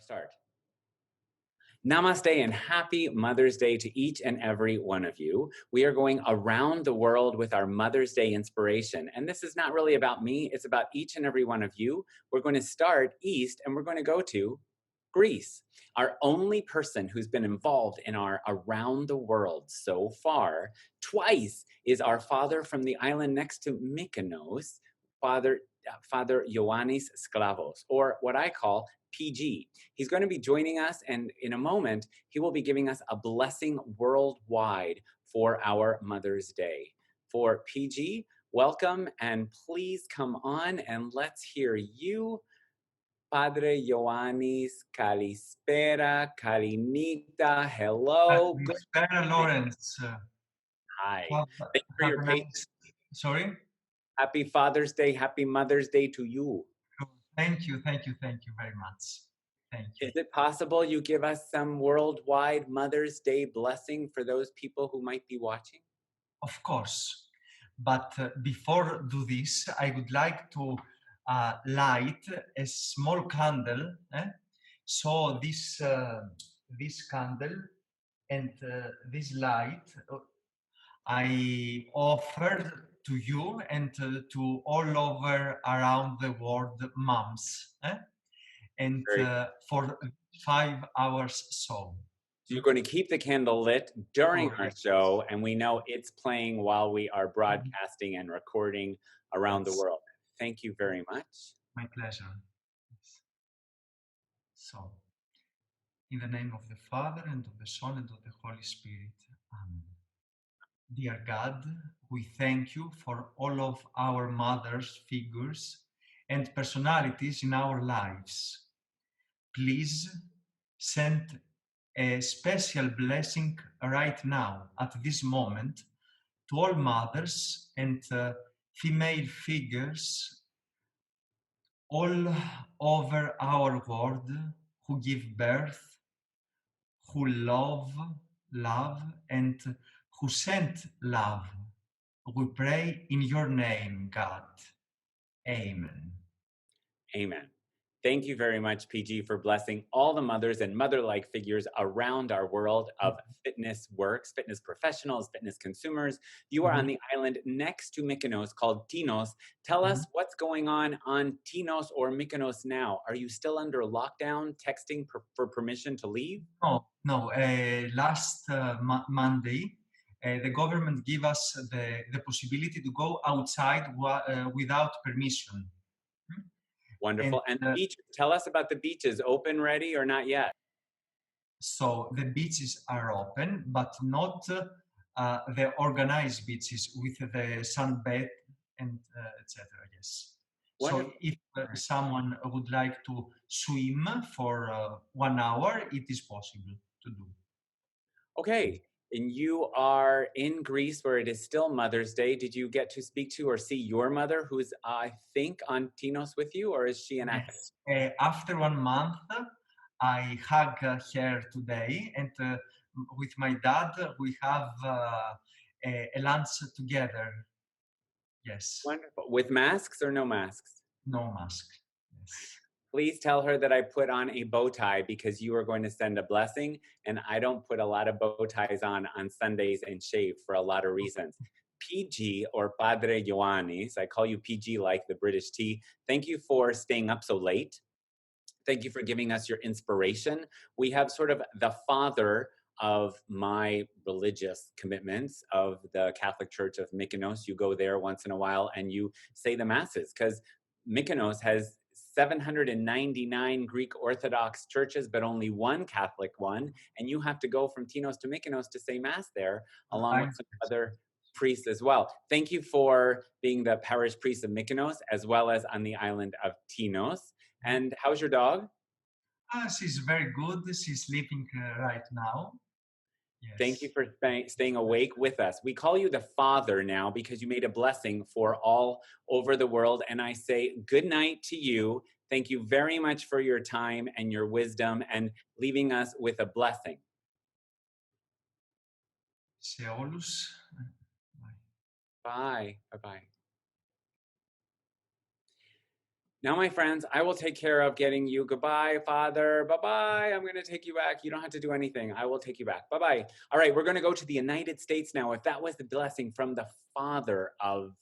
Start. Namaste and happy Mother's Day to each and every one of you. We are going around the world with our Mother's Day inspiration. And this is not really about me, it's about each and every one of you. We're going to start east and we're going to go to Greece. Our only person who's been involved in our around the world so far, twice, is our father from the island next to Mykonos, Father Ioannis Sklavos, or what I call PG. He's going to be joining us, and in a moment, he will be giving us a blessing worldwide for our Mother's Day. For PG, welcome, and please come on and let's hear you. Padre Ioannis, Kalispera, Kalinita, hello. Good Kalispera, Lawrence. Hi. Thank you for your patience. Sorry? Happy Father's Day, happy Mother's Day to you. Thank you very much. Thank you. Is it possible you give us some worldwide Mother's Day blessing for those people who might be watching? Of course. But before do this, I would like to light a small candle. So this candle and this light I offered to you and to all over around the world moms. And for 5 hours so. So you're going to keep the candle lit during our show, and we know it's playing while we are broadcasting and recording around the world. Thank you very much. My pleasure. So, in the name of the Father, and of the Son, and of the Holy Spirit. Amen. Dear God, we thank you for all of our mothers' figures and personalities in our lives. Please send a special blessing right now, at this moment, to all mothers and female figures all over our world who give birth, who love, and who sent love. We pray in your name, God. Amen. Amen. Thank you very much, PG, for blessing all the mothers and mother-like figures around our world of fitness works, fitness professionals, fitness consumers. You are on the island next to Mykonos called Tinos. Tell us what's going on Tinos or Mykonos now. Are you still under lockdown, texting for permission to leave? No. Last Monday, the government gave us the possibility to go outside without permission. Wonderful. And the beaches, tell us about the beaches, open, ready, or not yet? So the beaches are open, but not the organized beaches with the sunbed and etc. Yes. Wonderful. So if someone would like to swim for 1 hour, it is possible to do. Okay. And you are in Greece where it is still Mother's Day. Did you get to speak to or see your mother, who's, I think, on Tinos with you, or is she in Athens? After 1 month, I hug her today, and with my dad, we have a lunch together. Yes. Wonderful. With masks or no masks? No mask. Yes. Please tell her that I put on a bow tie because you are going to send a blessing, and I don't put a lot of bow ties on Sundays and shave for a lot of reasons. PG, or Padre Ioannis, I call you PG like the British tea. Thank you for staying up so late. Thank you for giving us your inspiration. We have sort of the father of my religious commitments of the Catholic Church of Mykonos. You go there once in a while and you say the masses, because Mykonos has 799 Greek Orthodox churches, but only one Catholic one. And you have to go from Tinos to Mykonos to say Mass there, along with some other priests as well. Thank you for being the parish priest of Mykonos, as well as on the island of Tinos. And how's your dog? She's very good. She's sleeping right now. Yes. Thank you for staying awake with us. We call you the Father now because you made a blessing for all over the world. And I say good night to you. Thank you very much for your time and your wisdom and leaving us with a blessing. Bye. Bye-bye. Now, my friends, I will take care of getting you. Goodbye, Father. Bye-bye. I'm going to take you back. You don't have to do anything. I will take you back. Bye-bye. All right, we're going to go to the United States now. If that was the blessing from the Father of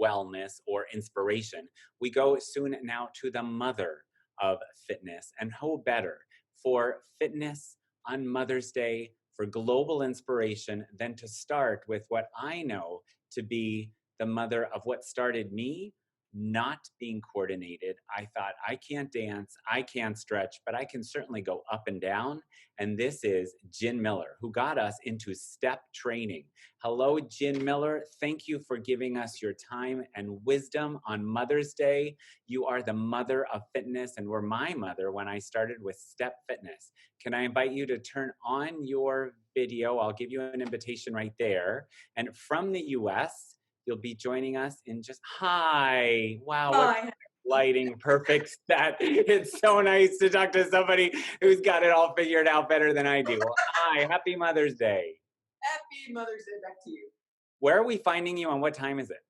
wellness or inspiration, we go soon now to the Mother of fitness. And who better for fitness on Mother's Day, for global inspiration, than to start with what I know to be the mother of what started me not being coordinated. I thought, I can't dance, I can't stretch, but I can certainly go up and down. And this is Jen Miller, who got us into step training. Hello, Jen Miller. Thank you for giving us your time and wisdom on Mother's Day. You are the mother of fitness and were my mother when I started with Step Fitness. Can I invite you to turn on your video? I'll give you an invitation right there. And from the US, you'll be joining us in just, hi, wow, what Hi. lighting, perfect set. It's so nice to talk to somebody who's got it all figured out better than I do. Hi, happy Mother's Day. Happy Mother's Day back to you. Where are we finding you and what time is it?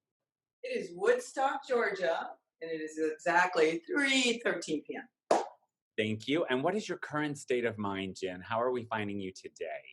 It is Woodstock, Georgia, and it is exactly 3:13 p.m. Thank you. And what is your current state of mind, Jen? How are we finding you today?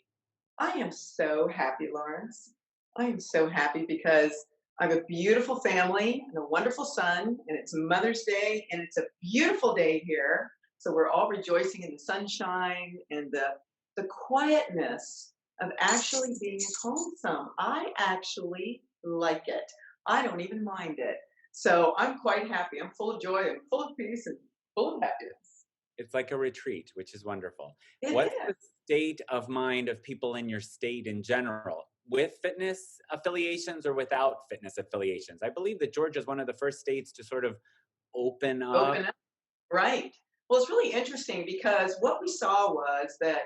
I am so happy, Lawrence. I am so happy because I have a beautiful family and a wonderful son, and it's Mother's Day, and it's a beautiful day here. So we're all rejoicing in the sunshine and the quietness of actually being at home some. I actually like it. I don't even mind it. So I'm quite happy. I'm full of joy and full of peace and full of happiness. It's like a retreat, which is wonderful. It What's the is. state of mind of people in your state in general, with fitness affiliations or without fitness affiliations? I believe that Georgia is one of the first states to sort of open up. Open up. Right. Well, it's really interesting because what we saw was that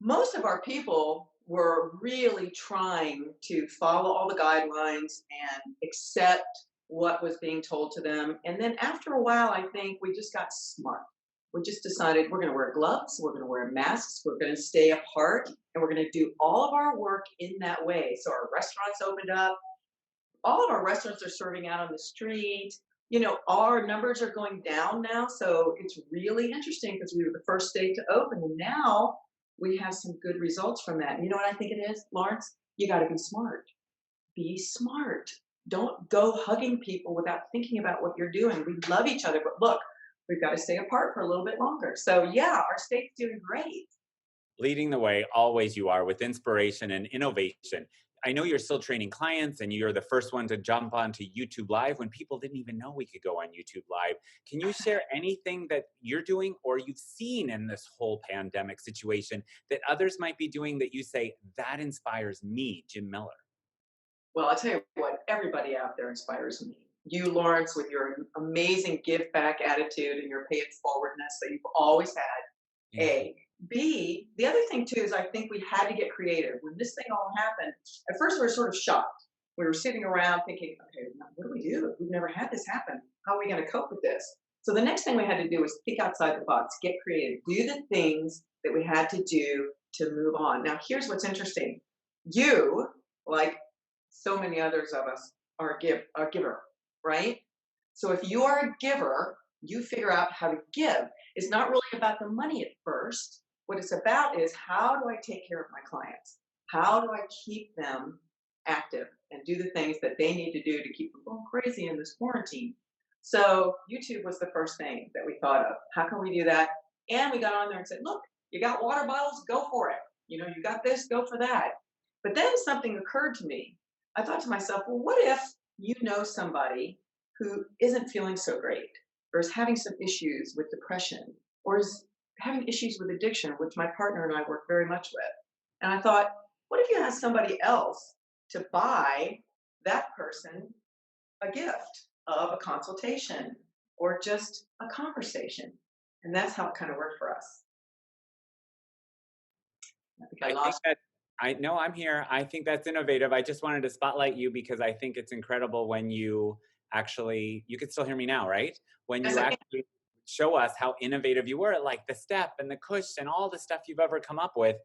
most of our people were really trying to follow all the guidelines and accept what was being told to them. And then after a while, I think we just got smart. We just decided we're going to wear gloves, we're going to wear masks, we're going to stay apart, and we're going to do all of our work in that way. So our restaurants opened up. All of our restaurants are serving out on the street. You know, our numbers are going down now. So it's really interesting because we were the first state to open. And now we have some good results from that. And you know what I think it is, Lawrence? You got to be smart. Be smart. Don't go hugging people without thinking about what you're doing. We love each other, but look, we've got to stay apart for a little bit longer. So yeah, our state's doing great. Leading the way, always you are, with inspiration and innovation. I know you're still training clients and you're the first one to jump onto YouTube Live when people didn't even know we could go on YouTube Live. Can you share anything that you're doing or you've seen in this whole pandemic situation that others might be doing that you say, that inspires me, Jim Miller? Well, I'll tell you what, everybody out there inspires me. You, Lawrence, with your amazing give back attitude and your pay it forwardness that you've always had. Thank you. A. B, the other thing too is I think we had to get creative. When this thing all happened, at first we were sort of shocked. We were sitting around thinking, okay, what do we do? We've never had this happen. How are we going to cope with this? So the next thing we had to do was think outside the box, get creative, do the things that we had to do to move on. Now, here's what's interesting. You, like so many others of us, are a giver, right? So if you are a giver, you figure out how to give. It's not really about the money at first. What it's about is how do I take care of my clients? How do I keep them active and do the things that they need to do to keep them going crazy in this quarantine? So YouTube was the first thing that we thought of. How can we do that? And we got on there and said, look, you got water bottles, go for it. You know, you got this, go for that. But then something occurred to me. I thought to myself, well, what if you know somebody who isn't feeling so great or is having some issues with depression or is having issues with addiction, which my partner and I work very much with. And I thought, what if you ask somebody else to buy that person a gift of a consultation or just a conversation? And that's how it kind of worked for us. I think I I think lost. that I know I'm here. I think that's innovative. I just wanted to spotlight you because I think it's incredible when you actually, you can still hear me now, right? When Yes, you I can. actually show us how innovative you were, like the step and the cush and all the stuff you've ever come up with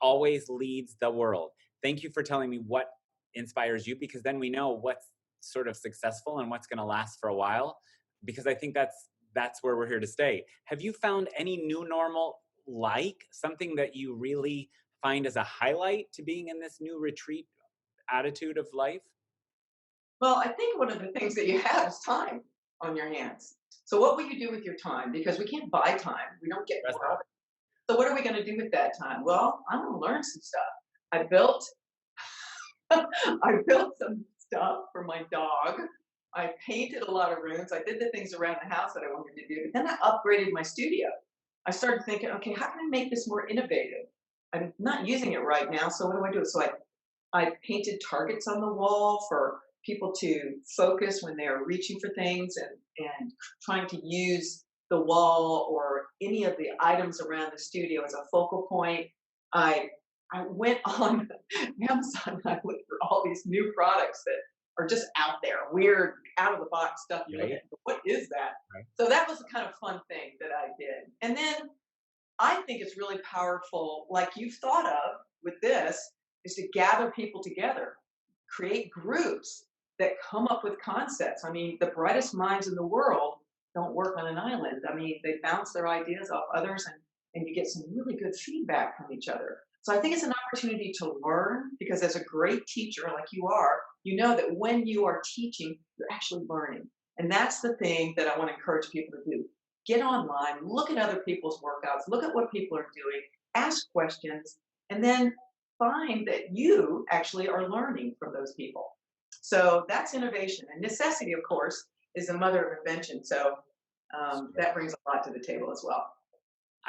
always leads the world. Thank you for telling me what inspires you because then we know what's sort of successful and what's going to last for a while. because I think that's where we're here to stay. Have you found any new normal, like something that you really find as a highlight to being in this new retreat attitude of life? Well, I think one of the things that you have is time on your hands. So what will you do with your time? Because we can't buy time. We don't get That's more of it. So what are we going to do with that time? Well, I'm going to learn some stuff. I built I built some stuff for my dog. I painted a lot of rooms. I did the things around the house that I wanted to do. But then I upgraded my studio. I started thinking, okay, how can I make this more innovative? I'm not using it right now. So what do I do? So I painted targets on the wall for people to focus when they're reaching for things and trying to use the wall or any of the items around the studio as a focal point. I went on Amazon and I looked for all these new products that are just out there, weird, out of the box stuff. You look Right. at, what is that? Right. So that was a kind of fun thing that I did. And then I think it's really powerful, like you've thought of with this, is to gather people together, create groups that come up with concepts. I mean, the brightest minds in the world don't work on an island. I mean, they bounce their ideas off others and you get some really good feedback from each other. So I think it's an opportunity to learn because as a great teacher like you are, you know that when you are teaching, you're actually learning. And that's the thing that I want to encourage people to do. Get online, look at other people's workouts, look at what people are doing, ask questions, and then find that you actually are learning from those people. So that's innovation. And necessity, of course, is the mother of invention. So that brings a lot to the table as well.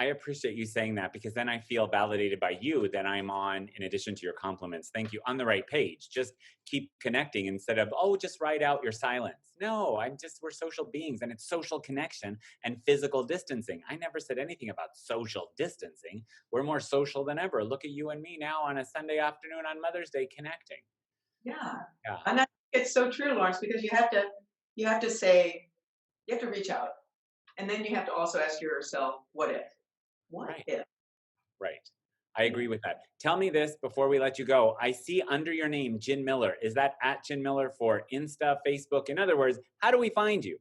I appreciate you saying that because then I feel validated by you that I'm on, in addition to your compliments, thank you, on the right page. Just keep connecting instead of, oh, just write out your silence. No, we're social beings and it's social connection and physical distancing. I never said anything about social distancing. We're more social than ever. Look at you and me now on a Sunday afternoon on Mother's Day connecting. Yeah. Yeah. And I think it's so true, Lawrence, because you have to say, you have to reach out. And then you have to also ask yourself, what if? What Right. if? Right. I agree with that. Tell me this before we let you go. I see under your name, Jen Miller. Is that at Jen Miller for Insta, Facebook? In other words, how do we find you?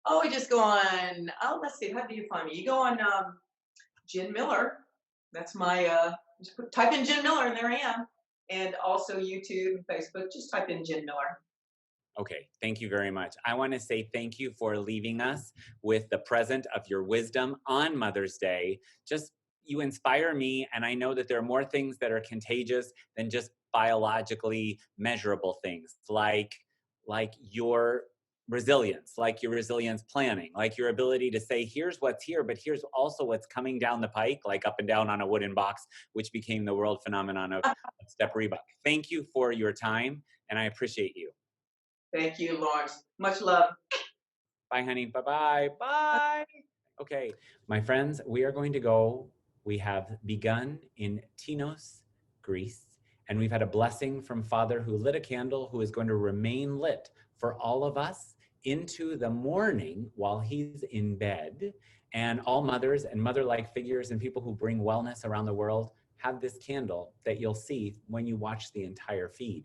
Oh, we just go on, let's see, how do you find me? You go on Jen Miller. That's my, type in Jen Miller and there I am. And also YouTube and Facebook, just type in Jen Miller. Okay, thank you very much. I want to say thank you for leaving us with the present of your wisdom on Mother's Day. Just you inspire me, and I know that there are more things that are contagious than just biologically measurable things, like your resilience, like your resilience planning, like your ability to say, here's what's here, but here's also what's coming down the pike, like up and down on a wooden box, which became the world phenomenon of Step Reebok. Thank you for your time, and I appreciate you. Thank you, Lawrence. Much love. Bye, honey. Bye-bye. Bye. Okay, my friends, we are going to go. We have begun in Tinos, Greece, and we've had a blessing from Father who lit a candle, who is going to remain lit for all of us into the morning while he's in bed. And all mothers and mother-like figures and people who bring wellness around the world have this candle that you'll see when you watch the entire feed.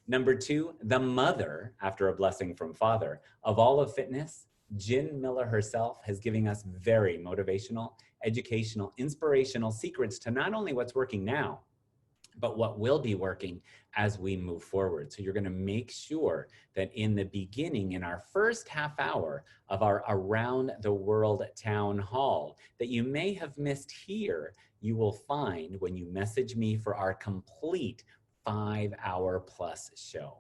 Number two, the mother, after a blessing from Father, of all of fitness, Jen Miller herself has given us very motivational, educational, inspirational secrets to not only what's working now, but what will be working as we move forward. So you're going to make sure that in the beginning, in our first half hour of our Around the World Town Hall, that you may have missed here, you will find when you message me for our complete 5-hour plus show.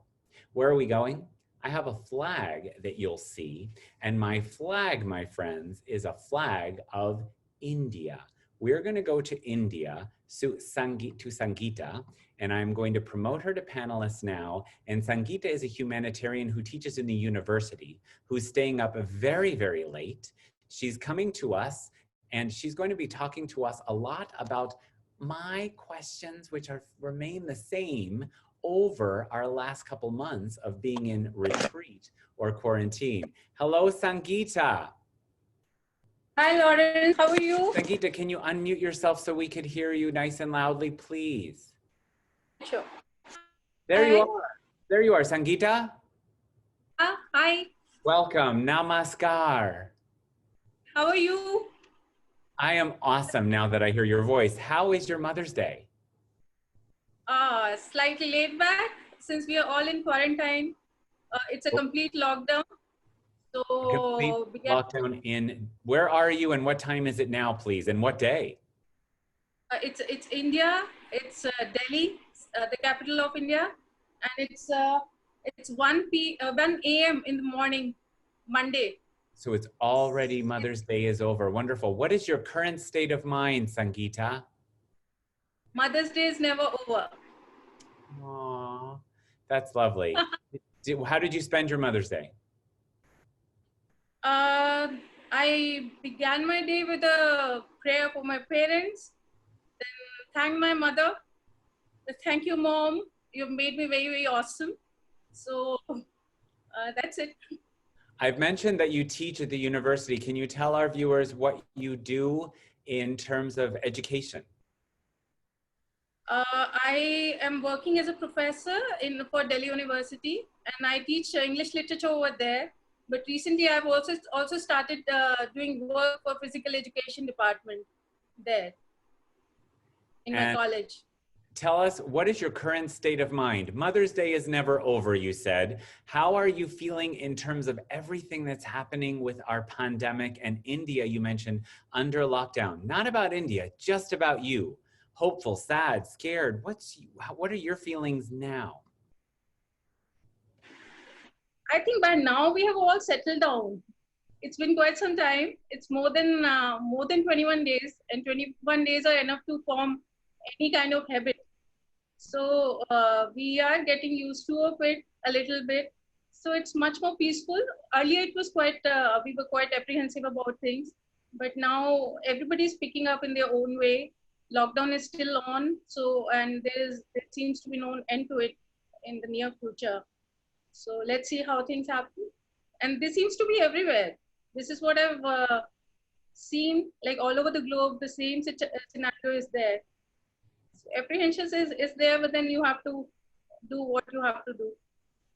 Where are we going? I have a flag that you'll see, and my flag, my friends, is a flag of India. We're going to go to India, to Sangeeta, and I'm going to promote her to panelists now. And Sangeeta is a humanitarian who teaches in the university, who's staying up very, very late. She's coming to us, and she's going to be talking to us a lot about my questions, which remain the same over our last couple months of being in retreat or quarantine. Hello, Sangeeta. Hi, Lawrence. How are you? Sangeeta, can you unmute yourself so we could hear you nice and loudly, please? Sure. There Hi. you are. There you are, Sangeeta. Hi. Welcome. Namaskar. How are you? I am awesome now that I hear your voice. How is your Mother's Day? Slightly laid back since we are all in quarantine. It's a complete lockdown. A complete So we get, lockdown in, where are you and what time is it now, please? And what day? it's India. It's Delhi, the capital of India, and it's 1 a.m. in the morning, Monday. So it's already Mother's Day is over. Wonderful. What is your current state of mind, Sangeeta? Mother's Day is never over. Aww, that's lovely. How did you spend your Mother's Day? I began my day with a prayer for my parents, then thank my mother. Thank you, Mom. You've made me very, very awesome. So that's it. I've mentioned that you teach at the university. Can you tell our viewers what you do in terms of education? I am working as a professor for Delhi University, and I teach English literature over there. But recently, I've also started doing work for physical education department there in my college. Tell us, what is your current state of mind? Mother's Day is never over, you said. How are you feeling in terms of everything that's happening with our pandemic and India, you mentioned, under lockdown? Not about India, just about you. Hopeful, sad, scared. What are your feelings now? I think by now we have all settled down. It's been quite some time. It's more than 21 days, and 21 days are enough to form any kind of habit. So we are getting used to it a little bit. So it's much more peaceful. Earlier it was quite, we were quite apprehensive about things, but now everybody's picking up in their own way. Lockdown is still on, so and there seems to be no end to it in the near future. So let's see how things happen. And this seems to be everywhere. This is what I've seen, like all over the globe, the same scenario is there. So apprehension is there, but then you have to do what you have to do.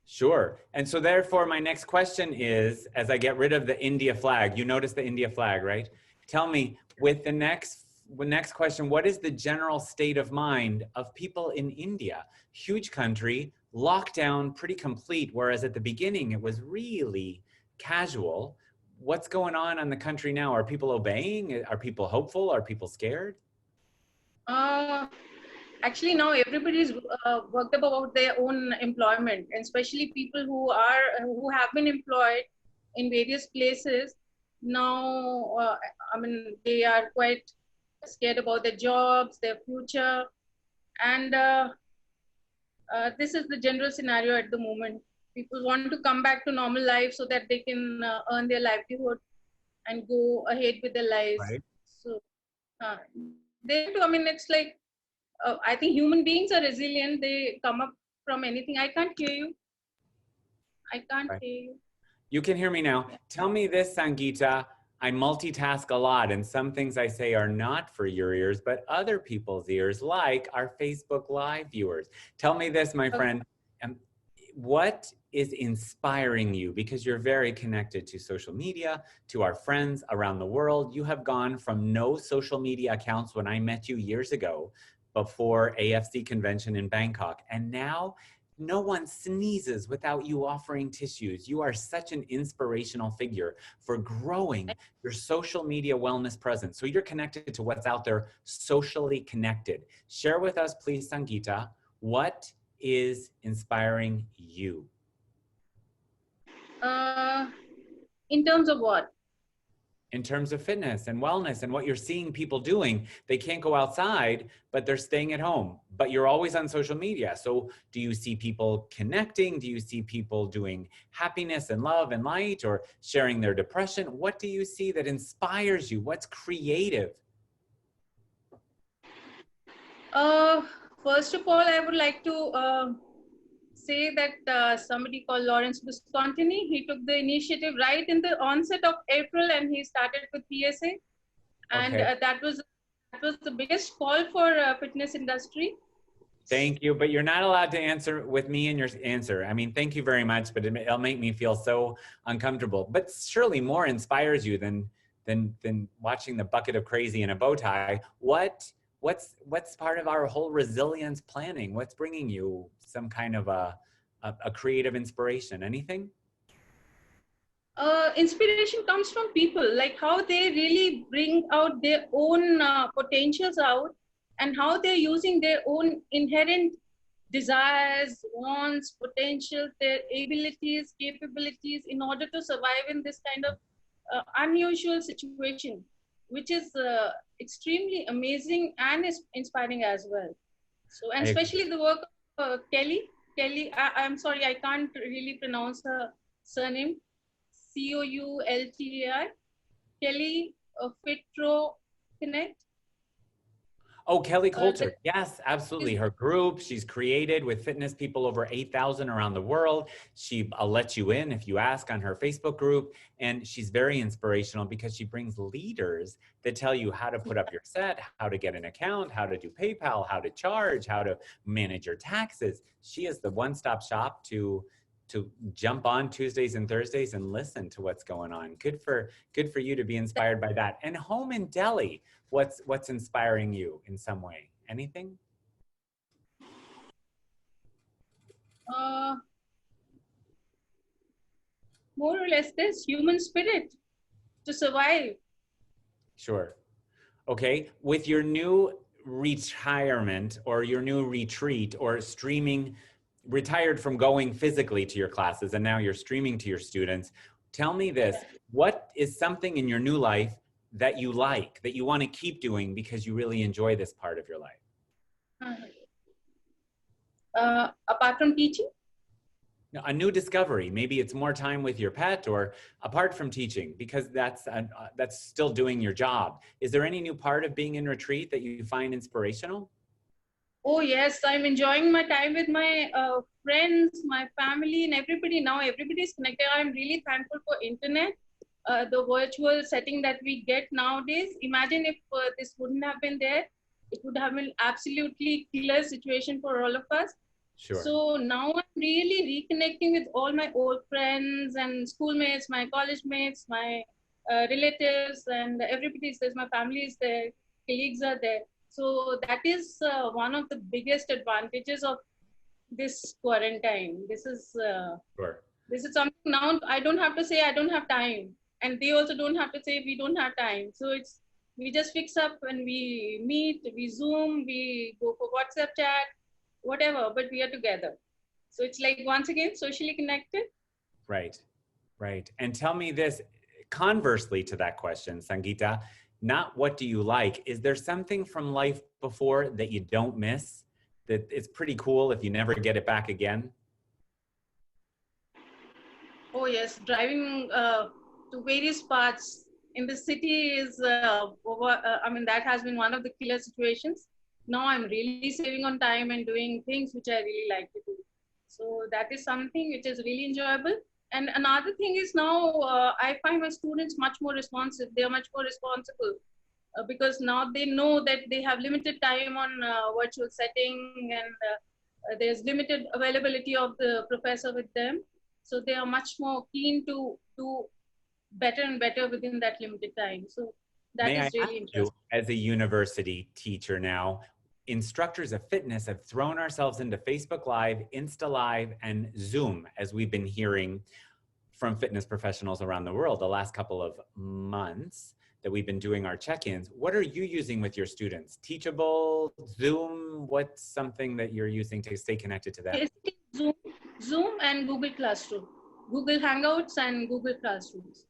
Sure. And so therefore, my next question is, as I get rid of the India flag, you notice the India flag, right? Tell me, with the next question, what is the general state of mind of people in India? Huge country, lockdown, pretty complete, whereas at the beginning it was really casual. What's going on in the country now? Are people obeying? Are people hopeful? Are people scared? Actually, now everybody's worked about their own employment, and especially people who have been employed in various places. Now, I mean, they are quite scared about their jobs, their future, and this is the general scenario at the moment. People want to come back to normal life so that they can earn their livelihood and go ahead with their lives. Right. So, I mean, it's like, I think human beings are resilient. They come up from anything. I can't hear you. I can't hear you. You can hear me now. Tell me this, Sangeeta. I multitask a lot, and some things I say are not for your ears, but other people's ears, like our Facebook Live viewers. Tell me this, my friend. What is inspiring you? Because you're very connected to social media, to our friends around the world. You have gone from no social media accounts when I met you years ago, before AFC convention in Bangkok, and now no one sneezes without you offering tissues. You are such an inspirational figure for growing your social media wellness presence. So you're connected to what's out there, socially connected. Share with us, please, Sangeeta, what is inspiring you? In terms of what? In terms of fitness and wellness and what you're seeing people doing. They can't go outside, but they're staying at home, but you're always on social media. So do you see people connecting? Do you see people doing happiness and love and light, or sharing their depression? What do you see that inspires you? What's creative? First of all, I would like to say that somebody called Lawrence Viscontini, he took the initiative right in the onset of April, and he started with PSA, and that was the biggest call for fitness industry. Thank you, but you're not allowed to answer with me in your answer. I mean, thank you very much, but it'll make me feel so uncomfortable. But surely more inspires you than watching the bucket of crazy in a bow tie. What's part of our whole resilience planning? What's bringing you some kind of a creative inspiration? Anything? Inspiration comes from people, like how they really bring out their own potentials out, and how they're using their own inherent desires, wants, potential, their abilities, capabilities in order to survive in this kind of unusual situation, which is extremely amazing and is inspiring as well. So, and especially the work of Kelly. I'm sorry, I can't really pronounce her surname. Coulter, Kelly Fitro Connect. Oh, Kelly Coulter. Yes, absolutely. Her group, she's created with fitness people over 8,000 around the world. I'll let you in if you ask on her Facebook group. And she's very inspirational because she brings leaders that tell you how to put up your set, how to get an account, how to do PayPal, how to charge, how to manage your taxes. She is the one-stop shop to jump on Tuesdays and Thursdays and listen to what's going on. Good for you to be inspired by that. And home in Delhi, what's inspiring you in some way? Anything? More or less this human spirit to survive. Sure. Okay. With your new retirement or your new retreat or streaming, retired from going physically to your classes and now you're streaming to your students, tell me this, what is something in your new life that you like, that you want to keep doing because you really enjoy this part of your life? Apart from teaching? A new discovery. Maybe it's more time with your pet, or apart from teaching, because that's still doing your job. Is there any new part of being in retreat that you find inspirational? Oh yes, I'm enjoying my time with my friends, my family, and everybody. Now everybody's connected. I'm really thankful for internet, the virtual setting that we get nowadays. Imagine if this wouldn't have been there, it would have been absolutely killer situation for all of us. Sure. So now I'm really reconnecting with all my old friends and schoolmates, my college mates, my relatives, and everybody's there. My family is there, colleagues are there. So that is one of the biggest advantages of this quarantine. This is Sure. This is something now I don't have to say I don't have time, and they also don't have to say we don't have time. So we just fix up and we meet, we Zoom, we go for WhatsApp chat, whatever, but we are together. So it's like once again socially connected. Right. And tell me this, conversely to that question, Sangeeta, not what do you like, is there something from life before that you don't miss, that it's pretty cool if you never get it back again? Oh yes, driving to various parts in the city is that has been one of the killer situations. Now I'm really saving on time and doing things which I really like to do. So that is something which is really enjoyable. And another thing is now I find my students much more responsive. They are much more responsible because now they know that they have limited time on virtual setting, and there's limited availability of the professor with them. So they are much more keen to do better and better within that limited time. So that is really interesting. You, as a university teacher now, instructors of fitness have thrown ourselves into Facebook Live, Insta Live, and Zoom, as we've been hearing from fitness professionals around the world the last couple of months that we've been doing our check-ins. What are you using with your students? Teachable, Zoom? What's something that you're using to stay connected to them? Zoom and Google Classroom, Google Hangouts and Google Classrooms.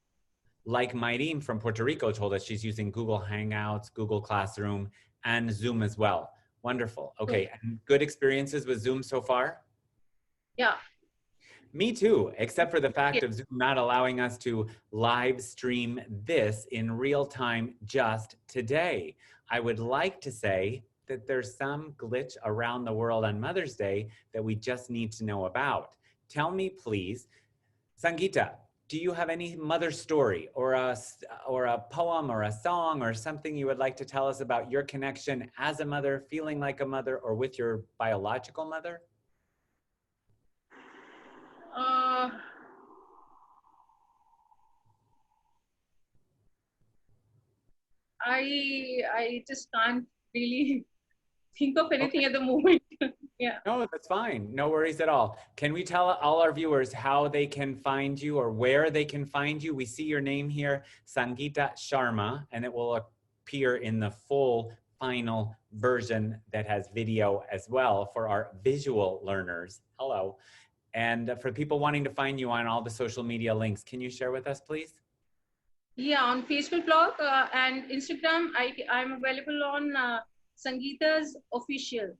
Like Mayrim from Puerto Rico told us, she's using Google Hangouts, Google Classroom, and Zoom as well. Wonderful. Okay, and good experiences with Zoom so far? Yeah. Me too, except for the fact of Zoom not allowing us to live stream this in real time just today. I would like to say that there's some glitch around the world on Mother's Day that we just need to know about. Tell me, please, Sangeeta, do you have any mother story or a poem or a song or something you would like to tell us about your connection as a mother, feeling like a mother, or with your biological mother? I just can't really think of anything at the moment. Yeah. No, that's fine. No worries at all. Can we tell all our viewers how they can find you or where they can find you? We see your name here, Sangeeta Sharma, and it will appear in the full final version that has video as well for our visual learners. Hello. And for people wanting to find you on all the social media links, can you share with us, please? Yeah, on Facebook blog and Instagram, I'm available on Sangeeta's Official.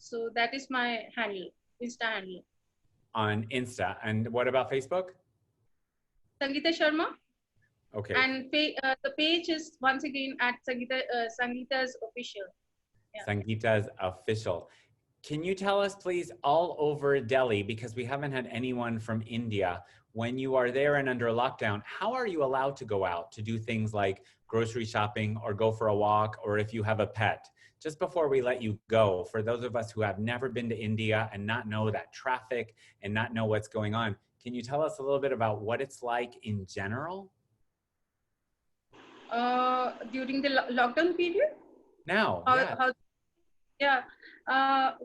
So that is my handle, Insta handle. On Insta. And what about Facebook? Sangeeta Sharma. Okay. And the page is once again at Sangeeta's Official. Yeah. Sangeeta's Official. Can you tell us, please, all over Delhi, because we haven't had anyone from India, when you are there and under lockdown, how are you allowed to go out to do things like grocery shopping or go for a walk, or if you have a pet? Just before we let you go, for those of us who have never been to India and not know that traffic and not know what's going on, can you tell us a little bit about what it's like in general? During the lockdown period? Now, yeah.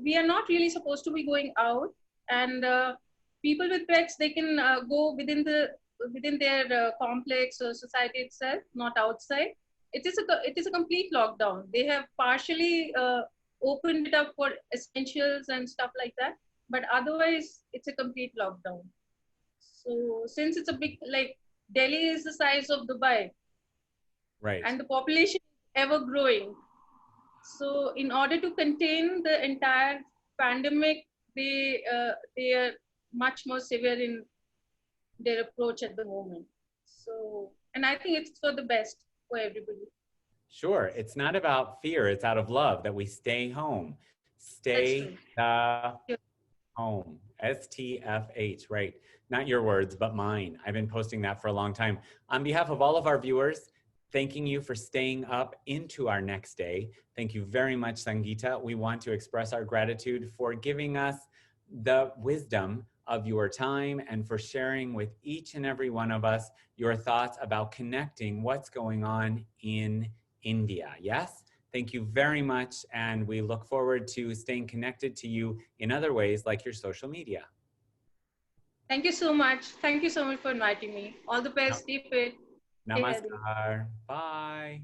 We are not really supposed to be going out, and people with pets, they can go within their complex or society itself, not outside. It is a complete lockdown. They have partially opened it up for essentials and stuff like that, but otherwise it's a complete lockdown. So since it's a big, like Delhi is the size of Dubai, right, and the population is ever growing. So in order to contain the entire pandemic, they are much more severe in their approach at the moment. So, and I think it's for the best for everybody. Sure, it's not about fear, it's out of love that we stay home. Stay home. STFH, right? Not your words, but mine. I've been posting that for a long time. On behalf of all of our viewers, thanking you for staying up into our next day. Thank you very much, Sangeeta. We want to express our gratitude for giving us the wisdom of your time and for sharing with each and every one of us your thoughts about connecting what's going on in India. Yes? Thank you very much. And we look forward to staying connected to you in other ways like your social media. Thank you so much. Thank you so much for inviting me. All the best. Stay fit. Namaskar. Bye.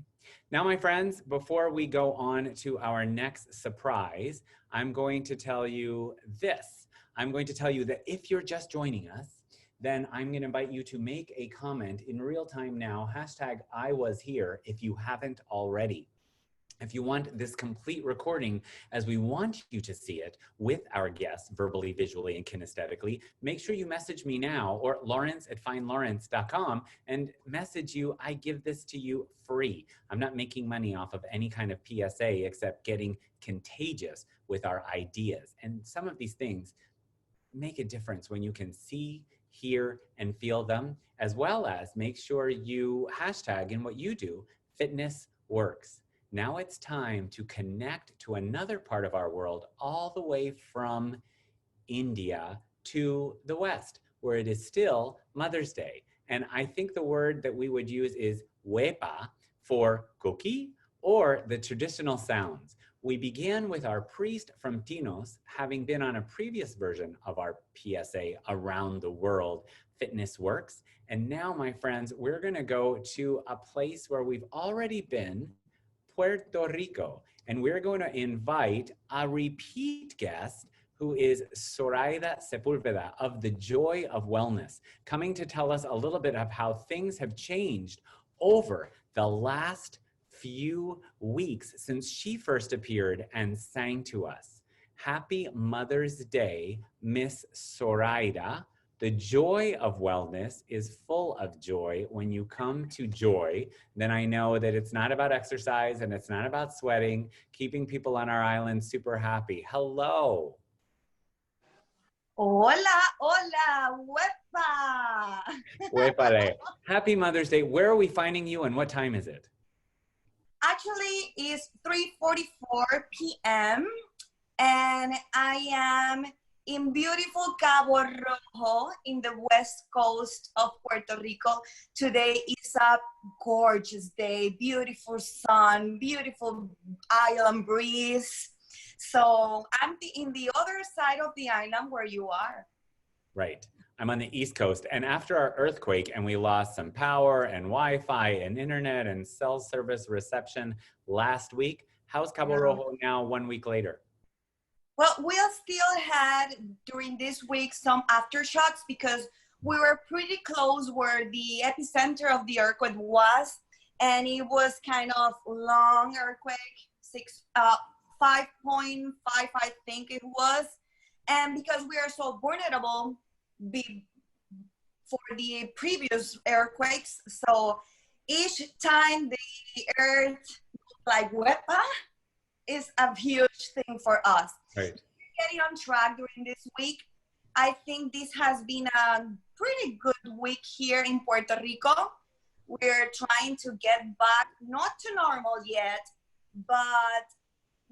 Now, my friends, before we go on to our next surprise, I'm going to tell you this. I'm going to tell you that if you're just joining us, then I'm going to invite you to make a comment in real time now, #IWasHere, if you haven't already. If you want this complete recording as we want you to see it with our guests verbally, visually, and kinesthetically, make sure you message me now or lawrence@findlawrence.com and message you. I give this to you free. I'm not making money off of any kind of PSA except getting contagious with our ideas. And some of these things make a difference when you can see, hear, and feel them, as well as make sure you hashtag in what you do, fitnessworks. Now it's time to connect to another part of our world, all the way from India to the West, where it is still Mother's Day. And I think the word that we would use is wepa for cookie, or the traditional sounds. We began with our priest from Tinos, having been on a previous version of our PSA around the world, Fitnessworks. And now, my friends, we're gonna go to a place where we've already been, Puerto Rico, and we're going to invite a repeat guest who is Zory Sepulveda of the Joy of Wellness, coming to tell us a little bit of how things have changed over the last few weeks since she first appeared and sang to us. Happy Mother's Day, Miss Zory. The joy of wellness is full of joy. When you come to joy, then I know that it's not about exercise and it's not about sweating, keeping people on our island super happy. Hello. Hola, hola, huepa. Huépale. Happy Mother's Day. Where are we finding you and what time is it? Actually, it's 3:44 p.m. and I am in beautiful Cabo Rojo in the west coast of Puerto Rico. Today is a gorgeous day, beautiful sun, beautiful island breeze. So I'm in the other side of the island where you are. Right. I'm on the East Coast. And after our earthquake and we lost some power and Wi-Fi and internet and cell service reception last week, how's Cabo Rojo now 1 week later? Well, we still had during this week some aftershocks because we were pretty close where the epicenter of the earthquake was, and it was kind of long earthquake, 5.5 I think it was, and because we are so vulnerable for the previous earthquakes, so each time the earth like wepa is a huge thing for us. Right. Getting on track during this week. I think this has been a pretty good week here in Puerto Rico. We're trying to get back, not to normal yet, but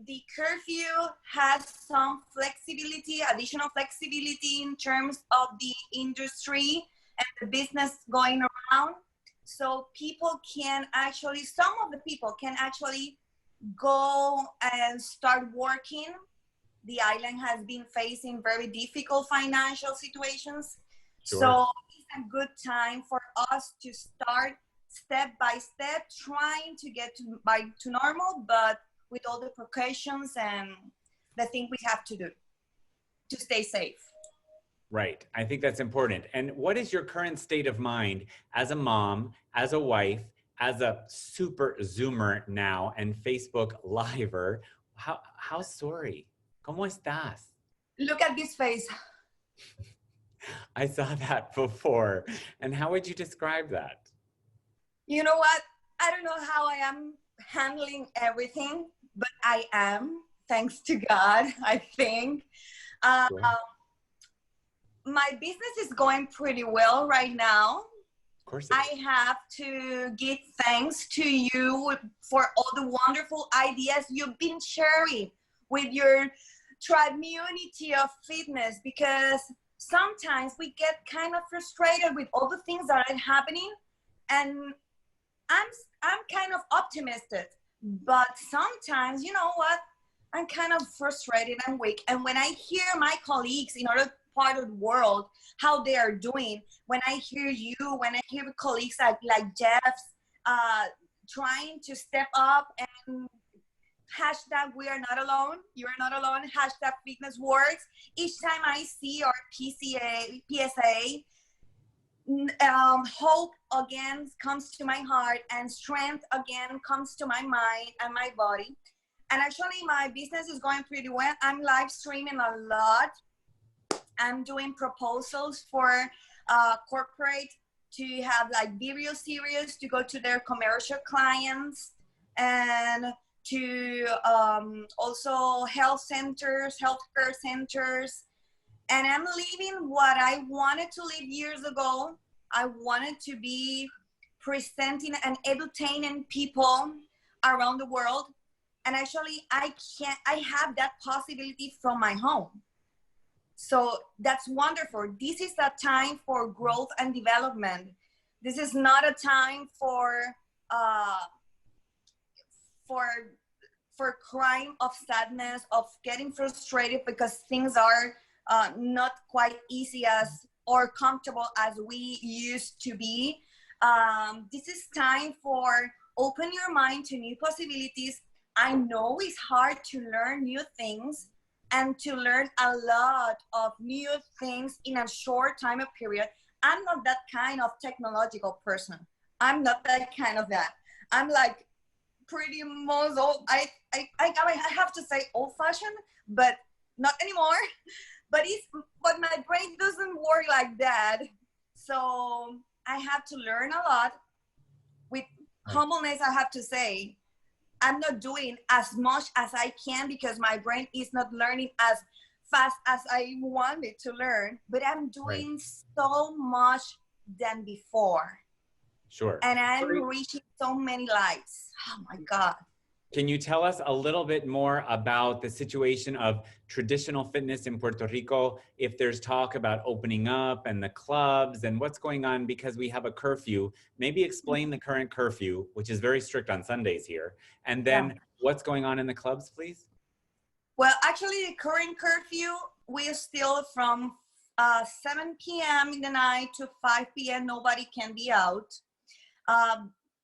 the curfew has some flexibility, additional flexibility in terms of the industry and the business going around. So people can actually, some of the people can actually go and start working. The island has been facing very difficult financial situations. Sure. So it's a good time for us to start step by step, trying to get to normal, but with all the precautions and the thing we have to do to stay safe. Right. I think that's important. And what is your current state of mind as a mom, as a wife, as a super Zoomer now and Facebook Liver? How's Zory? ¿Cómo estás? Look at this face. I saw that before. And how would you describe that? You know what? I don't know how I am handling everything, but I am, thanks to God, I think. Sure. My business is going pretty well right now. Of course. I have to give thanks to you for all the wonderful ideas you've been sharing with your community of fitness, because sometimes we get kind of frustrated with all the things that are happening, and I'm kind of optimistic, but sometimes, you know what, I'm kind of frustrated and weak. And when I hear my colleagues in other part of the world how they are doing, when I hear you, when I hear colleagues like Jeff's trying to step up and hashtag we are not alone, you are not alone, hashtag fitnessworks, each time I see our PSA, hope again comes to my heart and strength again comes to my mind and my body. And actually my business is going pretty well. I'm live streaming a lot. I'm doing proposals for corporate to have like video series to go to their commercial clients, and to also health centers, healthcare centers. And I'm living what I wanted to live years ago. I wanted to be presenting and entertaining people around the world. And actually I have that possibility from my home. So that's wonderful. This is a time for growth and development. This is not a time for crying of sadness, of getting frustrated because things are not quite easy as or comfortable as we used to be. This is time for open your mind to new possibilities. I know it's hard to learn new things and to learn a lot of new things in a short time period. I'm not that kind of technological person. I'm not that kind of that. I'm like pretty much old. I have to say old-fashioned, but not anymore. But my brain doesn't work like that. So I have to learn a lot. With humbleness, I have to say, I'm not doing as much as I can because my brain is not learning as fast as I wanted to learn, but I'm doing so much than before. Sure. And I'm reaching so many lives. Oh my God. Can you tell us a little bit more about the situation of traditional fitness in Puerto Rico? If there's talk about opening up and the clubs and what's going on because we have a curfew, maybe explain the current curfew, which is very strict on Sundays here. And then what's going on in the clubs, please? Well, actually the current curfew, we're still from 7 p.m. in the night to 5 p.m. Nobody can be out.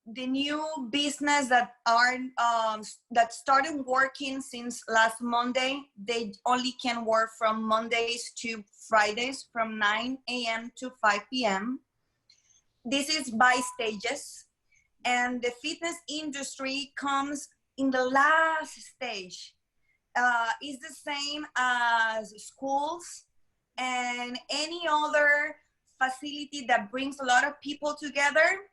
The new business that started working since last Monday, they only can work from Mondays to Fridays from 9 a.m. to 5 p.m. This is by stages, and the fitness industry comes in the last stage. It's the same as schools and any other facility that brings a lot of people together.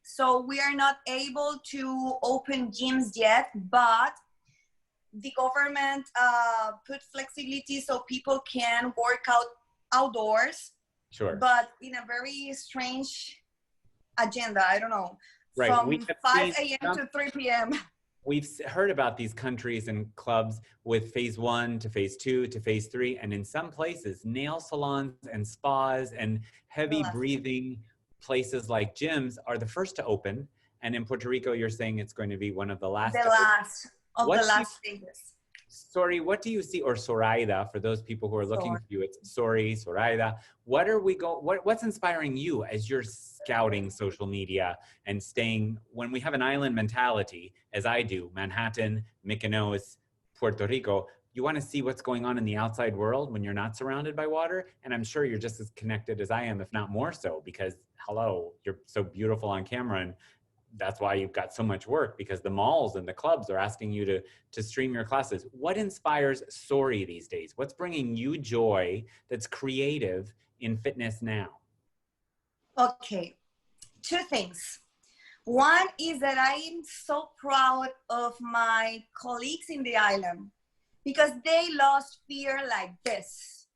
So we are not able to open gyms yet, but the government put flexibility so people can work out outdoors. Sure. But in a very strange agenda, I don't know. Right. From 5 a.m. to 3 p.m. We've heard about these countries and clubs with phase 1 to phase 2 to phase 3. And in some places, nail salons and spas and heavy breathing places like gyms are the first to open. And in Puerto Rico, you're saying it's going to be one of the last. The last of the last stages. Sorry, what do you see, or Zoraida, for those people who are looking for you, it's Zory, Zoraida. What are we what's inspiring you as you're scouting social media and staying, when we have an island mentality, as I do, Manhattan, Mykonos, Puerto Rico, you want to see what's going on in the outside world when you're not surrounded by water. And I'm sure you're just as connected as I am, if not more so, because hello, you're so beautiful on camera. And that's why you've got so much work, because the malls and the clubs are asking you to stream your classes. What inspires Zory these days? What's bringing you joy that's creative in fitness now? Okay, 2 things. One is that I am so proud of my colleagues in the island because they lost fear like this.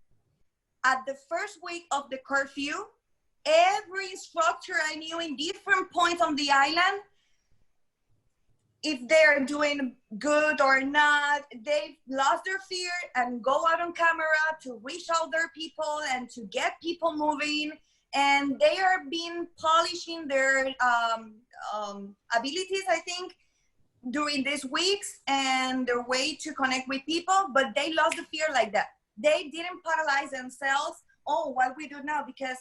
At the first week of the curfew, every instructor I knew in different points on the island, if they're doing good or not, they lost their fear and go out on camera to reach out their people and to get people moving. And they are polishing their abilities, I think, during these weeks and their way to connect with people, but they lost the fear like that. They didn't paralyze themselves. Oh, what we do now? Because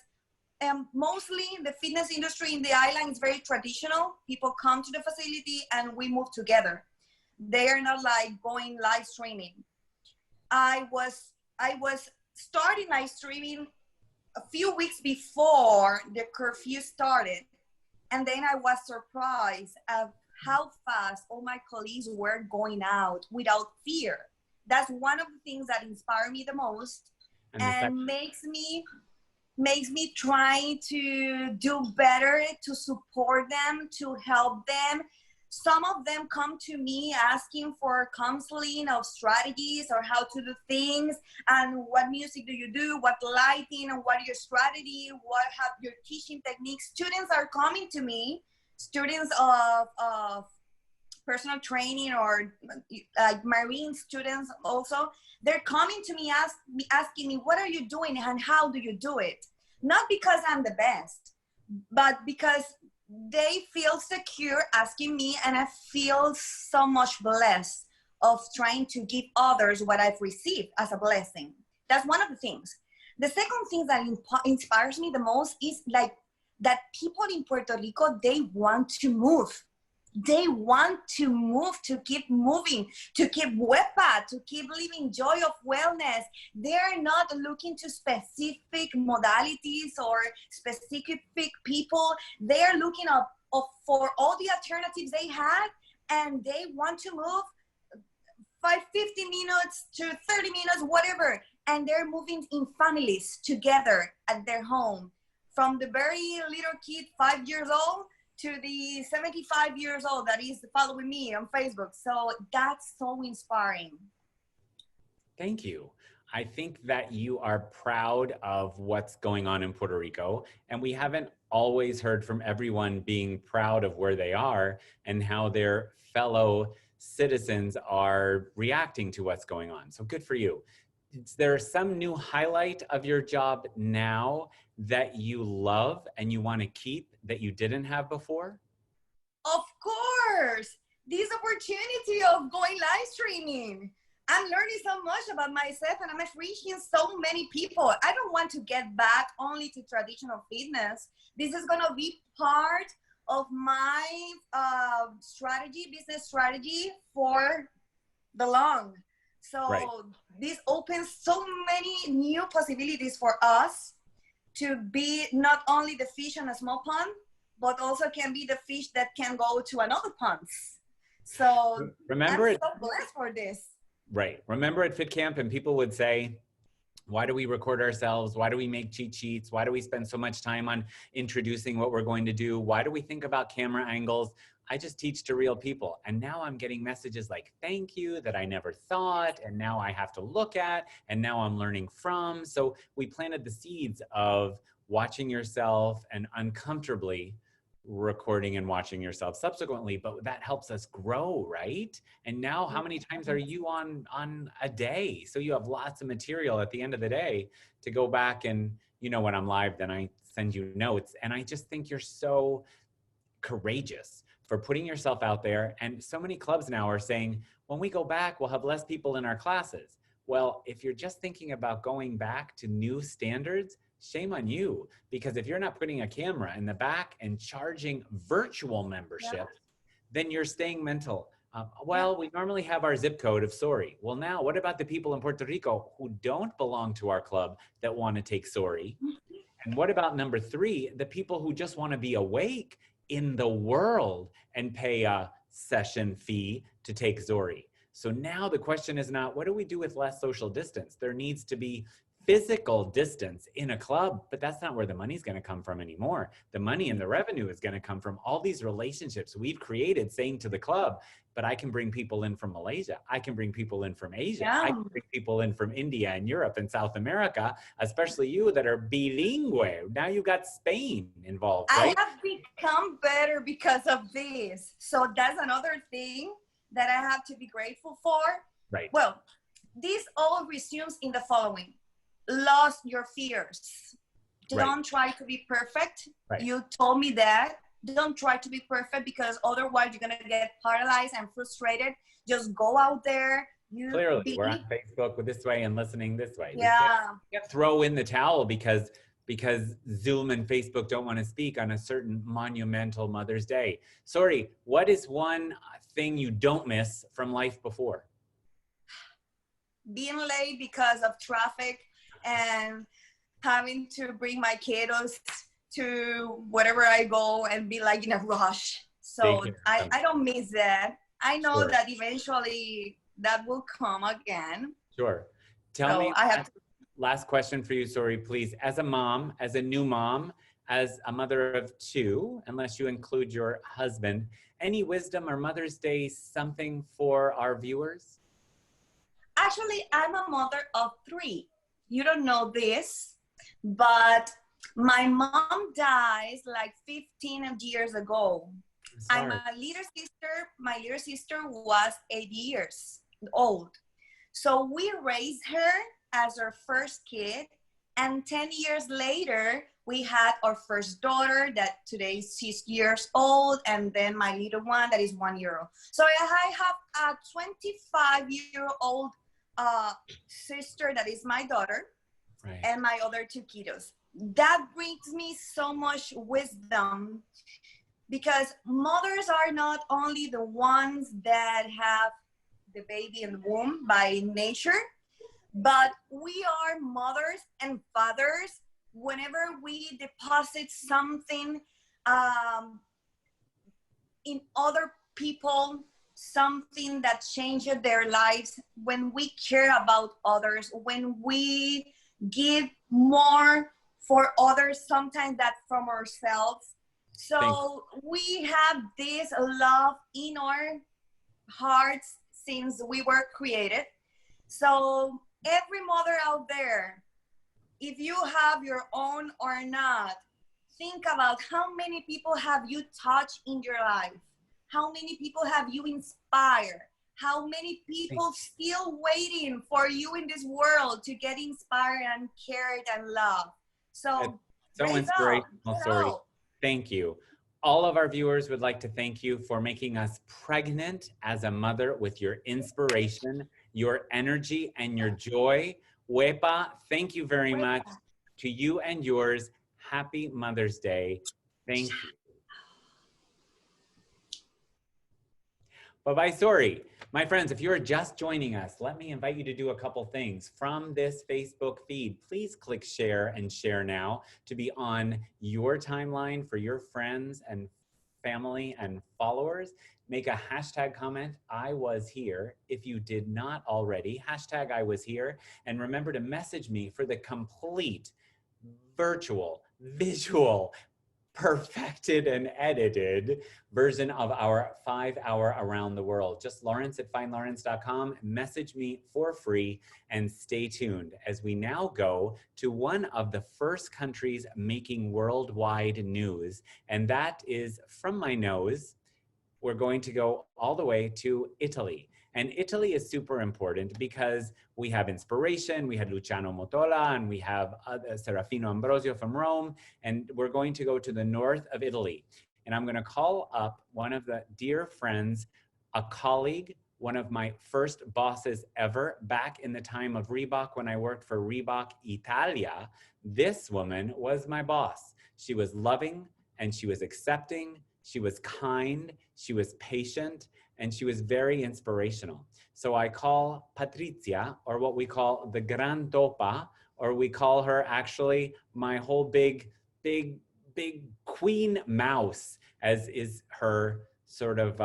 mostly the fitness industry in the island is very traditional. People come to the facility and we move together. They are not like going live streaming. I was starting live streaming a few weeks before the curfew started. And then I was surprised at how fast all my colleagues were going out without fear. That's one of the things that inspire me the most and makes me try to do better, to support them, to help them. Some of them come to me asking for counseling of strategies or how to do things and what music do you do, what lighting, and what your strategy, what have your teaching techniques. Students are coming to me, students of personal training or like marine students also. They're coming to me asking me, what are you doing and how do you do it? Not because I'm the best, but because they feel secure asking me, and I feel so much blessed of trying to give others what I've received as a blessing. That's one of the things. The second thing that inspires me the most is like that people in Puerto Rico, they want to move. They want to move, to keep moving, to keep WEPA, to keep living joy of wellness. They're not looking to specific modalities or specific people. They're looking for all the alternatives they had, and they want to move 50 minutes to 30 minutes, whatever. And they're moving in families together at their home. From the very little kid, 5 years old, to the 75 years old that is following me on Facebook. So that's so inspiring. Thank you. I think that you are proud of what's going on in Puerto Rico, and we haven't always heard from everyone being proud of where they are and how their fellow citizens are reacting to what's going on. So good for you. Is there some new highlight of your job now that you love and you want to keep that you didn't have before? Of course, this opportunity of going live streaming. I'm learning so much about myself and I'm reaching so many people. I don't want to get back only to traditional fitness. This is going to be part of my business strategy for the long. So Right. this opens so many new possibilities for us to be not only the fish in a small pond, but also can be the fish that can go to another pond. So Remember I'm it. so blessed for this. Right. Remember at Fit Camp, and people would say, why do we record ourselves? Why do we make cheat sheets? Why do we spend so much time on introducing what we're going to do? Why do we think about camera angles? I just teach to real people. And now I'm getting messages like, thank you, that I never thought. And now I have to look at, and now I'm learning from. So we planted the seeds of watching yourself and uncomfortably recording and watching yourself subsequently, but that helps us grow, right? And now how many times are you on a day? So you have lots of material at the end of the day to go back and, you know, when I'm live, then I send you notes. And I just think you're so courageous for putting yourself out there. And so many clubs now are saying, when we go back, we'll have less people in our classes. Well, if you're just thinking about going back to new standards, shame on you, because if you're not putting a camera in the back and charging virtual membership, then you're staying mental. Well, we normally have our zip code of Zory. Well, now what about the people in Puerto Rico who don't belong to our club that want to take Zory? And what about number 3, the people who just want to be awake in the world and pay a session fee to take Zory? So now the question is not, what do we do with less social distance? There needs to be physical distance in a club, but that's not where the money's going to come from anymore. The money and the revenue is going to come from all these relationships we've created, saying to the club, but I can bring people in from Malaysia. I can bring people in from Asia. I can bring people in from India and Europe and South America, especially you that are bilingual. Now you got Spain involved, right? I have become better because of this. So that's another thing that I have to be grateful for. Right. Well, this all resumes in the following. Lost your fears. Don't try to be perfect. Right. You told me that. Don't try to be perfect, because otherwise you're going to get paralyzed and frustrated. Just go out there. Clearly, we're on Facebook with this way and listening this way. Yeah. We can't throw in the towel because Zoom and Facebook don't want to speak on a certain monumental Mother's Day. Zory, what is one thing you don't miss from life before? Being late because of traffic and having to bring my kiddos to wherever I go and be like in a rush. So I don't miss that. I know that eventually that will come again. Sure. Tell me, last question for you, Zory, please. As a mom, as a new mom, as a mother of 2, unless you include your husband, any wisdom or Mother's Day something for our viewers? Actually, I'm a mother of 3. You don't know this, but my mom dies like 15 years ago. I'm a little sister. My little sister was 8 years old. So we raised her as our first kid. And 10 years later, we had our first daughter that today is 6 years old. And then my little one that is 1 year old. So I have a 25-year-old sister that is my daughter. Right. And my other 2 kiddos. That brings me so much wisdom, because mothers are not only the ones that have the baby in the womb by nature, but we are mothers and fathers whenever we deposit something in other people, something that changes their lives, when we care about others, when we give more for others sometimes than from ourselves. So we have this love in our hearts since we were created. So every mother out there, if you have your own or not, think about how many people have you touched in your life? How many people have you inspired? How many people still waiting for you in this world to get inspired and cared and loved? So, so inspirational, Zory. Thank you. All of our viewers would like to thank you for making us pregnant as a mother with your inspiration, your energy, and your joy. Wepa, thank you very much. To you and yours, happy Mother's Day. Thank you. Bye-bye, Zory. My friends, if you're just joining us, let me invite you to do a couple things. From this Facebook feed, please click share and share now to be on your timeline for your friends and family and followers. Make a hashtag comment, I was here. If you did not already, hashtag I was here. And remember to message me for the complete virtual, visual, perfected and edited version of our 5-hour around the world. Just Lawrence at findlawrence.com. Message me for free and stay tuned as we now go to one of the first countries making worldwide news. And that is from my nose. We're going to go all the way to Italy. And Italy is super important because we have inspiration. We had Luciano Motola and we have Serafino Ambrosio from Rome. And we're going to go to the north of Italy. And I'm going to call up one of the dear friends, a colleague, one of my first bosses ever back in the time of Reebok when I worked for Reebok Italia. This woman was my boss. She was loving and she was accepting. She was kind, she was patient, and she was very inspirational. So I call Patricia, or what we call the Gran Topa, or we call her actually my whole big queen mouse, as is her sort of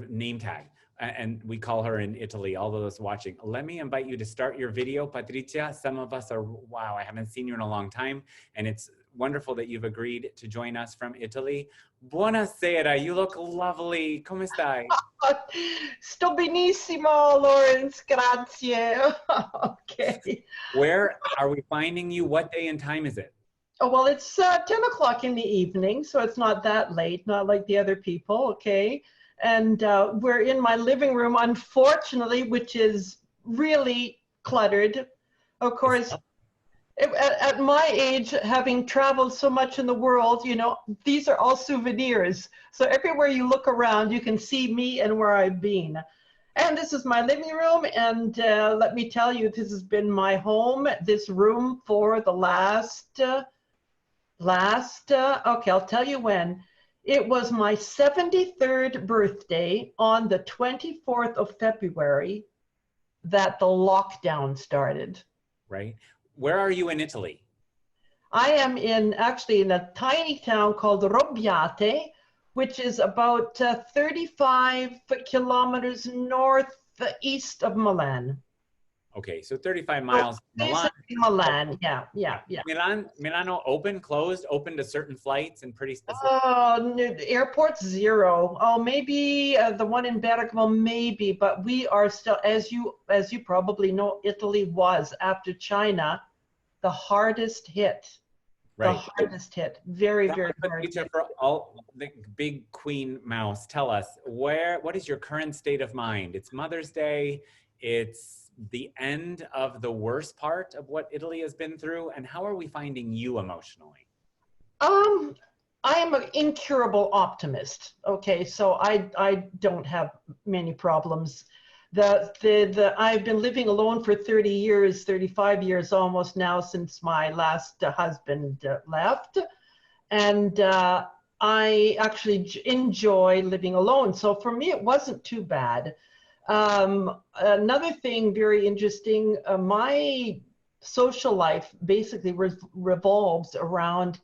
name tag. And we call her in Italy, all of those watching. Let me invite you to start your video, Patricia. Some of us are, wow, I haven't seen you in a long time. And it's wonderful that you've agreed to join us from Italy. Buonasera, you look lovely. Come stai? Sto benissimo, Lawrence, grazie. Okay. Where are we finding you? What day and time is it? Oh, well, it's 10 o'clock in the evening, so it's not that late, not like the other people, okay? And we're in my living room, unfortunately, which is really cluttered. Of course, at my age, having traveled so much in the world, you know, these are all souvenirs. So everywhere you look around, you can see me and where I've been. And this is my living room. And let me tell you, this has been my home, this room for the okay, I'll tell you when. It was my 73rd birthday on the 24th of February that the lockdown started. Right. Where are you in Italy? I am actually in a tiny town called Robbiate, which is about 35 kilometers northeast of Milan. Okay, so 35 miles. Milan, yeah. Milano open, closed, open to certain flights and pretty specific? The airport's zero. Oh, maybe the one in Bergamo, maybe, but we are still, as you probably know, Italy was, after China, the hardest hit. Right. The hardest hit. Very hard. For all the big queen mouse, tell us, what is your current state of mind? It's Mother's Day. It's the end of the worst part of what Italy has been through, and how are we finding you emotionally? I am an incurable optimist. Okay, so I don't have many problems. I've been living alone for 30 years, 35 years almost now, since my last husband left, and I actually enjoy living alone. So for me, it wasn't too bad. Another thing very interesting, my social life basically revolves around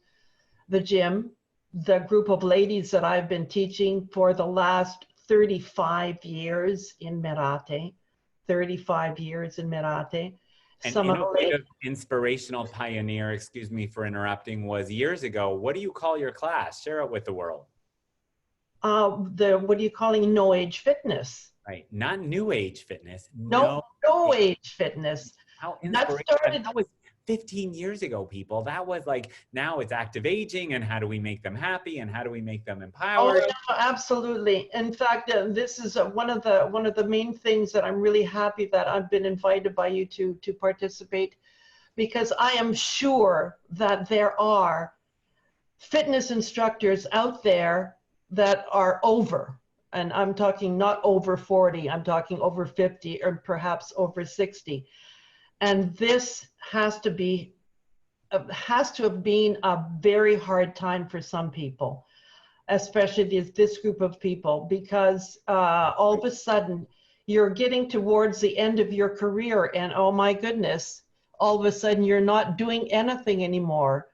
the gym, the group of ladies that I've been teaching for the last 35 years in Merate, 35 years in Merate. An innovative, inspirational pioneer, excuse me for interrupting, was years ago. What do you call your class? Share it with the world. What are you calling No Age Fitness? Right. Not new age fitness. No age fitness. How That inspirational. started. That was 15 years ago, people. That was like, now it's active aging, and how do we make them happy, and how do we make them Oh, empowered? no, absolutely. In fact, this is one of the main things that I'm really happy that I've been invited by you to participate, because I am sure that there are fitness instructors out there that are over, and I'm talking not over 40, I'm talking over 50 or perhaps over 60. And this has to have been a very hard time for some people, especially this group of people, because all of a sudden you're getting towards the end of your career, and oh my goodness, all of a sudden you're not doing anything anymore.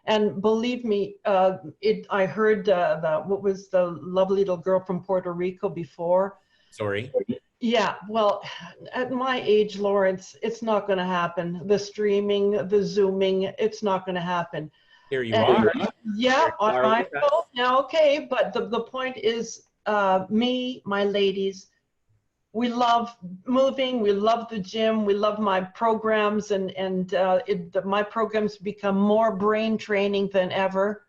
And believe me, I heard what was the lovely little girl from Puerto Rico before? Sorry. Yeah, well, at my age, Lawrence, it's not going to happen. The streaming, the Zooming, it's not going to happen. Here you And, are. yeah, are I with know. us. Now, okay, but the point is, me, my ladies, we love moving, we love the gym, we love my programs, and my programs become more brain training than ever.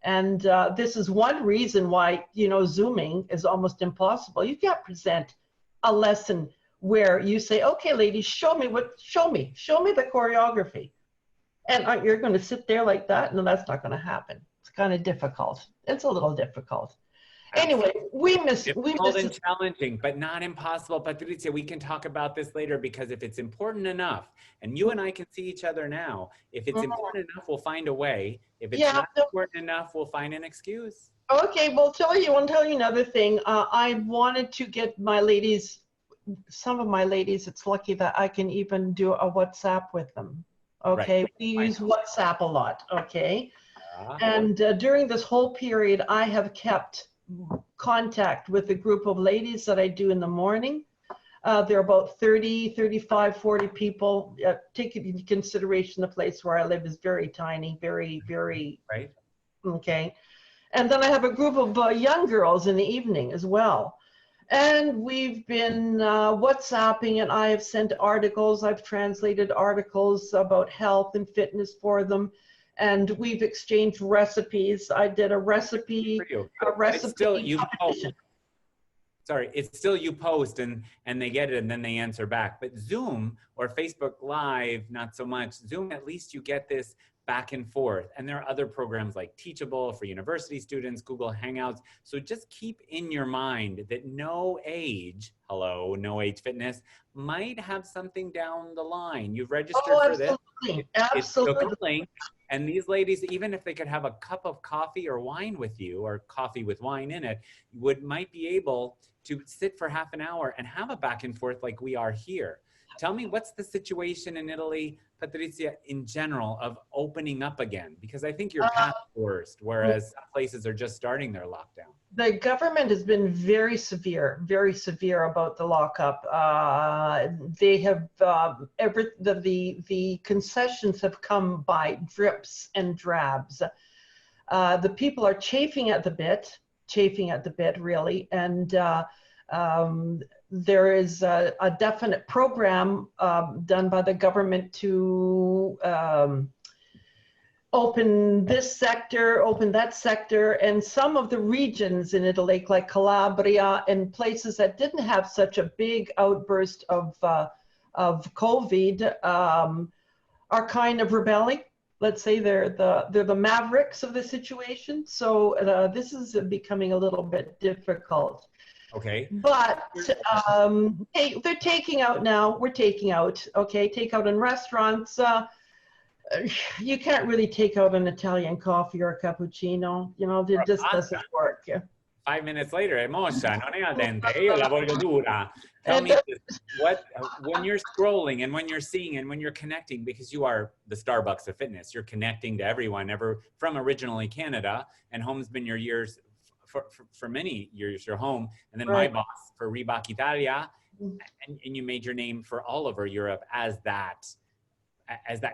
And this is one reason why, Zooming is almost impossible. You can't present a lesson where you say, okay, ladies, show me the choreography. And you're going to sit there like that? No, that's not going to happen. It's kind of difficult. It's a little difficult. Anyway, we miss and challenging, but not impossible. Patricia, we can talk about this later, because if it's important enough, and you and I can see each other now, if it's important enough, we'll find a way. If it's not important enough, we'll find an excuse. Okay, well, I'll tell you another thing. I wanted to get my ladies, some of my ladies, it's lucky that I can even do a WhatsApp with them. Okay, right. We use WhatsApp a lot, okay? And during this whole period, I have kept contact with a group of ladies that I do in the morning. There are about 30, 35, 40 people. Take into consideration the place where I live is very tiny, very, very, right. Okay. And then I have a group of young girls in the evening as well. And we've been WhatsApping, and I have sent articles. I've translated articles about health and fitness for them. And we've exchanged recipes. I did a recipe. It's still you post. Sorry, it's still you post and they get it and then they answer back. But Zoom or Facebook Live, not so much. Zoom, at least you get this back and forth. And there are other programs like Teachable for university students, Google Hangouts. So just keep in your mind that no age fitness might have something down the line. You've registered for this. Absolutely. And these ladies, even if they could have a cup of coffee or wine with you, or coffee with wine in it, might be able to sit for half an hour and have a back and forth like we are here. Tell me, what's the situation in Italy, Patricia, in general, of opening up again? Because I think you're past worst, whereas some places are just starting their lockdown. The government has been very severe about the lockup. They have, the concessions have come by drips and drabs. The people are chafing at the bit, really. And there is a definite program done by the government to open this sector, open that sector, and some of the regions in Italy, like Calabria and places that didn't have such a big outburst of COVID, are kind of rebelling. Let's say they're the mavericks of the situation. So this is becoming a little bit difficult. Okay. But they're taking out now. We're taking out. Okay, take out in restaurants. You can't really take out an Italian coffee or a cappuccino. It just doesn't work. 5 minutes later, è mossa, non è al dente, io la voglio dura. Tell me when you're scrolling and when you're seeing and when you're connecting, because you are the Starbucks of fitness, you're connecting to everyone from originally Canada, and home's been your years, for many years, your home, and then my boss for Reebok Italia, and you made your name for all over Europe as that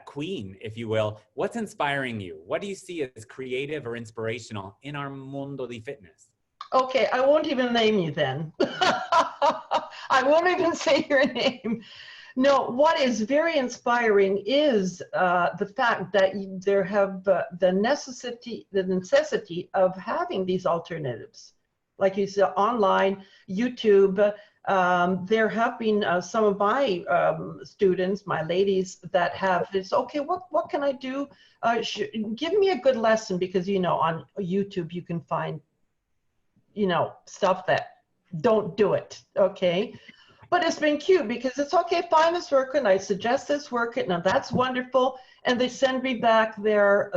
queen, if you will. What's inspiring you? What do you see as creative or inspirational in our mondo di fitness? Okay, I won't even name you then. I won't even say your name. No, what is very inspiring is the fact that there have the necessity of having these alternatives. Like you said, online, YouTube. There have been some of my students, my ladies, that have this, okay, what can I do? Give me a good lesson, because, you know, on YouTube you can find, you know, stuff that don't do it, okay? But it's been cute because it's okay, find this workout, and I suggest this workout, now that's wonderful, and they send me back their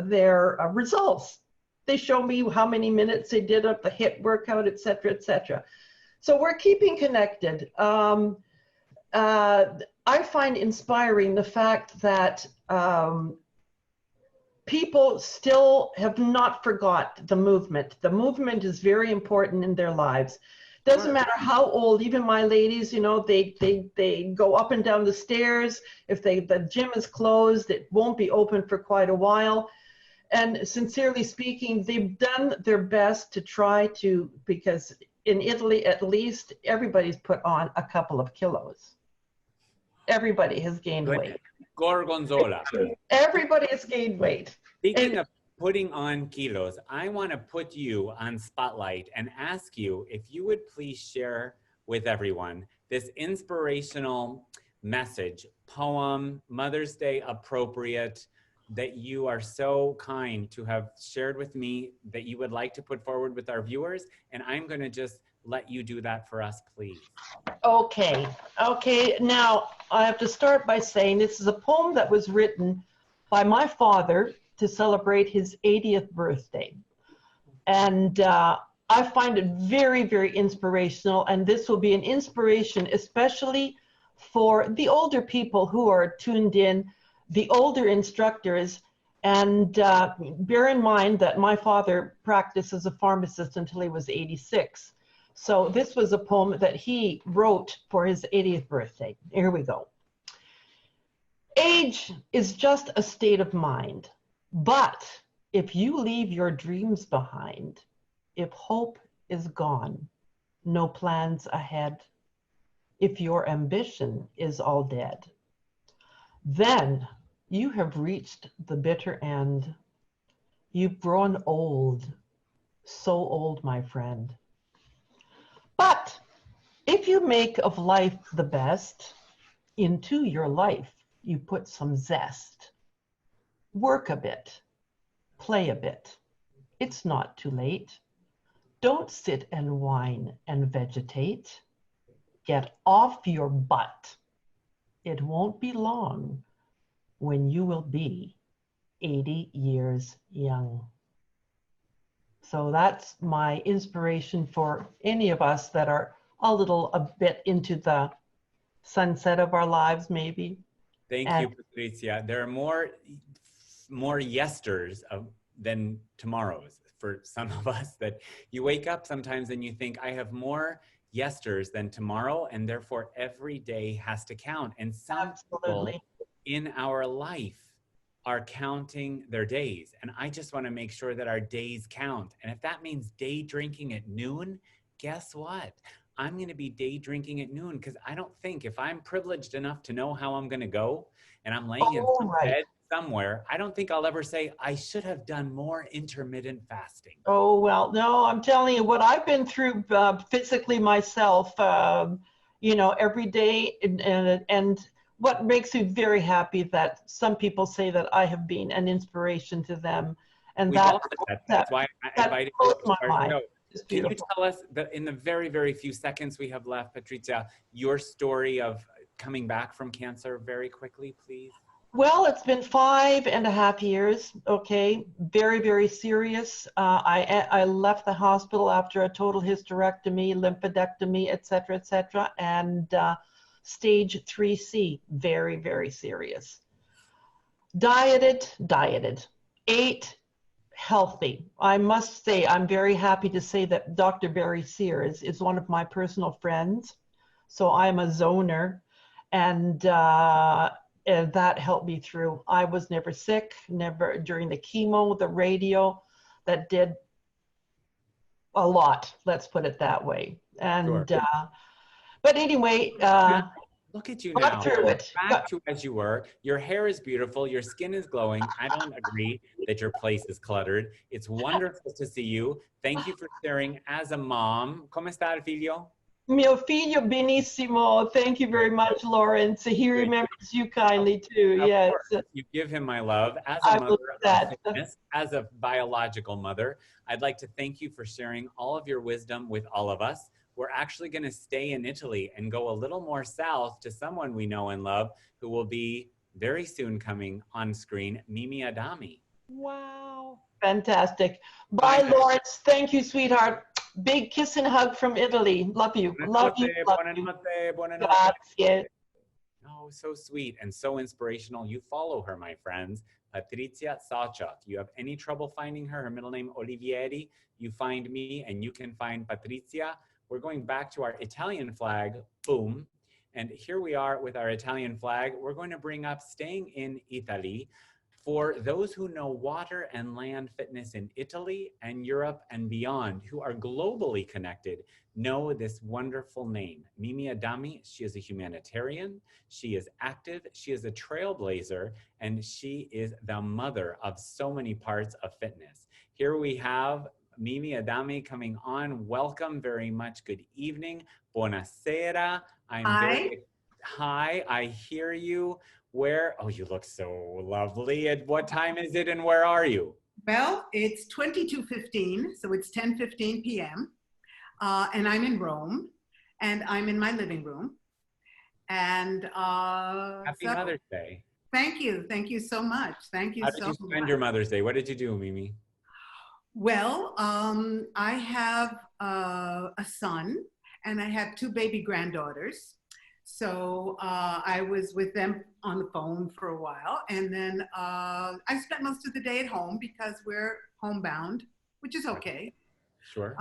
results. They show me how many minutes they did of the HIIT workout, et cetera, et cetera. So we're keeping connected. I find inspiring the fact that people still have not forgot the movement. The movement is very important in their lives. Doesn't matter how old, even my ladies, you know, they go up and down the stairs. If the gym is closed, it won't be open for quite a while. And sincerely speaking, they've done their best to try to, because in Italy, at least, everybody's put on a couple of kilos. Everybody has gained weight. Gorgonzola. Everybody has gained weight. Speaking of putting on kilos, I want to put you on spotlight and ask you if you would please share with everyone this inspirational message, poem, Mother's Day appropriate, that you are so kind to have shared with me that you would like to put forward with our viewers. And I'm going to just let you do that for us, please. Okay. Now, I have to start by saying this is a poem that was written by my father to celebrate his 80th birthday. And I find it very, very inspirational. And this will be an inspiration, especially for the older people who are tuned in, the older instructors. And bear in mind that my father practiced as a pharmacist until he was 86. So this was a poem that he wrote for his 80th birthday. Here we go. Age is just a state of mind. But if you leave your dreams behind, if hope is gone, no plans ahead, if your ambition is all dead, then you have reached the bitter end. You've grown old, so old, my friend. But if you make of life the best, into your life you put some zest. Work a bit, play a bit. It's not too late. Don't sit and whine and vegetate. Get off your butt. It won't be long when you will be 80 years young. So that's my inspiration for any of us that are a bit into the sunset of our lives, maybe. Thank you, Patricia. There are more yesters than tomorrows for some of us, that you wake up sometimes and you think, I have more yesters than tomorrow, and therefore every day has to count. And some people in our life are counting their days. And I just want to make sure that our days count. And if that means day drinking at noon, guess what? I'm going to be day drinking at noon, because I don't think, if I'm privileged enough to know how I'm going to go and I'm laying in some bed somewhere, I don't think I'll ever say I should have done more intermittent fasting. Oh, well, no, I'm telling you what I've been through physically myself, you know, every day. And what makes me very happy that some people say that I have been an inspiration to them. And that's why I invited you to my mind. Can you tell us, in the very, very few seconds we have left, Patricia, your story of coming back from cancer very quickly, please? Well, it's been 5.5 years, okay, very, very serious. I left the hospital after a total hysterectomy, lymphodectomy, et cetera, and stage 3C, very, very serious. Dieted, ate healthy. I must say, I'm very happy to say that Dr. Barry Sears is one of my personal friends. So I'm a zoner, and that helped me through. I was never sick, never during the chemo, the radio, that did a lot, let's put it that way. And sure. But anyway, look at you got now. through it. Back to as you were. Your hair is beautiful. Your skin is glowing. I don't agree that your place is cluttered. It's wonderful to see you. Thank you for sharing as a mom. ¿Cómo está el figlio? Mio figlio benissimo. Thank you very much, Lawrence. He remembers you kindly too. Of Yes. course. You give him my love as I a will mother do of that. fitness, as a biological mother. I'd like to thank you for sharing all of your wisdom with all of us. We're actually going to stay in Italy and go a little more south to someone we know and love who will be very soon coming on screen, Mimi Adami. Wow. Fantastic. Bye, Lawrence. Thank you, sweetheart. Big kiss and hug from Italy. Love you. Love you. Love you. Grazie. Oh, so sweet and so inspirational. You follow her, my friends. PATRICIA Sawchuk. You have any trouble finding her? Her middle name, Olivieri. You find me and you can find Patricia. We're going back to our Italian flag. Boom. And here we are with our Italian flag. We're going to bring up staying in Italy. For those who know water and land fitness in Italy and Europe and beyond, who are globally connected, know this wonderful name, Mimi Adami. She is a humanitarian, she is active, she is a trailblazer, and she is the mother of so many parts of fitness. Here we have Mimi Adami coming on. Welcome very much. Good evening. Buonasera. Hi, I hear you. Where? Oh, you look so lovely. At what time is it and where are you? Well, it's 22:15, so it's 10:15 p.m. And I'm in Rome, and I'm in my living room. And Happy Mother's Day. Thank you so much. Thank you so much. How did you spend your Mother's Day? What did you do, Mimi? Well, I have a son, and I have 2 baby granddaughters. So I was with them on the phone for a while, and then I spent most of the day at home because we're homebound, which is okay. Sure.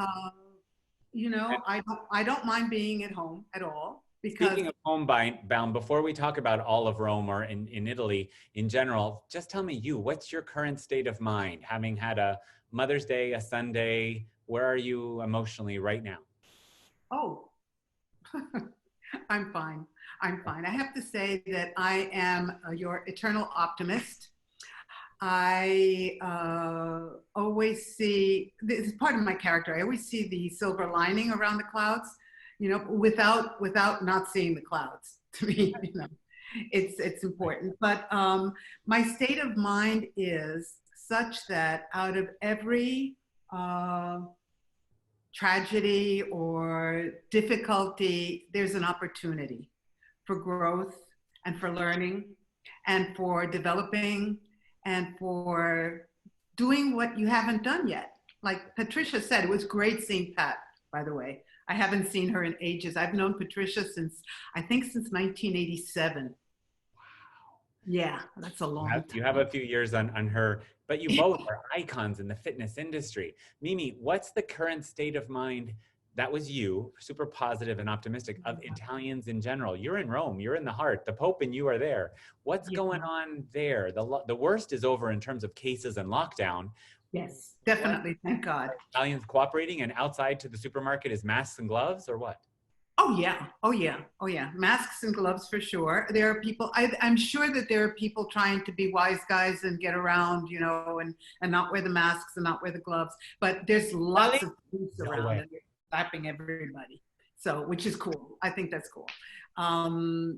You know, I don't mind being at home at all. Because speaking of homebound, before we talk about all of Rome or in Italy in general, just tell me what's your current state of mind, having had a Mother's Day, a Sunday? Where are you emotionally right now? Oh. I'm fine. I'm fine. I have to say that I am your eternal optimist. I always see, this is part of my character, I always see the silver lining around the clouds, you know, without not seeing the clouds. To me, you know, it's important. But my state of mind is such that out of every tragedy or difficulty, there's an opportunity for growth and for learning and for developing and for doing what you haven't done yet. Like Patricia said, it was great seeing Pat, by the way. I haven't seen her in ages. I've known Patricia since 1987. Wow. Yeah, that's a long time. You have a few years on her, but you both are icons in the fitness industry. Mimi, what's the current state of mind? That was you, super positive and optimistic, of Italians in general. You're in Rome, you're in the heart, the Pope and you are there. What's going on there? The worst is over in terms of cases and lockdown. Yes, definitely, thank God. Are Italians cooperating, and outside to the supermarket is masks and gloves or what? Oh yeah, oh yeah, oh yeah. Masks and gloves for sure. There are people, I'm sure that there are people trying to be wise guys and get around, you know, and not wear the masks and not wear the gloves. But there's lots of police around and they're slapping everybody. So, which is cool. I think that's cool. Okay.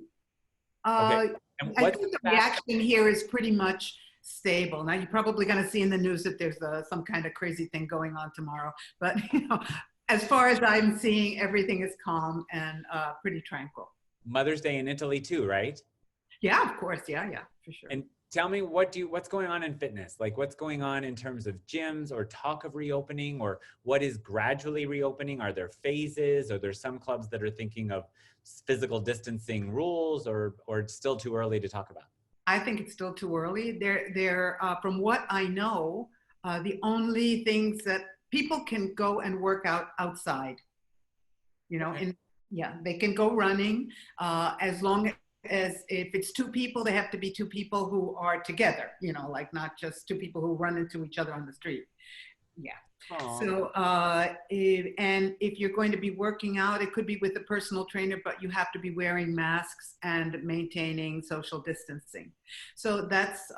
And I think the reaction here is pretty much stable. Now you're probably going to see in the news that there's some kind of crazy thing going on tomorrow. But, you know, as far as I'm seeing, everything is calm and pretty tranquil. Mother's Day in Italy too, right? Yeah, of course. Yeah, for sure. And tell me, what's going on in fitness? Like what's going on in terms of gyms or talk of reopening, or what is gradually reopening? Are there phases? Are there some clubs that are thinking of physical distancing rules, or it's still too early to talk about? I think it's still too early. They're from what I know, the only things that people can go and work out outside, you know, and they can go running as long as if it's 2 people, they have to be 2 people who are together, you know, like not just 2 people who run into each other on the street. Yeah. Aw. So, and if you're going to be working out, it could be with a personal trainer, but you have to be wearing masks and maintaining social distancing. So that's,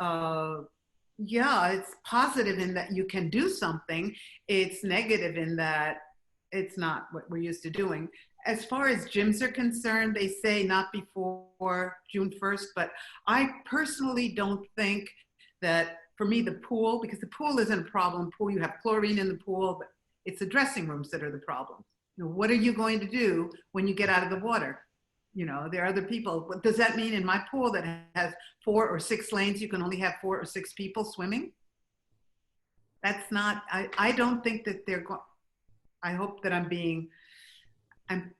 yeah, it's positive in that you can do something. It's negative in that it's not what we're used to doing. As far as gyms are concerned, they say not before June 1st, but I personally don't think that, for me, the pool, because the pool isn't a problem. Pool, you have chlorine in the pool, but it's the dressing rooms that are the problem. You know, what are you going to do when you get out of the water? You know, there are other people. What does that mean in my pool that has 4 or 6 lanes, you can only have 4 or 6 people swimming? That's not, I don't think that they're going, I hope that I'm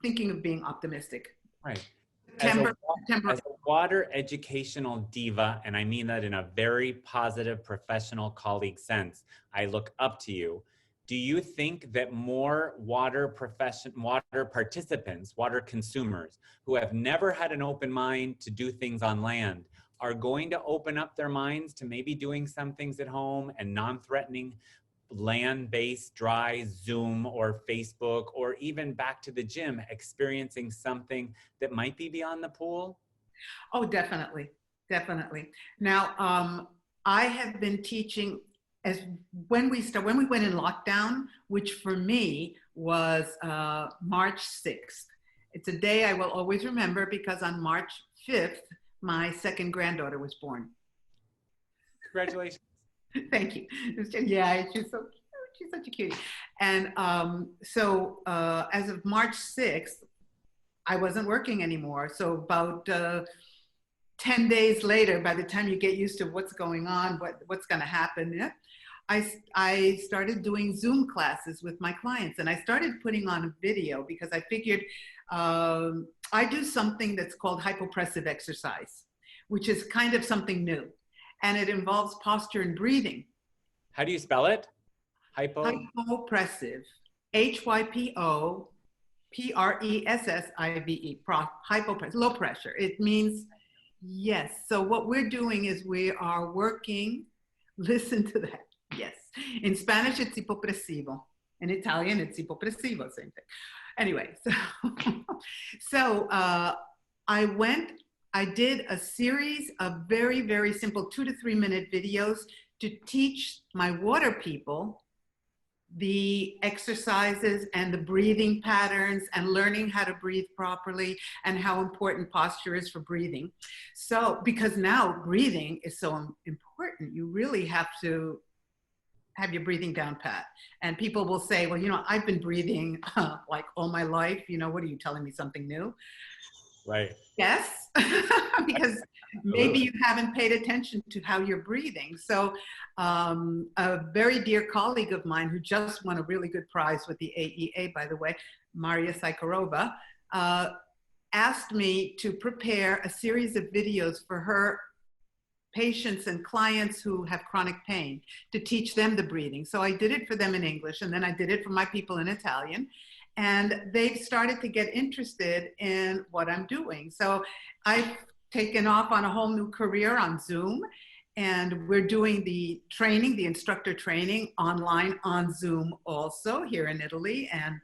thinking of being optimistic. Right. September. As a water educational diva, and I mean that in a very positive professional colleague sense, I look up to you. Do you think that more water participants, water consumers who have never had an open mind to do things on land are going to open up their minds to maybe doing some things at home and non-threatening land-based dry Zoom or Facebook, or even back to the gym, experiencing something that might be beyond the pool? Oh, definitely. Definitely. Now, I have been teaching as when we went in lockdown, which for me was March 6th. It's a day I will always remember because on March 5th, my second granddaughter was born. Congratulations. Thank you. Yeah, she's so cute. She's such a cutie. And so as of March 6th, I wasn't working anymore. So about 10 days later, by the time you get used to what's going on, what's going to happen, I started doing Zoom classes with my clients. And I started putting on a video because I figured I do something that's called hypopressive exercise, which is kind of something new. And it involves posture and breathing. How do you spell it? Hypopressive. Hypopressive. Hypopressive. Low pressure. It means yes. So what we're doing is we are working. Listen to that. Yes. In Spanish, it's ipopressivo. In Italian, it's ipopressivo. Same thing. Anyway, so I did a series of very, very simple 2 to 3 minute videos to teach my water people the exercises and the breathing patterns and learning how to breathe properly and how important posture is for breathing. So, because now breathing is so important, you really have to have your breathing down pat. And people will say, well, you know, I've been breathing like all my life. You know, what are you telling me, something new? Right. Yes, because maybe you haven't paid attention to how you're breathing. So a very dear colleague of mine who just won a really good prize with the AEA, by the way, Maria Sakharova, asked me to prepare a series of videos for her patients and clients who have chronic pain to teach them the breathing. So I did it for them in English, and then I did it for my people in Italian. And they've started to get interested in what I'm doing. So I've taken off on a whole new career on Zoom, and we're doing the training, the instructor training online on Zoom also here in Italy, and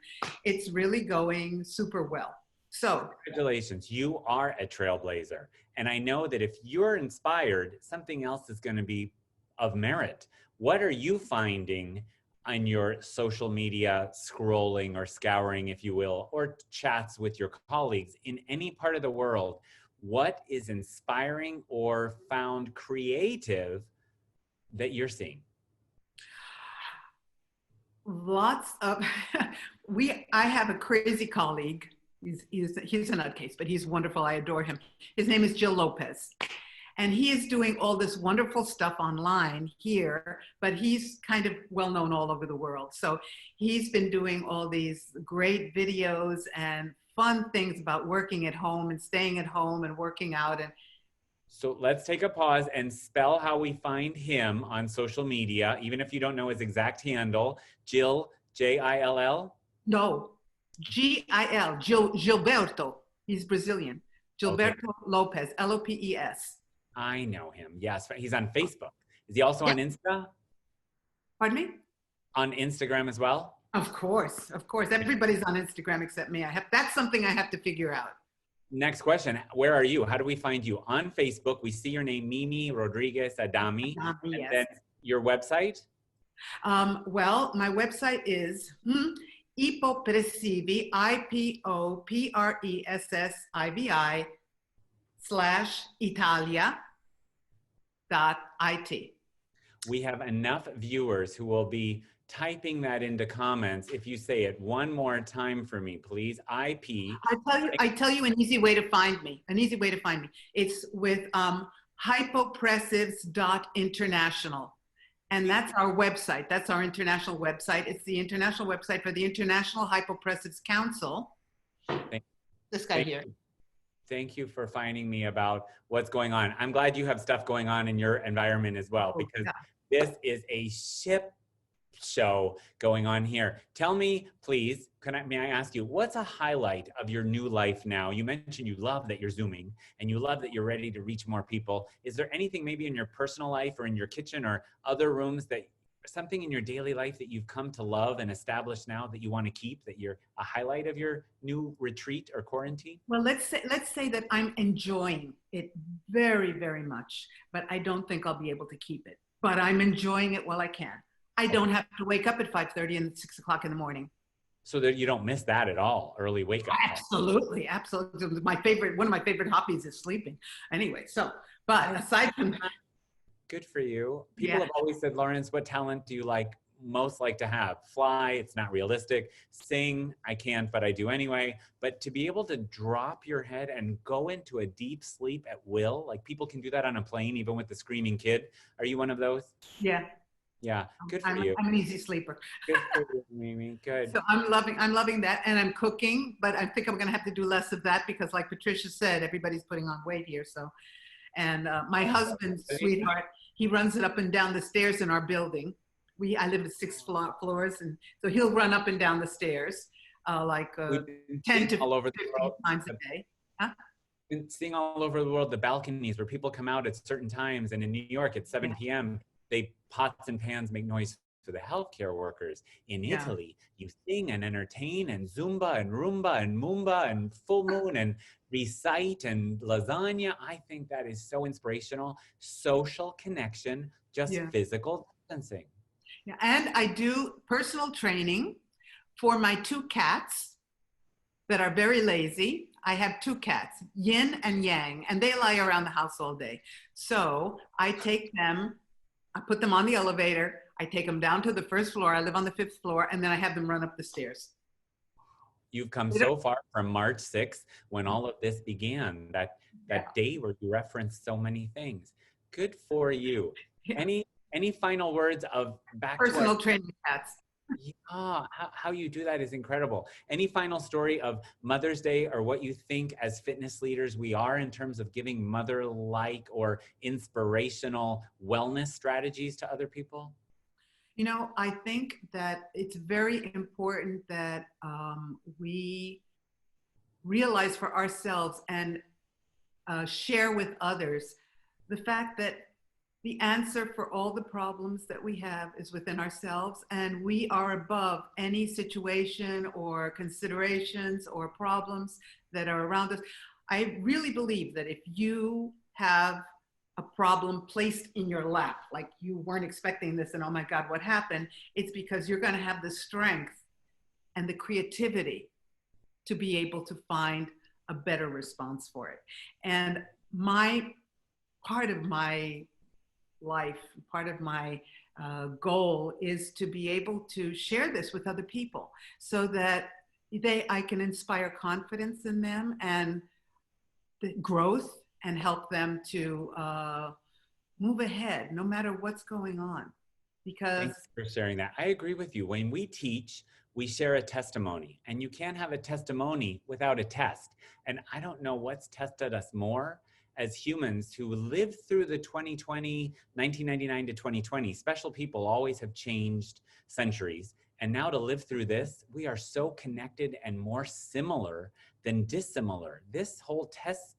it's really going super well. So congratulations, you are a trailblazer. And I know that if you're inspired, something else is going to be of merit. What are you finding on your social media scrolling or scouring, if you will, or chats with your colleagues in any part of the world? What is inspiring or found creative that you're seeing? Lots of, I have a crazy colleague. He's a nutcase, but he's wonderful. I adore him. His name is Jill Lopez. And he is doing all this wonderful stuff online here, but he's kind of well known all over the world. So he's been doing all these great videos and fun things about working at home and staying at home and working out. And so let's take a pause and spell how we find him on social media, even if you don't know his exact handle. Jill, J-I-L-L? No, G-I-L, Gilberto. He's Brazilian. Gilberto Lopez, L-O-P-E-S. I know him. Yes, he's on Facebook. Is he also on Insta? Pardon me? On Instagram as well? Of course, of course. Everybody's on Instagram except me. That's something I have to figure out. Next question. Where are you? How do we find you? On Facebook, we see your name, Mimi Rodriguez Adami. And Yes. then your website? Well, my website is ipopressivi, IPOPRESSIVI/Italia.it. We have enough viewers who will be typing that into comments. If you say it one more time for me, please. I tell you an easy way to find me. It's with hypopressives.international. And that's our website. That's our international website. It's the international website for the International Hypopressives Council. This guy here. Thank you for finding me about what's going on. I'm glad you have stuff going on in your environment as well, because this is a ship show going on here. Tell me, please, may I ask you, what's a highlight of your new life now? You mentioned you love that you're Zooming and you love that you're ready to reach more people. Is there anything maybe in your personal life or in your kitchen or other rooms, that something in your daily life that you've come to love and establish now that you want to keep, that you're a highlight of your new retreat or quarantine? Well, let's say that I'm enjoying it very, very much, but I don't think I'll be able to keep it. But I'm enjoying it while I can. I don't have to wake up at 5:30 and 6 o'clock in the morning. So that you don't miss that at all, early wake up. Absolutely, absolutely. One of my favorite hobbies is sleeping. Anyway, but aside from that. Good for you. People have always said, Lawrence, what talent do you most like to have? Fly, it's not realistic. Sing, I can't, but I do anyway. But to be able to drop your head and go into a deep sleep at will, like people can do that on a plane, even with the screaming kid. Are you one of those? Yeah. Yeah, good for you. I'm an easy sleeper. Good for you, Mimi. Good. So I'm loving that, and I'm cooking, but I think I'm going to have to do less of that because, like Patricia said, everybody's putting on weight here. So, and my husband's sweetheart, he runs it up and down the stairs in our building. I live at 6 floors, and so he'll run up and down the stairs 10 to all over 15 the world. times a day. Huh? Been seeing all over the world the balconies where people come out at certain times, and in New York at 7 p.m. pots and pans make noise for the healthcare workers. In Italy, you sing and entertain and Zumba and Roomba and Moomba and full moon and recite and lasagna. I think that is so inspirational. Social connection, just physical distancing. Yeah, and I do personal training for my 2 cats that are very lazy. I have 2 cats, Yin and Yang, and they lie around the house all day. So I put them on the elevator. I take them down to the 1st floor. I live on the 5th floor, and then I have them run up the stairs. You've come so far from March 6th, when all of this began, that day where you referenced so many things. Good for you. Yeah. Any final words of personal training cats? Yeah, how you do that is incredible. Any final story of Mother's Day, or what you think as fitness leaders we are in terms of giving mother-like or inspirational wellness strategies to other people? You know, I think that it's very important that we realize for ourselves and share with others the fact that the answer for all the problems that we have is within ourselves, and we are above any situation or considerations or problems that are around us. I really believe that if you have a problem placed in your lap, like you weren't expecting this and oh my God, what happened? It's because you're going to have the strength and the creativity to be able to find a better response for it. And part of my life, part of my goal is to be able to share this with other people so that I can inspire confidence in them and the growth, and help them to move ahead no matter what's going on. Because thanks for sharing that. I agree with you. When we teach, we share a testimony, and you can't have a testimony without a test. And I don't know what's tested us more as humans who lived through the 2020, 1999 to 2020. Special people always have changed centuries. And now to live through this, we are so connected and more similar than dissimilar. This whole test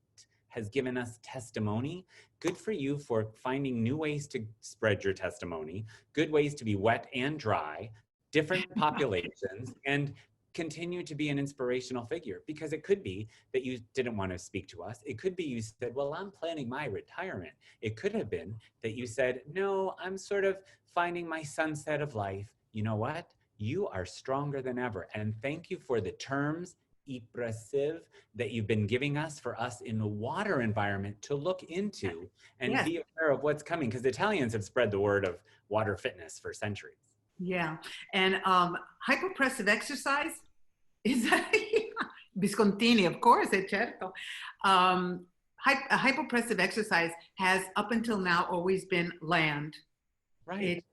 has given us testimony. Good for you for finding new ways to spread your testimony, good ways to be wet and dry, different populations, and continue to be an inspirational figure, because it could be that you didn't want to speak to us. It could be you said, well, I'm planning my retirement. It could have been that you said, no, I'm sort of finding my sunset of life. You know what? You are stronger than ever. And thank you for the terms impressive that you've been giving us for us in the water environment to look into and Yes. be aware of what's coming, because the Italians have spread the word of water fitness for centuries. Yeah, and hypopressive exercise is Viscontini, of course, certo. Hypopressive exercise has up until now always been land. Right.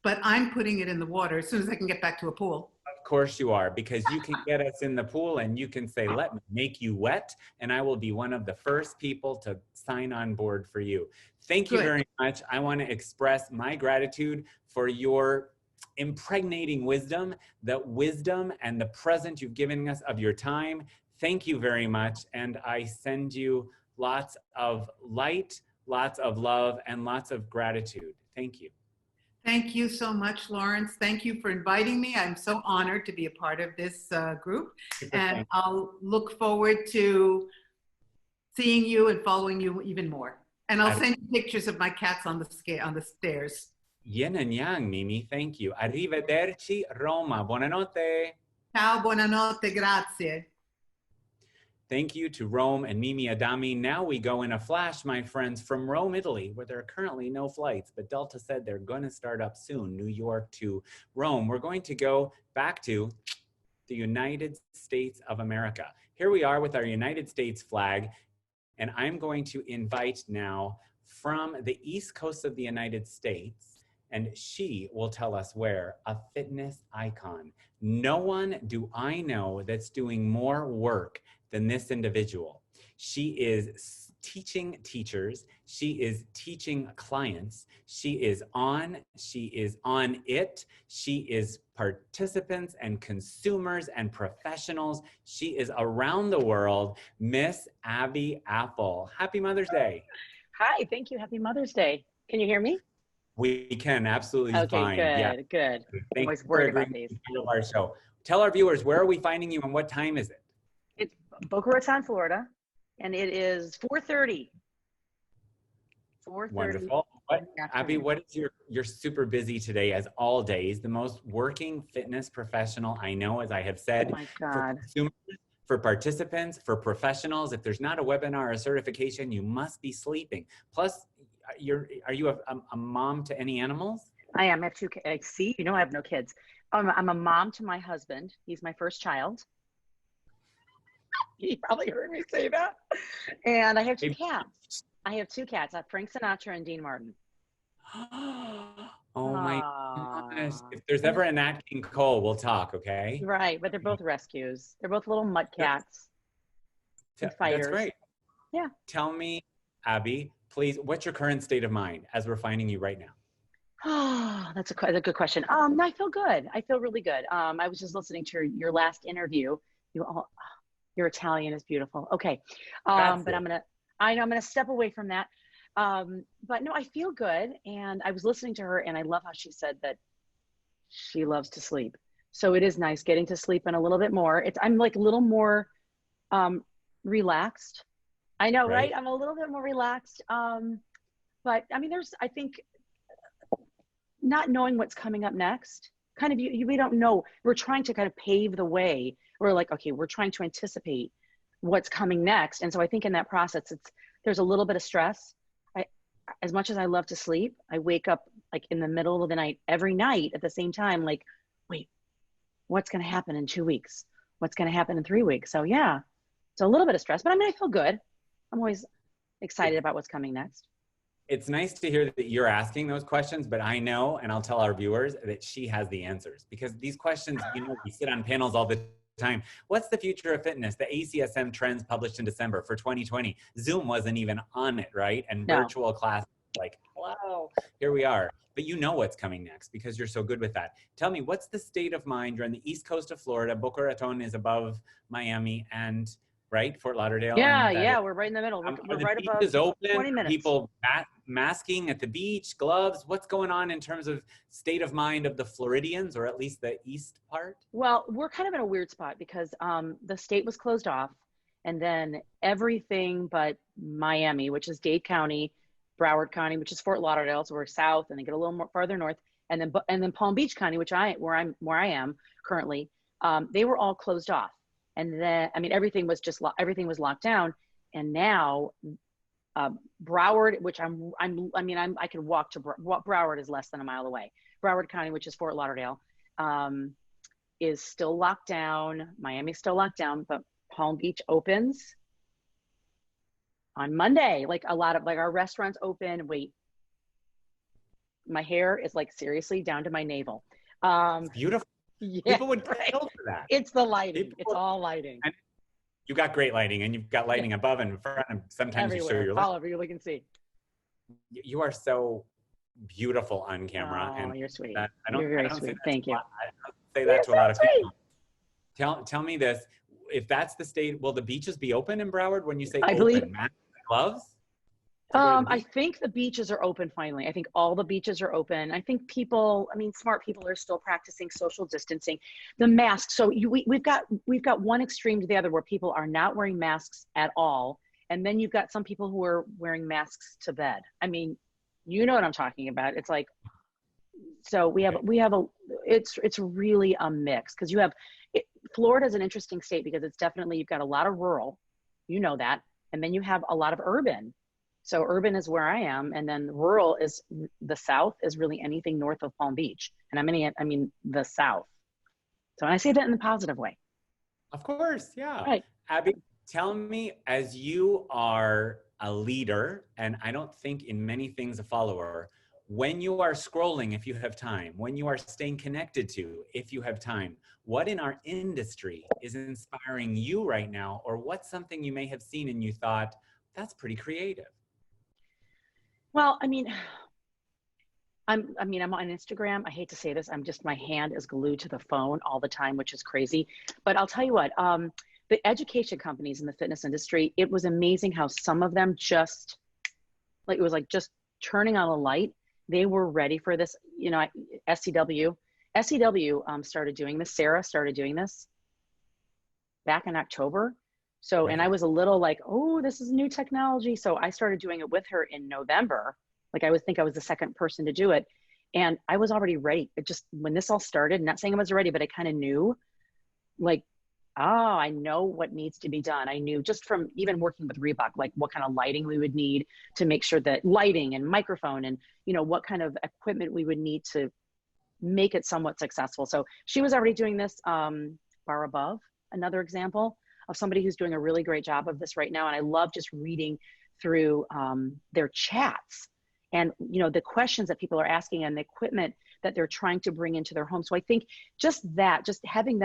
But I'm putting it in the water as soon as I can get back to a pool. Of course you are, because you can get us in the pool and you can say, let me make you wet, and I will be one of the first people to sign on board for you. Thank you very much. I want to express my gratitude for your impregnating wisdom, the wisdom and the present you've given us of your time. Thank you very much. And I send you lots of light, lots of love, and lots of gratitude. Thank you. Thank you so much, Lawrence. Thank you for inviting me. I'm so honored to be a part of this group. And I'll look forward to seeing you and following you even more. And I'll send you pictures of my cats on the stairs. Yin and yang, Mimi. Thank you. Arrivederci, Roma. Buonanotte. Ciao, buonanotte, grazie. Thank you to Rome and Mimi Adami. Now we go in a flash, my friends, from Rome, Italy, where there are currently no flights, but Delta said they're going to start up soon, New York to Rome. We're going to go back to the United States of America. Here we are with our United States flag, and I'm going to invite now from the East Coast of the United States, and she will tell us where, a fitness icon. No one do I know that's doing more work than this individual. She is teaching teachers. She is teaching clients. She is on it. She is participants and consumers and professionals. She is around the world, Miss Abby Apple. Happy Mother's Day. Hi, thank you. Happy Mother's Day. Can you hear me? We can, absolutely okay, fine. Good, yeah. Good. Thank I'm always you worried for about these. Our show. Tell our viewers, where are we finding you and what time is it? It's Boca Raton, Florida, and it is 4:30. 4:30. Wonderful. Abby, what is you're super busy today, as all days, the most working fitness professional I know, as I have said. Oh my God. For consumers, for participants, for professionals. If there's not a webinar or a certification, you must be sleeping. Plus, are you a mom to any animals? I am. I have two kids. See, you know I have no kids. I'm a mom to my husband. He's my first child. You probably heard me say that. And I have two cats. I have two cats, Frank Sinatra and Dean Martin. Oh my gosh. If there's ever a Nat King Cole, we'll talk, okay? Right, but they're both rescues. They're both little mutt cats. Fighters. That's great. Yeah. Tell me, Abby, please, what's your current state of mind as we're finding you right now? Oh, that's a good question. I feel good. I feel really good. I was just listening to your last interview. Your Italian is beautiful. Okay. But I'm gonna step away from that. But no, I feel good. And I was listening to her, and I love how she said that she loves to sleep. So it is nice getting to sleep in a little bit more. I'm like a little more relaxed. I know, right? I'm a little bit more relaxed. But I mean, I think not knowing what's coming up next, kind of, we don't know. We're trying to kind of pave the way. We're like, okay, we're trying to anticipate what's coming next. And so I think in that process, there's a little bit of stress. As much as I love to sleep, I wake up like in the middle of the night, every night at the same time, like, wait, what's going to happen in 2 weeks? What's going to happen in 3 weeks? So yeah, it's a little bit of stress, but I mean, I feel good. I'm always excited about what's coming next. It's nice to hear that you're asking those questions, but I know, and I'll tell our viewers, that she has the answers, because these questions, we sit on panels all the time. What's the future of fitness? The ACSM trends published in December for 2020. Zoom wasn't even on it, right? And virtual class, like, hello, here we are. But you know what's coming next because you're so good with that. Tell me, what's the state of mind? You're on the east coast of Florida. Boca Raton is above Miami. And right? Fort Lauderdale. Yeah, and that yeah, we're right in the middle. We're are the right above beaches open? 20 minutes. People masking at the beach, gloves. What's going on in terms of state of mind of the Floridians, or at least the east part? Well, we're kind of in a weird spot because the state was closed off, and then everything but Miami, which is Dade County, Broward County, which is Fort Lauderdale, so we're south, and they get a little more farther north, and then Palm Beach County, where I am currently, they were all closed off. And then, I mean, everything was locked down. And now, Broward, which I can walk to Broward is less than a mile away. Broward County, which is Fort Lauderdale, is still locked down. Miami's still locked down, but Palm Beach opens on Monday. Like a lot of our restaurants open. Wait, my hair is like seriously down to my navel. It's beautiful. Yeah, people would kill for that. It's the lighting. It's all lighting. And you got great lighting, and you've got lighting above and in front, and sometimes everywhere, you show your all over you can see. You are so beautiful on camera. Oh, and you're sweet. You're very sweet. Thank you. I don't say that to a lot of people. Tell me this. If that's the state, will the beaches be open in Broward when you say open? Believe, masks and gloves? I think the beaches are open finally. I think all the beaches are open. I think smart people are still practicing social distancing. The masks. So we've got one extreme to the other where people are not wearing masks at all. And then you've got some people who are wearing masks to bed. I mean, you know what I'm talking about. It's like, so it's really a mix because Florida is an interesting state because it's definitely, you've got a lot of rural, you know that. And then you have a lot of urban. So urban is where I am, and then rural is the South is really anything north of Palm Beach, and I mean the South. So I say that in the positive way. Of course, yeah. Right. Abby, tell me, as you are a leader, and I don't think in many things a follower, when you are scrolling, if you have time, when you are staying connected to, if you have time, what in our industry is inspiring you right now, or what's something you may have seen and you thought, that's pretty creative? Well, I'm on Instagram. I hate to say this. My hand is glued to the phone all the time, which is crazy. But I'll tell you what, the education companies in the fitness industry, it was amazing how some of them just turning on a light. They were ready for this. You know, SCW started doing this. Sarah started doing this back in October. So, and I was a little like, oh, this is new technology. So I started doing it with her in November. Like I was the second person to do it. And I was already ready. It just, when this all started, not saying I was ready, but I kind of knew like, I know what needs to be done. I knew just from even working with Reebok, like what kind of lighting we would need to make sure that lighting and microphone and, you know, what kind of equipment we would need to make it somewhat successful. So she was already doing this. Bar Above, another example of somebody who's doing a really great job of this right now. And I love just reading through their chats and, you know, the questions that people are asking and the equipment that they're trying to bring into their home. So I think just having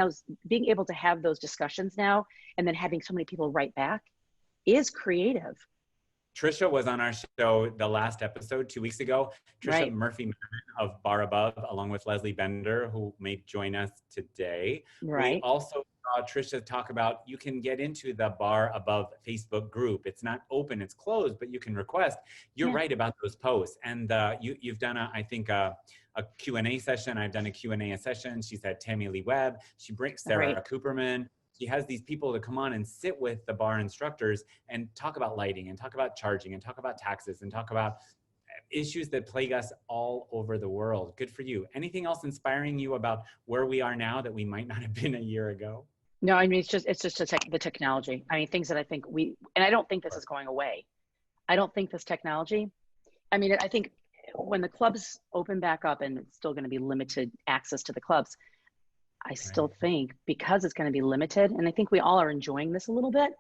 being able to have those discussions now and then having so many people write back is creative. Trisha was on our show the last episode 2 weeks ago. Trisha Right. Murphy of Bar Above, along with Leslie Bender, who may join us today. Right. We also saw Trisha talk about you can get into the Bar Above Facebook group. It's not open, it's closed, but you can request. You're right about those posts. And you've done a Q&A session. I've done a Q&A session. She's had Tammy Lee Webb. She brings Sarah Cooperman. She has these people to come on and sit with the bar instructors and talk about lighting and talk about charging and talk about taxes and talk about issues that plague us all over the world. Good for you. Anything else inspiring you about where we are now that we might not have been a year ago? No, I mean, it's just the technology. I mean, things that I think and I don't think this is going away. I don't think this technology, I mean, I think when the clubs open back up and it's still going to be limited access to the clubs, I still think because it's going to be limited, and I think we all are enjoying this a little bit.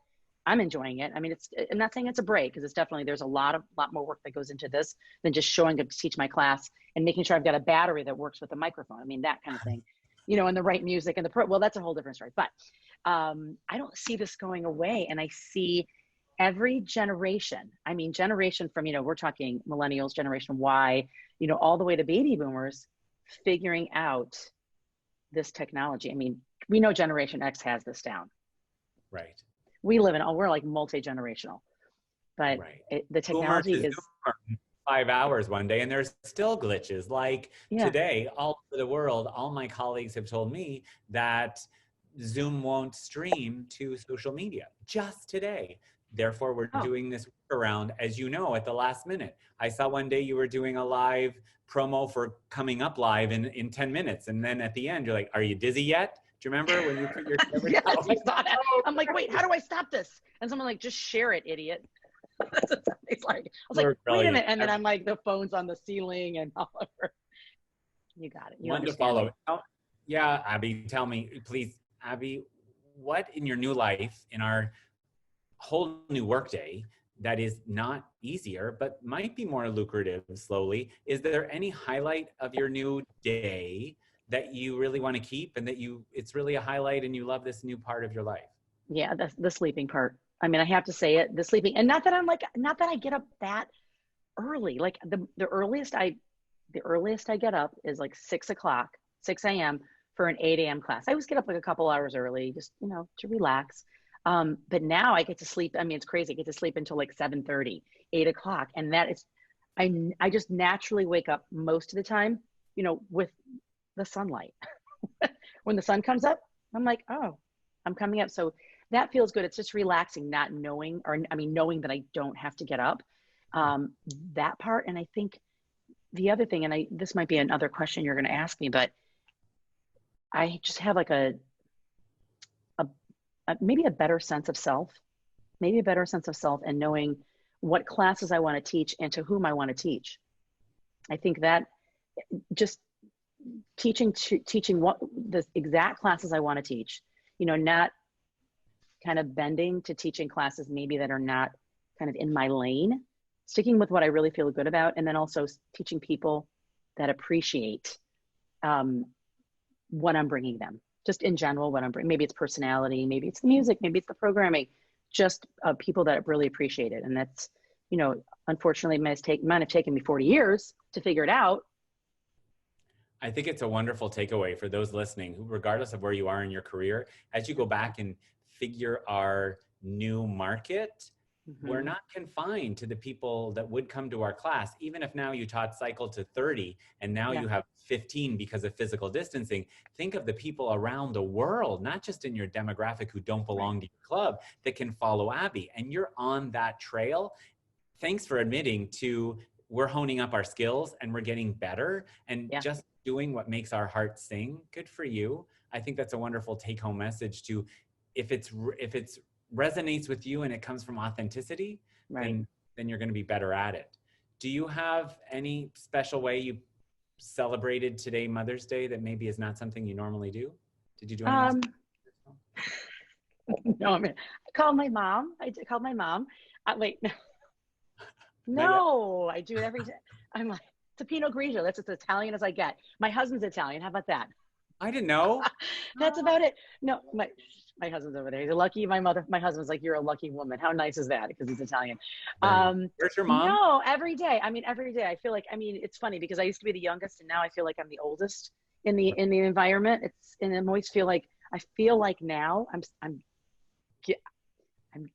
I'm enjoying it. I mean, I'm not saying it's a break because it's definitely, there's a lot more work that goes into this than just showing up to teach my class and making sure I've got a battery that works with the microphone. I mean, that kind of thing, you know, and the right music and well, that's a whole different story, but I don't see this going away. And I see every generation, I mean, generation from, you know, we're talking millennials, generation Y, you know, all the way to baby boomers figuring out this technology. I mean, we know Generation X has this down. Right. we live in, we're like multi-generational, but Right. the Boomer technology to is, Zoomer, 5 hours one day, and there's still glitches. Like yeah. today, all over the world, all my colleagues have told me that Zoom won't stream to social media just today. Therefore, we're doing this workaround, as you know, at the last minute. I saw one day you were doing a live promo for coming up live in 10 minutes. And then at the end, you're like, are you dizzy yet? Do you remember when you put your camera Yes, down? I saw that. I'm like, wait, how do I stop this? And someone like, just share it, idiot. It's like, I was like, wait a minute. And then I'm like, the phone's on the ceiling and all over. You got it. You One to follow. Oh, yeah, Abby, tell me, please, Abby, what in your new life, in our whole new workday, that is not easier, but might be more lucrative slowly, is there any highlight of your new day that you really want to keep and that it's really a highlight and you love this new part of your life? Yeah, that's the sleeping part. I mean, I have to say it, the sleeping, and not that I get up that early. Like the earliest I get up is like 6 a.m. for an 8 a.m. class. I always get up like a couple hours early, just, to relax. But now I get to sleep. I mean, it's crazy. I get to sleep until like 7:30, 8 o'clock. And that is, I just naturally wake up most of the time, with the sunlight. When the sun comes up, I'm like, oh, I'm coming up. So that feels good. It's just relaxing, not knowing, knowing that I don't have to get up. That part. And I think the other thing, and this might be another question you're going to ask me, but I just have like maybe a better sense of self, and knowing what classes I want to teach and to whom I want to teach. I think that just teaching what the exact classes I want to teach, not kind of bending to teaching classes maybe that are not kind of in my lane, sticking with what I really feel good about, and then also teaching people that appreciate what I'm bringing them. Just in general, what I'm bringing. Maybe it's personality, maybe it's the music, maybe it's the programming, just people that really appreciate it. And that's, unfortunately might have taken me 40 years to figure it out. I think it's a wonderful takeaway for those listening, who, regardless of where you are in your career, as you go back and figure our new market, we're not confined to the people that would come to our class. Even if now you taught cycle to 30 and now you have 15 because of physical distancing, think of the people around the world, not just in your demographic who don't belong to your club, that can follow Abby. And you're on that trail. Thanks for admitting to, we're honing up our skills and we're getting better and just doing what makes our hearts sing. Good for you. I think that's a wonderful take-home message to, if it's resonates with you and it comes from authenticity, then you're going to be better at it. Do you have any special way you celebrated today, Mother's Day, that maybe is not something you normally do? Did you do anything? No, I called my mom. Wait, no, I do it every day. I'm like, it's a Pinot Grigio. That's as Italian as I get. My husband's Italian. How about that? I didn't know. That's about it. No, my husband's over there. He's lucky. My husband's like, you're a lucky woman. How nice is that? Because he's Italian. Where's your mom? No, every day. Every day. I feel like, it's funny because I used to be the youngest and now I feel like I'm the oldest in the environment. And I always feel like, now I'm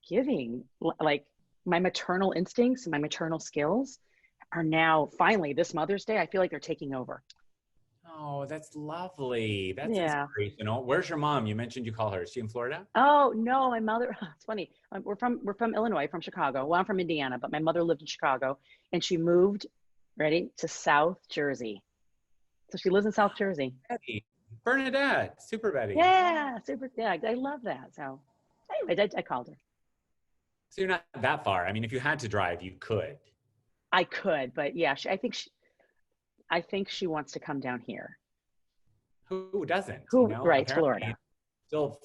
giving, like, my maternal instincts and my maternal skills are now finally this Mother's Day. I feel like they're taking over. Oh, that's lovely. That's inspirational. Where's your mom? You mentioned you call her. Is she in Florida? Oh, no, my mother, it's funny. We're from Illinois, from Chicago. Well, I'm from Indiana, but my mother lived in Chicago and she moved, to South Jersey. So she lives in South Jersey. Betty. Bernadette, Super Betty. Yeah, I love that. So anyway, I called her. So you're not that far. If you had to drive, you could. I could, but yeah, I think she wants to come down here. Who doesn't? Right, Florida. Still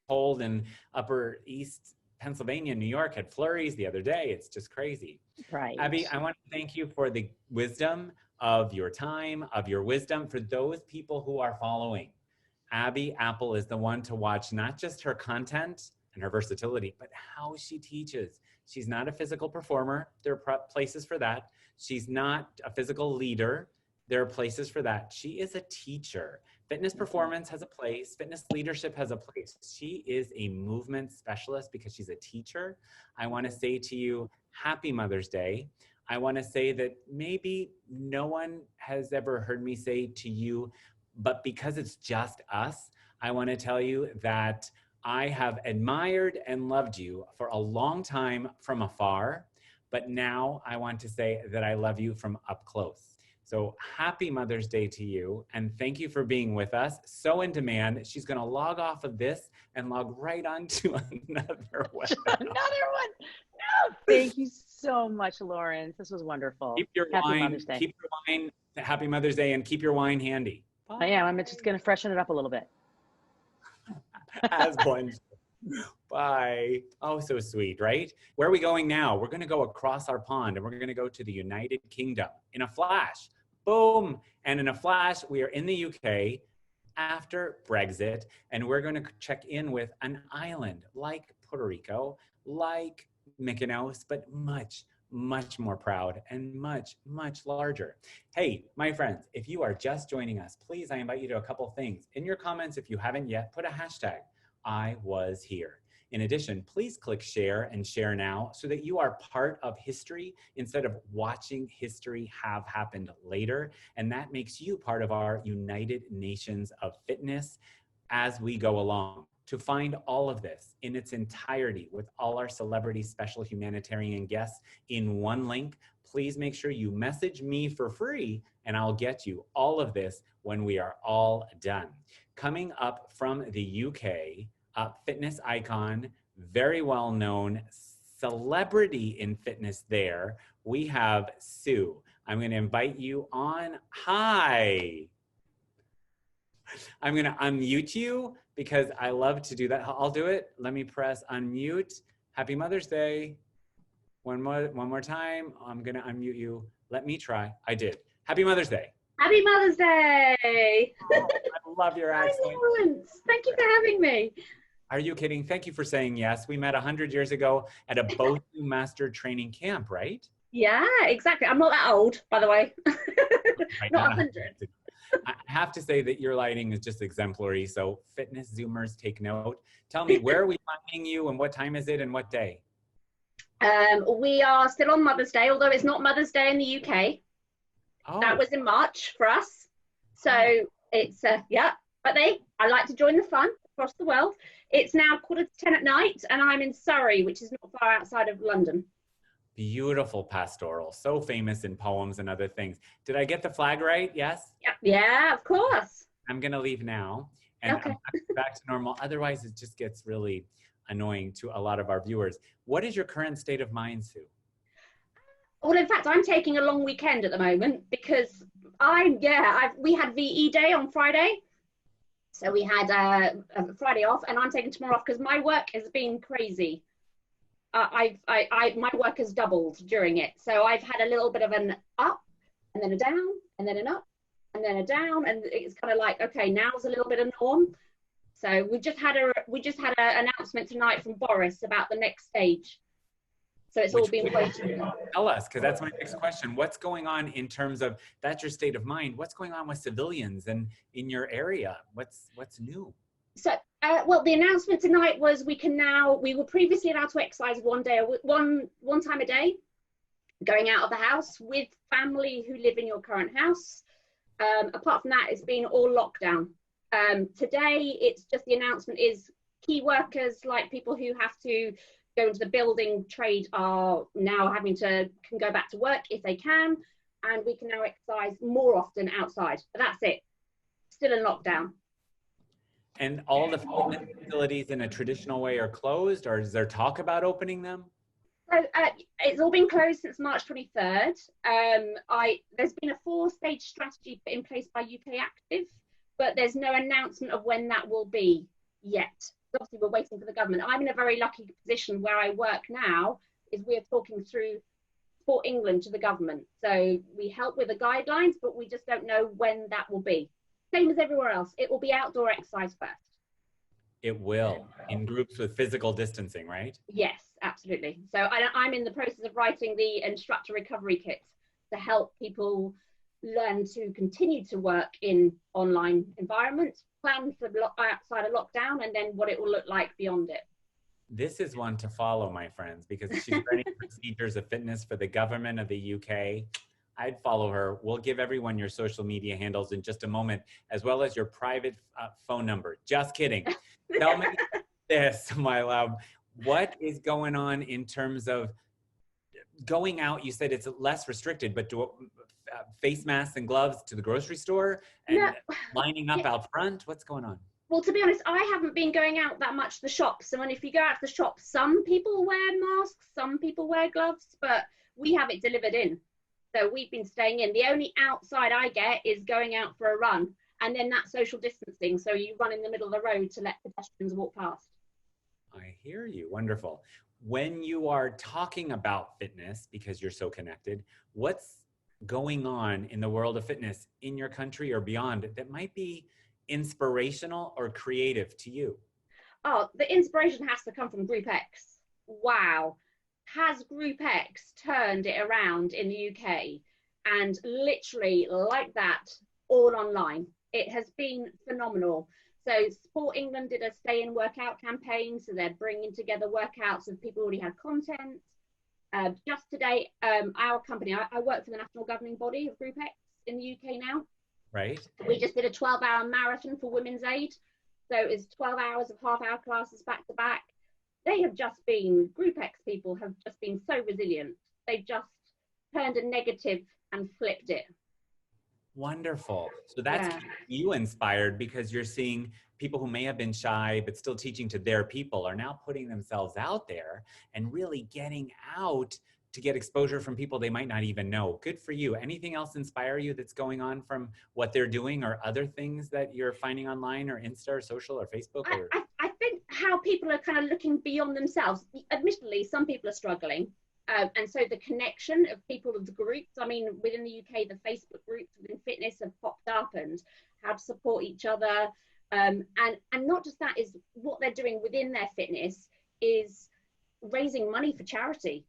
cold in upper east Pennsylvania, New York had flurries the other day. It's just crazy. Right. Abby, I want to thank you for the wisdom of your time, of your wisdom. For those people who are following, Abby Apple is the one to watch, not just her content and her versatility, but how she teaches. She's not a physical performer. There are places for that. She's not a physical leader. There are places for that. She is a teacher. Fitness performance has a place. Fitness leadership has a place. She is a movement specialist because she's a teacher. I want to say to you, happy Mother's Day. I want to say that maybe no one has ever heard me say to you, but because it's just us, I want to tell you that I have admired and loved you for a long time from afar, but now I want to say that I love you from up close. So happy Mother's Day to you, and thank you for being with us. So in demand, she's going to log off of this and log right on to another one. Another one. No, thank you so much, Lawrence. This was wonderful. Keep your Happy wine. Mother's Day. Keep your wine. Happy Mother's Day, and keep your wine handy. I am. I'm just going to freshen it up a little bit. As one. Bye. Oh, so sweet, right? Where are we going now? We're going to go across our pond and we're going to go to the United Kingdom in a flash. Boom. And in a flash, we are in the UK after Brexit, and we're going to check in with an island like Puerto Rico, like Mykonos, but much, much more proud and much, much larger. Hey, my friends, if you are just joining us, please, I invite you to a couple things. In your comments, if you haven't yet, put a hashtag, I was here. In addition, please click share and share now so that you are part of history instead of watching history have happened later. And that makes you part of our United Nations of Fitness as we go along. To find all of this in its entirety with all our celebrity special humanitarian guests in one link, please make sure you message me for free and I'll get you all of this when we are all done. Coming up from the UK, fitness icon, very well known celebrity in fitness there, we have Sue. I'm going to invite you on. Hi. I'm going to unmute you because I love to do that. I'll do it. Let me press unmute. Happy Mother's Day. One more time. I'm going to unmute you. Let me try. I did. Happy Mother's Day. Happy Mother's Day. Oh, I love your accent. Hi, Lawrence. Thank you for having me. Are you kidding? Thank you for saying yes. We met 100 years ago at a Bosu Master training camp, right? Yeah, exactly. I'm not that old, by the way. Not 100. I have to say that your lighting is just exemplary. So fitness Zoomers, take note. Tell me, where are we finding you and what time is it and what day? We are still on Mother's Day, although it's not Mother's Day in the UK. Oh. That was in March for us. So it's, yeah, but I like to join the fun across the world. It's now 10:15 at night and I'm in Surrey, which is not far outside of London. Beautiful pastoral, so famous in poems and other things. Did I get the flag right? Yes? Yeah, of course. I'm going to leave now and Okay. I'm back to normal. Otherwise, it just gets really annoying to a lot of our viewers. What is your current state of mind, Sue? Well, in fact, I'm taking a long weekend at the moment because we had VE Day on Friday. So we had a Friday off and I'm taking tomorrow off because my work has been crazy. My work has doubled during it. So I've had a little bit of an up and then a down and then an up and then a down. And it's kind of like, okay, now's a little bit of norm. So we just had an announcement tonight from Boris about the next stage. So it's all been waiting. Tell us, because that's my next question. What's going on in terms of, that's your state of mind, what's going on with civilians and in your area? What's new? So, well, the announcement tonight was we were previously allowed to exercise one time a day, going out of the house with family who live in your current house. Apart from that, it's been all lockdown. Today, it's just the announcement is key workers, like people who have to go into the building trade, are now can go back to work if they can, and we can now exercise more often outside. But that's it. Still in lockdown. And all the fitness facilities in a traditional way are closed, or is there talk about opening them? So it's all been closed since March 23rd. There's been a 4-stage strategy put in place by UK Active, but there's no announcement of when that will be yet. Obviously, we're waiting for the government. I'm in a very lucky position where I work now, is we're talking through Sport England to the government. So we help with the guidelines, but we just don't know when that will be. Same as everywhere else. It will be outdoor exercise first. It will, in groups with physical distancing, right? Yes, absolutely. So I'm in the process of writing the instructor recovery kits to help people learn to continue to work in online environments, plan for outside of lockdown, and then what it will look like beyond it. This is one to follow, my friends, because she's running procedures of fitness for the government of the UK. I'd follow her. We'll give everyone your social media handles in just a moment, as well as your private phone number. Just kidding. Tell me this, my love. What is going on in terms of going out? You said it's less restricted, but do face masks and gloves to the grocery store and lining up out front? What's going on? Well, to be honest, I haven't been going out that much to the shops. And if you go out to the shops, some people wear masks, some people wear gloves, but we have it delivered in. So we've been staying in. The only outside I get is going out for a run, and then that social distancing. So you run in the middle of the road to let pedestrians walk past. I hear you. Wonderful. When you are talking about fitness, because you're so connected, what's going on in the world of fitness in your country or beyond that might be inspirational or creative to you? Oh, the inspiration has to come from Group X. Wow. Has Group X turned it around in the UK? And literally like that, all online. It has been phenomenal. So Sport England did a stay in workout campaign. So they're bringing together workouts of people who already had content. Just today, our company, I work for the national governing body of Group X in the UK now. Right. We just did a 12-hour marathon for Women's Aid. So it's 12 hours of half-hour classes back to back. They have just been, Group X people have just been so resilient. They've just turned a negative and flipped it. Wonderful. So that's you inspired, because you're seeing people who may have been shy but still teaching to their people are now putting themselves out there and really getting out to get exposure from people they might not even know. Good for you. Anything else inspire you that's going on from what they're doing, or other things that you're finding online or Insta or social or Facebook? Or... I think how people are kind of looking beyond themselves. Admittedly, some people are struggling. And so the connection of people of the groups, I mean, within the UK, the Facebook groups within fitness have popped up and how to support each other. And not just that, is what they're doing within their fitness is raising money for charity.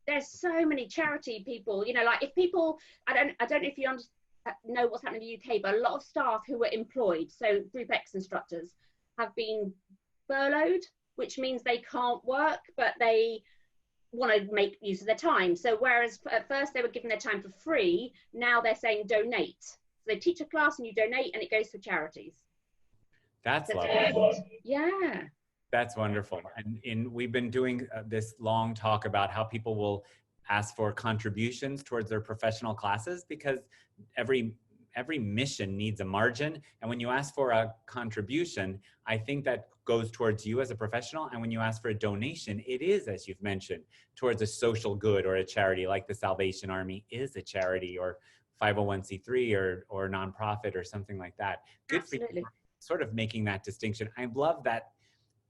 There's so many charity people, you know, like if people, I don't know if you know what's happening in the UK, but a lot of staff who were employed, so Group X instructors, have been furloughed, which means they can't work, but they want to make use of their time. So whereas at first they were giving their time for free, now they're saying donate. So they teach a class and you donate and it goes for charities. That's lovely. Yeah. That's wonderful. And we've been doing this long talk about how people will ask for contributions towards their professional classes, because every mission needs a margin. And when you ask for a contribution, I think that goes towards you as a professional. And when you ask for a donation, it is, as you've mentioned, towards a social good or a charity, like the Salvation Army is a charity, or 501c3 or nonprofit or something like that. Good Absolutely. for you for sort of making that distinction. I love that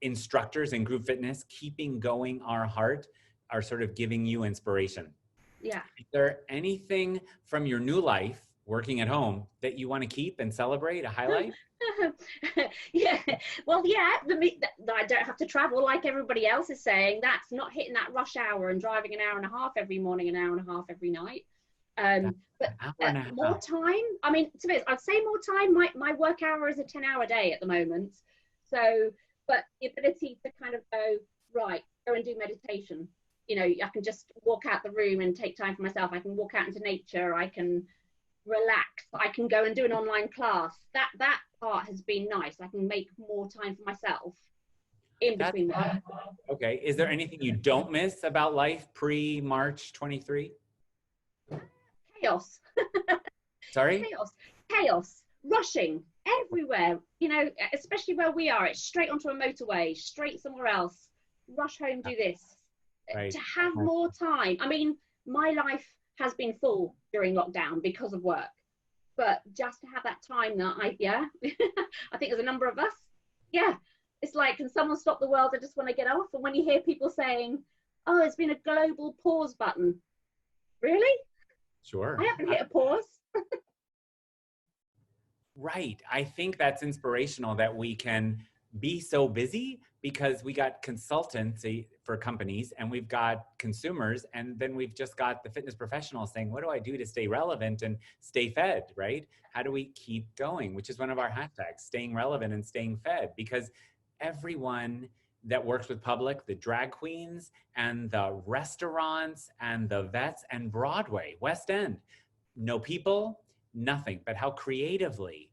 instructors in group fitness keeping going our heart are sort of giving you inspiration. Yeah. Is there anything from your new life working at home that you want to keep and celebrate, a highlight? Yeah, well, yeah, I don't have to travel like everybody else is saying. That's not hitting that rush hour and driving an hour and a half every morning, an hour and a half every night. But more time, I mean, to be honest, I'd say more time. My work hour is a 10-hour day at the moment. So, but the ability to kind of go and do meditation. You know, I can just walk out the room and take time for myself. I can walk out into nature. I can relax. I can go and do an online class. That part has been nice. I can make more time for myself in between that. Okay. Is there anything you don't miss about life pre-March 23? Chaos. Sorry? Chaos. Rushing everywhere. You know, especially where we are. It's straight onto a motorway, straight somewhere else. Rush home, do this. Right. To have more time. I mean, my life has been full during lockdown because of work, but just to have that time that I think there's a number of us. Yeah, it's like, can someone stop the world? I just want to get off. And when you hear people saying, oh, there's been a global pause button. Really? Sure. I haven't hit a pause. Right. I think that's inspirational that we can be so busy, because we got consultancy for companies and we've got consumers, and then we've just got the fitness professionals saying, what do I do to stay relevant and stay fed, right? How do we keep going? Which is one of our hashtags, staying relevant and staying fed, because everyone that works with public, the drag queens and the restaurants and the vets and Broadway, West End, no people, nothing, but how creatively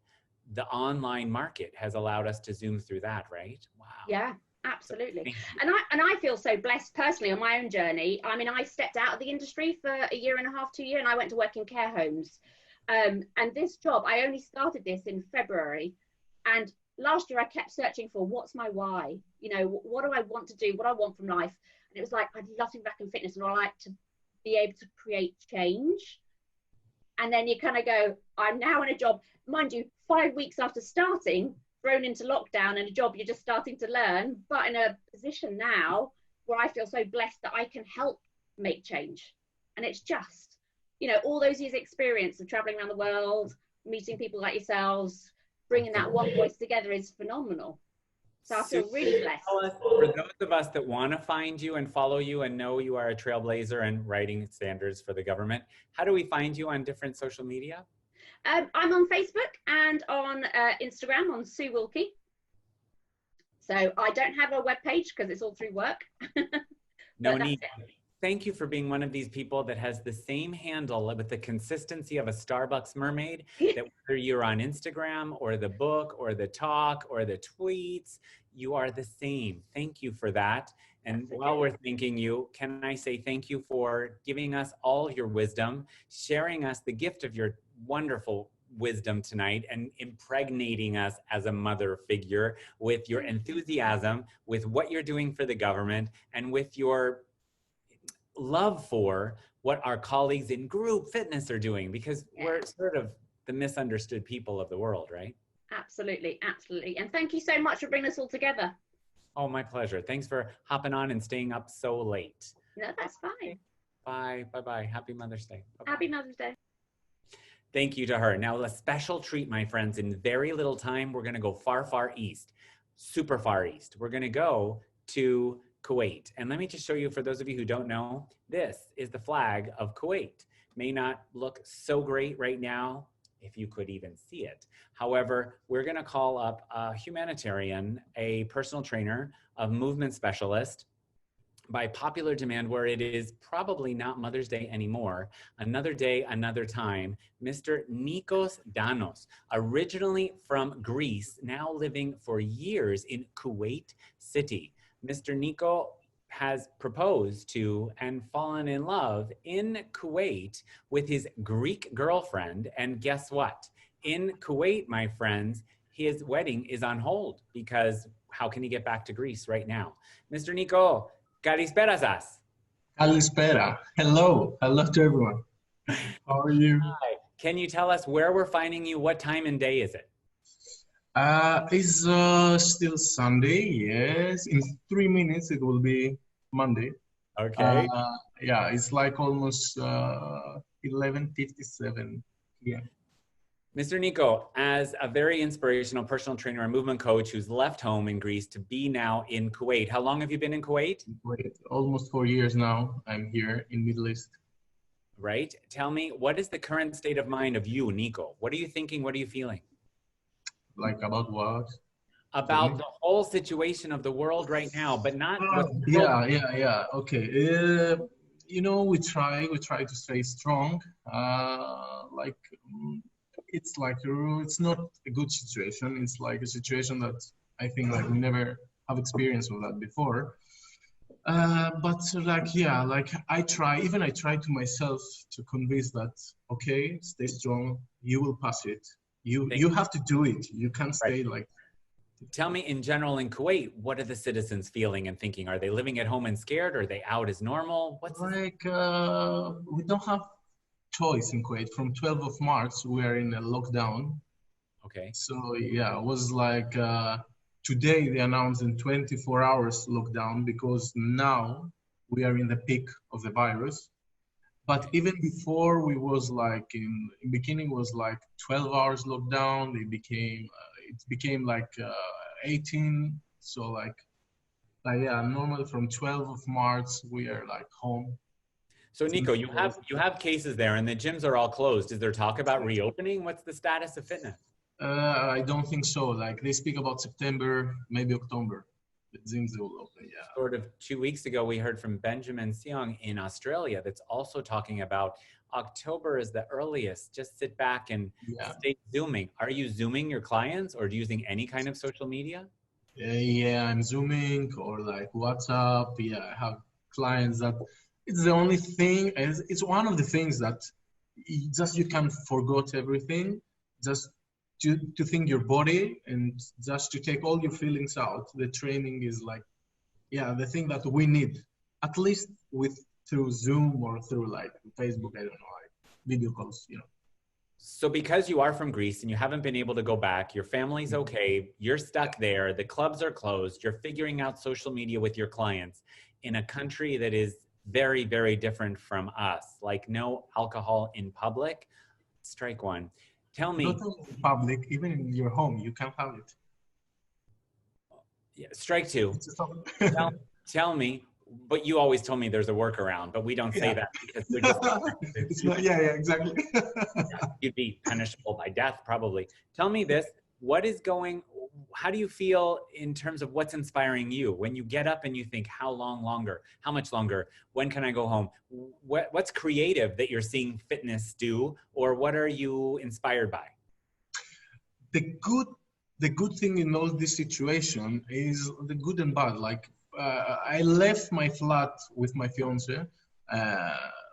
the online market has allowed us to zoom through that, right? Wow. Yeah, absolutely. And I feel so blessed personally on my own journey. I mean, I stepped out of the industry for a year and a half, 2 years, and I went to work in care homes. And this job, I only started this in February. And last year I kept searching for what's my why? You know, what do I want to do? What I want from life? And it was like, I'd love to be back in fitness and I'd like to be able to create change. And then you kind of go, I'm now in a job, mind you, 5 weeks after starting, thrown into lockdown and a job you're just starting to learn, but in a position now where I feel so blessed that I can help make change. And it's just, you know, all those years experience of traveling around the world, meeting people like yourselves, bringing that one voice together is phenomenal. So I feel really blessed. For those of us that want to find you and follow you and know you are a trailblazer and writing standards for the government, how do we find you on different social media? I'm on Facebook and on Instagram on Sue Wilkie. So I don't have a webpage because it's all through work. No need. Thank you for being one of these people that has the same handle with the consistency of a Starbucks mermaid, that whether you're on Instagram or the book or the talk or the tweets, you are the same. Thank you for that. And while we're thanking you, can I say thank you for giving us all your wisdom, sharing us the gift of your wonderful wisdom tonight, and impregnating us as a mother figure with your enthusiasm, with what you're doing for the government, and with your love for what our colleagues in group fitness are doing, because we're sort of the misunderstood people of the world, right? Absolutely, absolutely. And thank you so much for bringing us all together. Oh, my pleasure. Thanks for hopping on and staying up so late. No, that's fine. Bye. Bye-bye. Happy Mother's Day. Bye-bye. Happy Mother's Day. Thank you to her. Now, a special treat, my friends. In very little time, we're going to go far, far east, super far east. We're going to go to Kuwait. And let me just show you, for those of you who don't know, this is the flag of Kuwait. May not look so great right now, if you could even see it. However, we're going to call up a humanitarian, a personal trainer, a movement specialist, by popular demand, where it is probably not Mother's Day anymore, another day, another time, Mr. Nikos Danos, originally from Greece, now living for years in Kuwait City. Mr. Nico has proposed to and fallen in love in Kuwait with his Greek girlfriend. And guess what? In Kuwait, my friends, his wedding is on hold because how can he get back to Greece right now? Mr. Nico, Kalispera sas. Kalispera. Hello. Hello to everyone. How are you? Hi. Can you tell us where we're finding you? What time and day is it? It's still Sunday, yes. In 3 minutes, it will be Monday. Okay. Yeah, it's like almost 11:57 p.m. Mr. Nico, as a very inspirational personal trainer and movement coach who's left home in Greece to be now in Kuwait, how long have you been in Kuwait? Kuwait, almost 4 years now. I'm here in Middle East. Right. Tell me, what is the current state of mind of you, Nico? What are you thinking? What are you feeling? Like about what? About the whole situation of the world right now, but not. Yeah. Okay. You know, we try to stay strong. It's like it's not a good situation. It's like a situation that I think like we never have experience with that before. But I try to myself to convince that, okay, stay strong. You will pass it. You have to do it. You can't stay like. Tell me, in general, in Kuwait, what are the citizens feeling and thinking? Are they living at home and scared? Are they out as normal? What's like we don't have choice in Kuwait. From 12th of March, we are in a lockdown. Okay. So yeah, it was like today they announced in 24 hours lockdown because now we are in the peak of the virus. But even before, we was like in beginning was like 12 hours lockdown. It became like 18. So like Like, yeah, normally from 12th of March, we are like home. So Nico, you have cases there and the gyms are all closed. Is there talk about reopening? What's the status of fitness? I don't think so. Like they speak about September, maybe October. The gyms will open, yeah. Sort of 2 weeks ago, we heard from Benjamin Seong in Australia that's also talking about October is the earliest. Just sit back and stay Zooming. Are you Zooming your clients or using any kind of social media? Yeah, I'm Zooming or like WhatsApp. Yeah, I have clients that it's the only thing, it's one of the things that you can forget everything, just to think your body and just to take all your feelings out. The training is like, yeah, the thing that we need, at least through Zoom or through like Facebook, I don't know, like video calls, you know. So because you are from Greece and you haven't been able to go back, your family's okay, you're stuck there, the clubs are closed, you're figuring out social media with your clients in a country that is very, very different from us, like no alcohol in public. Strike one. Tell me. Not only in public, even in your home, you can have it. Yeah, strike two. Tell me, but you always told me there's a workaround, but we don't say that because they're just it's not, yeah, exactly. You'd be punishable by death, probably. Tell me this, how do you feel in terms of what's inspiring you? When you get up and you think, how longer? How much longer? When can I go home? What's creative that you're seeing fitness do, or what are you inspired by? The good thing in all this situation is the good and bad. Like, I left my flat with my fiance,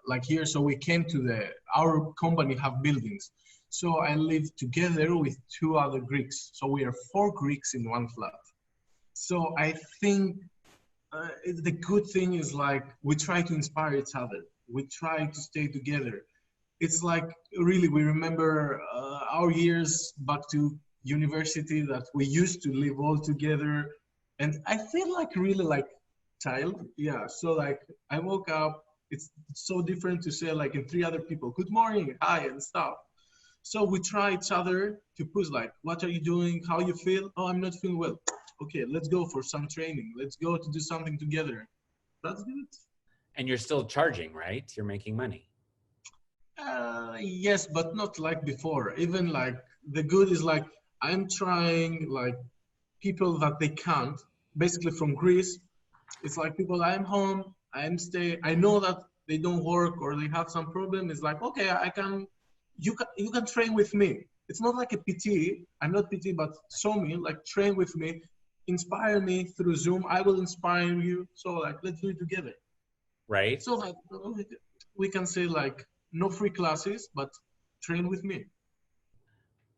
like here, so we came to our company have buildings. So I live together with 2 other Greeks. So we are 4 Greeks in one flat. So I think the good thing is like, we try to inspire each other. We try to stay together. It's like, really, we remember our years back to university that we used to live all together. And I feel like really like child. Yeah. So like I woke up, it's so different to say like in 3 other people, good morning, hi, and stuff. So we try each other to push like, what are you doing? How you feel? Oh, I'm not feeling well. Okay, let's go for some training. Let's go to do something together. That's good. And you're still charging, right? You're making money. Yes, but not like before. Even like the good is like, I'm trying like people that they can't, basically from Greece. It's like people, I'm home, I know that they don't work or they have some problem. It's like, okay, you can train with me. It's not like a PT. I'm not PT, but show me, like train with me, inspire me through Zoom. I will inspire you. So like, let's do it together. Right. So like, we can say like, no free classes, but train with me.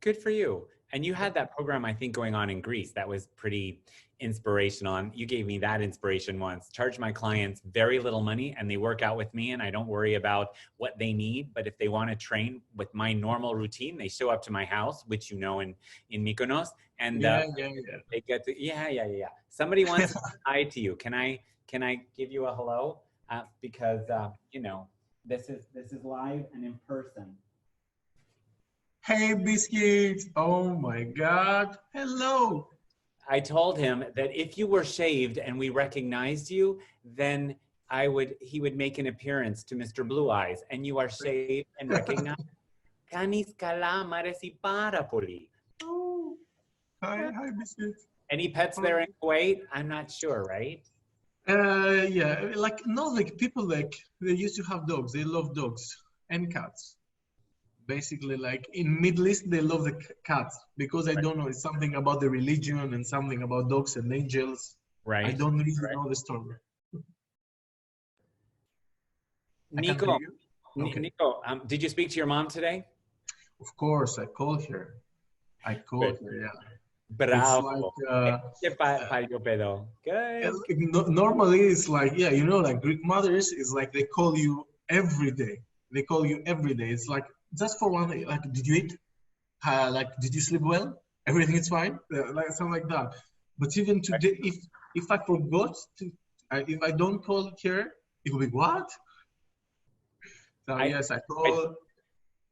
Good for you. And you had that program, I think, going on in Greece. That was pretty inspirational. And you gave me that inspiration once. Charge my clients very little money and they work out with me and I don't worry about what they need. But if they want to train with my normal routine, they show up to my house, which you know in Mykonos. And they get to, Somebody wants to say hi to you. Can I give you a hello? Because, you know, this is live and in person. Hey, Biscuit. Oh my God. Hello. I told him that if you were shaved and we recognized you, then he would make an appearance to Mr. Blue Eyes, and you are shaved and recognized. Kanis kala maresi para poli. Oh. Hi, Biscuit. Any pets there in Kuwait? I'm not sure, right? Yeah, like, no, like people, like they used to have dogs. They love dogs and cats. Basically, like in Middle East, they love the cats because I don't know, it's something about the religion and something about dogs and angels. Right. I don't really know the story. Nico, did you speak to your mom today? Of course, I called her. Yeah. Bravo. It's like, normally, it's like, yeah, you know, like Greek mothers is like they call you every day. It's like, just for one day, like, did you eat? Like, did you sleep well? Everything is fine? Like something like that. But even today, if I forgot to, if I don't call her, it will be what? So yes, I call.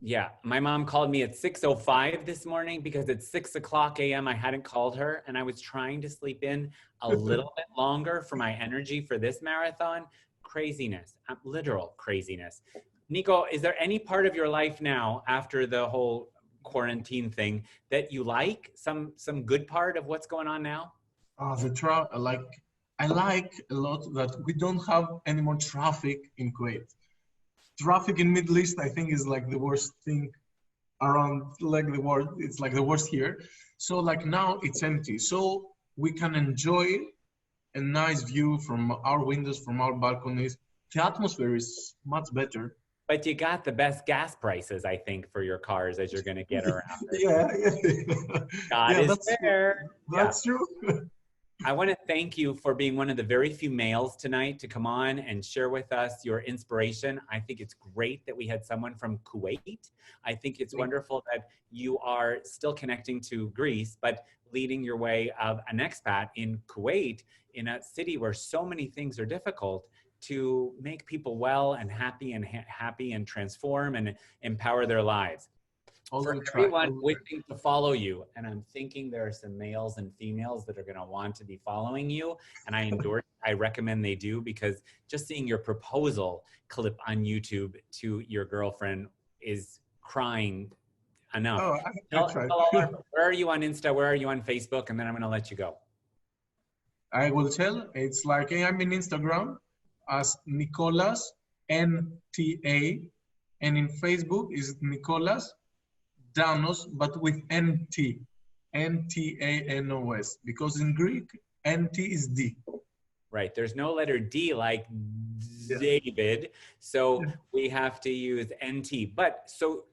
Yeah, my mom called me at 6:05 this morning because at 6:00 a.m. I hadn't called her, and I was trying to sleep in a little bit longer for my energy for this marathon. Craziness, literal craziness. Nico, is there any part of your life now after the whole quarantine thing that you like? Some good part of what's going on now? I like a lot that we don't have any more traffic in Kuwait. Traffic in Middle East, I think, is like the worst thing around, like the world. It's like the worst here. So like now it's empty, so we can enjoy a nice view from our windows, from our balconies. The atmosphere is much better. But you got the best gas prices, I think, for your cars as you're going to get around. Yeah. God is fair. That's true. I want to thank you for being one of the very few males tonight to come on and share with us your inspiration. I think it's great that we had someone from Kuwait. I think it's wonderful that you are still connecting to Greece, but leading your way of an expat in Kuwait, in a city where so many things are difficult, to make people well and happy and transform and empower their lives. For everyone wishing to follow you, and I'm thinking there are some males and females that are going to want to be following you, and I recommend they do, because just seeing your proposal clip on YouTube to your girlfriend is crying enough. Where are you on Insta? Where are you on Facebook? And then I'm going to let you go. I will tell. It's like I'm in Instagram as Nicolas NTA, and in Facebook is Nicolas Danos, but with NT, N-T-A-N-O-S, because in Greek, NT is D. Right, there's no letter D like David, so we have to use NT. But so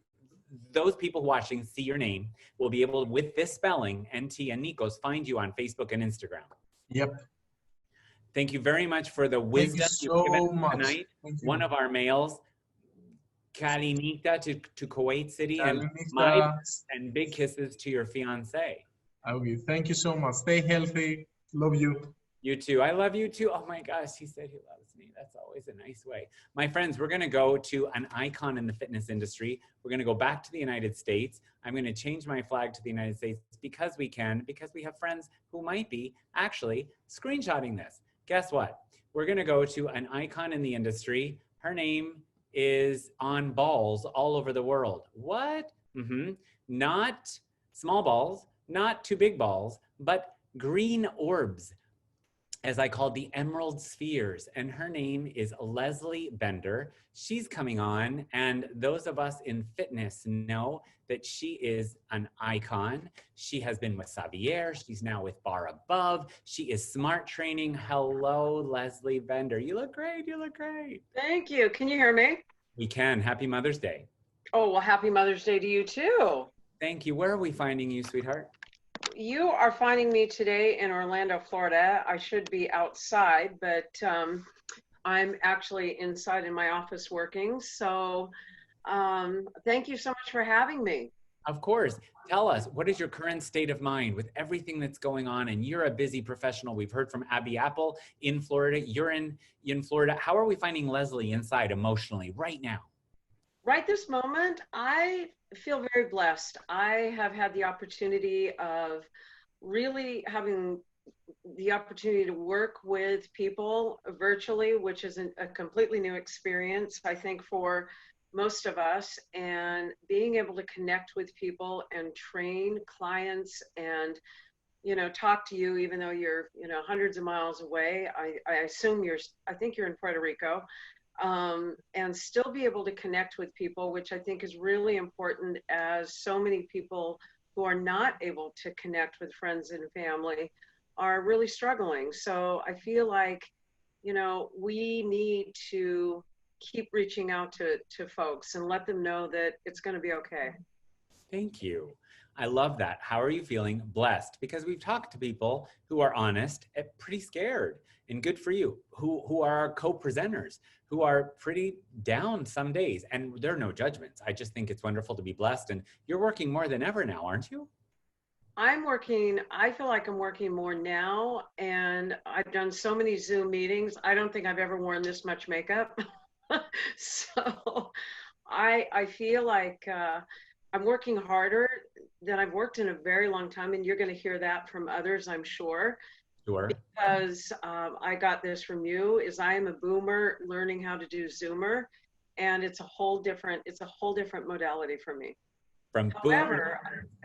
those people watching see your name will be able, with this spelling, NT and Nikos, find you on Facebook and Instagram. Yep. Thank you very much for the wisdom you've given tonight. One of our males, Kalinita to Kuwait City, and big kisses to your fiance. Okay, thank you so much. Stay healthy. Love you. You too. I love you too. Oh my gosh, he said he loves me. That's always a nice way. My friends, we're going to go to an icon in the fitness industry. We're going to go back to the United States. I'm going to change my flag to the United States because we can, because we have friends who might be actually screenshotting this. Guess what? We're going to go to an icon in the industry. Her name is on balls all over the world. What? Not small balls, not too big balls, but green orbs, as I call the emerald spheres. And her name is Leslie Bender. She's coming on, and those of us in fitness know that she is an icon. She has been with Xavier. She's now with Bar Above. She is smart training. Hello, Leslie Bender. You look great. You look great. Thank you. Can you hear me? We can. Happy Mother's Day. Oh, well, happy Mother's Day to you too. Thank you. Where are we finding you, sweetheart? You are finding me today in Orlando, Florida. I should be outside, but I'm actually inside in my office working. So thank you so much for having me. Of course. Tell us, what is your current state of mind with everything that's going on? And you're a busy professional. We've heard from Abby Apple in Florida. You're in Florida. How are we finding Leslie inside emotionally right now? Right this moment, I feel very blessed. I have had the opportunity of really having the opportunity to work with people virtually, which is a completely new experience, I think, for most of us, and being able to connect with people and train clients and, you know, talk to you, even though you're, you know, hundreds of miles away. I assume I think you're in Puerto Rico, and still be able to connect with people, which I think is really important, as so many people who are not able to connect with friends and family are really struggling. So I feel like, you know, we need to keep reaching out to folks and let them know that it's going to be okay. Thank you. I love that. How are you feeling? Blessed. Because we've talked to people who are honest and pretty scared, and good for you, who are our co-presenters, who are pretty down some days, and there are no judgments. I just think it's wonderful to be blessed, and you're working more than ever now, aren't you? I feel like I'm working more now, and I've done so many Zoom meetings. I don't think I've ever worn this much makeup. So I feel like I'm working harder than I've worked in a very long time, and you're going to hear that from others, I'm sure. Sure. Because I got this from you, is I am a boomer learning how to do Zoomer, and it's a whole different modality for me. From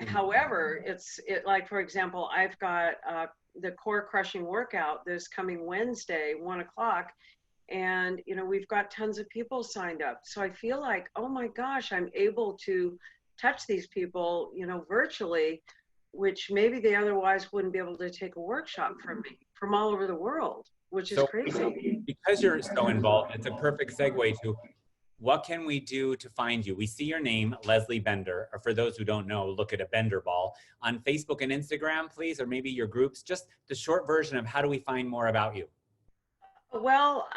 However, it's like, for example, I've got the core crushing workout this coming Wednesday, 1 o'clock. And, you know, we've got tons of people signed up. So I feel like, oh my gosh, I'm able to touch these people, you know, virtually, which maybe they otherwise wouldn't be able to take a workshop from me from all over the world, which is crazy. Because you're so involved, it's a perfect segue to what can we do to find you? We see your name, Leslie Bender, or for those who don't know, look at a Bender ball on Facebook and Instagram, please, or maybe your groups, just the short version of how do we find more about you? Well,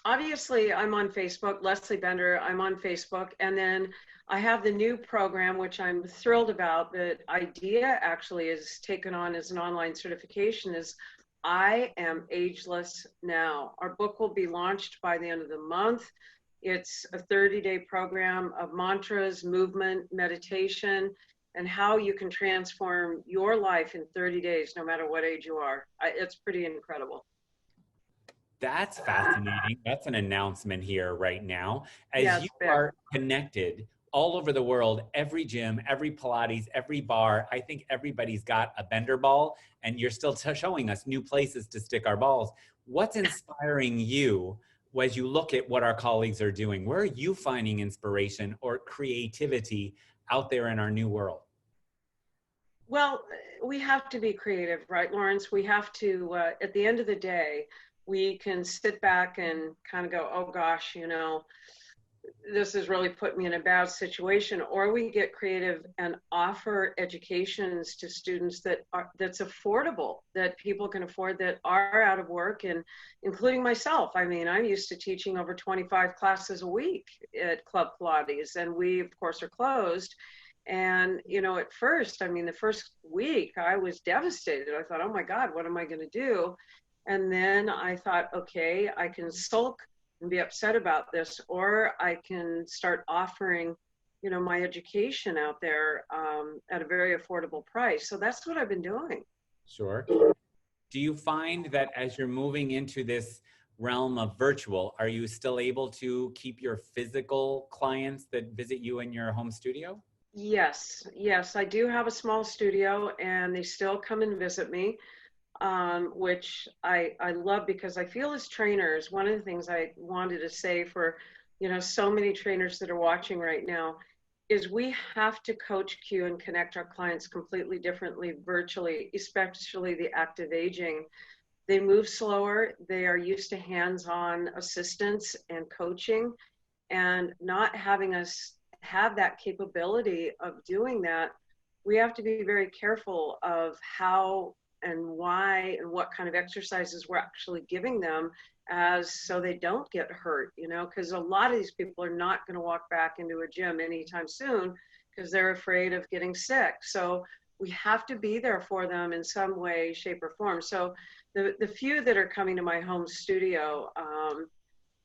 obviously I'm on Facebook, Leslie Bender, I'm on Facebook. And then I have the new program, which I'm thrilled about. The idea actually is taken on as an online certification is I Am Ageless Now. Our book will be launched by the end of the month. It's a 30-day program of mantras, movement, meditation, and how you can transform your life in 30 days, no matter what age you are. It's pretty incredible. That's fascinating. That's an announcement here right now. As Yeah, you are connected all over the world, every gym, every Pilates, every bar, I think everybody's got a Bender ball, and you're still showing us new places to stick our balls. What's inspiring you as you look at what our colleagues are doing? Where are you finding inspiration or creativity out there in our new world? Well, we have to be creative, right, Lawrence? We have to, at the end of the day, we can sit back and kind of go, oh gosh, you know, this has really put me in a bad situation. Or we get creative and offer educations to students that's affordable, that people can afford, that are out of work, and including myself. I mean, I'm used to teaching over 25 classes a week at Club Pilates, and we of course are closed. And, you know, at first, I mean, the first week I was devastated. I thought, oh my God, what am I going to do? And then I thought, okay, I can sulk and be upset about this, or I can start offering, you know, my education out there at a very affordable price. So that's what I've been doing. Sure. Do you find that as you're moving into this realm of virtual, are you still able to keep your physical clients that visit you in your home studio? Yes, I do have a small studio, and they still come and visit me. Which I love, because I feel as trainers, one of the things I wanted to say for, you know, so many trainers that are watching right now is we have to coach, cue, and connect our clients completely differently virtually, especially the active aging. They move slower. They are used to hands-on assistance and coaching, and not having us have that capability of doing that. We have to be very careful of how and why and what kind of exercises we're actually giving them, so they don't get hurt, you know, because a lot of these people are not going to walk back into a gym anytime soon because they're afraid of getting sick. So we have to be there for them in some way, shape, or form. So the few that are coming to my home studio,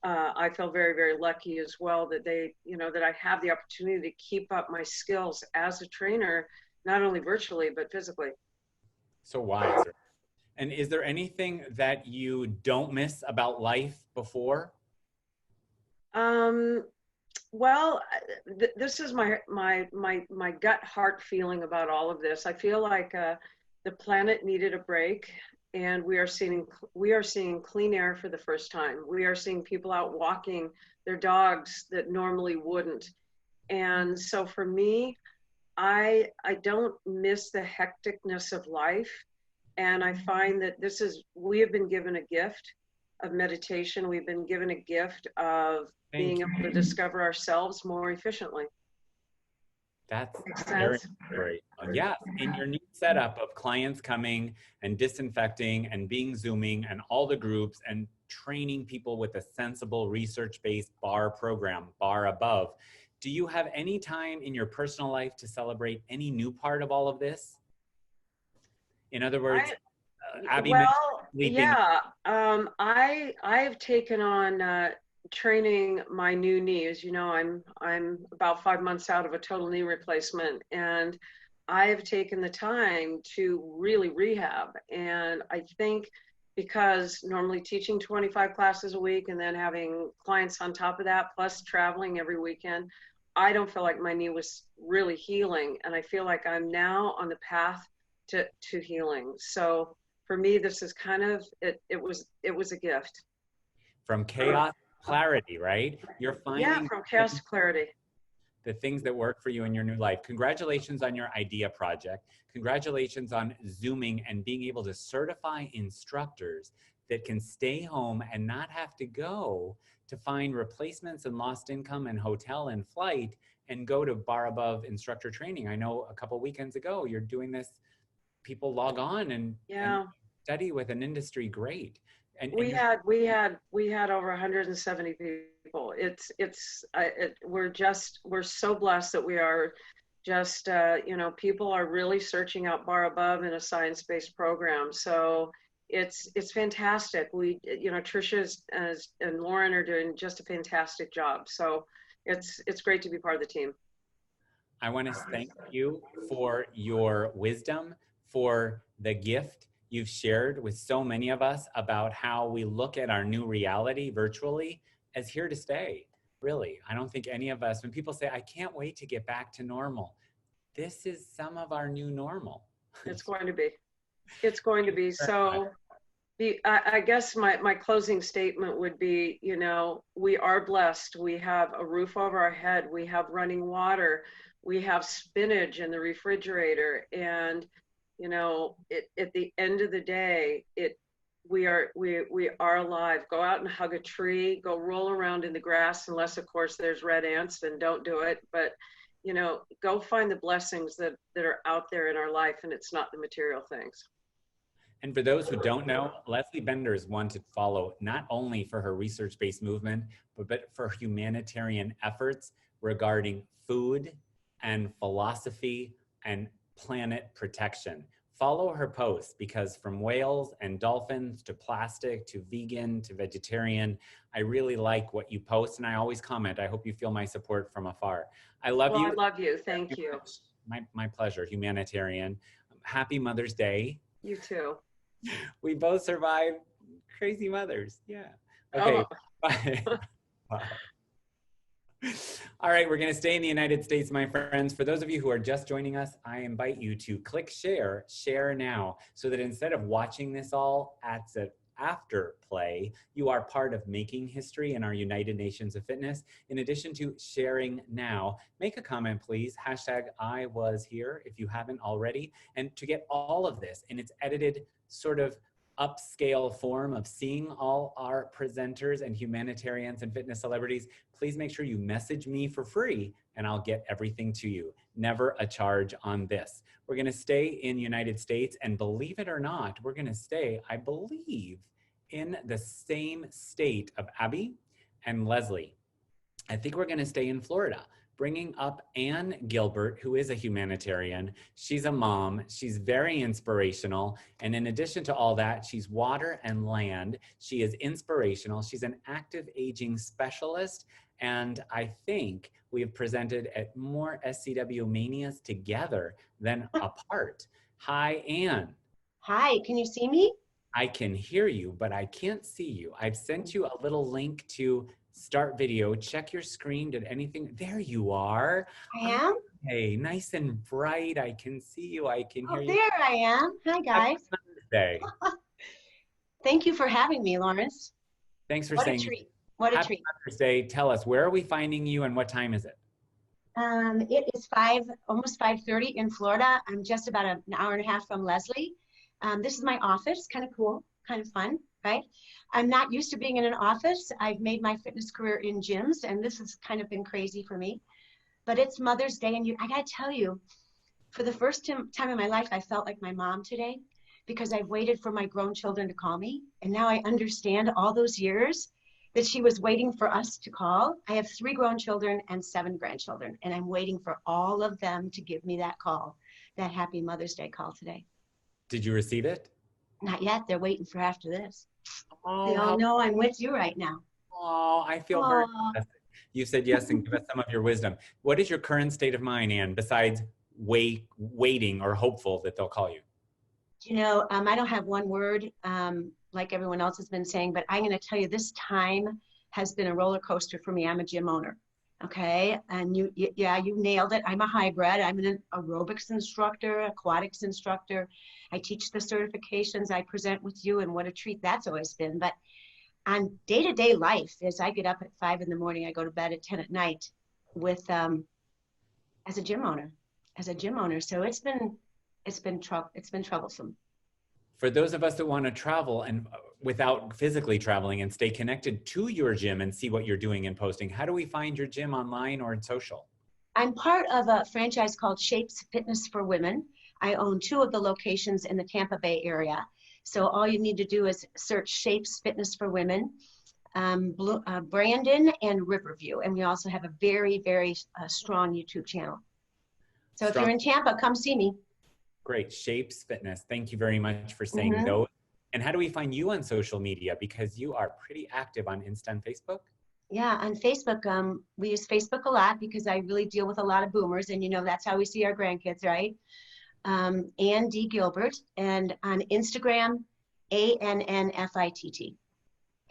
I feel very, very lucky as well that they, you know, that I have the opportunity to keep up my skills as a trainer, not only virtually, but physically. So wise. And is there anything that you don't miss about life before? Well, this is my gut heart feeling about all of this. I feel like the planet needed a break, and we are seeing clean air for the first time. We are seeing people out walking their dogs that normally wouldn't. And so for me, I don't miss the hecticness of life. And I find that we have been given a gift of meditation. We've been given a gift of being able to discover ourselves more efficiently. That's very great. Yeah, in your new setup of clients coming and disinfecting and being Zooming and all the groups and training people with a sensible research-based bar program, bar above, do you have any time in your personal life to celebrate any new part of all of this? In other words, Abby, well, yeah, I have taken on training my new knee. As you know, I'm about 5 months out of a total knee replacement, and I've taken the time to really rehab. And I think because normally teaching 25 classes a week and then having clients on top of that, plus traveling every weekend, I don't feel like my knee was really healing. And I feel like I'm now on the path to healing. So for me, this is kind of, it was a gift. From chaos to clarity, right? You're finding From chaos to clarity. the things that work for you in your new life. Congratulations on your idea project. Congratulations on Zooming and being able to certify instructors that can stay home and not have to go to find replacements and lost income and hotel and flight and go to bar above instructor training. I know a couple weekends ago, you're doing this, people log on and study with an industry great. And we had over 170 people. We're so blessed that we are just, people are really searching out bar above in a science-based program. So it's fantastic. Tricia and Lauren are doing just a fantastic job. So it's great to be part of the team. I want to thank you for your wisdom, for the gift you've shared with so many of us about how we look at our new reality virtually as here to stay. Really, I don't think any of us, when people say, I can't wait to get back to normal, this is some of our new normal. It's going to be. It's going to be. So I guess my closing statement would be, we are blessed. We have a roof over our head. We have running water. We have spinach in the refrigerator. And at the end of the day, we are alive. Go out and hug a tree, go roll around in the grass, unless of course there's red ants, then don't do it. But, go find the blessings that are out there in our life, and it's not the material things. And for those who don't know, Leslie Bender is one to follow, not only for her research-based movement, but for humanitarian efforts regarding food and philosophy and planet protection. Follow her posts, because from whales and dolphins to plastic to vegan to vegetarian, I really like what you post, and I always comment. I hope you feel my support from afar. I love you. I love you. Thank you. My pleasure, humanitarian. Happy Mother's Day. You too. We both survived crazy mothers. Yeah. Okay. Oh. Bye. All right, we're going to stay in the United States, my friends. For those of you who are just joining us, I invite you to click share now, so that instead of watching this all after play, you are part of making history in our United Nations of Fitness. In addition to sharing now, make a comment, please. #IWasHere if you haven't already. And to get all of this in its edited sort of upscale form of seeing all our presenters and humanitarians and fitness celebrities, please make sure you message me for free and I'll get everything to you. Never a charge on this. We're going to stay in United States, and believe it or not, we're going to stay, I believe, in the same state of Abby and Leslie. I think we're going to stay in Florida, bringing up Ann Gilbert, who is a humanitarian. She's a mom. She's very inspirational. And in addition to all that, she's water and land. She is inspirational. She's an active aging specialist. And I think we have presented at more SCW Manias together than apart. Hi, Ann. Hi, can you see me? I can hear you, but I can't see you. I've sent you a little link to start video. Check your screen. Did anything? There you are. I am? Hey, nice and bright. I can see you. I can hear you. There I am. Hi, guys. Day. Thank you for having me, Lawrence. Thanks for what saying. A treat. What a Happy treat. Mother's Day. Tell us, where are we finding you and what time is it? It is almost 5:30 in Florida. I'm just about an hour and a half from Leslie. This is my office. Kind of cool, kind of fun, right? I'm not used to being in an office. I've made my fitness career in gyms, and this has kind of been crazy for me. But it's Mother's Day, and I gotta tell you, for the first time in my life, I felt like my mom today, because I've waited for my grown children to call me, and now I understand all those years that she was waiting for us to call. I have 3 grown children and 7 grandchildren, and I'm waiting for all of them to give me that call, that Happy Mother's Day call today. Did you receive it? Not yet. They're waiting for after this. Oh, they all know I'm with you right now. Oh, I feel very Aw. blessed. You said yes, and give us some of your wisdom. What is your current state of mind, Anne, besides waiting or hopeful that they'll call you? You know, I don't have one word like everyone else has been saying, but I'm going to tell you this time has been a roller coaster for me. I'm a gym owner. Okay. And you nailed it. I'm a hybrid. I'm an aerobics instructor, aquatics instructor. I teach the certifications. I present with you, and what a treat that's always been. But on day-to-day life, as I get up at 5 in the morning, I go to bed at 10 at night with as a gym owner. So it's been troublesome. For those of us that want to travel and without physically traveling and stay connected to your gym and see what you're doing and posting, how do we find your gym online or in social? I'm part of a franchise called Shapes Fitness for Women. I own 2 of the locations in the Tampa Bay area. So all you need to do is search Shapes Fitness for Women, Brandon and Riverview. And we also have a very, very strong YouTube channel. So if you're in Tampa, come see me. Great. Shapes Fitness. Thank you very much for saying those. And how do we find you on social media? Because you are pretty active on Insta and Facebook. Yeah, on Facebook, we use Facebook a lot because I really deal with a lot of boomers, and you know that's how we see our grandkids, right? Ann D. Gilbert, and on Instagram, ANNFITT.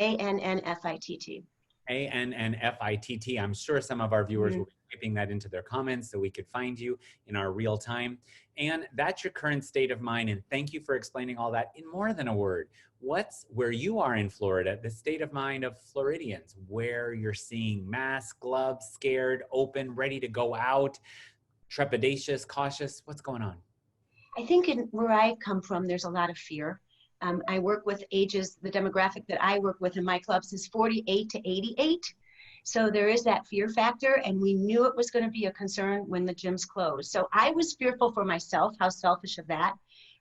ANNFITT. ANNFITT. I'm sure some of our viewers will be typing that into their comments so we could find you in our real time. And that's your current state of mind. And thank you for explaining all that in more than a word. What's where you are in Florida, the state of mind of Floridians, where you're seeing mask, gloves, scared, open, ready to go out, trepidatious, cautious? What's going on? I think where I come from, there's a lot of fear. I work with ages, the demographic that I work with in my clubs is 48 to 88. So there is that fear factor, and we knew it was going to be a concern when the gyms closed. So I was fearful for myself, how selfish of that,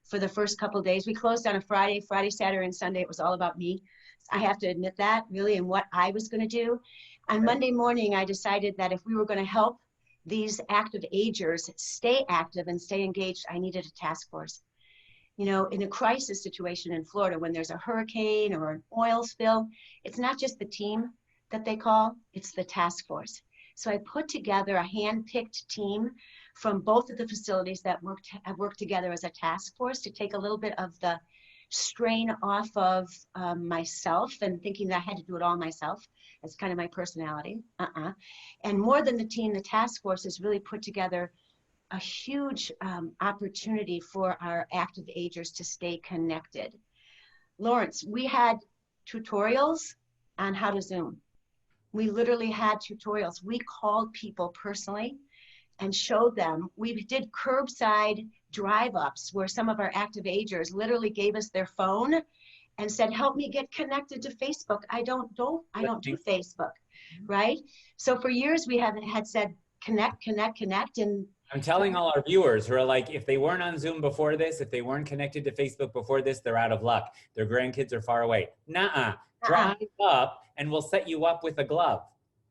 for the first couple of days. We closed on a Friday, Saturday, and Sunday. It was all about me. I have to admit that, really, and what I was going to do. On Monday morning, I decided that if we were going to help these active agers stay active and stay engaged, I needed a task force. You know, in a crisis situation in Florida, when there's a hurricane or an oil spill, it's not just the team that they call, it's the task force. So I put together a hand-picked team from both of the facilities that have worked together as a task force to take a little bit of the strain off of myself and thinking that I had to do it all myself. That's kind of my personality. And more than the team, the task force has really put together a huge opportunity for our active agers to stay connected. Lawrence, we had tutorials on how to Zoom. We literally had tutorials. We called people personally and showed them. We did curbside drive-ups where some of our active agers literally gave us their phone and said, help me get connected to Facebook. I don't do Facebook, right? So for years we had said, connect. And I'm telling all our viewers who are like, if they weren't on Zoom before this, if they weren't connected to Facebook before this, they're out of luck. Their grandkids are far away. Nuh-uh. Drive up and we'll set you up with a glove.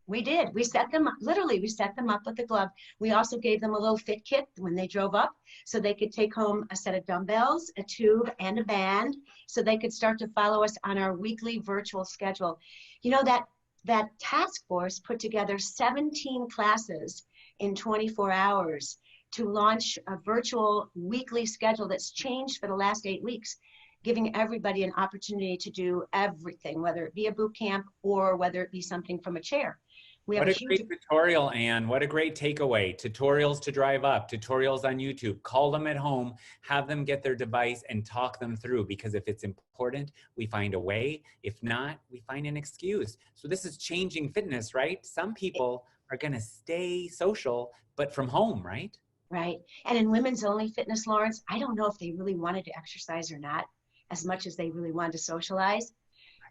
We did. We set them up, literally, we set them up with a glove. We also gave them a little fit kit when they drove up so they could take home a set of dumbbells, a tube, and a band so they could start to follow us on our weekly virtual schedule. You know, that task force put together 17 classes in 24 hours to launch a virtual weekly schedule that's changed for the last 8 weeks, giving everybody an opportunity to do everything, whether it be a boot camp or whether it be something from a chair. What a great tutorial, Anne. What a great takeaway. Tutorials to drive up, tutorials on YouTube. Call them at home, have them get their device and talk them through, because if it's important, we find a way. If not, we find an excuse. So this is changing fitness, right? Some people are going to stay social, but from home, right? Right. And in women's only fitness, Lawrence, I don't know if they really wanted to exercise or not as much as they really wanted to socialize.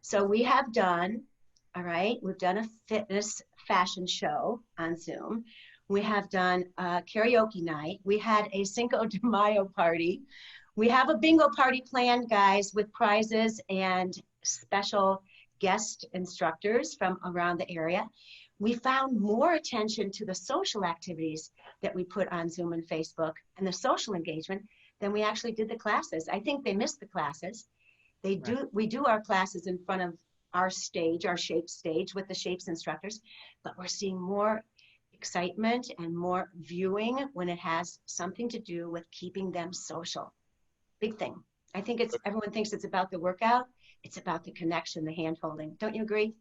So we have done, all right, we've done a fitness fashion show on Zoom. We have done a karaoke night. We had a Cinco de Mayo party. We have a bingo party planned, guys, with prizes and special guest instructors from around the area. We found more attention to the social activities that we put on Zoom and Facebook and the social engagement than we actually did the classes. I think they missed the classes. We do our classes in front of our stage, our shape stage with the shapes instructors, but we're seeing more excitement and more viewing when it has something to do with keeping them social. Big thing. I think everyone thinks it's about the workout. It's about the connection, the hand holding. Don't you agree?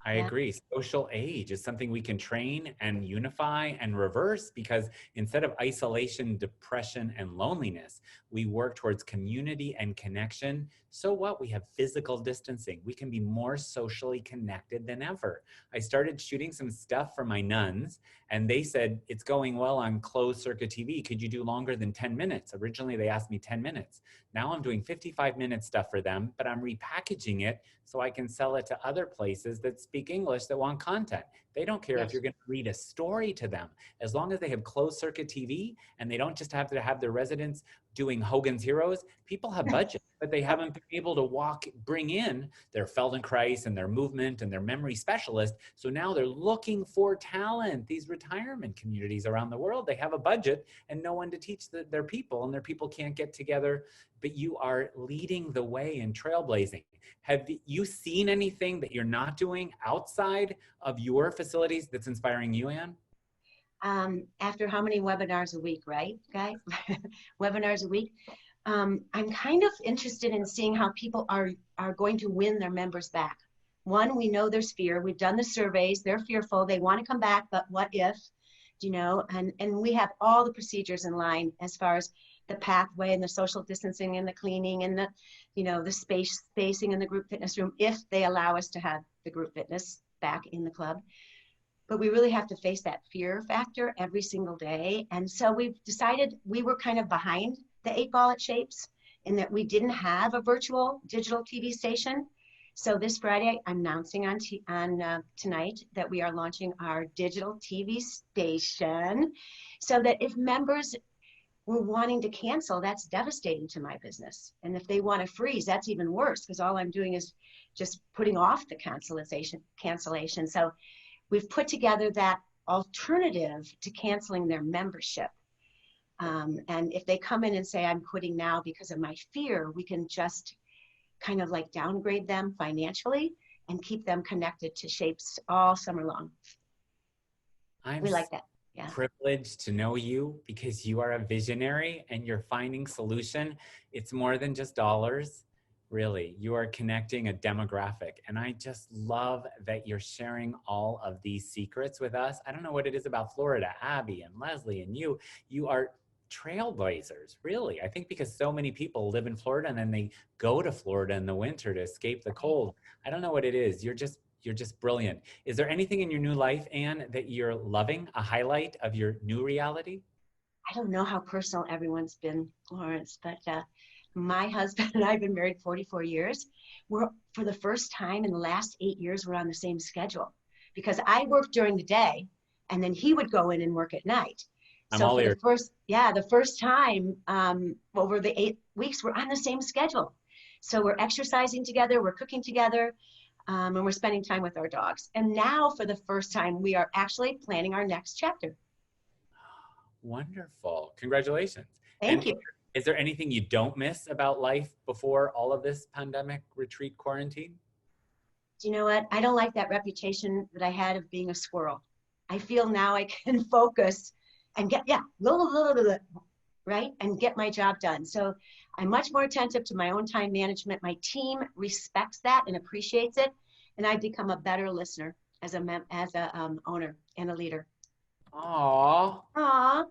I agree. Social age is something we can train and unify and reverse, because instead of isolation, depression, and loneliness, we work towards community and connection. So what? We have physical distancing. We can be more socially connected than ever. I started shooting some stuff for my nuns, and they said, it's going well on closed circuit TV. Could you do longer than 10 minutes? Originally, they asked me 10 minutes. Now I'm doing 55-minute stuff for them, but I'm repackaging it so I can sell it to other places that speak English that want content. They don't care if you're going to read a story to them. As long as they have closed circuit TV and they don't just have to have their residents doing Hogan's Heroes, people have budget, but they haven't been able to bring in their Feldenkrais and their movement and their memory specialist. So now they're looking for talent. These retirement communities around the world, they have a budget and no one to teach their people, and their people can't get together. But you are leading the way in trailblazing. Have you seen anything that you're not doing outside of your facilities that's inspiring you, Anne? After how many webinars a week, right, guys? Webinars a week. I'm kind of interested in seeing how people are going to win their members back. One, we know there's fear. We've done the surveys. They're fearful. They want to come back, but what if? You know, and we have all the procedures in line as far as the pathway and the social distancing and the cleaning and the, you know, the spacing in the group fitness room, if they allow us to have the group fitness back in the club. But we really have to face that fear factor every single day. And so we've decided we were kind of behind the 8 ball at Shapes in that we didn't have a virtual digital TV station. So this Friday, I'm announcing on tonight that we are launching our digital TV station, so that if members were wanting to cancel, that's devastating to my business. And if they want to freeze, that's even worse, because all I'm doing is just putting off the cancellation. So we've put together that alternative to canceling their membership. And if they come in and say, I'm quitting now because of my fear, we can just kind of like downgrade them financially and keep them connected to Shapes all summer long. We like that. Yeah. Privileged to know you, because you are a visionary and you're finding solution. It's more than just dollars. Really, you are connecting a demographic. And I just love that you're sharing all of these secrets with us. I don't know what it is about Florida, Abby and Leslie and you. You are trailblazers, really. I think because so many people live in Florida and then they go to Florida in the winter to escape the cold. I don't know what it is. You're just brilliant. Is there anything in your new life, Anne, that you're loving, a highlight of your new reality? I don't know how personal everyone's been, Lawrence, but my husband and I have been married 44 years. We're, for the first time in the last 8 years, we're on the same schedule, because I work during the day and then he would go in and work at night. So for the first time over the 8 weeks, we're on the same schedule. So we're exercising together, we're cooking together, and we're spending time with our dogs. And now for the first time, we are actually planning our next chapter. Wonderful. Congratulations. Thank you. Is there anything you don't miss about life before all of this pandemic, retreat, quarantine? Do you know what? I don't like that reputation that I had of being a squirrel. I feel now I can focus and get, right? And get my job done. So I'm much more attentive to my own time management. My team respects that and appreciates it. And I've become a better listener as a owner and a leader. Aww. Aww.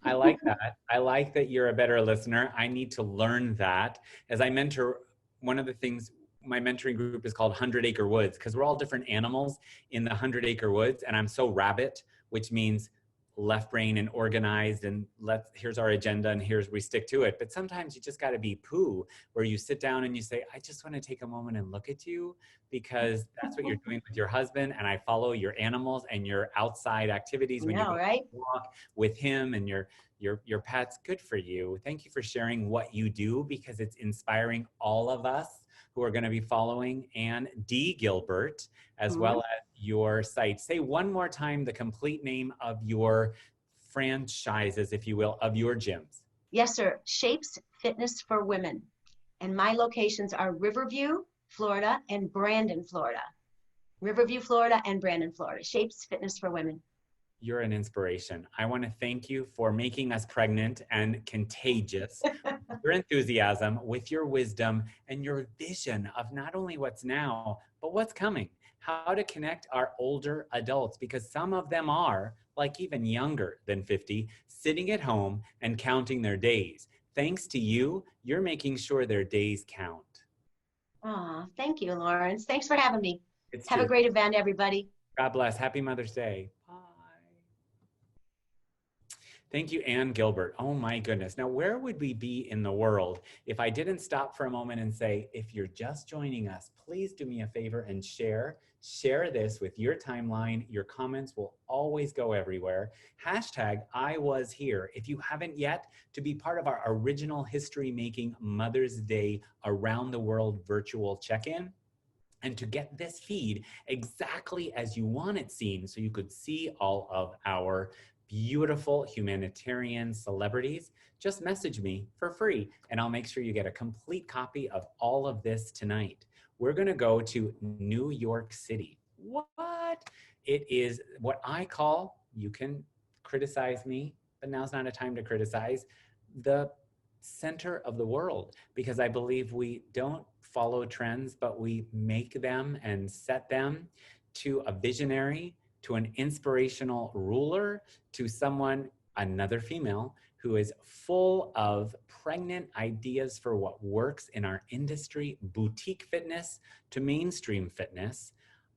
I like that. I like that you're a better listener. I need to learn that. As I mentor, one of the things, my mentoring group is called 100 Acre Woods, because we're all different animals in the 100 Acre Woods. And I'm so rabbit, which means left brain and organized, and here's our agenda and we stick to it. But sometimes you just got to be poo, where you sit down and you say, I just want to take a moment and look at you, because that's what you're doing with your husband. And I follow your animals and your outside activities when you walk with him and your pets. Good for you. Thank you for sharing what you do, because it's inspiring all of us who are going to be following Anne D. Gilbert, as well as your site. Say one more time the complete name of your franchises, if you will, of your gyms. Yes, sir. Shapes Fitness for Women. And my locations are Riverview, Florida, and Brandon, Florida. Riverview, Florida, and Brandon, Florida. Shapes Fitness for Women. You're an inspiration. I want to thank you for making us pregnant and contagious. Your enthusiasm, with your wisdom, and your vision of not only what's now, but what's coming. How to connect our older adults, because some of them are, like even younger than 50, sitting at home and counting their days. Thanks to you, you're making sure their days count. Oh, thank you, Lawrence. Thanks for having me. It's Have a great event, everybody. God bless. Happy Mother's Day. Bye. Thank you, Ann Gilbert. Oh my goodness. Now, where would we be in the world if I didn't stop for a moment and say, if you're just joining us, please do me a favor and share this with your timeline. Your comments will always go everywhere. Hashtag I was here. If you haven't yet, to be part of our original history-making Mother's Day around the world virtual check-in, and to get this feed exactly as you want it seen so you could see all of our beautiful humanitarian celebrities, just message me for free and I'll make sure you get a complete copy of all of this tonight. We're gonna go to New York City. What? It is what I call, you can criticize me, but now's not a time to criticize, the center of the world, because I believe we don't follow trends, but we make them and set them, to a visionary, to an inspirational ruler, to someone, another female, who is full of pregnant ideas for what works in our industry, boutique fitness to mainstream fitness,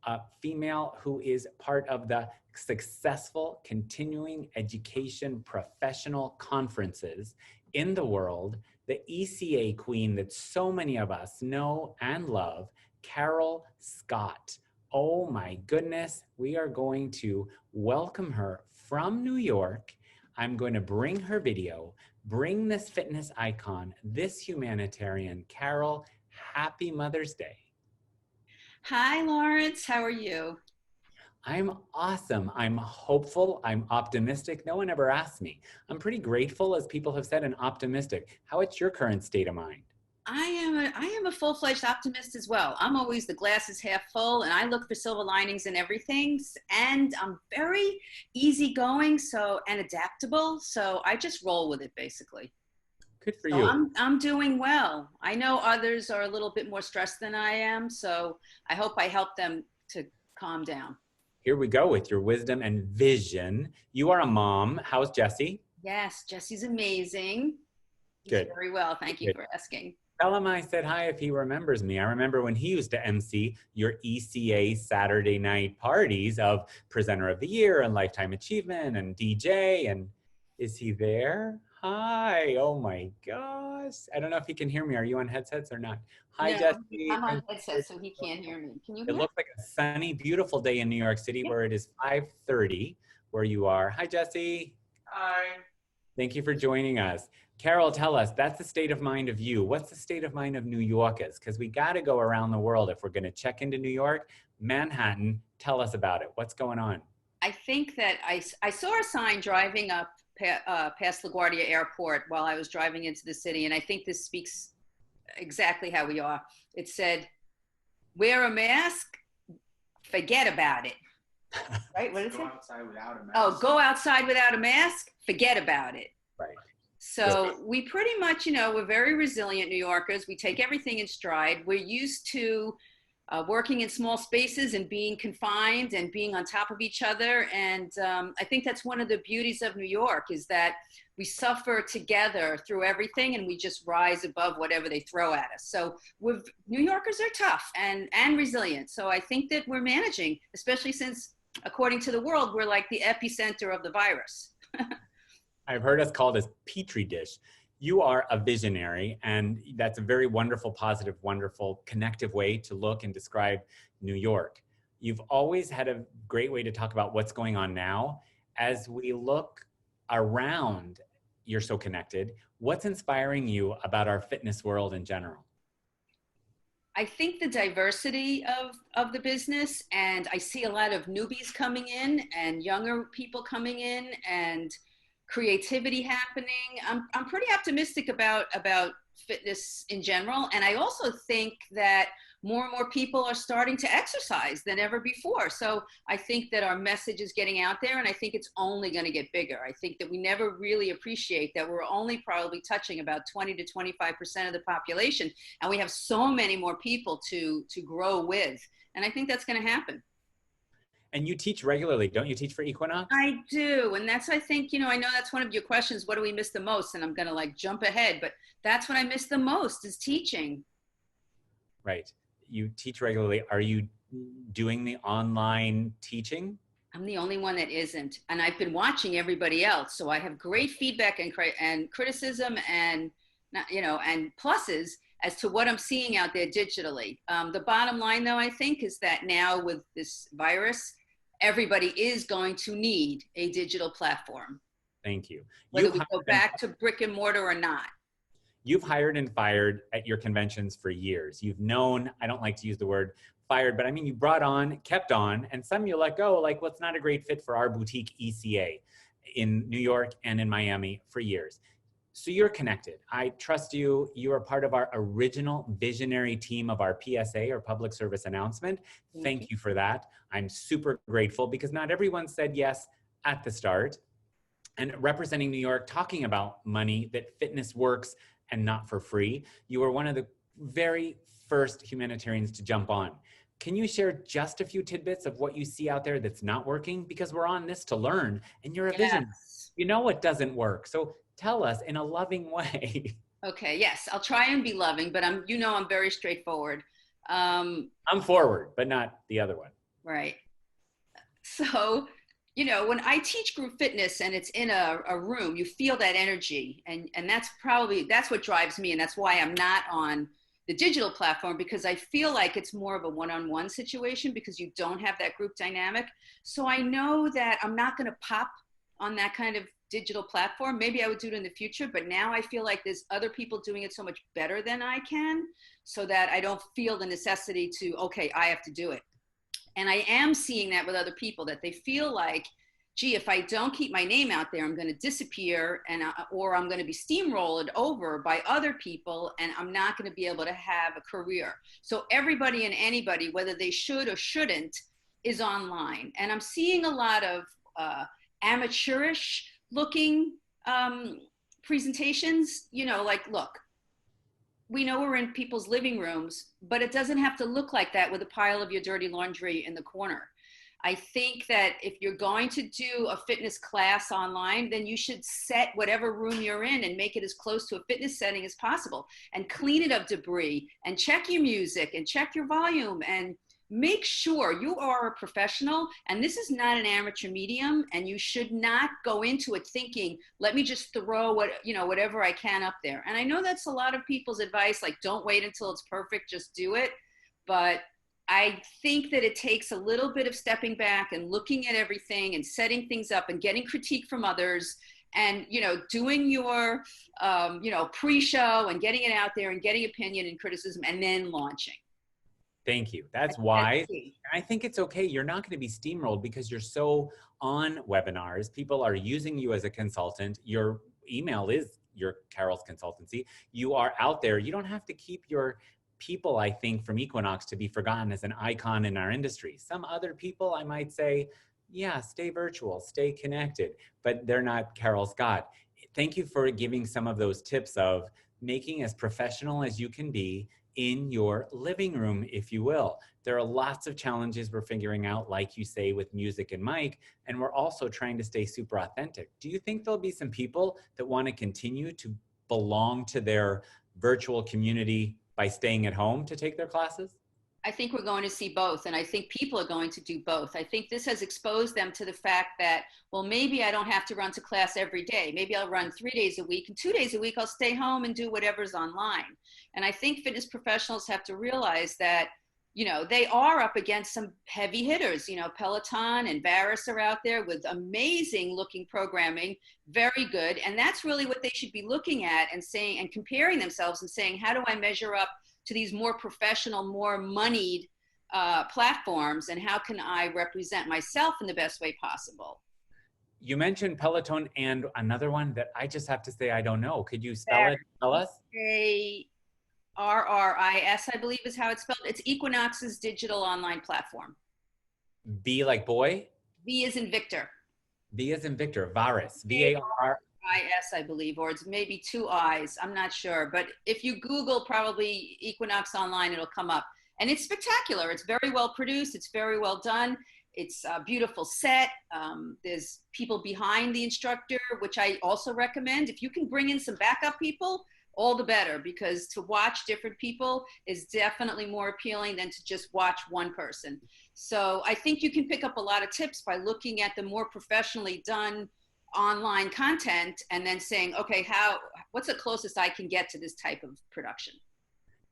a female who is part of the successful continuing education professional conferences in the world, the ECA queen that so many of us know and love, Carol Scott. Oh my goodness, we are going to welcome her from New York. I'm going to bring her video, bring this fitness icon, this humanitarian. Carol, happy Mother's Day. Hi, Lawrence, how are you? I'm awesome. I'm hopeful. I'm optimistic. No one ever asked me. I'm pretty grateful, as people have said, and optimistic. How is your current state of mind? I am a full-fledged optimist as well. I'm always the glass is half full, and I look for silver linings in everything. And I'm very easygoing, and adaptable. So I just roll with it, basically. Good for you. I'm doing well. I know others are a little bit more stressed than I am, so I hope I help them to calm down. Here we go with your wisdom and vision. You are a mom. How's Jesse? Yes, Jesse's amazing. Good. He's very well. Thank you for asking. Tell him I said hi if he remembers me. I remember when he used to MC your ECA Saturday night parties of Presenter of the Year and Lifetime Achievement and DJ. And is he there? Hi. Oh my gosh. I don't know if he can hear me. Are you on headsets or not? Hi, No, Jesse. I'm on headset, so he can't hear me. Can you hear? It looks like a sunny, beautiful day in New York City where it is 5:30 where you are. Hi, Jesse. Hi. Thank you for joining us. Carol, tell us, that's the state of mind of you. What's the state of mind of New Yorkers? Because we got to go around the world if we're going to check into New York. Manhattan, tell us about it. What's going on? I think that I saw a sign driving up past LaGuardia Airport while I was driving into the city, and I think this speaks exactly how we are. It said, wear a mask, forget about it. Right? What is it? Go outside without a mask. Oh, go outside without a mask, forget about it. Right. So we pretty much, we're very resilient New Yorkers. We take everything in stride. We're used to working in small spaces and being confined and being on top of each other. And I think that's one of the beauties of New York, is that we suffer together through everything and we just rise above whatever they throw at us. So New Yorkers are tough and resilient. So I think that we're managing, especially since, according to the world, we're like the epicenter of the virus. I've heard us called as Petri dish. You are a visionary, and that's a very wonderful, positive, wonderful, connective way to look and describe New York. You've always had a great way to talk about what's going on now. As we look around, you're so connected. What's inspiring you about our fitness world in general? I think the diversity of the business, and I see a lot of newbies coming in and younger people coming in and creativity happening. I'm pretty optimistic about fitness in general. And I also think that more and more people are starting to exercise than ever before. So I think that our message is getting out there, and I think it's only going to get bigger. I think that we never really appreciate that we're only probably touching about 20 to 25% of the population, and we have so many more people to grow with. And I think that's going to happen. And you teach regularly, don't you teach for Equinox? I do. And that's, I think, I know that's one of your questions. What do we miss the most? And I'm going to like jump ahead, but that's what I miss the most is teaching. Right. You teach regularly. Are you doing the online teaching? I'm the only one that isn't. And I've been watching everybody else. So I have great feedback and criticism and, and pluses as to what I'm seeing out there digitally. The bottom line, though, I think, is that now with this virus, everybody is going to need a digital platform. Thank you. Whether we go back to brick and mortar or not. You've hired and fired at your conventions for years. You've known, I don't like to use the word fired, but I mean, you brought on, kept on, and some you let go, like what's not a great fit for our boutique ECA in New York and in Miami for years. So you're connected. I trust you. You are part of our original visionary team of our PSA or public service announcement. Thank you for that. I'm super grateful because not everyone said yes at the start. And representing New York, talking about money, that fitness works and not for free. You were one of the very first humanitarians to jump on. Can you share just a few tidbits of what you see out there that's not working? Because we're on this to learn, and you're a visionary. You know what doesn't work. So tell us in a loving way. Okay, yes, I'll try and be loving, but I'm very straightforward. I'm forward, but not the other one. Right. So, when I teach group fitness and it's in a room, you feel that energy. And that's what drives me. And that's why I'm not on the digital platform, because I feel like it's more of a one-on-one situation because you don't have that group dynamic. So I know that I'm not going to pop on that kind of digital platform. Maybe I would do it in the future, but now I feel like there's other people doing it so much better than I can, so that I don't feel the necessity to, okay, I have to do it. And I am seeing that with other people, that they feel like, gee, if I don't keep my name out there, I'm going to disappear, or I'm going to be steamrolled over by other people, and I'm not going to be able to have a career. So everybody and anybody, whether they should or shouldn't, is online. And I'm seeing a lot of amateurish looking presentations, look, we know we're in people's living rooms, but it doesn't have to look like that with a pile of your dirty laundry in the corner. I think that if you're going to do a fitness class online, then you should set whatever room you're in and make it as close to a fitness setting as possible, and clean it of debris, and check your music and check your volume, and make sure you are a professional, and this is not an amateur medium, and you should not go into it thinking, let me just throw whatever I can up there. And I know that's a lot of people's advice, like don't wait until it's perfect, just do it. But I think that it takes a little bit of stepping back and looking at everything and setting things up and getting critique from others, and doing your pre-show and getting it out there and getting opinion and criticism, and then launching. Thank you. That's wise. I think it's okay. You're not going to be steamrolled because you're so on webinars. People are using you as a consultant. Your email is your Carol's consultancy. You are out there. You don't have to keep your people, I think, from Equinox to be forgotten as an icon in our industry. Some other people, I might say, yeah, stay virtual, stay connected, but they're not Carol Scott. Thank you for giving some of those tips of making as professional as you can be in your living room, if you will. There are lots of challenges we're figuring out, like you say, with music and mic, and we're also trying to stay super authentic. Do you think there'll be some people that want to continue to belong to their virtual community by staying at home to take their classes? I think we're going to see both, and I think people are going to do both. I think this has exposed them to the fact that, well, maybe I don't have to run to class every day. Maybe I'll run 3 days a week, and 2 days a week I'll stay home and do whatever's online. And I think fitness professionals have to realize that, they are up against some heavy hitters. Peloton and Varus are out there with amazing looking programming, very good. And that's really what they should be looking at and saying, and comparing themselves and saying, how do I measure up to these more professional, more moneyed platforms, and how can I represent myself in the best way possible? You mentioned Peloton and another one that I just have to say I don't know. Could you spell it? Tell us. RRIS, I believe is how it's spelled. It's Equinox's digital online platform. B like boy? V is in Victor. V as in Victor, Varus, V-A-R. IS, I believe, or it's maybe two I's. I'm not sure. But if you Google probably Equinox Online, it'll come up. And it's spectacular. It's very well produced. It's very well done. It's a beautiful set. There's people behind the instructor, which I also recommend. If you can bring in some backup people, all the better, because to watch different people is definitely more appealing than to just watch one person. So I think you can pick up a lot of tips by looking at the more professionally done online content and then saying, okay, what's the closest I can get to this type of production?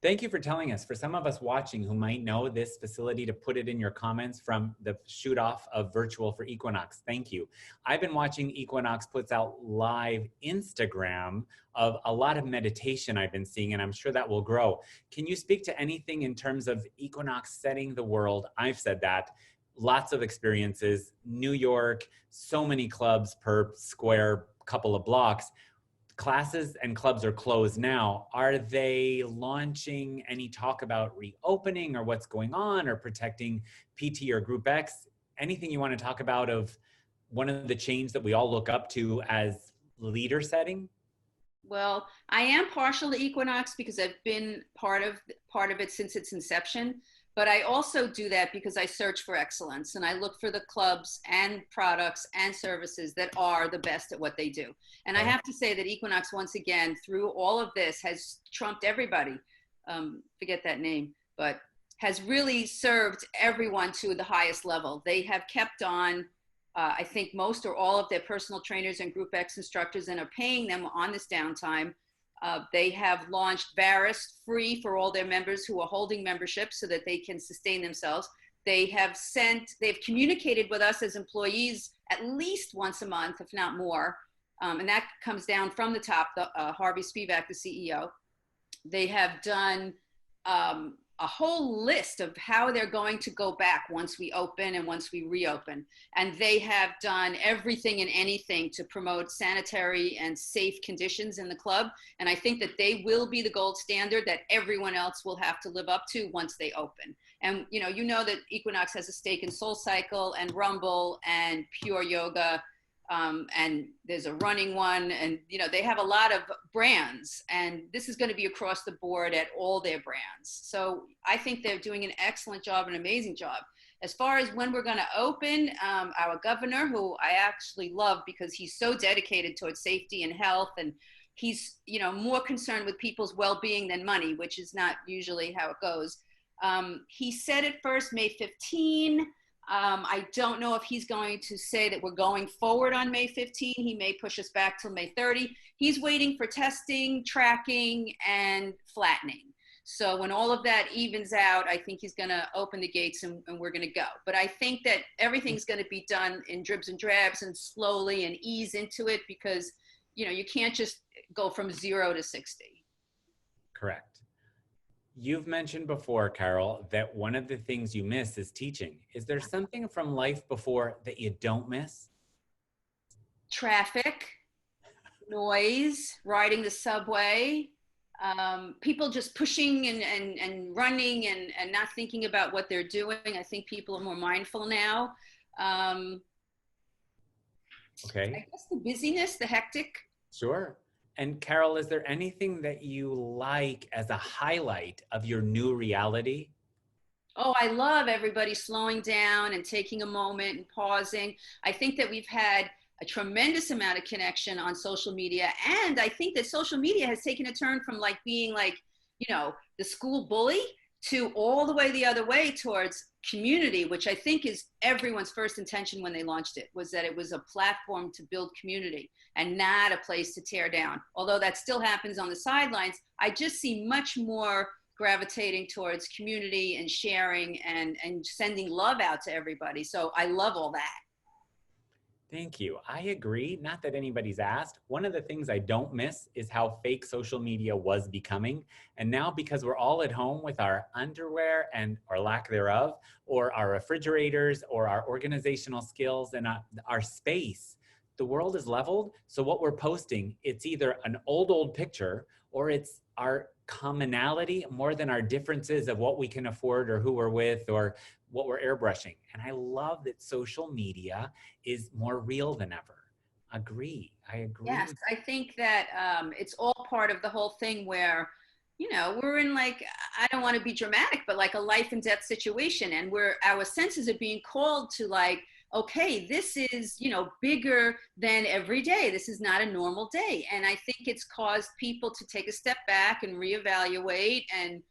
Thank you for telling us. For some of us watching who might know this facility, to put it in your comments from the shoot off of Virtual for Equinox. Thank you. I've been watching Equinox puts out live Instagram of a lot of meditation I've been seeing, and I'm sure that will grow. Can you speak to anything in terms of Equinox setting the world? I've said that. Lots of experiences, New York, so many clubs per square couple of blocks. Classes and clubs are closed now. Are they launching any talk about reopening or what's going on or protecting PT or Group X? Anything you want to talk about of one of the chains that we all look up to as leader setting? Well, I am partial to Equinox because I've been part of it since its inception. But I also do that because I search for excellence and I look for the clubs and products and services that are the best at what they do. And I have to say that Equinox, once again, through all of this, has trumped everybody. Forget that name, but has really served everyone to the highest level. They have kept on, I think, most or all of their personal trainers and Group X instructors and are paying them on this downtime. They have launched Varus free for all their members who are holding memberships so that they can sustain themselves. They've communicated with us as employees at least once a month, if not more. And that comes down from the top, Harvey Spivak, the CEO. They have done a whole list of how they're going to go back once we open and once we reopen. And they have done everything and anything to promote sanitary and safe conditions in the club. And I think that they will be the gold standard that everyone else will have to live up to once they open. And you know that Equinox has a stake in SoulCycle and Rumble and Pure Yoga. And there's a running one, and they have a lot of brands, and this is going to be across the board at all their brands. So I think they're doing an excellent job, an amazing job. As far as when we're going to open, our governor, who I actually love because he's so dedicated towards safety and health, and he's more concerned with people's well-being than money, which is not usually how it goes. He said at first May 15. I don't know if he's going to say that we're going forward on May 15. He may push us back till May 30. He's waiting for testing, tracking, and flattening. So when all of that evens out, I think he's going to open the gates and we're going to go. But I think that everything's going to be done in dribs and drabs and slowly and ease into it because, you can't just go from 0 to 60. Correct. You've mentioned before, Carol, that one of the things you miss is teaching. Is there something from life before that you don't miss? Traffic, noise, riding the subway, people just pushing and running and not thinking about what they're doing. I think people are more mindful now. Okay. I guess the busyness, the hectic. Sure. And Carol, is there anything that you like as a highlight of your new reality? Oh, I love everybody slowing down and taking a moment and pausing. I think that we've had a tremendous amount of connection on social media. And I think that social media has taken a turn from being the school bully to all the way the other way towards community, which I think is everyone's first intention when they launched it, was that it was a platform to build community and not a place to tear down. Although that still happens on the sidelines, I just see much more gravitating towards community and sharing and sending love out to everybody. So I love all that. Thank you. I agree. Not that anybody's asked. One of the things I don't miss is how fake social media was becoming. And now, because we're all at home with our underwear and or lack thereof, or our refrigerators or our organizational skills and our space, the world is leveled. So what we're posting, it's either an old picture or it's our commonality more than our differences of what we can afford or who we're with or what we're airbrushing. And I love that social media is more real than ever. I agree. Yes, I think that it's all part of the whole thing where, you know, we're in like, I don't want to be dramatic, but like a life and death situation, and where our senses are being called to like, okay, this is, you know, bigger than every day. This is not a normal day. And I think it's caused people to take a step back and reevaluate and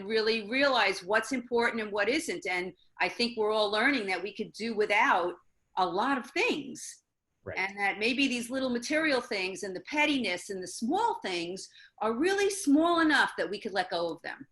really realize what's important and what isn't. And I think we're all learning that we could do without a lot of things. Right. And that maybe these little material things and the pettiness and the small things are really small enough that we could let go of them.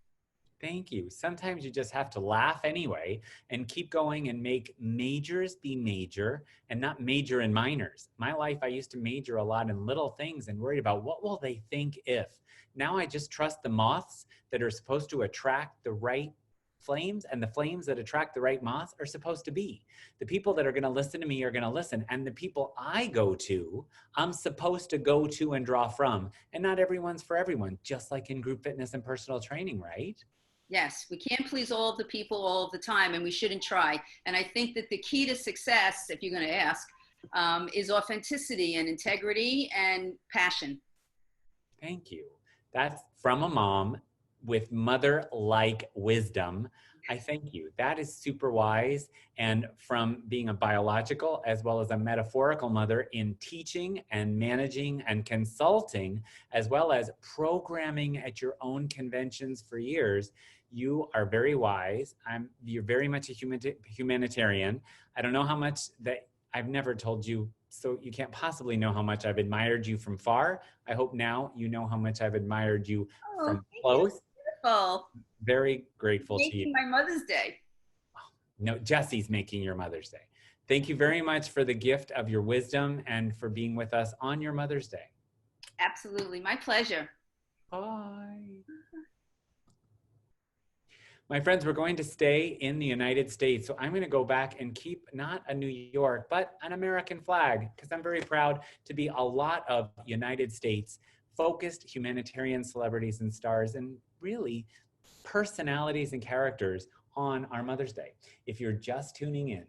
Thank you. Sometimes you just have to laugh anyway and keep going and make majors be major and not major in minors. My life, I used to major a lot in little things and worried about what will they think if. Now I just trust the moths that are supposed to attract the right flames, and the flames that attract the right moths are supposed to be. The people that are going to listen to me are going to listen, and the people I go to, I'm supposed to go to and draw from. And not everyone's for everyone, just like in group fitness and personal training, right? Yes, we can't please all of the people all of the time, and we shouldn't try. And I think that the key to success, if you're going to ask, is authenticity and integrity and passion. Thank you. That's from a mom with mother-like wisdom. I thank you. That is super wise. And from being a biological as well as a metaphorical mother in teaching and managing and consulting, as well as programming at your own conventions for years, you are very wise. You're very much a humanitarian. I don't know how much that I've never told you, so you can't possibly know how much I've admired you from far. I hope now you know how much I've admired you from close. Oh, very grateful to you. Making my Mother's Day. No, Jesse's making your Mother's Day. Thank you very much for the gift of your wisdom and for being with us on your Mother's Day. Absolutely, my pleasure. Bye. My friends, we're going to stay in the United States. So I'm going to go back and keep not a New York, but an American flag, because I'm very proud to be a lot of United States focused humanitarian celebrities and stars and really personalities and characters on our Mother's Day. If you're just tuning in,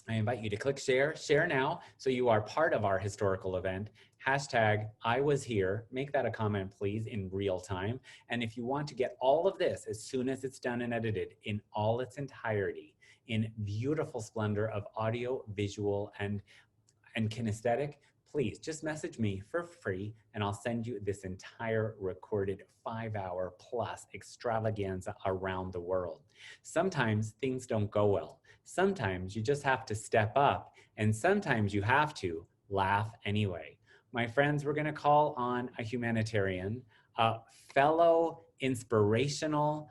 I invite you to click share now, so you are part of our historical event. Hashtag I was here. Make that a comment, please, in real time. And if you want to get all of this as soon as it's done and edited in all its entirety, in beautiful splendor of audio, visual, and kinesthetic, please just message me for free and I'll send you this entire recorded 5-hour plus extravaganza around the world. Sometimes things don't go well. Sometimes you just have to step up, and sometimes you have to laugh anyway. My friends, we're going to call on a humanitarian, a fellow inspirational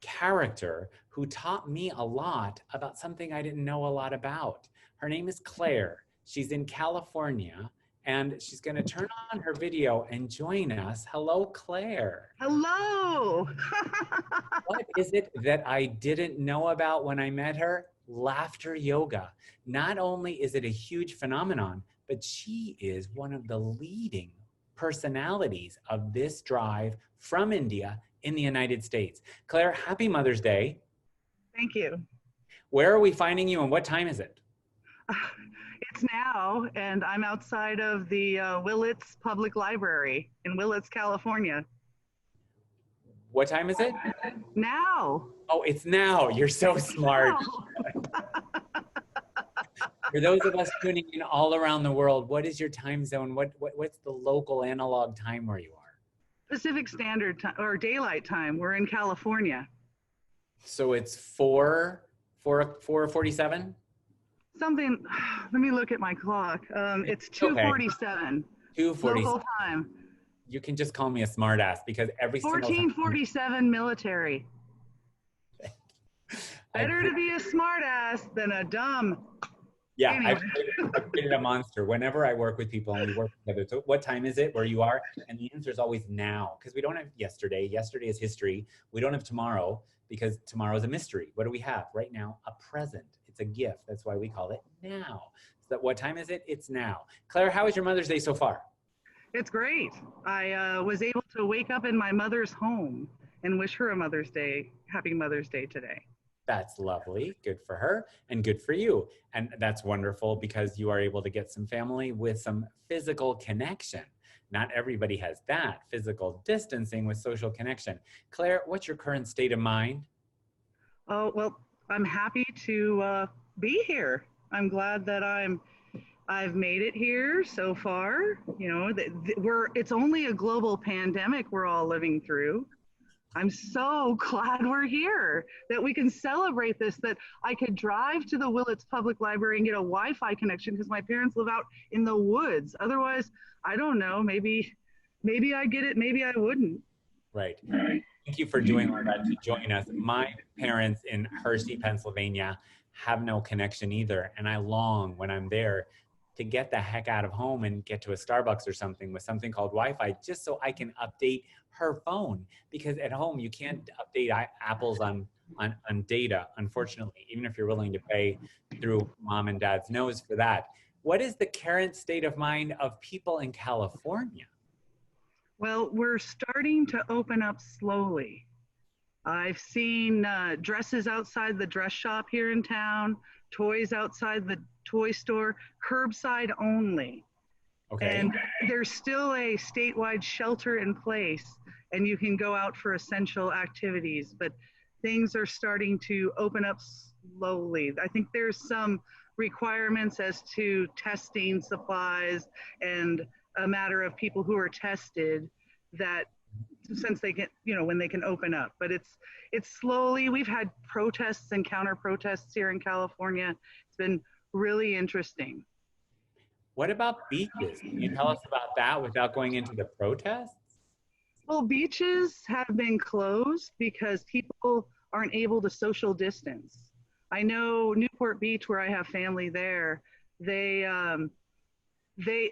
character who taught me a lot about something I didn't know a lot about. Her name is Claire. She's in California, and she's going to turn on her video and join us. Hello, Claire. Hello. What is it that I didn't know about when I met her? Laughter yoga. Not only is it a huge phenomenon, but she is one of the leading personalities of this drive from India in the United States. Claire, happy Mother's Day. Thank you. Where are we finding you and what time is it? It's now, and I'm outside of the Willits Public Library in Willits, California. What time is it? Now. Oh, it's now. You're so smart. For those of us tuning in all around the world, what is your time zone? What's the local analog time where you are? Pacific Standard Time, or Daylight Time. We're in California. So it's 4:47? Something, let me look at my clock. It's 2:47. 2:47. Local time. You can just call me a smartass because every single time. 14:47 military. Better to be a smartass than a dumb. Yeah, anyway. I've created a monster. Whenever I work with people and we work together, so what time is it where you are? And the answer is always now, because we don't have yesterday. Yesterday is history. We don't have tomorrow because tomorrow is a mystery. What do we have right now? A present. It's a gift. That's why we call it now. So what time is it? It's now. Claire, how was your Mother's Day so far? It's great. I was able to wake up in my mother's home and wish her a happy Mother's Day today. That's lovely. Good for her and good for you. And that's wonderful because you are able to get some family with some physical connection. Not everybody has that physical distancing with social connection. Claire, what's your current state of mind? Oh, well, I'm happy to be here. I'm glad that I've made it here so far. You know, it's only a global pandemic we're all living through. I'm so glad we're here, that we can celebrate this, that I could drive to the Willits Public Library and get a Wi-Fi connection because my parents live out in the woods. Otherwise, I don't know, maybe I get it, maybe I wouldn't. Right. Thank you for doing all that to join us. My parents in Hershey, Pennsylvania have no connection either. And I long when I'm there to get the heck out of home and get to a Starbucks or something with something called Wi-Fi, just so I can update her phone. Because at home, you can't update Apple's on data, unfortunately, even if you're willing to pay through mom and dad's nose for that. What is the current state of mind of people in California? Well, we're starting to open up slowly. I've seen dresses outside the dress shop here in town, toys outside the toy store, curbside only. Okay. And there's still a statewide shelter in place, and you can go out for essential activities, but things are starting to open up slowly. I think there's some requirements as to testing supplies and a matter of people who are tested that since they get, you know, when they can open up, but it's slowly. We've had protests and counter protests here in California. It's been really interesting. What about beaches? Can you tell us about that without going into the protests? Well, beaches have been closed because people aren't able to social distance. I know Newport Beach, where I have family there, in the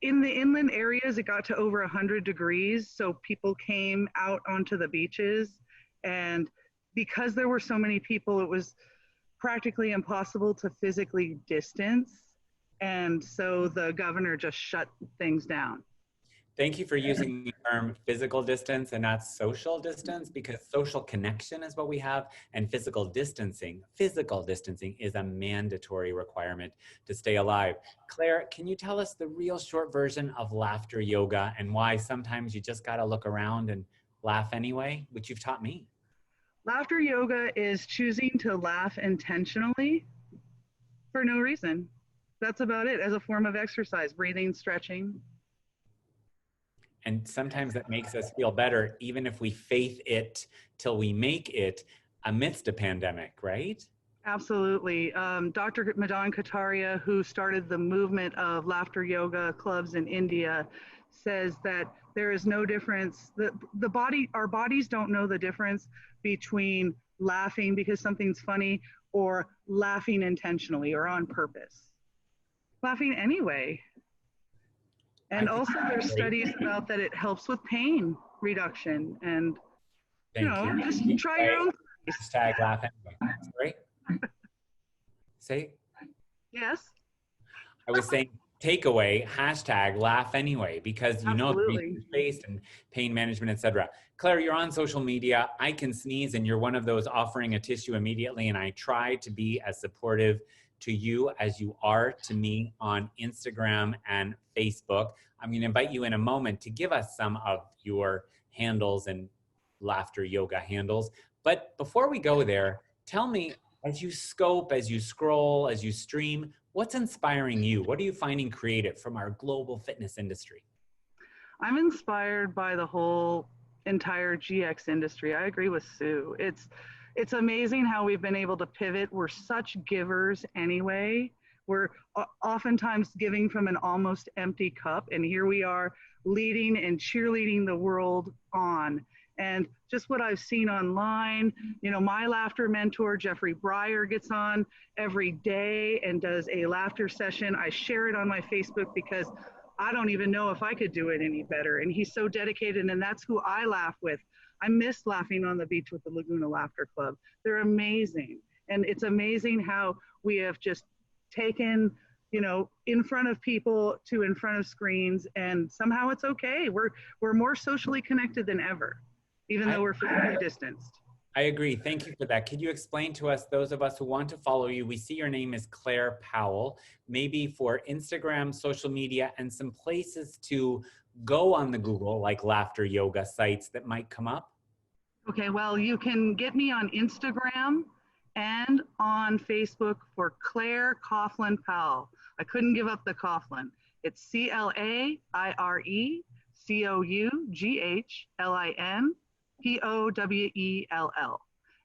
inland areas, it got to over 100 degrees. So people came out onto the beaches, and because there were so many people, it was practically impossible to physically distance. And so the governor just shut things down. Thank you for using the term physical distance and not social distance, because social connection is what we have, and physical distancing is a mandatory requirement to stay alive. Claire, can you tell us the real short version of laughter yoga and why sometimes you just gotta look around and laugh anyway, which you've taught me? Laughter yoga is choosing to laugh intentionally for no reason. That's about it, as a form of exercise, breathing, stretching. And sometimes that makes us feel better, even if we faith it till we make it amidst a pandemic, right? Absolutely. Dr. Madan Kataria, who started the movement of laughter yoga clubs in India, says that there is no difference. Our bodies don't know the difference between laughing because something's funny or laughing intentionally or on purpose. Laughing anyway. And also there's studies about that it helps with pain reduction, and just try your own. Hashtag laugh anyway. Sorry? Say? Yes. I was saying takeaway, hashtag laugh anyway, because you know based and pain management, etc. Claire, you're on social media. I can sneeze and you're one of those offering a tissue immediately, and I try to be as supportive to you as you are to me on Instagram and Facebook. I'm going to invite you in a moment to give us some of your handles and laughter yoga handles. But before we go there, tell me, as you scope, as you scroll, as you stream, what's inspiring you? What are you finding creative from our global fitness industry? I'm inspired by the whole entire GX industry. I agree with Sue. It's amazing how we've been able to pivot. We're such givers anyway. We're oftentimes giving from an almost empty cup, and here we are leading and cheerleading the world on. And just what I've seen online, my laughter mentor, Jeffrey Breyer, gets on every day and does a laughter session. I share it on my Facebook because I don't even know if I could do it any better. And he's so dedicated, and that's who I laugh with. I miss laughing on the beach with the Laguna Laughter Club. They're amazing. And it's amazing how we have just taken you know, in front of people to in front of screens, and somehow it's okay. We're more socially connected than ever, even though we're physically distanced. I agree. Thank you for that. Could you explain to us, those of us who want to follow you, we see your name is Claire Powell, maybe for Instagram, social media, and some places to go on the Google, like laughter yoga sites that might come up? Okay, well, you can get me on Instagram and on Facebook for Claire Coughlin Powell. I couldn't give up the Coughlin. It's CLAIRECOUGHLIN POWELL.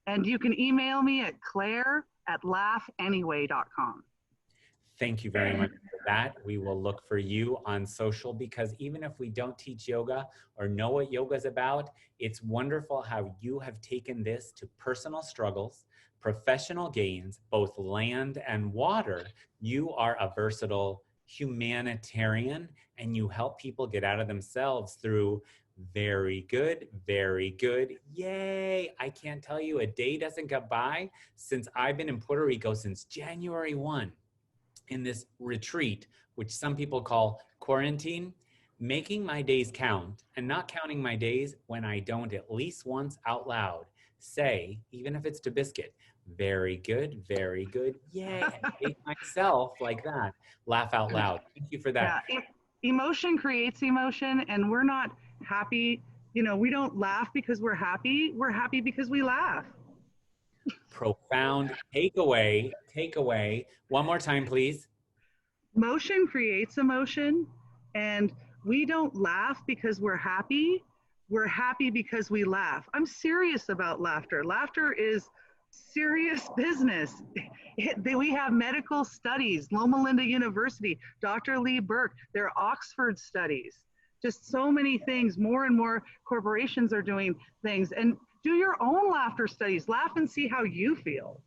And you can email me at claire@laughanyway.com. Thank you very much for that. We will look for you on social, because even if we don't teach yoga or know what yoga is about, it's wonderful how you have taken this to personal struggles, professional gains, both land and water. You are a versatile humanitarian, and you help people get out of themselves through very good, very good. Yay. I can't tell you, a day doesn't go by since I've been in Puerto Rico since January 1. In this retreat, which some people call quarantine, making my days count and not counting my days when I don't at least once out loud say, even if it's to Biscuit, very good, yay, I hate myself like that. Laugh out loud. Thank you for that. Yeah, emotion creates emotion, and we're not happy. You know, we don't laugh because we're happy because we laugh. Profound takeaway. One more time, please. Motion creates emotion, and we don't laugh because we're happy. We're happy because we laugh. I'm serious about laughter. Laughter is serious business. We have medical studies, Loma Linda University, Dr. Lee Burke, there are Oxford studies. Just so many things. More and more corporations are doing things. And do your own laughter studies. Laugh and see how you feel.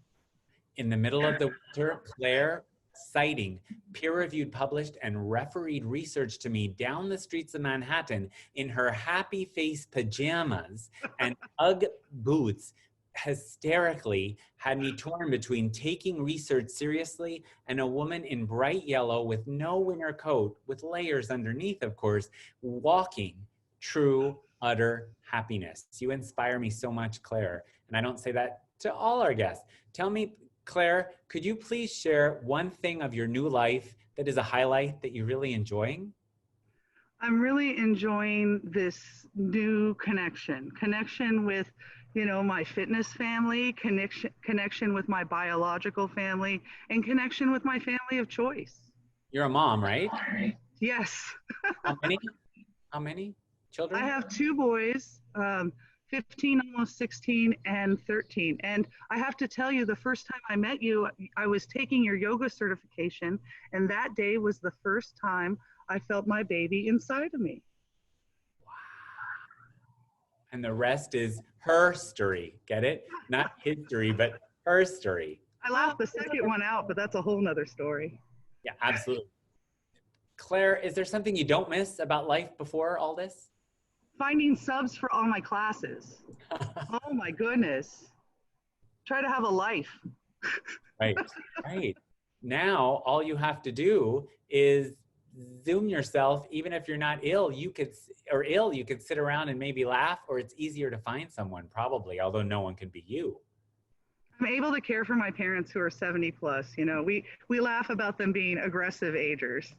In the middle of the winter, Claire, citing peer-reviewed, published, and refereed research to me down the streets of Manhattan in her happy face pajamas and Ugg boots, hysterically had me torn between taking research seriously and a woman in bright yellow with no winter coat, with layers underneath, of course, walking true, utter happiness. You inspire me so much, Claire. And I don't say that to all our guests. Tell me, Claire, could you please share one thing of your new life that is a highlight that you're really enjoying? I'm really enjoying this new connection with, you know, my fitness family, connection with my biological family, and connection with my family of choice. You're a mom, right? Yes. How many children? I have 2 boys, 15, almost 16, and 13. And I have to tell you, the first time I met you, I was taking your yoga certification, and that day was the first time I felt my baby inside of me. Wow. And the rest is her story. Get it? Not history, but her story. I laughed the second one out, but that's a whole nother story. Yeah, absolutely. Claire, is there something you don't miss about life before all this? Finding subs for all my classes. Oh my goodness. Try to have a life. Right. Now, all you have to do is Zoom yourself. Even if you're not ill, you could sit around and maybe laugh, or it's easier to find someone probably, although no one could be you. I'm able to care for my parents who are 70 plus. You know, we laugh about them being aggressive agers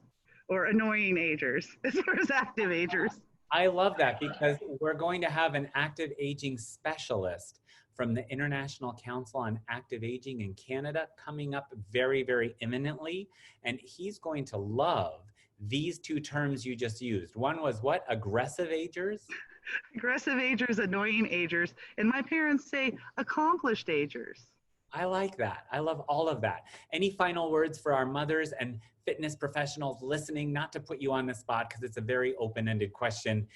or annoying agers as far as active agers. I love that, because we're going to have an active aging specialist from the International Council on Active Aging in Canada coming up very, very imminently. And he's going to love these 2 terms you just used. One was what? Aggressive agers? Aggressive agers, annoying agers. And my parents say accomplished agers. I like that. I love all of that. Any final words for our mothers and fitness professionals listening? Not to put you on the spot, because it's a very open-ended question.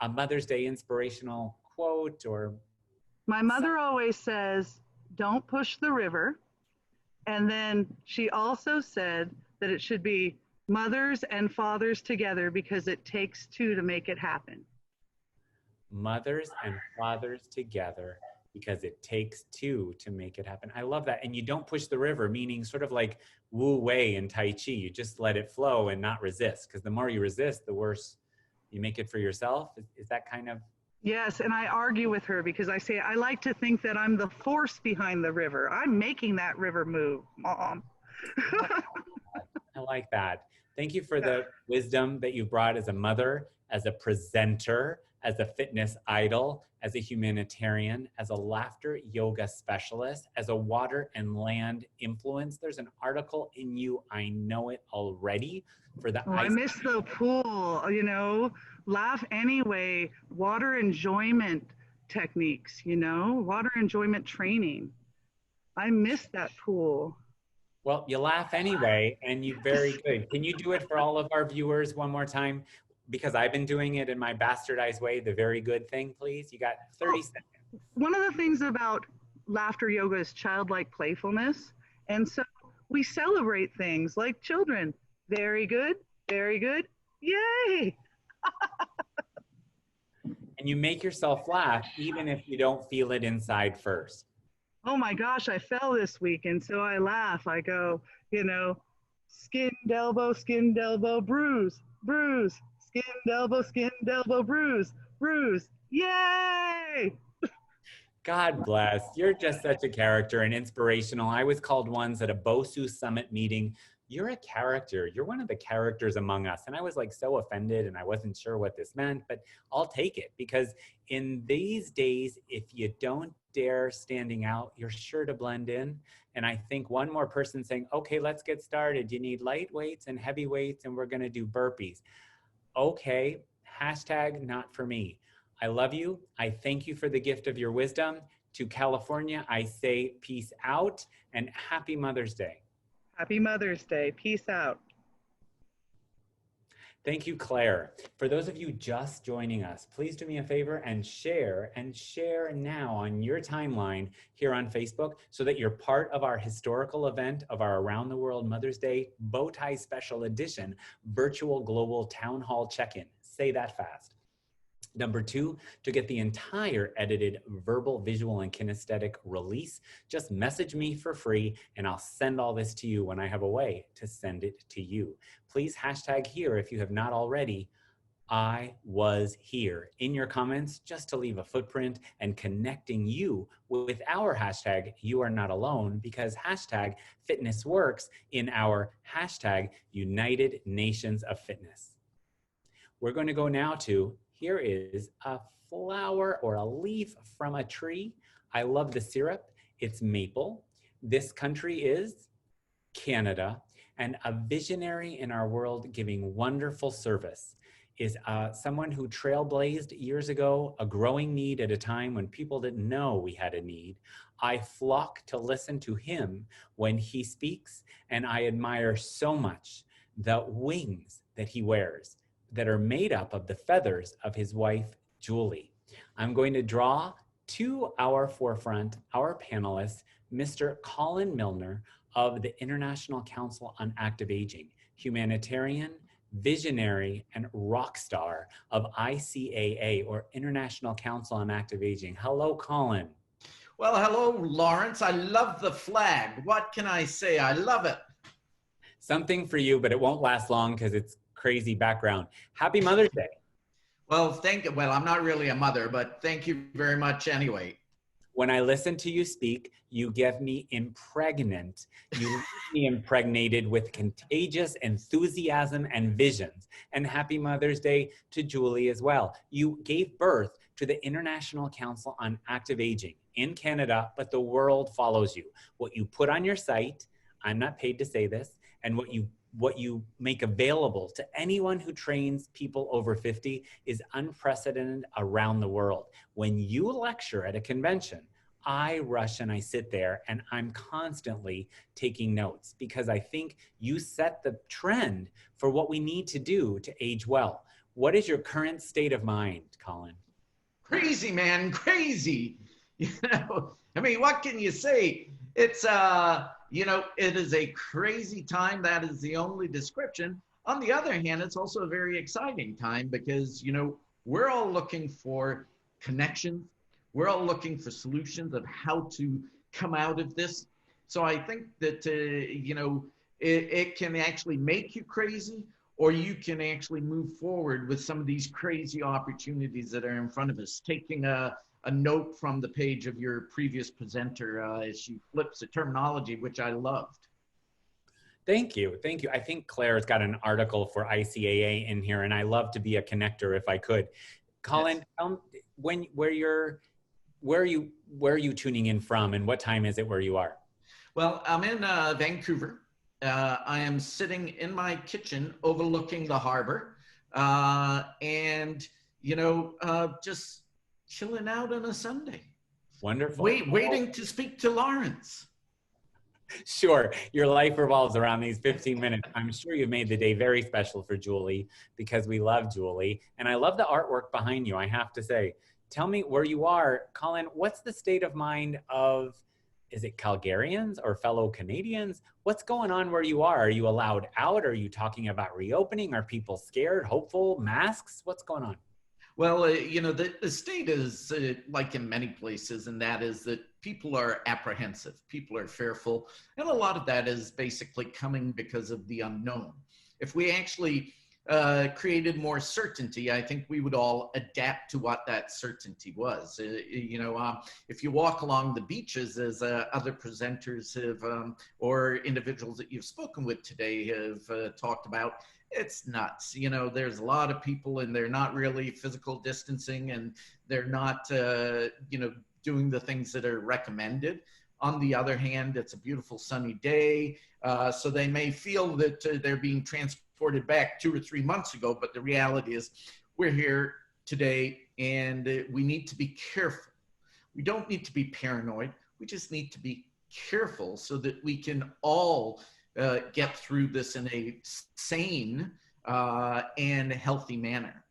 A Mother's Day inspirational quote or... My mother always says, don't push the river. And then she also said that it should be mothers and fathers together, because it takes 2 to make it happen. Mothers and fathers together because it takes two to make it happen. I love that. And you don't push the river, meaning sort of like Wu Wei in Tai Chi. You just let it flow and not resist, because the more you resist, the worse you make it for yourself. Is that kind of? Yes, and I argue with her because I say, I like to think that I'm the force behind the river. I'm making that river move, Mom. I like that. Thank you for the wisdom that you brought as a mother, as a presenter, as a fitness idol, as a humanitarian, as a laughter yoga specialist, as a water and land influence. There's an article in you, I know it already, for the I miss the pool, you know, laugh anyway, water enjoyment techniques, you know, water enjoyment training. I miss that pool. Well, you laugh anyway, and you're very good. Can you do it for all of our viewers one more time? Because I've been doing it in my bastardized way, the very good thing, please. You got 30 seconds. One of the things about laughter yoga is childlike playfulness. And so we celebrate things like children. Very good, yay! And you make yourself laugh even if you don't feel it inside first. Oh my gosh, I fell this week, and so I laugh. I go, you know, skinned elbow, bruise, bruise, skinned elbow, bruise, bruise. Yay! God bless. You're just such a character and inspirational. I was called once at a BOSU Summit meeting. You're a character. You're one of the characters among us. And I was like so offended, and I wasn't sure what this meant, but I'll take it, because in these days, if you don't dare standing out, you're sure to blend in. And I think one more person saying, okay, let's get started. You need light weights and heavy weights, and we're going to do burpees. Okay, hashtag not for me. I love you. I thank you for the gift of your wisdom. To California, I say peace out and happy Mother's Day. Happy Mother's Day. Peace out. Thank you, Claire. For those of you just joining us, please do me a favor and share now on your timeline here on Facebook, so that you're part of our historical event of our Around the World Mother's Day Bowtie Special Edition virtual global town hall check-in. Say that fast. Number 2, to get the entire edited verbal, visual, and kinesthetic release, just message me for free and I'll send all this to you when I have a way to send it to you. Please hashtag here if you have not already, I was here in your comments, just to leave a footprint and connecting you with our hashtag, you are not alone, because hashtag fitnessworks in our hashtag United Nations of Fitness. We're going to go now to, here is a flower or a leaf from a tree. I love the syrup. It's maple. This country is Canada, and a visionary in our world giving wonderful service is someone who trailblazed years ago a growing need at a time when people didn't know we had a need. I flock to listen to him when he speaks, and I admire so much the wings that he wears that are made up of the feathers of his wife, Julie. I'm going to draw to our forefront our panelists, Mr. Colin Milner of the International Council on Active Aging, humanitarian, visionary, and rock star of ICAA, or International Council on Active Aging. Hello, Colin. Well, hello, Lawrence. I love the flag. What can I say? I love it. Something for you, but it won't last long because it's crazy background. Happy Mother's Day. Well, I'm not really a mother, but thank you very much anyway. When I listen to you speak, you get me impregnant. You leave me impregnated with contagious enthusiasm and visions. And happy Mother's Day to Julie as well. You gave birth to the International Council on Active Aging in Canada, but the world follows you. What you put on your site, I'm not paid to say this, and what you make available to anyone who trains people over 50 is unprecedented around the world. When you lecture at a convention, I rush and I sit there and I'm constantly taking notes, because I think you set the trend for what we need to do to age well. What is your current state of mind, Colin? Crazy, man, crazy. You know, I mean, what can you say? It's, you know, it is a crazy time. That is the only description. On the other hand, it's also a very exciting time because, you know, we're all looking for connections. We're all looking for solutions of how to come out of this. So I think that, you know, it can actually make you crazy, or you can actually move forward with some of these crazy opportunities that are in front of us. Taking a note from the page of your previous presenter as she flips the terminology, which I loved. Thank you. Thank you. I think Claire's got an article for ICAA in here, and I love to be a connector if I could. Colin, yes. Where are you tuning in from, and what time is it where you are? Well, I'm in Vancouver. I am sitting in my kitchen overlooking the harbor, and, you know, just chilling out on a Sunday. Wonderful. Waiting to speak to Lawrence. Sure. Your life revolves around these 15 minutes. I'm sure you've made the day very special for Julie, because we love Julie. And I love the artwork behind you, I have to say. Tell me where you are. Colin, what's the state of mind of, is it Calgarians or fellow Canadians? What's going on where you are? Are you allowed out? Are you talking about reopening? Are people scared, hopeful, masks? What's going on? Well, you know, the state is like in many places, and that is that people are apprehensive, people are fearful, and a lot of that is basically coming because of the unknown. If we actually created more certainty, I think we would all adapt to what that certainty was. You know, if you walk along the beaches, as other presenters have, or individuals that you've spoken with today have talked about, it's nuts. You know, there's a lot of people and they're not really physical distancing, and they're not, you know, doing the things that are recommended. On the other hand, it's a beautiful sunny day. So they may feel that they're being transported back 2 or 3 months ago, but the reality is we're here today, and we need to be careful. We don't need to be paranoid. We just need to be careful so that we can all get through this in a sane and healthy manner.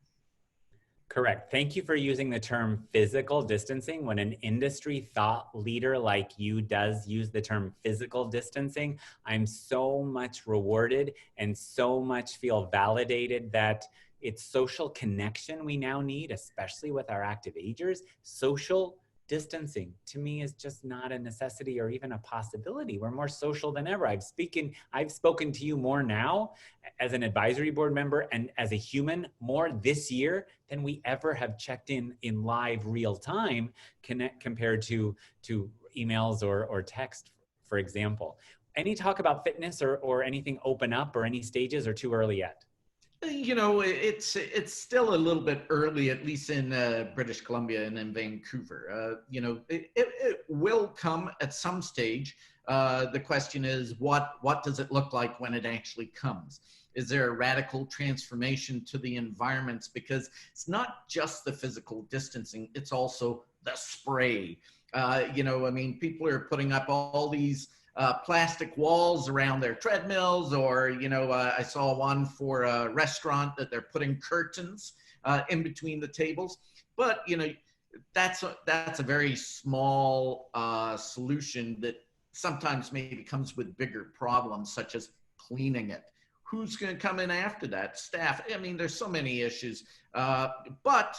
Correct. Thank you for using the term physical distancing. When an industry thought leader like you does use the term physical distancing, I'm so much rewarded and so much feel validated that it's social connection we now need, especially with our active agers. Social distancing to me is just not a necessity or even a possibility. We're more social than ever. I've spoken to you more now as an advisory board member and as a human more this year than we ever have checked in live real time compared to emails or text, for example. Any talk about fitness or anything open up or any stages, or too early yet? You know, it's still a little bit early, at least in British Columbia and in Vancouver. You know, it will come at some stage. The question is, what does it look like when it actually comes? Is there a radical transformation to the environments? Because it's not just the physical distancing, it's also the spray. You know, I mean, people are putting up all these plastic walls around their treadmills, or, you know, I saw one for a restaurant that they're putting curtains in between the tables. But, you know, that's a very small solution that sometimes maybe comes with bigger problems, such as cleaning it. Who's going to come in after that? Staff. I mean, there's so many issues. But,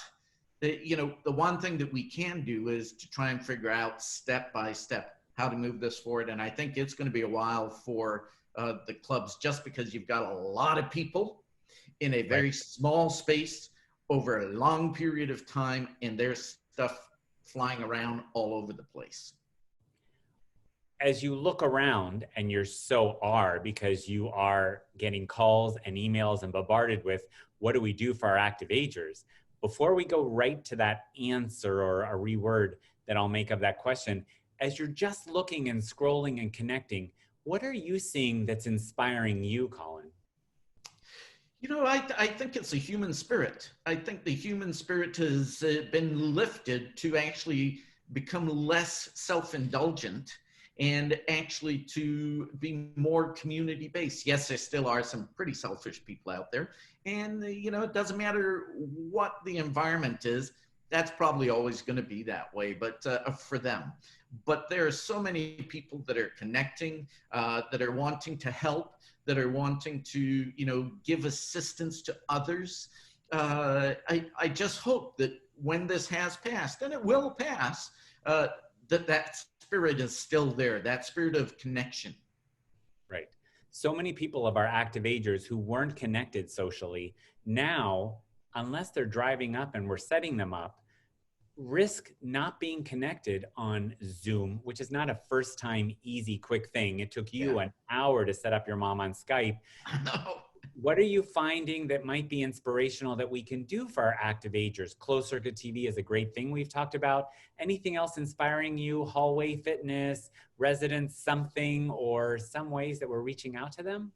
you know, the one thing that we can do is to try and figure out step by step how to move this forward. And I think it's going to be a while for the clubs, just because you've got a lot of people in a very small space over a long period of time, and there's stuff flying around all over the place. As you look around, and you're because you are getting calls and emails and bombarded with, what do we do for our active agers? Before we go right to that answer or a reword that I'll make of that question, as you're just looking and scrolling and connecting, what are you seeing that's inspiring you, Colin? You know, I think it's a human spirit. I think the human spirit has been lifted to actually become less self-indulgent and actually to be more community-based. Yes, there still are some pretty selfish people out there. And, you know, it doesn't matter what the environment is, that's probably always going to be that way, but for them. But there are so many people that are connecting, that are wanting to help, that are wanting to, you know, give assistance to others. I just hope that when this has passed, and it will pass, that spirit is still there, that spirit of connection. Right. So many people of our active agers who weren't connected socially now, unless they're driving up and we're setting them up, risk not being connected on Zoom, which is not a first time, easy, quick thing. It took you an hour to set up your mom on Skype. No. What are you finding that might be inspirational that we can do for our active agers? Closed circuit TV is a great thing we've talked about. Anything else inspiring you? Hallway fitness, residence something, or some ways that we're reaching out to them?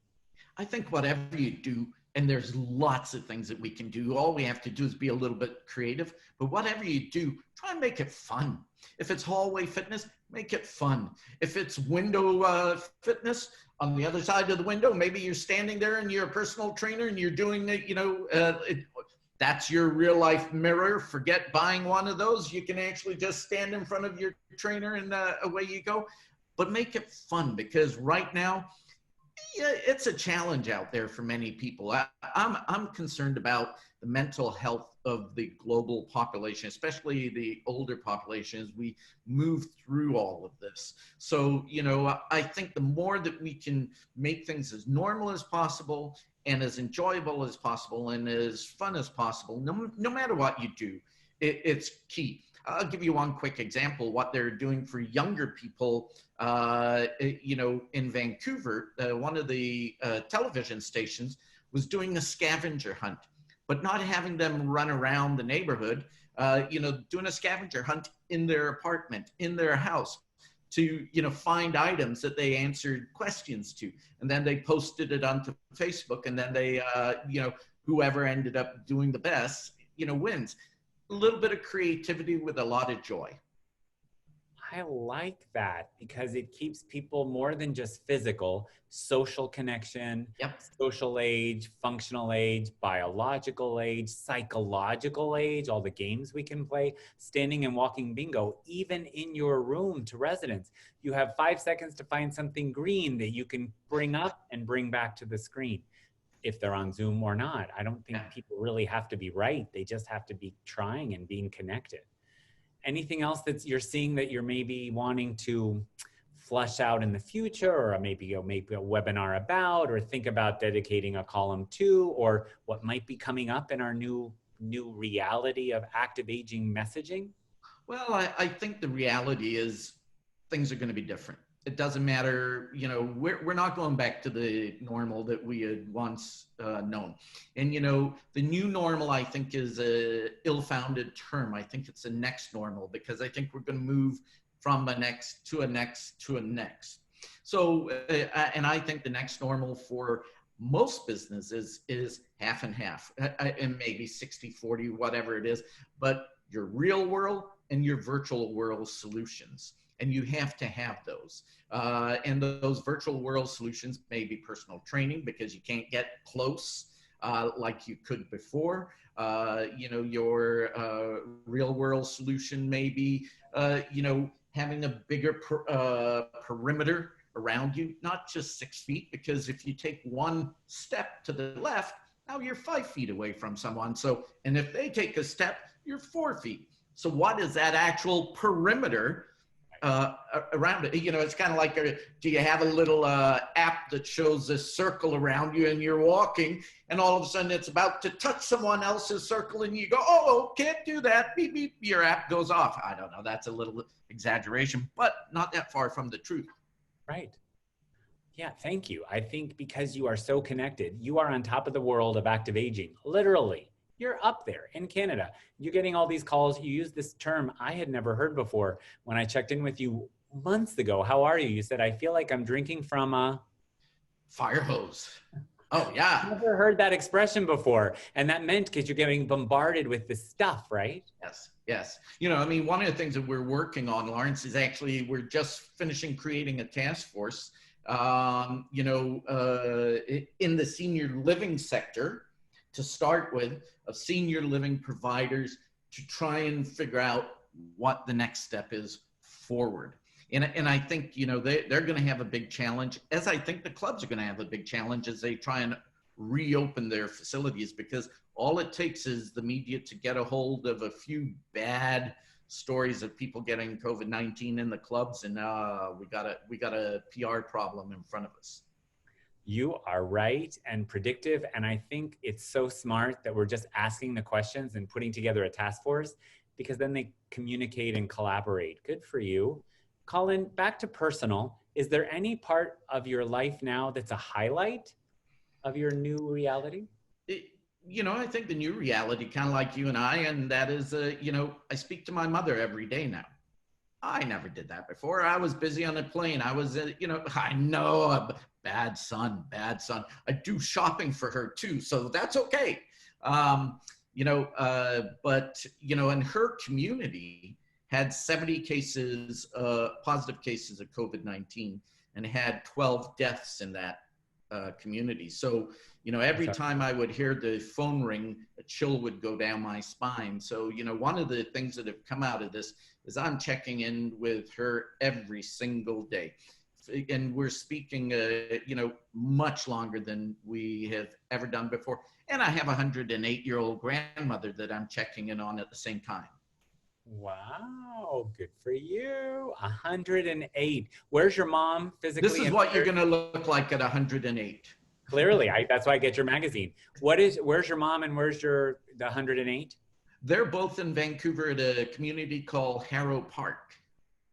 I think whatever you do, and there's lots of things that we can do. All we have to do is be a little bit creative, but whatever you do, try and make it fun. If it's hallway fitness, make it fun. If it's window fitness, on the other side of the window, maybe you're standing there and you're a personal trainer and you're doing it, that's your real life mirror. Forget buying one of those. You can actually just stand in front of your trainer and away you go. But make it fun, because right now, it's a challenge out there for many people. I'm concerned about the mental health of the global population, especially the older population, as we move through all of this. So, I think the more that we can make things as normal as possible and as enjoyable as possible and as fun as possible, no matter what you do, it's key. I'll give you one quick example, what they're doing for younger people, in Vancouver. One of the television stations was doing a scavenger hunt, but not having them run around the neighborhood, doing a scavenger hunt in their apartment, in their house, to, find items that they answered questions to. And then they posted it onto Facebook, and then they, whoever ended up doing the best, wins. A little bit of creativity with a lot of joy. I like that, because it keeps people more than just physical, social connection, social age, functional age, biological age, psychological age, all the games we can play, standing and walking bingo, even in your room to residents. You have 5 seconds to find something green that you can bring up and bring back to the screen. If they're on Zoom or not. I don't think people really have to be right. They just have to be trying and being connected. Anything else that you're seeing that you're maybe wanting to flush out in the future, or maybe a webinar about, or think about dedicating a column to, or what might be coming up in our new reality of active aging messaging? Well, I think the reality is things are going to be different. It doesn't matter, we're not going back to the normal that we had once known. And, the new normal, I think, is a ill-founded term. I think it's a next normal, because I think we're going to move from a next to a next to a next. So, and I think the next normal for most businesses is half and half, and maybe 60-40, whatever it is, but your real world and your virtual world solutions. And you have to have those. And those virtual world solutions may be personal training, because you can't get close like you could before. Your real world solution may be, having a bigger perimeter around you, not just 6 feet, because if you take one step to the left, now you're 5 feet away from someone. So, and if they take a step, you're 4 feet. So what is that actual perimeter around it? It's kind of like, do you have a little app that shows a circle around you, and you're walking, and all of a sudden it's about to touch someone else's circle, and you go, oh, can't do that, beep, beep, your app goes off. I don't know, that's a little exaggeration, but not that far from the truth. Right. Yeah, thank you. I think because you are so connected, you are on top of the world of active aging, literally. You're up there in Canada. You're getting all these calls. You use this term I had never heard before. When I checked in with you months ago, how are you? You said, I feel like I'm drinking from a fire hose. Oh, yeah. I've never heard that expression before. And that meant because you're getting bombarded with this stuff, right? Yes, yes. One of the things that we're working on, Lawrence, is actually we're just finishing creating a task force, in the senior living sector, to start with, of senior living providers, to try and figure out what the next step is forward. And I think, they're going to have a big challenge, as I think the clubs are going to have a big challenge as they try and reopen their facilities, because all it takes is the media to get a hold of a few bad stories of people getting COVID-19 in the clubs, and we got a PR problem in front of us. You are right and predictive. And I think it's so smart that we're just asking the questions and putting together a task force, because then they communicate and collaborate. Good for you. Colin, back to personal. Is there any part of your life now that's a highlight of your new reality? You know, I think the new reality, kind of like you and I, and that is, you know, I speak to my mother every day now. I never did that before. I was busy on a plane. I was, you know, I know, a bad son. I do shopping for her too, so that's okay. You know, but, you know, and her community had 70 cases, positive cases of COVID-19, and had 12 deaths in that community. So, you know, every time I would hear the phone ring, a chill would go down my spine. So, you know, one of the things that have come out of this is I'm checking in with her every single day. And we're speaking, you know, much longer than we have ever done before. And I have a 108-year-old grandmother that I'm checking in on at the same time. Wow, good for you. 108. Where's your mom physically? This is what you're going to look like at 108. Clearly, that's why I get your magazine. Where's your mom and where's the 108? They're both in Vancouver at a community called Harrow Park.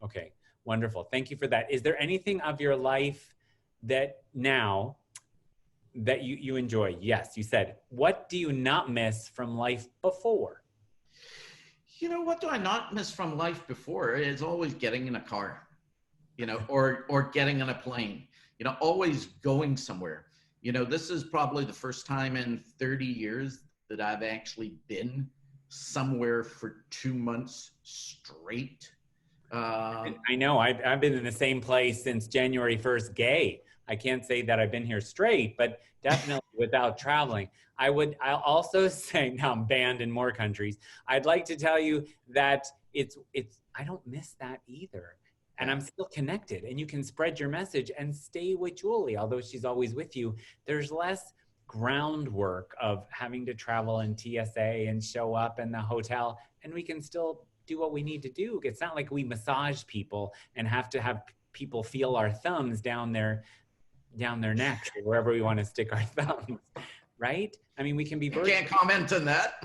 Okay, wonderful. Thank you for that. Is there anything of your life that now that you enjoy? Yes, you said. What do you not miss from life before? You know, what do I not miss from life before is always getting in a car, you know, or getting on a plane, you know, always going somewhere. You know, this is probably the first time in 30 years that I've actually been somewhere for 2 months straight. I know, I've been in the same place since January 1st, gay. I can't say that I've been here straight, but definitely without traveling. I'll also say, now I'm banned in more countries. I'd like to tell you that I don't miss that either. And I'm still connected, and you can spread your message and stay with Julie, although she's always with you. There's less groundwork of having to travel in TSA and show up in the hotel, and we can still do what we need to do. It's not like we massage people and have to have people feel our thumbs down their neck or wherever we want to stick our thumbs, right? I mean, we can be virtual. Can't comment on that.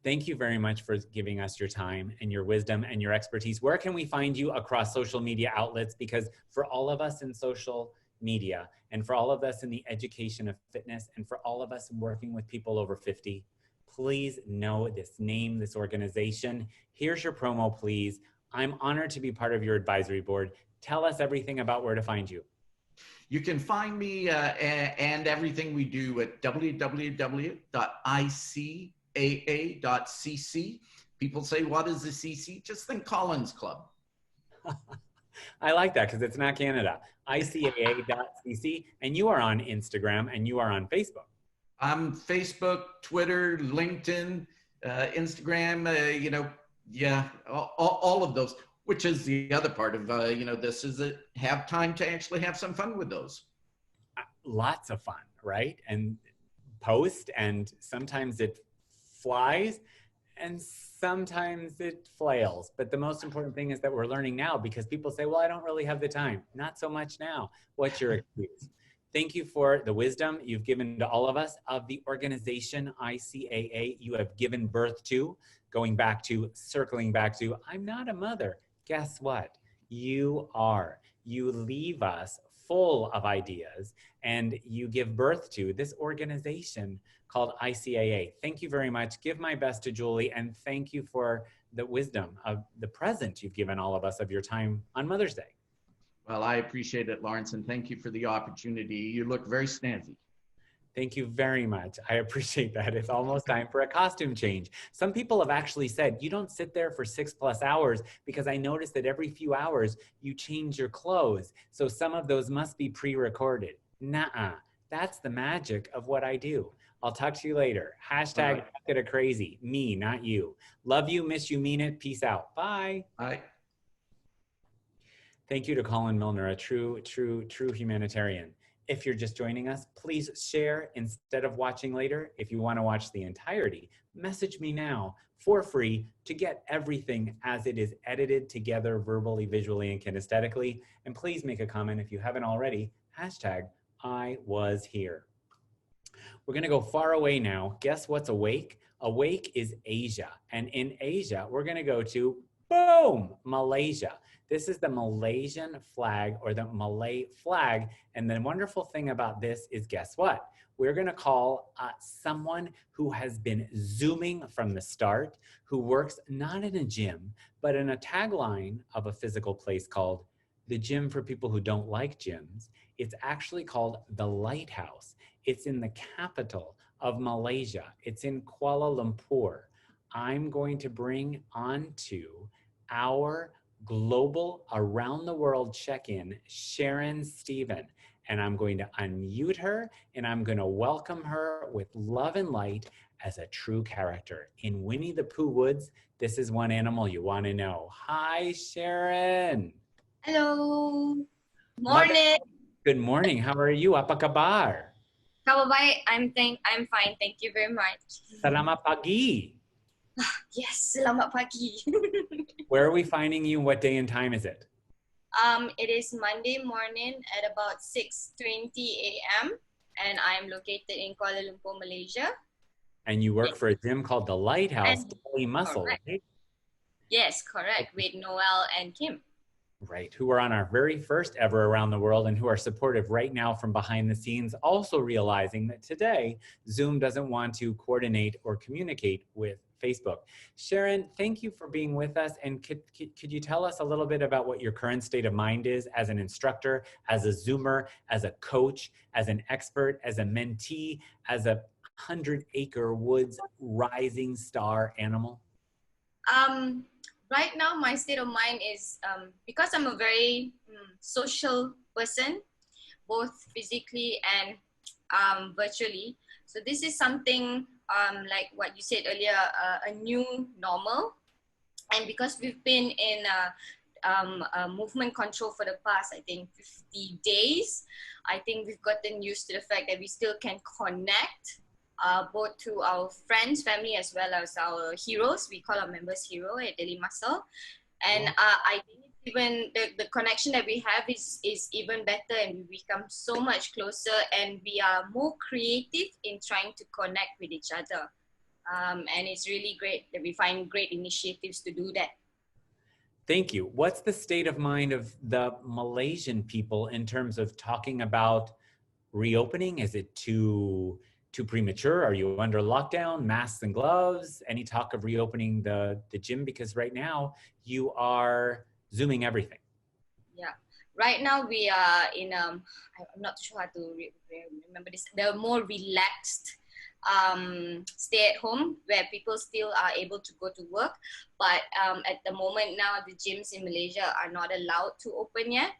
Thank you very much for giving us your time and your wisdom and your expertise. Where can we find you across social media outlets? Because for all of us in social media, and for all of us in the education of fitness, and for all of us working with people over 50, please know this name, this organization. Here's your promo, please. I'm honored to be part of your advisory board. Tell us everything about where to find you. You can find me and everything we do at www.icaa.cc. People say, what is the CC? Just think Collins Club. I like that because it's not Canada. icaa.cc. And you are on Instagram and you are on Facebook. I'm Facebook, Twitter, LinkedIn, Instagram, you know, yeah, all of those, which is the other part of, you know, this is have time to actually have some fun with those. Lots of fun, right? And post, and sometimes it flies and sometimes it flails. But the most important thing is that we're learning now, because people say, well, I don't really have the time. Not so much now. What's your excuse? Thank you for the wisdom you've given to all of us of the organization ICAA you have given birth to, circling back to, I'm not a mother. Guess what? You are. You leave us full of ideas, and you give birth to this organization called ICAA. Thank you very much. Give my best to Julie, and thank you for the wisdom of the present you've given all of us of your time on Mother's Day. Well, I appreciate it, Lawrence, and thank you for the opportunity. You look very snazzy. Thank you very much. I appreciate that. It's almost time for a costume change. Some people have actually said, you don't sit there for 6+ hours, because I noticed that every few hours you change your clothes. So some of those must be pre-recorded. Nuh-uh. That's the magic of what I do. I'll talk to you later. Hashtag Get a Crazy. Me, not you. Love you, miss you, mean it. Peace out. Bye. Bye. Thank you to Colin Milner, a true humanitarian. If you're just joining us, please share instead of watching later. If you want to watch the entirety, message me now for free to get everything as it is edited together verbally, visually, and kinesthetically. And please make a comment if you haven't already. Hashtag I was here. We're going to go far away now. Guess what's awake? Awake is Asia. And in Asia, we're going to go to, boom, Malaysia. This is the Malaysian flag, or the Malay flag. And the wonderful thing about this is, guess what? We're going to call someone who has been Zooming from the start, who works not in a gym, but in a tagline of a physical place called the Gym for People Who Don't Like Gyms. It's actually called the Lighthouse. It's in the capital of Malaysia. It's in Kuala Lumpur. I'm going to bring onto our global around the world check-in, Sharon Stephen. And I'm going to unmute her and I'm going to welcome her with love and light as a true character. In Winnie the Pooh Woods, this is one animal you want to know. Hi, Sharon. Hello. Morning. Good morning. How are you? Apa kabar? Kabar baik. I'm fine. Thank you very much. Selamat pagi. Yes, selamat pagi. Where are we finding you? What day and time is it? It is Monday morning at about 6:20 a.m. and I'm located in Kuala Lumpur, Malaysia. And you work for a gym called the Lighthouse Daily Muscle, correct. right? Yes, correct. With Noel and Kim. Right, who are on our very first ever Around the World and who are supportive right now from behind the scenes, also realizing that today Zoom doesn't want to coordinate or communicate with Facebook. Sharon, thank you for being with us. And could you tell us a little bit about what your current state of mind is as an instructor, as a Zoomer, as a coach, as an expert, as a mentee, as a 100-acre woods rising star animal? Right now, my state of mind is because I'm a very social person, both physically and virtually. So this is something like what you said earlier, a new normal. And because we've been in movement control for the past, I think, 50 days, I think we've gotten used to the fact that we still can connect both to our friends, family, as well as our heroes. We call our members hero at Daily Muscle. And I think even the connection that we have is even better, and we become so much closer, and we are more creative in trying to connect with each other. And it's really great that we find great initiatives to do that. Thank you. What's the state of mind of the Malaysian people in terms of talking about reopening? Is it too premature? Are you under lockdown, masks and gloves? Any talk of reopening the gym? Because right now you are Zooming everything. Yeah, right now we are in, I'm not sure how to remember this, the more relaxed stay at home where people still are able to go to work. But at the moment now, the gyms in Malaysia are not allowed to open yet.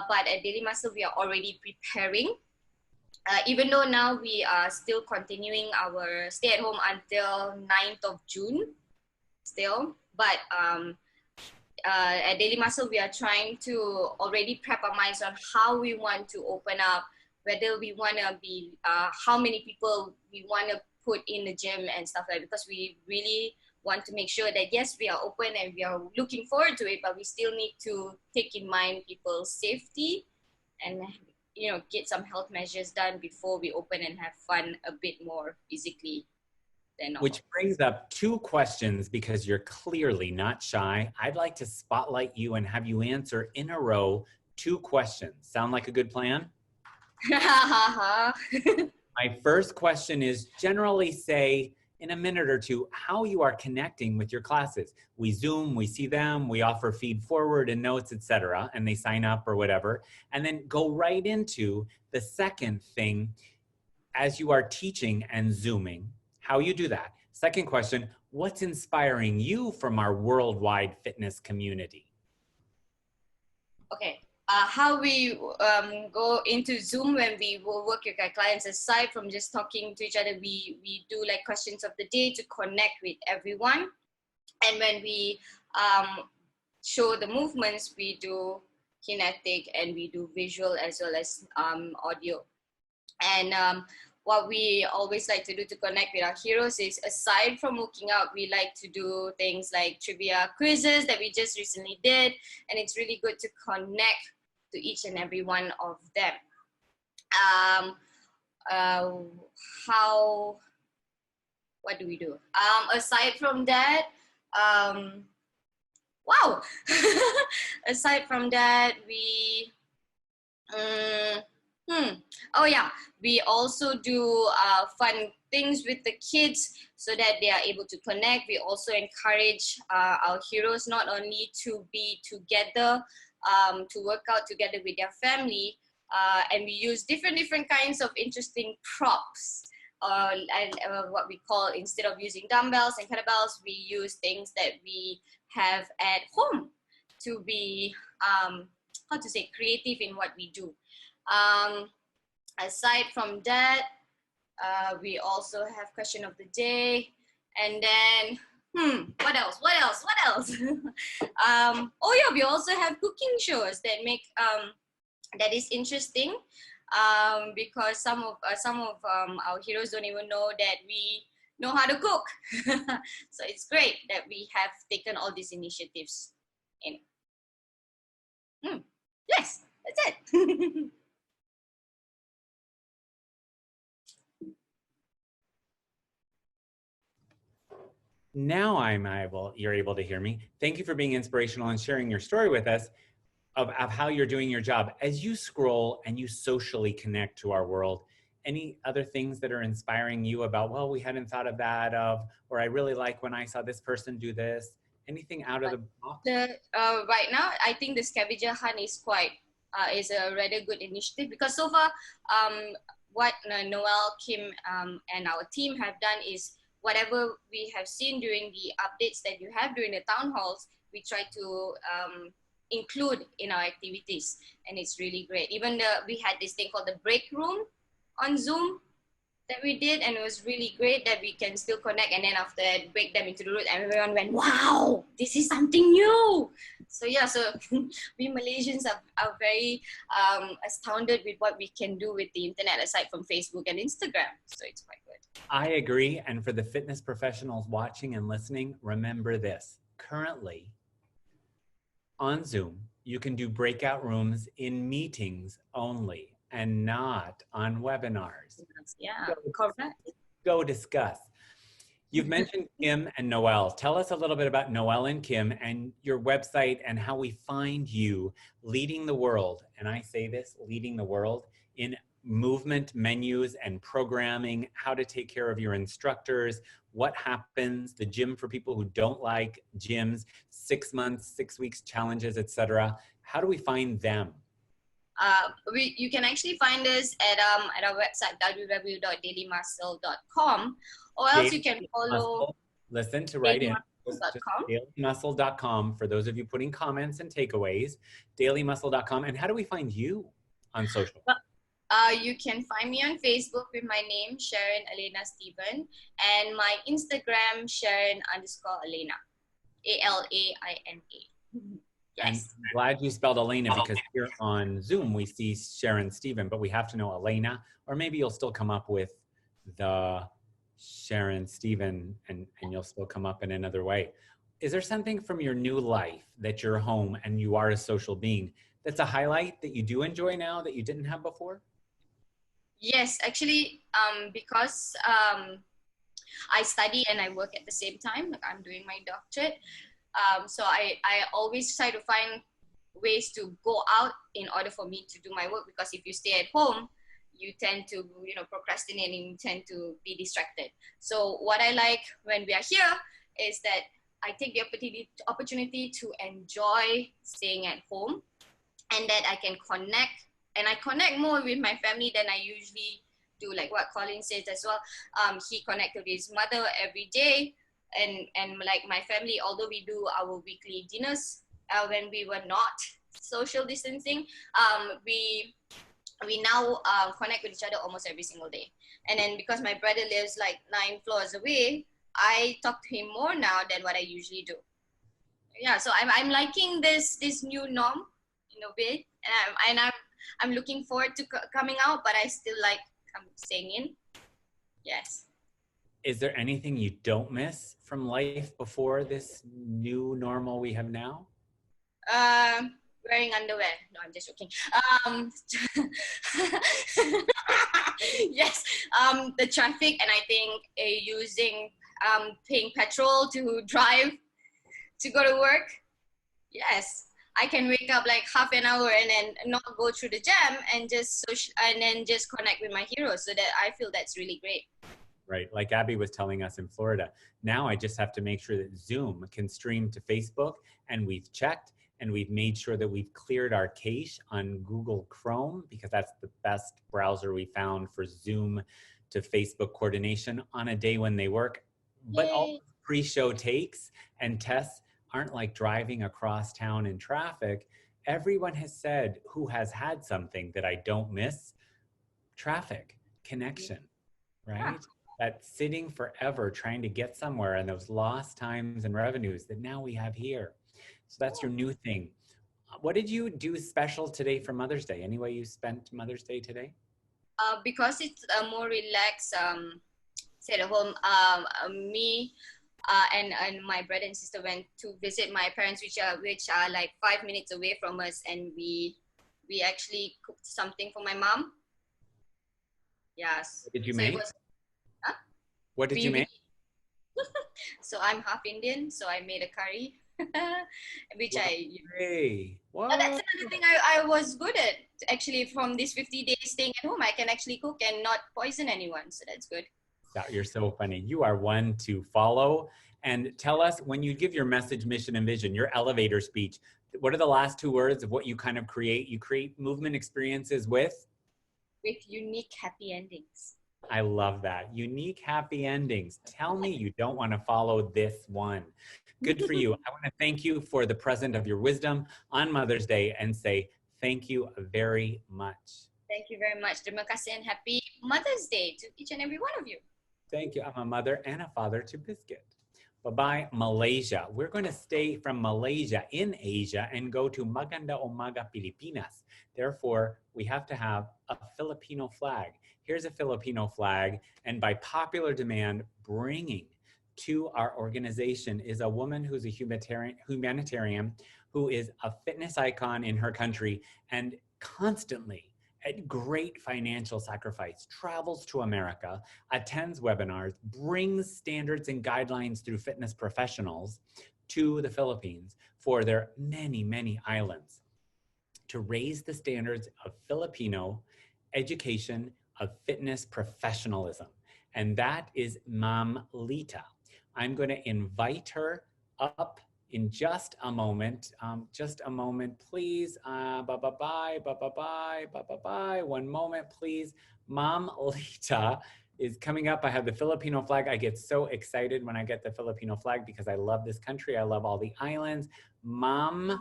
But at Daily Muscle, we are already preparing. Even though now we are still continuing our stay at home until 9th of June still, but at Daily Muscle, we are trying to already prep our minds on how we want to open up, whether we want to be, how many people we want to put in the gym and stuff like that, because we really want to make sure that yes, we are open and we are looking forward to it, but we still need to take in mind people's safety and get some health measures done before we open and have fun a bit more physically than normal. Which brings up two questions, because you're clearly not shy. I'd like to spotlight you and have you answer in a row 2 questions. Sound like a good plan? My first question is generally say in a minute or two how you are connecting with your classes. We Zoom, we see them, we offer feed forward and notes, etc., and they sign up or whatever, and then go right into the second thing as you are teaching and Zooming, how you do that. Second question, what's inspiring you from our worldwide fitness community? Okay. How we go into Zoom when we will work with our clients, aside from just talking to each other, we do like questions of the day to connect with everyone. And when we show the movements, we do kinetic, and we do visual as well as audio. And what we always like to do to connect with our heroes is, aside from working out, we like to do things like trivia quizzes that we just recently did, and it's really good to connect to each and every one of them. What do we do? Aside from that, wow. Aside from that, we, oh yeah, we also do fun things with the kids so that they are able to connect. We also encourage our heroes not only to be together, to work out together with their family, and we use different kinds of interesting props. And what we call, instead of using dumbbells and kettlebells, we use things that we have at home to be, how to say, creative in what we do. Aside from that, we also have question of the day, and then what else? Oh yeah, we also have cooking shows that make that is interesting, because some of our heroes don't even know that we know how to cook. So it's great that we have taken all these initiatives in. Yes, that's it. Now you're able to hear me. Thank you for being inspirational and sharing your story with us of how you're doing your job. As you scroll and you socially connect to our world, any other things that are inspiring you about, well, we hadn't thought of that, or I really like when I saw this person do this? Anything out of the box? Right now, I think the scavenger hunt is is a rather good initiative, because so far, what Noel, Kim, and our team have done is, whatever we have seen during the updates that you have during the town halls, we try to include in our activities, and it's really great. Even we had this thing called the break room on Zoom that we did, and it was really great that we can still connect, and then after that, break them into the root, and everyone went, wow, this is something new. So yeah, so we Malaysians are very astounded with what we can do with the internet, aside from Facebook and Instagram. So it's quite good. I agree. And for the fitness professionals watching and listening, remember this. Currently, on Zoom, you can do breakout rooms in meetings only and not on webinars. Yeah, correct. Go discuss. You've mentioned Kim and Noel. Tell us a little bit about Noel and Kim and your website and how we find you leading the world. And I say this, leading the world in movement menus and programming, how to take care of your instructors, what happens, the gym for people who don't like gyms, 6 months, 6 weeks challenges, etc. How do we find them? You can actually find us at our website, www.dailymuscle.com, or else you can follow. Listen to write in. dailymuscle.com for those of you putting comments and takeaways. dailymuscle.com. And how do we find you on social? You can find me on Facebook with my name, Sharon Elena Stephen, and my Instagram, Sharon_Elena, ALAINA. Yes. I'm glad you spelled Elena, because here on Zoom we see Sharon Stephen, but we have to know Elena, or maybe you'll still come up with the Sharon Stephen and you'll still come up in another way. Is there something from your new life that you're home and you are a social being that's a highlight that you do enjoy now that you didn't have before? Yes, actually, because I study and I work at the same time, like I'm doing my doctorate. So I always try to find ways to go out in order for me to do my work, because if you stay at home, you tend to, procrastinate and you tend to be distracted. So what I like when we are here is that I take the opportunity to enjoy staying at home, and that I can connect, and I connect more with my family than I usually do, like what Colin says as well. He connected with his mother every day, and like my family, although we do our weekly dinners when we were not social distancing, we now connect with each other almost every single day. And then because my brother lives like 9 floors away, I talk to him more now than what I usually do. Yeah, so I'm liking this new norm innovate, and I'm looking forward to coming out, but I still like staying in. Yes. Is there anything you don't miss from life before this new normal we have now? Wearing underwear. No, I'm just joking. Yes. The traffic, and I think paying petrol to drive to go to work. Yes. I can wake up like half an hour and then not go through the jam and just connect with my heroes. So that I feel that's really great. Right, like Abby was telling us in Florida. Now I just have to make sure that Zoom can stream to Facebook, and we've checked and we've made sure that we've cleared our cache on Google Chrome, because that's the best browser we found for Zoom to Facebook coordination on a day when they work. But all the pre-show takes and tests aren't like driving across town in traffic. Everyone has said who has had something that I don't miss: traffic, connection, right? That sitting forever trying to get somewhere and those lost times and revenues that now we have here. So that's your new thing. What did you do special today for Mother's Day? Any way you spent Mother's Day today? Because it's a more relaxed, stay at home, me and my brother and sister went to visit my parents, which are like 5 minutes away from us, and we actually cooked something for my mom. Yes. What did you make? What did you make? So I'm half Indian, so I made a curry, which Wow. That's another thing I was good at. Actually, from these 50 days staying at home, I can actually cook and not poison anyone. So that's good. You're so funny. You are one to follow. And tell us, when you give your message, mission, and vision, your elevator speech, what are the last 2 words of what you kind of create? You create movement experiences with unique, happy endings. I love that. Unique, happy endings. Tell me you don't want to follow this one. Good for you. I want to thank you for the present of your wisdom on Mother's Day and say thank you very much. Thank you very much. Terima kasih and happy Mother's Day to each and every one of you. Thank you. I'm a mother and a father to Biscuit. Bye-bye, Malaysia. We're going to stay from Malaysia in Asia and go to Maganda Umaga, Pilipinas. Therefore, we have to have a Filipino flag. Here's a Filipino flag, and by popular demand, bringing to our organization is a woman who's a humanitarian who is a fitness icon in her country and constantly, at great financial sacrifice, travels to America, attends webinars, brings standards and guidelines through fitness professionals to the Philippines for their many, many islands to raise the standards of Filipino education, of fitness professionalism. And that is Ma'am Lita. I'm going to invite her up in just a moment. Just a moment, please. Bye-bye. One moment, please. Ma'am Lita is coming up. I have the Filipino flag. I get so excited when I get the Filipino flag because I love this country. I love all the islands. Ma'am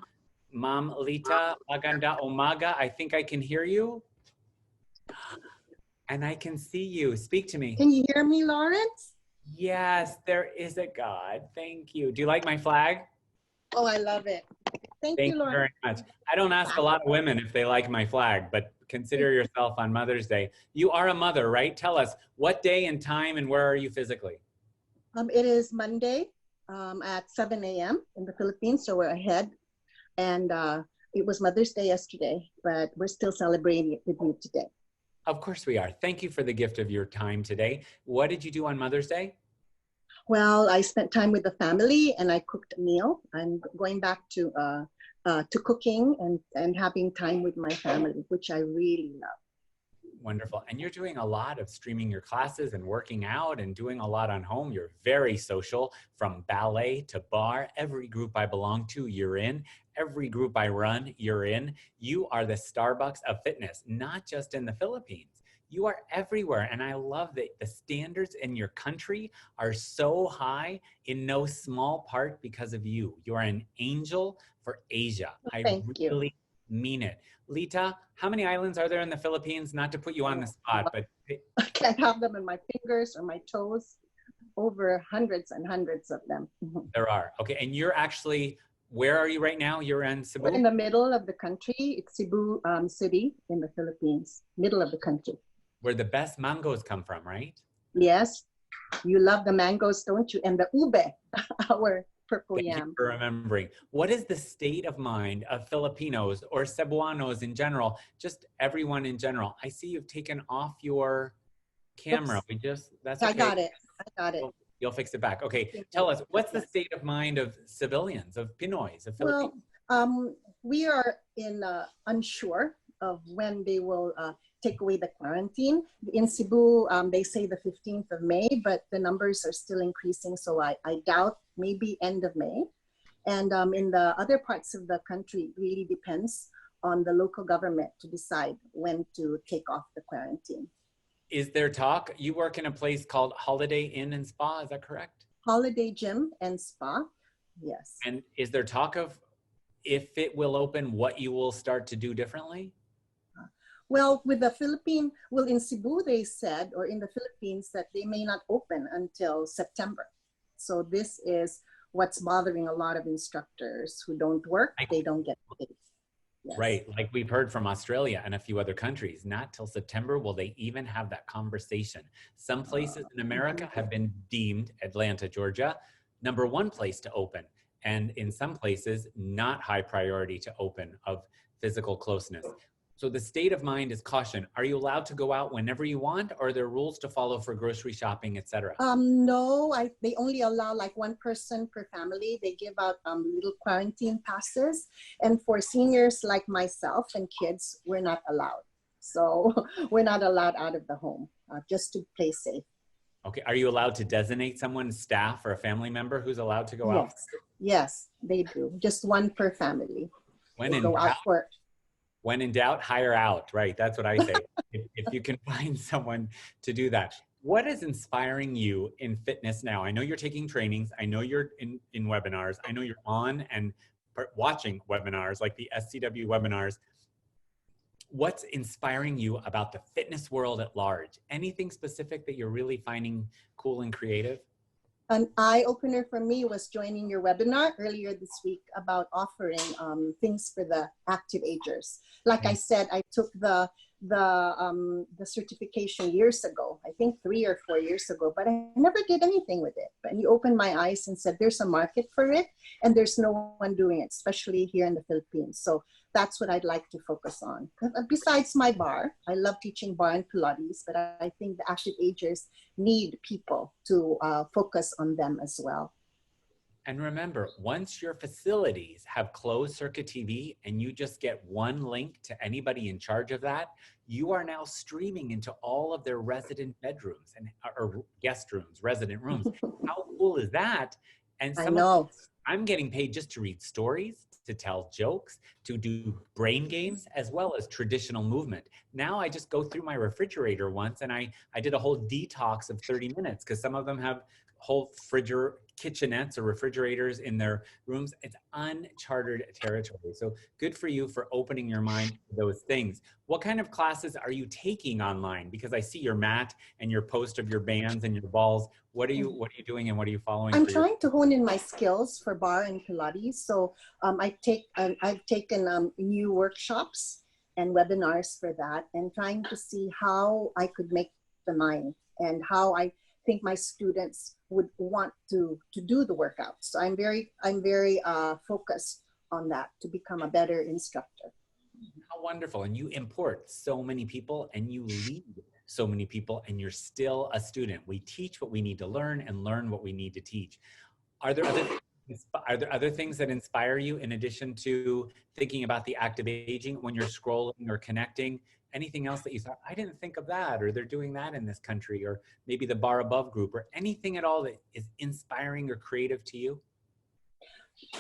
Lita, maganda umaga. I think I can hear you. And I can see you. Speak to me. Can you hear me, Lawrence? Yes, there is a God. Thank you. Do you like my flag? Oh, I love it. Thank you, Lawrence. Very much. I don't ask a lot of women if they like my flag, but consider yourself on Mother's Day. You are a mother, right? Tell us what day and time and where are you physically? It is Monday at 7 a.m. in the Philippines, so we're ahead. And it was Mother's Day yesterday, but we're still celebrating it with you today. Of course we are. Thank you for the gift of your time today. What did you do on Mother's Day? Well, I spent time with the family and I cooked a meal. I'm going back to cooking and having time with my family, which I really love. Wonderful. And you're doing a lot of streaming your classes and working out and doing a lot on home. You're very social, from ballet to bar. Every group I belong to, you're in. Every group I run, you're in. You are the Starbucks of fitness, not just in the Philippines. You are everywhere. And I love that the standards in your country are so high in no small part because of you. You are an angel for Asia. I really mean it. Lita, how many islands are there in the Philippines? Not to put you on the spot, but I can't have them in my fingers or my toes. Over hundreds and hundreds of them. There are. Okay, and you're actually Where are you right now? You're in Cebu? We're in the middle of the country. It's Cebu City in the Philippines, middle of the country. Where the best mangoes come from, right? Yes. You love the mangoes, don't you? And the ube, our purple Thank yam. you for remembering. What is the state of mind of Filipinos or Cebuanos in general, just everyone in general? I see you've taken off your camera. Oops. That's okay. I got it. You'll fix it back. Okay, tell us, what's the state of mind of civilians, of Pinoys, of Filipinos? Well, we are unsure of when they will take away the quarantine. In Cebu, they say the 15th of May, but the numbers are still increasing, so I doubt maybe end of May. And in the other parts of the country, it really depends on the local government to decide when to take off the quarantine. Is there talk? You work in a place called Holiday Inn and Spa, is that correct? Holiday Gym and Spa, yes. And is there talk of, if it will open, what you will start to do differently? Well, with the in Cebu, they said, or in the Philippines, that they may not open until September. So this is what's bothering a lot of instructors who don't work, they don't get paid. Yes. Right, like we've heard from Australia and a few other countries, not till September will they even have that conversation. Some places in America have been deemed, Atlanta, Georgia, #1 place to open. And in some places, not high priority to open of physical closeness. So the state of mind is caution. Are you allowed to go out whenever you want, or are there rules to follow for grocery shopping, etc.? No, they only allow like 1 person per family. They give out little quarantine passes. And for seniors like myself and kids, we're not allowed. So we're not allowed out of the home, just to play safe. Okay, are you allowed to designate someone, staff or a family member who's allowed to go out? Yes, they do. Just 1 per family. When in doubt, hire out, right? That's what I say. if you can find someone to do that. What is inspiring you in fitness now? I know you're taking trainings. I know you're in webinars. I know you're on and watching webinars like the SCW webinars. What's inspiring you about the fitness world at large? Anything specific that you're really finding cool and creative? An eye-opener for me was joining your webinar earlier this week about offering things for the active agers. Like I said, I took the certification years ago, I think 3 or 4 years ago, but I never did anything with it. But you opened my eyes and said, there's a market for it, and there's no one doing it, especially here in the Philippines. So that's what I'd like to focus on. Besides my bar, I love teaching bar and Pilates, but I think the active agers need people to focus on them as well. And remember, once your facilities have closed circuit TV and you just get 1 link to anybody in charge of that, you are now streaming into all of their resident bedrooms or guest rooms, resident rooms. How cool is that? And I'm getting paid just to read stories, to tell jokes, to do brain games, as well as traditional movement. Now I just go through my refrigerator once and I did a whole detox of 30 minutes because some of them have whole kitchenettes or refrigerators in their rooms. It's uncharted territory. So good for you for opening your mind to those things. What kind of classes are you taking online? Because I see your mat and your post of your bands and your balls. What are you doing and what are you following? I'm trying to hone in my skills for bar and Pilates. So I've taken new workshops and webinars for that, and trying to see how I could make the mind and how I think my students would want to do the workout. So I'm very focused on that to become a better instructor. How wonderful. And you import so many people and you lead so many people and you're still a student. We teach what we need to learn and learn what we need to teach. Are there other things that inspire you in addition to thinking about the active aging when you're scrolling or connecting? Anything else that you thought, I didn't think of that, or they're doing that in this country, or maybe the Bar Above group, or anything at all that is inspiring or creative to you?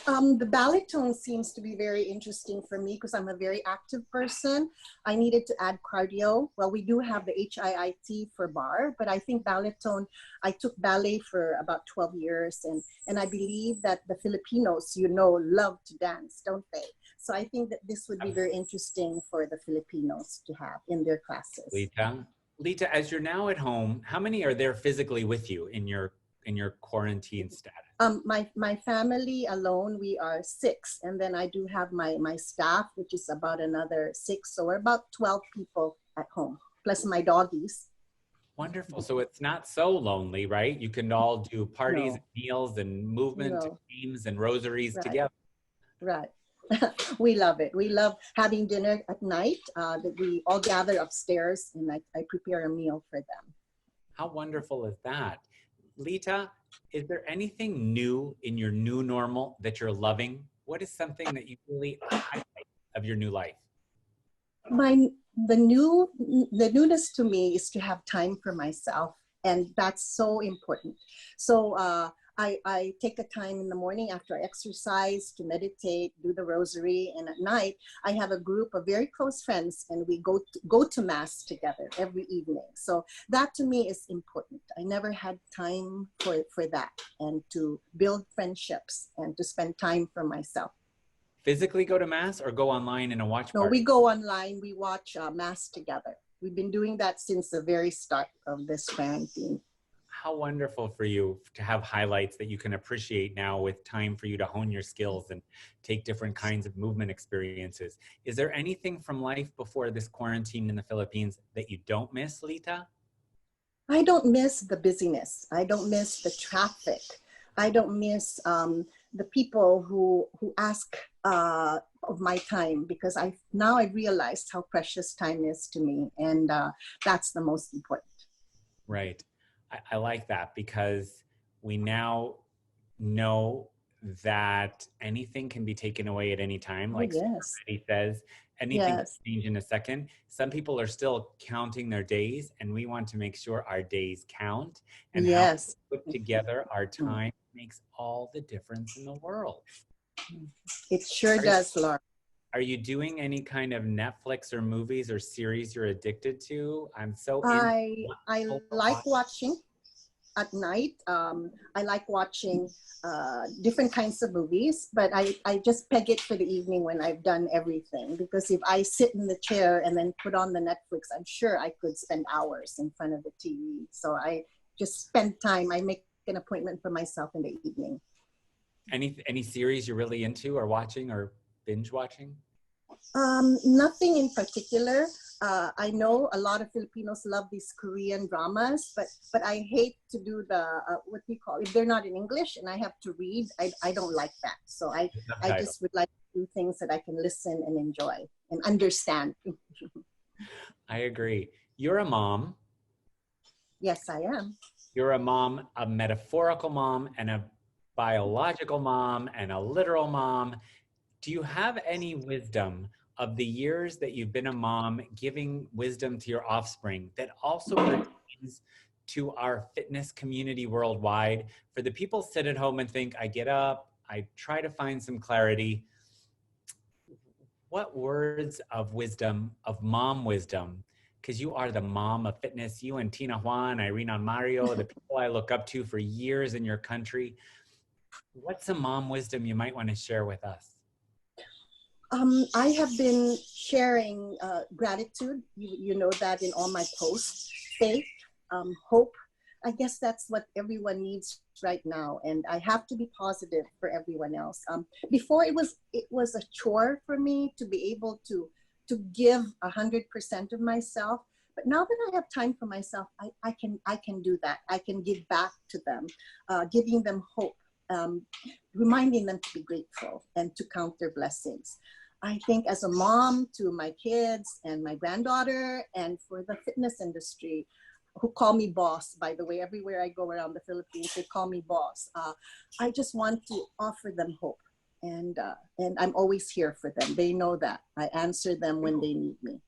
The ballet tone seems to be very interesting for me because I'm a very active person. I needed to add cardio. Well, we do have the HIIT for bar, but I think ballet tone, I took ballet for about 12 years, and I believe that the Filipinos, love to dance, don't they? So I think that this would be very interesting for the Filipinos to have in their classes. Lita, as you're now at home, how many are there physically with you in your quarantine status? My family alone, we are 6, and then I do have my staff, which is about another 6. So we're about 12 people at home, plus my doggies. Wonderful. So it's not so lonely, right? You can all do parties, No. meals, and movement, and No. games, and rosaries Right. together. Right. We love it. We love having dinner at night. That we all gather upstairs, and I prepare a meal for them. How wonderful is that? Lita, is there anything new in your new normal that you're loving? What is something that you really highlight of your new life? The newness to me is to have time for myself, and that's so important. So I take a time in the morning after I exercise to meditate, do the rosary, and at night I have a group of very close friends, and we go to mass together every evening. So that to me is important. I never had time for that, and to build friendships and to spend time for myself. Physically go to mass or go online in a watch No, party? we go online. We watch mass together. We've been doing that since the very start of this quarantine. How wonderful for you to have highlights that you can appreciate now with time for you to hone your skills and take different kinds of movement experiences. Is there anything from life before this quarantine in the Philippines that you don't miss, Lita? I don't miss the busyness. I don't miss the traffic. I don't miss the people who ask of my time, because now I realized how precious time is to me, and that's the most important. Right. I like that, because we now know that anything can be taken away at any time. Like yes. He says, anything Yes. can change in a second. Some people are still counting their days, and we want to make sure our days count. And Yes. how we put together our time makes all the difference in the world. It sure does, Laura. Are you doing any kind of Netflix or movies or series you're addicted to? I'm so I like watching at night. I like watching different kinds of movies, but I just peg it for the evening when I've done everything, because if I sit in the chair and then put on the Netflix, I'm sure I could spend hours in front of the TV. So I just spend time. I make an appointment for myself in the evening. Any series you're really into or watching or binge watching? Nothing in particular. I know a lot of Filipinos love these Korean dramas, but I hate to do the what we call, if they're not in English and I have to read, I don't like that. So I just would like to do things that I can listen and enjoy and understand. I agree. You're a mom. Yes, I am. You're a mom, a metaphorical mom, and a biological mom, and a literal mom. Do you have any wisdom of the years that you've been a mom, giving wisdom to your offspring that also pertains to our fitness community worldwide? For the people sit at home and think, I get up, I try to find some clarity. What words of wisdom, of mom wisdom, because you are the mom of fitness, you and Tina Juan, Irene and Mario, the people I look up to for years in your country. What's some mom wisdom you might want to share with us? I have been sharing gratitude. You know that in all my posts. Faith, hope. I guess that's what everyone needs right now, and I have to be positive for everyone else. Before it was a chore for me to be able to give 100% of myself, but now that I have time for myself, I can do that. I can give back to them, giving them hope, reminding them to be grateful and to count their blessings. I think as a mom to my kids and my granddaughter, and for the fitness industry, who call me boss, by the way, everywhere I go around the Philippines, they call me boss. I just want to offer them hope, and I'm always here for them. They know that. I answer them when they need me.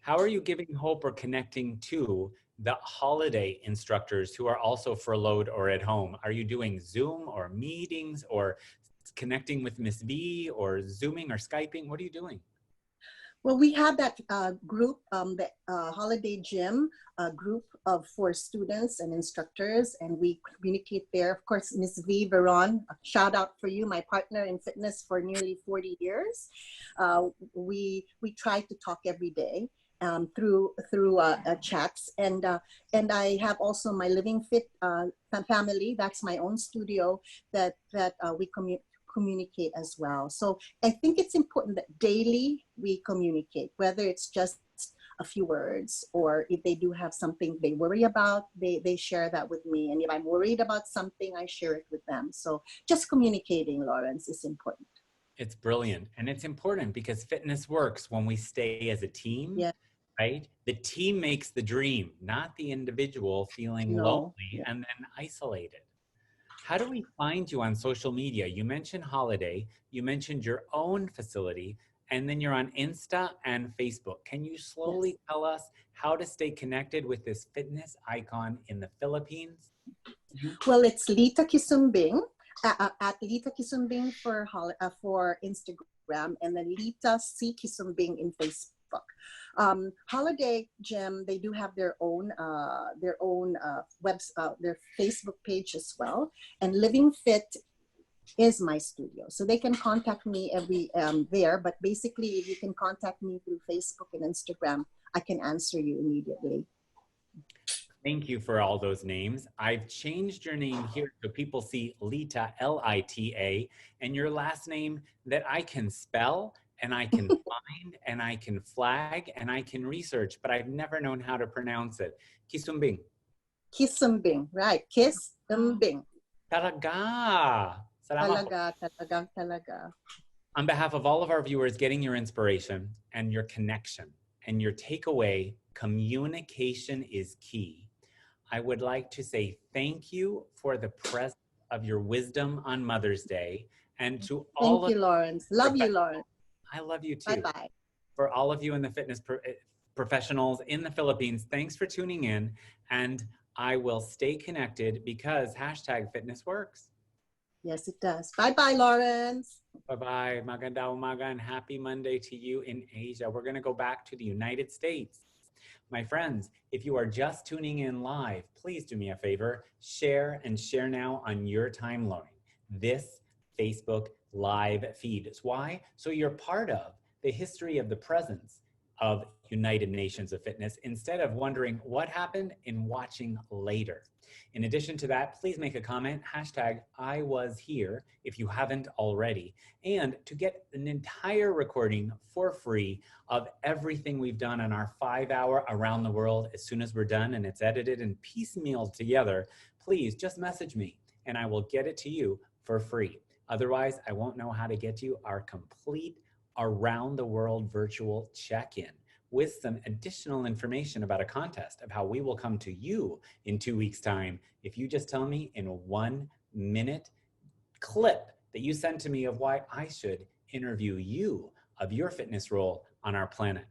How are you giving hope or connecting to the holiday instructors who are also furloughed or at home? Are you doing Zoom or meetings or connecting with Miss V or Zooming or Skyping? What are you doing? Well, we have that group, the Holiday Gym group for students and instructors, and we communicate there. Of course, Miss V. Veron, a shout out for you, my partner in fitness for nearly 40 years. We try to talk every day, through chats, and I have also my Living Fit family. That's my own studio that we communicate as well. So I think it's important that daily we communicate, whether it's just a few words, or if they do have something they worry about, they share that with me. And if I'm worried about something, I share it with them. So just communicating, Lawrence, is important. It's brilliant. And it's important because fitness works when we stay as a team, yeah. right? The team makes the dream, not the individual feeling lonely and then isolated. How do we find you on social media? You mentioned Holiday, you mentioned your own facility, and then you're on Insta and Facebook. Can you slowly tell us how to stay connected with this fitness icon in the Philippines? Well, it's Lita Kisumbing, at Lita Kisumbing for Instagram, and then Lita C. Kisumbing in Facebook. Holiday Gym, they do have their own their Facebook page as well, and Living Fit is my studio, so they can contact me there. But basically, if you can contact me through Facebook and Instagram, I can answer you immediately. Thank you for all those names. I've changed your name here so people see Lita, L-I-T-A, and your last name that I can spell and I can find and I can flag and I can research, but I've never known how to pronounce it. Kisumbing. Kisumbing, right. Kisumbing. Talaga. Talaga, talagang talaga. On behalf of all of our viewers, getting your inspiration and your connection and your takeaway, communication is key. I would like to say thank you for the presence of your wisdom on Mother's Day, and to all Thank you, Lawrence. Love you, Lawrence. I love you too. Bye-bye. For all of you in the fitness professionals in the Philippines, thanks for tuning in, and I will stay connected because #fitnessworks. Yes, it does. Bye-bye, Lawrence. Bye-bye. Maganda umaga and happy Monday to you in Asia. We're going to go back to the United States. My friends, if you are just tuning in live, please do me a favor, share and share now on your timeline this Facebook live feed. Why? So you're part of the history of the presence of United Nations of Fitness instead of wondering what happened and watching later. In addition to that, please make a comment, #IWasHere if you haven't already. And to get an entire recording for free of everything we've done on our 5-hour around the world as soon as we're done and it's edited and piecemealed together, please just message me and I will get it to you for free. Otherwise, I won't know how to get you our complete around the world virtual check-in with some additional information about a contest of how we will come to you in 2 weeks' time if you just tell me in a 1-minute clip that you sent to me of why I should interview you of your fitness role on our planet.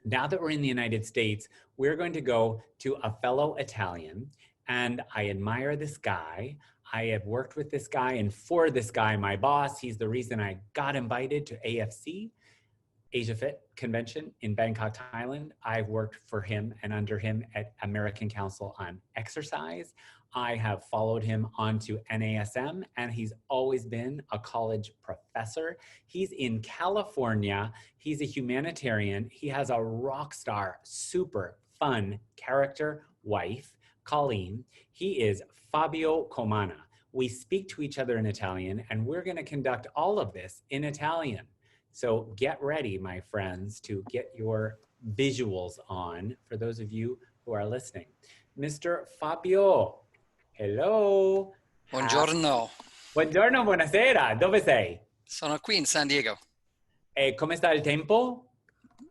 Now that we're in the United States, we're going to go to a fellow Italian, and I admire this guy. I have worked with this guy, and for this guy, my boss, he's the reason I got invited to AFC, Asia Fit Convention in Bangkok, Thailand. I've worked for him and under him at American Council on Exercise. I have followed him onto NASM, and he's always been a college professor. He's in California. He's a humanitarian. He has a rock star, super fun character wife, Colleen. He is Fabio Comana. We speak to each other in Italian, and we're going to conduct all of this in Italian. So get ready, my friends, to get your visuals on for those of you who are listening. Mr. Fabio, hello. Buongiorno. Buongiorno, buonasera. Dove sei? Sono qui in San Diego. E come sta il tempo?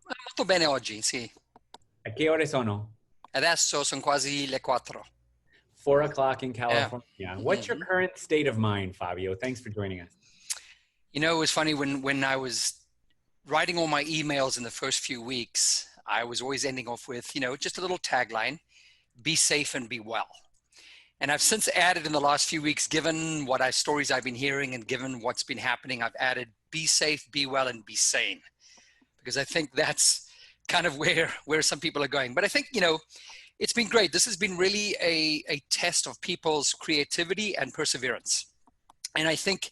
Molto bene oggi, sì. A che ore sono? Adesso sono quasi le 4. 4 o'clock in California. Yeah. What's your current state of mind, Fabio? Thanks for joining us. You know, it was funny when I was writing all my emails in the first few weeks, I was always ending off with, you know, just a little tagline, be safe and be well. And I've since added in the last few weeks, given what stories I've been hearing and given what's been happening, I've added be safe, be well, and be sane. Because I think that's kind of where some people are going. But I think, you know, it's been great. This has been really a test of people's creativity and perseverance. And I think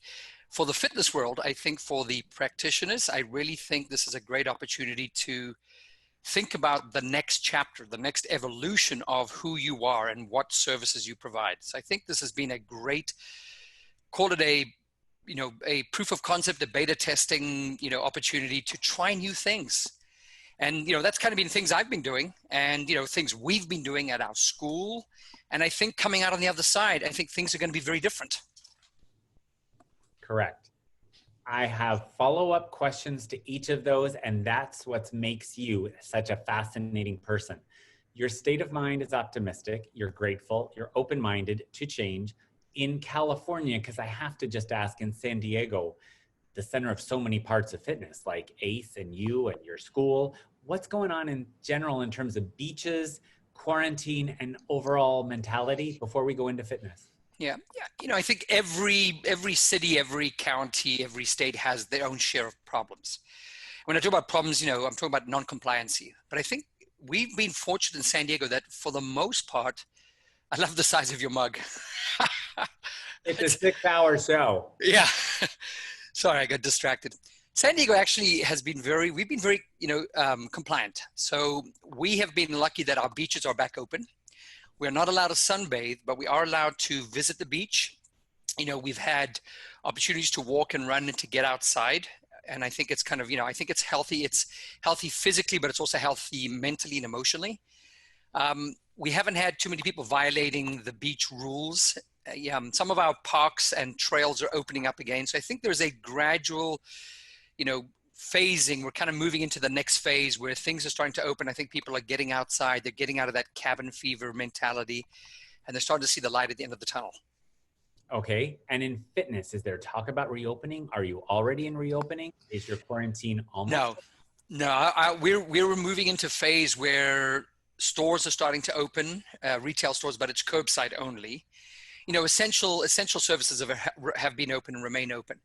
for the fitness world, I think for the practitioners, I really think this is a great opportunity to think about the next chapter, the next evolution of who you are and what services you provide. So I think this has been a great, call it a, a proof of concept, a beta testing, opportunity to try new things. And, that's kind of been things I've been doing and, things we've been doing at our school. And I think coming out on the other side, I think things are going to be very different. Correct. I have follow-up questions to each of those, and that's what makes you such a fascinating person. Your state of mind is optimistic, you're grateful, you're open-minded to change. In California, because I have to just ask, in San Diego, the center of so many parts of fitness, like ACE and you and your school, what's going on in general in terms of beaches, quarantine, and overall mentality before we go into fitness? Yeah. I think every city, every county, every state has their own share of problems. When I talk about problems, I'm talking about non-compliancy. But I think we've been fortunate in San Diego that for the most part, I love the size of your mug. It's a 6-hour show. Yeah. Sorry, I got distracted. San Diego actually has been we've been very, compliant. So we have been lucky that our beaches are back open. We're not allowed to sunbathe, but we are allowed to visit the beach. We've had opportunities to walk and run and to get outside. And I think it's kind of, I think it's healthy. It's healthy physically, but it's also healthy mentally and emotionally. We haven't had too many people violating the beach rules. Some of our parks and trails are opening up again. So I think there's a gradual, phasing. We're kind of moving into the next phase where things are starting to open. I think people are getting outside. They're getting out of that cabin fever mentality, and they're starting to see the light at the end of the tunnel. Okay. And in fitness, is there talk about reopening? Are you already in reopening? Is your quarantine almost? No. We're moving into phase where stores are starting to open, retail stores, but it's curbside only. Essential services have been open and remain open.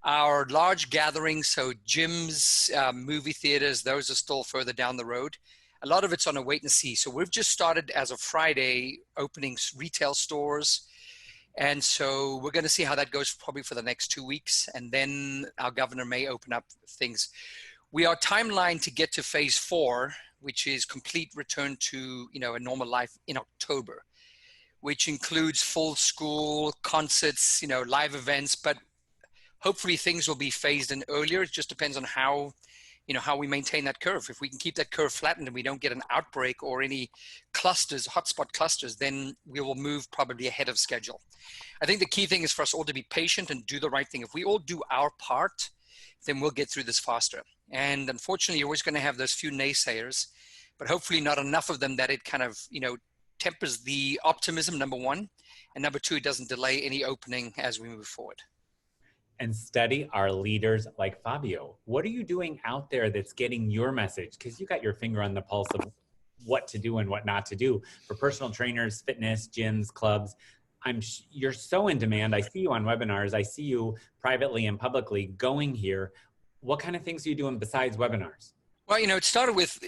Our large gatherings, so gyms, movie theaters, those are still further down the road. A lot of it's on a wait and see. So we've just started as of Friday opening retail stores. And so we're going to see how that goes probably for the next 2 weeks. And then our governor may open up things. We are timeline to get to phase 4, which is complete return to, a normal life in October, which includes full school, concerts, live events, but hopefully things will be phased in earlier. It just depends on how we maintain that curve. If we can keep that curve flattened and we don't get an outbreak or any clusters, hotspot clusters, then we will move probably ahead of schedule. I think the key thing is for us all to be patient and do the right thing. If we all do our part, then we'll get through this faster. And unfortunately, you're always going to have those few naysayers, but hopefully not enough of them that it kind of, tempers the optimism, number one. And number two, it doesn't delay any opening as we move forward. And study our leaders like Fabio. What are you doing out there that's getting your message? Because you got your finger on the pulse of what to do and what not to do for personal trainers, fitness, gyms, clubs. You're so in demand. I see you on webinars. I see you privately and publicly going here. What kind of things are you doing besides webinars? Well, it started with,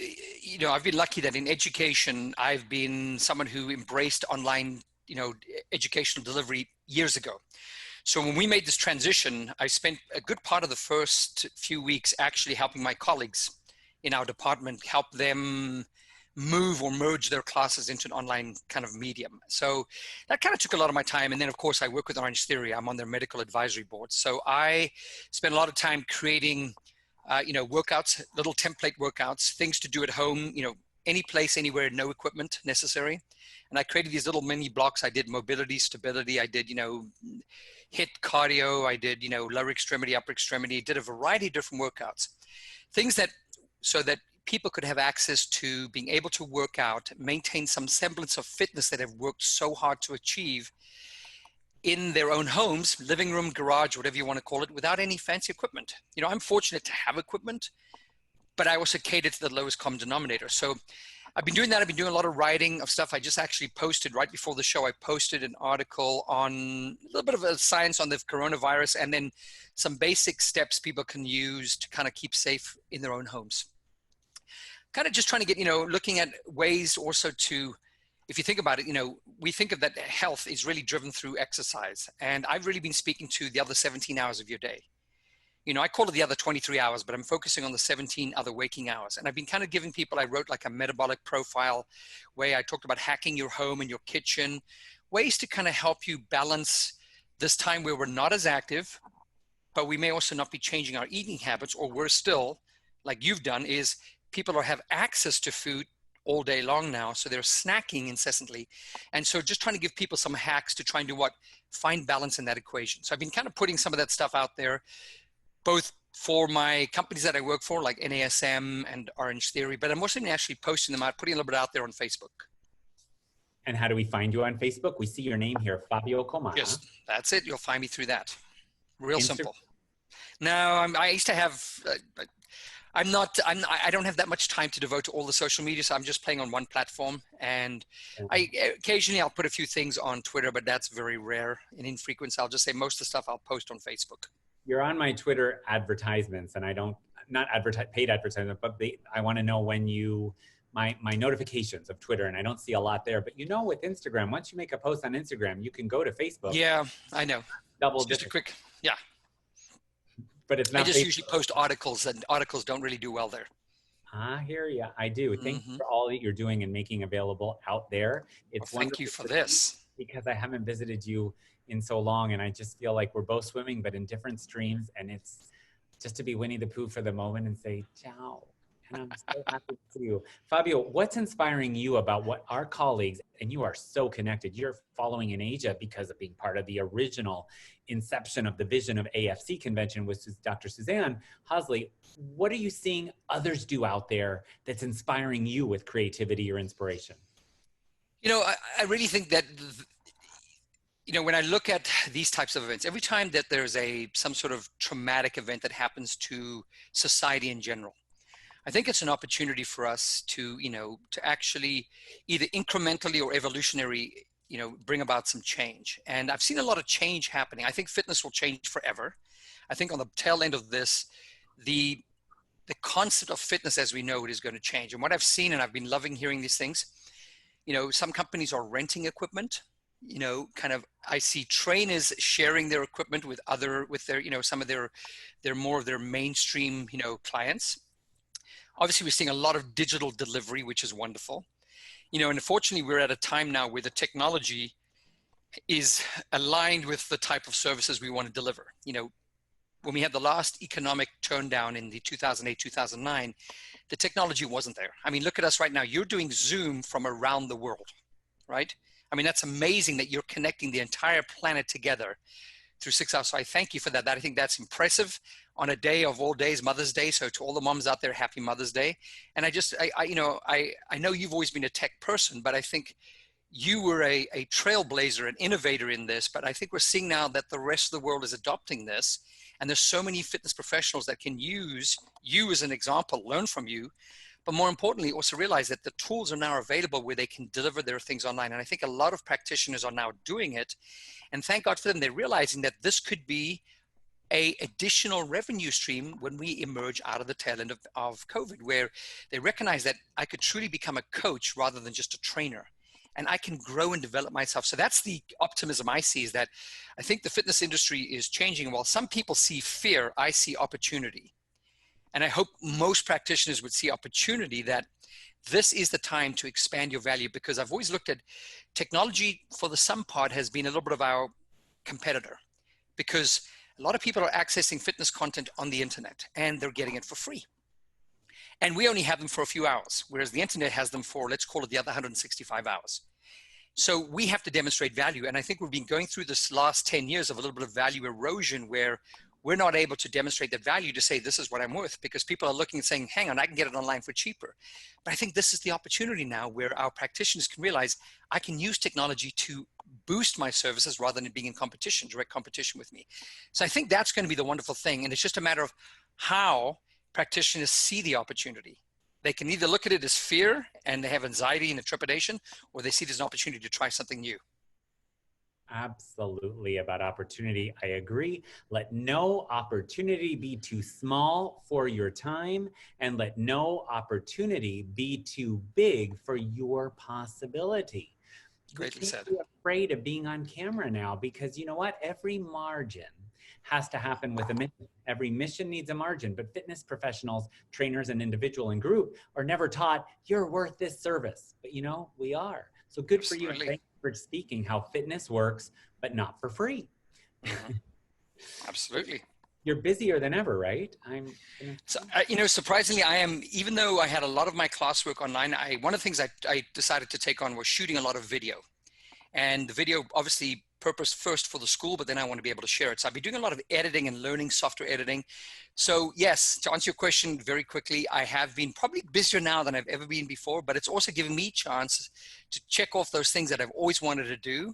I've been lucky that in education, I've been someone who embraced online, educational delivery years ago. So when we made this transition, I spent a good part of the first few weeks actually helping my colleagues in our department, help them move or merge their classes into an online kind of medium. So that kind of took a lot of my time. And then, of course, I work with Orange Theory. I'm on their medical advisory board. So I spent a lot of time creating workouts, little template workouts, things to do at home, any place, anywhere, no equipment necessary. And I created these little mini blocks. I did mobility, stability. I did, HIIT, cardio. I did, lower extremity, upper extremity, did a variety of different workouts, things so that people could have access to being able to work out, maintain some semblance of fitness that have worked so hard to achieve in their own homes, living room, garage, whatever you want to call it, without any fancy equipment. I'm fortunate to have equipment, but I also cater to the lowest common denominator. So I've been doing that. I've been doing a lot of writing of stuff. I just actually posted right before the show, I posted an article on a little bit of a science on the coronavirus and then some basic steps people can use to kind of keep safe in their own homes. Kind of just trying to get, looking at ways also to, if you think about it, we think of that health is really driven through exercise. And I've really been speaking to the other 17 hours of your day. You know, I call it the other 23 hours, but I'm focusing on the 17 other waking hours. And I've been kind of giving people, I wrote like a metabolic profile where I talked about hacking your home and your kitchen, ways to kind of help you balance this time where we're not as active, but we may also not be changing our eating habits, or worse still, like you've done, is people have access to food all day long now. So they're snacking incessantly. And so just trying to give people some hacks to try and do what? Find balance in that equation. So I've been kind of putting some of that stuff out there, both for my companies that I work for, like NASM and Orange Theory, but I'm also actually posting them out, putting a little bit out there on Facebook. And how do we find you on Facebook? We see your name here, Fabio Comana. Yes, that's it. You'll find me through that. Real simple. No, I used to have, I don't have that much time to devote to all the social media, so I'm just playing on one platform. And occasionally I'll put a few things on Twitter, but that's very rare and infrequent. So I'll just say most of the stuff I'll post on Facebook. You're on my Twitter advertisements, and I don't, not paid advertisement, but I want to know when you, my notifications of Twitter, and I don't see a lot there. But you know, with Instagram, once you make a post on Instagram, you can go to Facebook. Yeah, I know. Double just a quick, yeah. But it's not. I just Facebook. Usually post articles, and articles don't really do well there. I hear you. I do. Thank you for all that you're doing and making available out there. It's well, thank you for this. Because I haven't visited you in so long, and I just feel like we're both swimming, but in different streams. And it's just to be Winnie the Pooh for the moment and say, ciao. And I'm so happy to see you. Fabio, what's inspiring you about what our colleagues, and you are so connected, you're following in Asia because of being part of the original inception of the vision of AFC convention, which is Dr. Suzanne Hosley. What are you seeing others do out there that's inspiring you with creativity or inspiration? You know, I really think that, you know, when I look at these types of events, every time that there's some sort of traumatic event that happens to society in general, I think it's an opportunity for us to, you know, to actually either incrementally or evolutionary, you know, bring about some change. And I've seen a lot of change happening. I think fitness will change forever. I think on the tail end of this, the concept of fitness as we know it is going to change. And what I've seen, and I've been loving hearing these things, you know, some companies are renting equipment, you know, kind of, I see trainers sharing their equipment with their, you know, some of their more of their mainstream, you know, clients. Obviously, we're seeing a lot of digital delivery, which is wonderful. You know, and unfortunately, we're at a time now where the technology is aligned with the type of services we want to deliver. You know, when we had the last economic turndown in the 2008, 2009, the technology wasn't there. I mean, look at us right now. You're doing Zoom from around the world, right? I mean, that's amazing that you're connecting the entire planet together through 6 hours. So I thank you for that. I think that's impressive on a day of all days, Mother's Day. So to all the moms out there, happy Mother's Day. And you know, I know you've always been a tech person, but I think you were a trailblazer, an innovator in this. But I think we're seeing now that the rest of the world is adopting this. And there's so many fitness professionals that can use you as an example, learn from you. But more importantly, also realize that the tools are now available where they can deliver their things online. And I think a lot of practitioners are now doing it. And thank God for them. They're realizing that this could be a additional revenue stream when we emerge out of the tail end of COVID, where they recognize that I could truly become a coach rather than just a trainer. And I can grow and develop myself. So that's the optimism I see, is that I think the fitness industry is changing. While some people see fear, I see opportunity. And I hope most practitioners would see opportunity, that this is the time to expand your value, because I've always looked at technology for the some part has been a little bit of our competitor, because a lot of people are accessing fitness content on the internet and they're getting it for free. And we only have them for a few hours, whereas the internet has them for, let's call it the other 165 hours. So we have to demonstrate value. And I think we've been going through this last 10 years of a little bit of value erosion, where we're not able to demonstrate that value to say, this is what I'm worth, because people are looking and saying, hang on, I can get it online for cheaper. But I think this is the opportunity now where our practitioners can realize I can use technology to boost my services rather than being in competition, direct competition with me. So I think that's going to be the wonderful thing. And it's just a matter of how practitioners see the opportunity. They can either look at it as fear and they have anxiety and trepidation, or they see it as an opportunity to try something new. Absolutely, about opportunity. I agree. Let no opportunity be too small for your time, and let no opportunity be too big for your possibility. Greatly said. Be afraid of being on camera now, because you know what? Every margin has to happen with a mission. Every mission needs a margin, but fitness professionals, trainers, and individual and group are never taught, you're worth this service. But you know, we are. So good for you. And thank you for speaking how fitness works, but not for free. Absolutely. You're busier than ever, right? So, you know, surprisingly, I am, even though I had a lot of my classwork online, one of the things I decided to take on was shooting a lot of video. And the video, obviously, purpose first for the school, but then I want to be able to share it. So I've been doing a lot of editing and learning software editing. So yes, to answer your question very quickly, I have been probably busier now than I've ever been before, but it's also giving me chances to check off those things that I've always wanted to do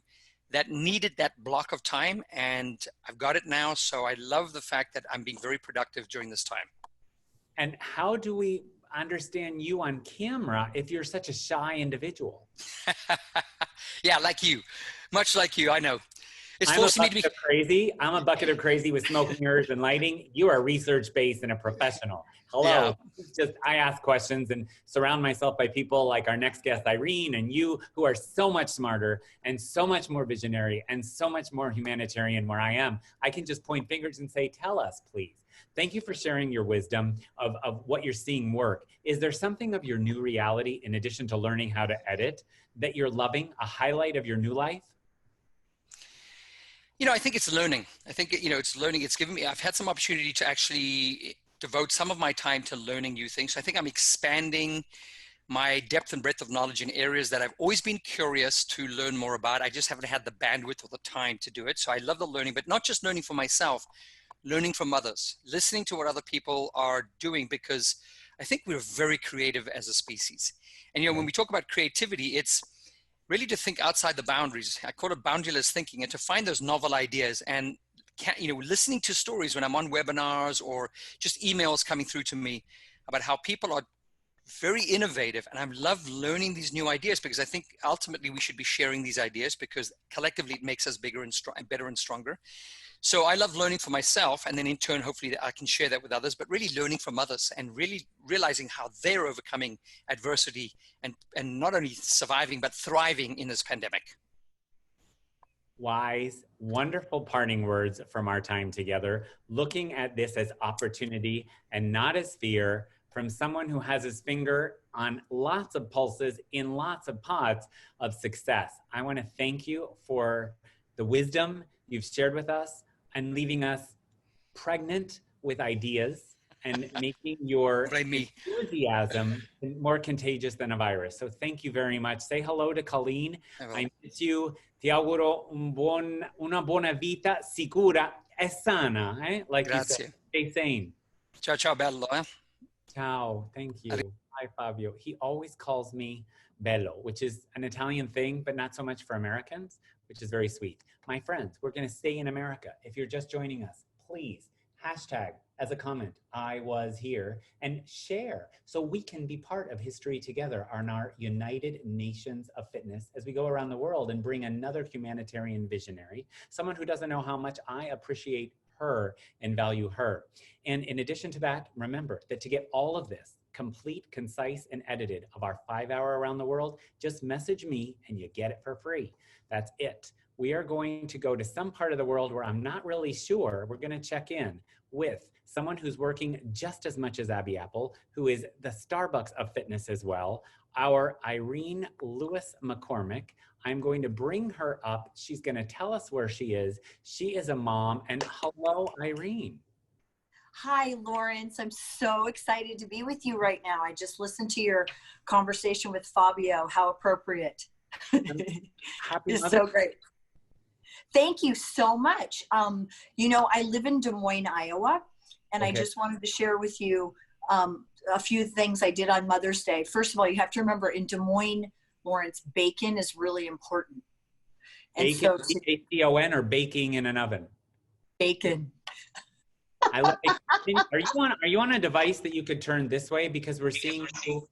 that needed that block of time, and I've got it now. So I love the fact that I'm being very productive during this time. And how do we understand you on camera if you're such a shy individual? Yeah, like you, much like you, I know. It's I'm forcing me to be crazy. I'm a bucket of crazy with smoke, mirrors, and lighting. You are research-based and a professional. Hello. Yeah. It's just, I ask questions and surround myself by people like our next guest, Irene, and you, who are so much smarter and so much more visionary and so much more humanitarian where I am. I can just point fingers and say, tell us, please. Thank you for sharing your wisdom of what you're seeing work. Is there something of your new reality, in addition to learning how to edit, that you're loving, a highlight of your new life? You know, I think it's learning. I think, you know, it's learning. It's given me, I've had some opportunity to actually devote some of my time to learning new things. So I think I'm expanding my depth and breadth of knowledge in areas that I've always been curious to learn more about. I just haven't had the bandwidth or the time to do it. So I love the learning, but not just learning for myself, learning from others, listening to what other people are doing, because I think we're very creative as a species. And, you know, when we talk about creativity, it's really to think outside the boundaries. I call it boundaryless thinking, and to find those novel ideas. And, you know, listening to stories when I'm on webinars or just emails coming through to me about how people are very innovative. And I love learning these new ideas, because I think ultimately we should be sharing these ideas, because collectively it makes us bigger and better and stronger. So I love learning for myself, and then in turn, hopefully I can share that with others, but really learning from others and really realizing how they're overcoming adversity and not only surviving, but thriving in this pandemic. Wise, wonderful parting words from our time together, looking at this as opportunity and not as fear, from someone who has his finger on lots of pulses in lots of pots of success. I want to thank you for the wisdom you've shared with us and leaving us pregnant with ideas and making your enthusiasm more contagious than a virus. So thank you very much. Say hello to Colleen. I miss you. Ti auguro una buona vita sicura e sana. Like you said, stay sane. Ciao, ciao, bello. Ciao, thank you. Hi, Fabio. He always calls me bello, which is an Italian thing, but not so much for Americans, which is very sweet. My friends, we're going to stay in America. If you're just joining us, please hashtag as a comment, I was here, and share so we can be part of history together on our United Nations of Fitness as we go around the world and bring another humanitarian visionary, someone who doesn't know how much I appreciate her and value her. And in addition to that, remember that to get all of this complete, concise, and edited of our 5-hour around the world, just message me and you get it for free. That's it. We are going to go to some part of the world where I'm not really sure. We're going to check in with someone who's working just as much as Abby Apple, who is the Starbucks of fitness as well, our Irene Lewis McCormick. I'm going to bring her up. She's going to tell us where she is. She is a mom. And hello, Irene. Hi, Lawrence. I'm so excited to be with you right now. I just listened to your conversation with Fabio. How appropriate. It's so great. Thank you so much. You know, I live in Des Moines, Iowa, and I just wanted to share with you a few things I did on Mother's Day. First of all, you have to remember in Des Moines, Lawrence, bacon is really important. And bacon, B-A-C-O-N, or baking in an oven? Bacon. I love it. Are you on a device that you could turn this way, because we're seeing you?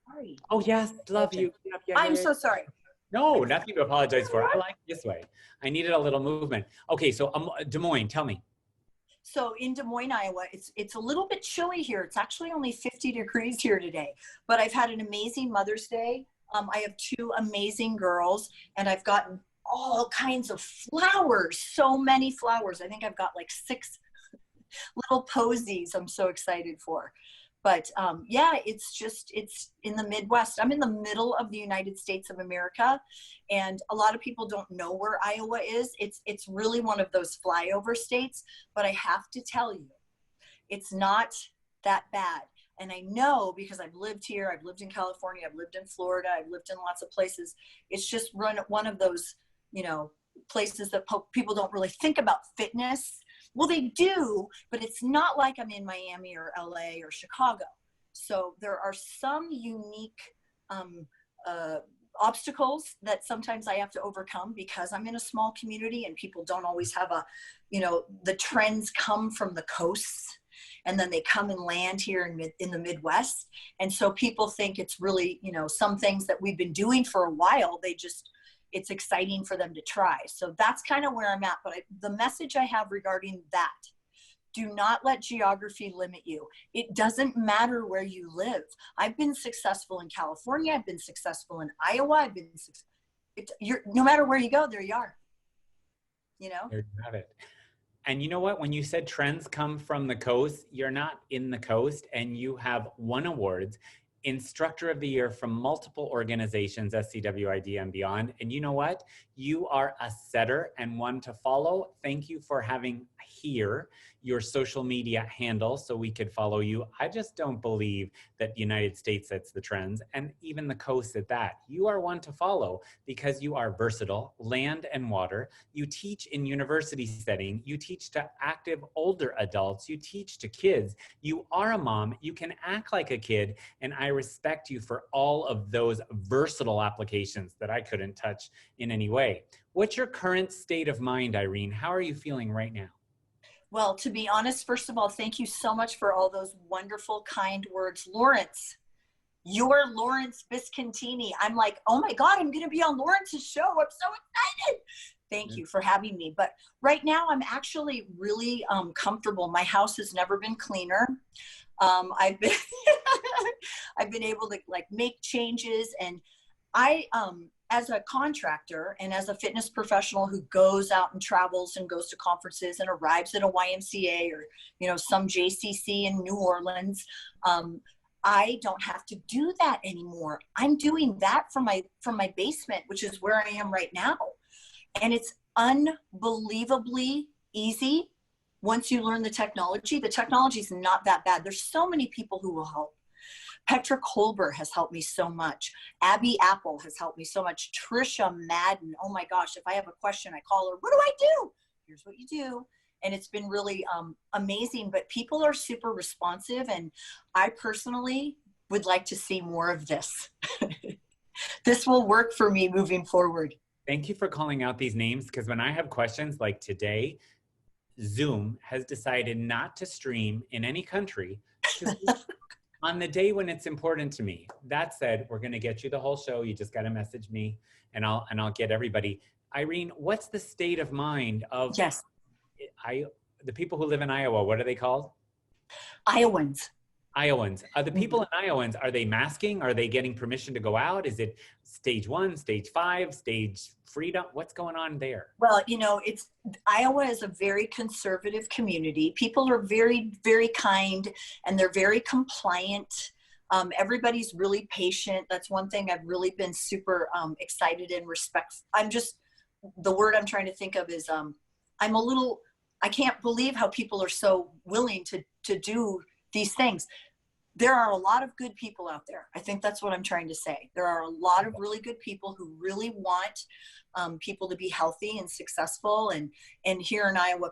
Sorry. Oh yes, love you. I'm so sorry. No, nothing to apologize for. I like this way. I needed a little movement. Okay, so Des Moines, tell me. So in Des Moines, Iowa, it's a little bit chilly here. It's actually only 50 degrees here today, but I've had an amazing Mother's Day. I have 2 amazing girls, and I've gotten all kinds of flowers, so many flowers. I think I've got like 6 little posies I'm so excited for. But yeah, it's in the Midwest. I'm in the middle of the United States of America, and a lot of people don't know where Iowa is. It's really one of those flyover states, but I have to tell you, it's not that bad. And I know because I've lived here, I've lived in California, I've lived in Florida, I've lived in lots of places. It's just one of those, places that people don't really think about fitness. Well, they do, but it's not like I'm in Miami or LA or Chicago. So there are some unique obstacles that sometimes I have to overcome because I'm in a small community and people don't always have the trends come from the coasts and then they come and land here in the Midwest. And so people think it's really, some things that we've been doing for a while, it's exciting for them to try. So that's kind of where I'm at. But the message I have regarding that, do not let geography limit you. It doesn't matter where you live. I've been successful in California. I've been successful in Iowa. No matter where you go, there you are. There you have it. And you know what? When you said trends come from the coast, you're not in the coast, and you have won awards. Instructor of the Year from multiple organizations, SCWID and beyond. And you know what? You are a setter and one to follow. Thank you for having here your social media handle so we could follow you. I just don't believe that the United States sets the trends, and even the coast at that. You are one to follow because you are versatile, land and water. You teach in university setting. You teach to active older adults. You teach to kids. You are a mom. You can act like a kid, and I respect you for all of those versatile applications that I couldn't touch in any way. What's your current state of mind, Irene? How are you feeling right now? Well, to be honest, first of all, thank you so much for all those wonderful, kind words. Lawrence, you're Lawrence Biscontini. I'm like, oh my God, I'm going to be on Lawrence's show. I'm so excited. Thank you for having me. But right now I'm actually really comfortable. My house has never been cleaner. I've been, I've been able to make changes, and I, as a contractor and as a fitness professional who goes out and travels and goes to conferences and arrives at a YMCA or, some JCC in New Orleans, I don't have to do that anymore. I'm doing that from my basement, which is where I am right now. And it's unbelievably easy. Once you learn the technology is not that bad. There's so many people who will help. Petra Kolber has helped me so much. Abby Apple has helped me so much. Trisha Madden, oh my gosh, if I have a question, I call her, what do I do? Here's what you do. And it's been really amazing, but people are super responsive, and I personally would like to see more of this. This will work for me moving forward. Thank you for calling out these names, because when I have questions like today, Zoom has decided not to stream in any country on the day when it's important to me. That said, we're going to get you the whole show. You just got to message me, and I'll get everybody. Irene, what's the state of mind of the people who live in Iowa? What are they called? Iowans. Iowans. Are the people in Iowans, are they masking? Are they getting permission to go out? Is it stage 1, stage 5, stage freedom? What's going on there? Well, Iowa is a very conservative community. People are very, very kind, and they're very compliant. Everybody's really patient. That's one thing I've really been super excited and respectful. The word I'm trying to think of is I can't believe how people are so willing to do these things. There are a lot of good people out there. I think that's what I'm trying to say. There are a lot of really good people who really want people to be healthy and successful. And here in Iowa,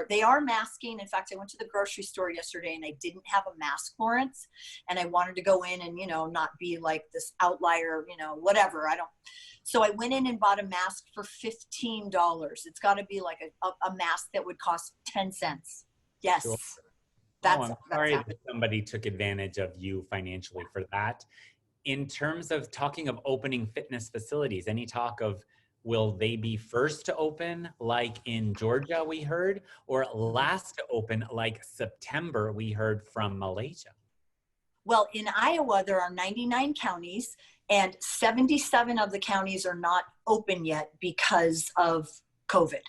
they are masking. In fact, I went to the grocery store yesterday and I didn't have a mask, Lawrence. And I wanted to go in and, not be like this outlier, whatever. So I went in and bought a mask for $15. It's got to be like a mask that would cost 10 cents. Yes. Sure. I'm sorry that somebody took advantage of you financially for that. In terms of talking of opening fitness facilities, any talk of will they be first to open like in Georgia we heard, or last to open like September we heard from Malaysia? Well, in Iowa, there are 99 counties, And 77 of the counties are not open yet because of COVID,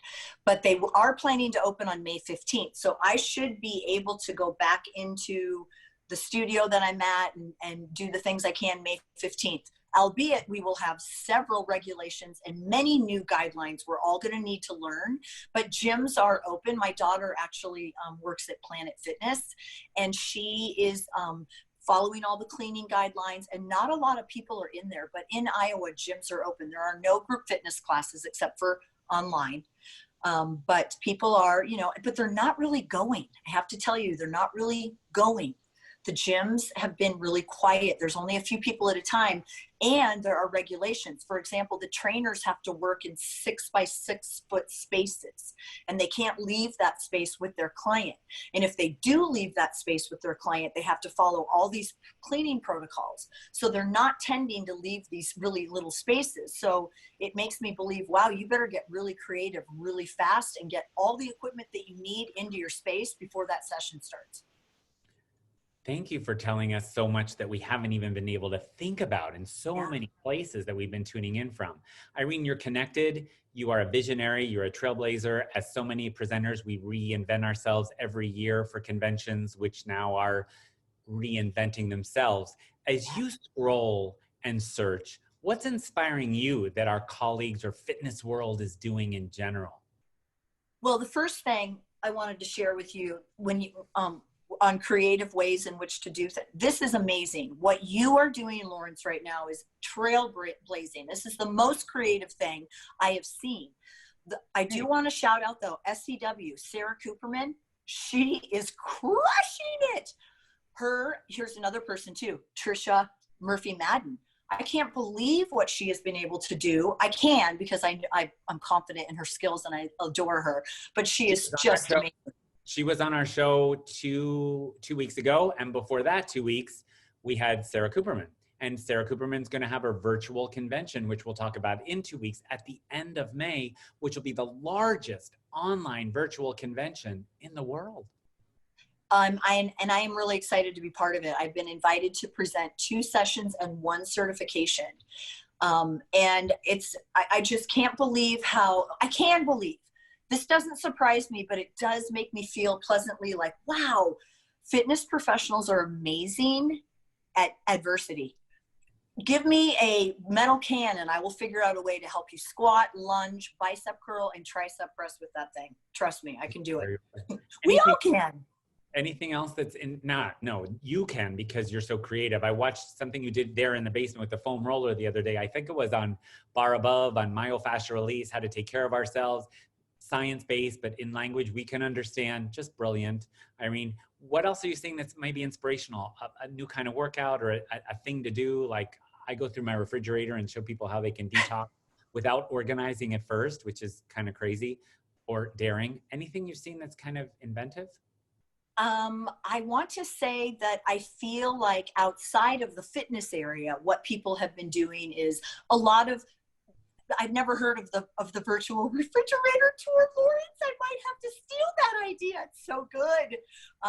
but they are planning to open on May 15th. So I should be able to go back into the studio that I'm at and do the things I can May 15th. Albeit we will have several regulations and many new guidelines we're all going to need to learn, but gyms are open. My daughter actually works at Planet Fitness, and she is following all the cleaning guidelines, and not a lot of people are in there, but in Iowa, gyms are open. There are no group fitness classes except for online. But people are, you know, but they're not really going. I have to tell you, they're not really going. The gyms have been really quiet. There's only a few people at a time, and there are regulations. For example, the trainers have to work in 6 by 6 foot spaces, and they can't leave that space with their client. And if they do leave that space with their client, they have to follow all these cleaning protocols. So they're not tending to leave these really little spaces. So it makes me believe, wow, you better get really creative really fast and get all the equipment that you need into your space before that session starts. Thank you for telling us so much that we haven't even been able to think about in so many places that we've been tuning in from. Irene, you're connected. You are a visionary. You're a trailblazer. As so many presenters, we reinvent ourselves every year for conventions, which now are reinventing themselves. As you scroll and search, what's inspiring you that our colleagues or fitness world is doing in general? Well, the first thing I wanted to share with you when you, on creative ways in which to do things. This is amazing. What you are doing, Lawrence, right now is trailblazing. This is the most creative thing I have seen. I do want to shout out, though, SCW, Sarah Cooperman. She is crushing it. Here's another person, too, Trisha Murphy-Madden. I can't believe what she has been able to do. I can because I'm confident in her skills and I adore her. But she is just amazing. She was on our show two weeks ago, and before that 2 weeks, we had Sarah Cooperman. And Sarah Cooperman's going to have her virtual convention, which we'll talk about in 2 weeks at the end of May, which will be the largest online virtual convention in the world. I am really excited to be part of it. I've been invited to present 2 sessions and 1 certification. And I just can't believe I can believe. This doesn't surprise me, but it does make me feel pleasantly like, wow, fitness professionals are amazing at adversity. Give me a metal can and I will figure out a way to help you squat, lunge, bicep curl, and tricep press with that thing. Trust me, I can do it. We all can. Anything else that's no, you can because you're so creative. I watched something you did there in the basement with the foam roller the other day. I think it was on Bar Above, on myofascial release, how to take care of ourselves. Science-based, but in language we can understand. Just brilliant. Irene, what else are you seeing that's maybe inspirational? A new kind of workout or a thing to do? Like I go through my refrigerator and show people how they can detox without organizing it first, which is kind of crazy or daring. Anything you've seen that's kind of inventive? I want to say that I feel like outside of the fitness area, what people have been doing is a lot of, I've never heard of the virtual refrigerator tour, Lawrence. I might have to steal that idea. It's so good.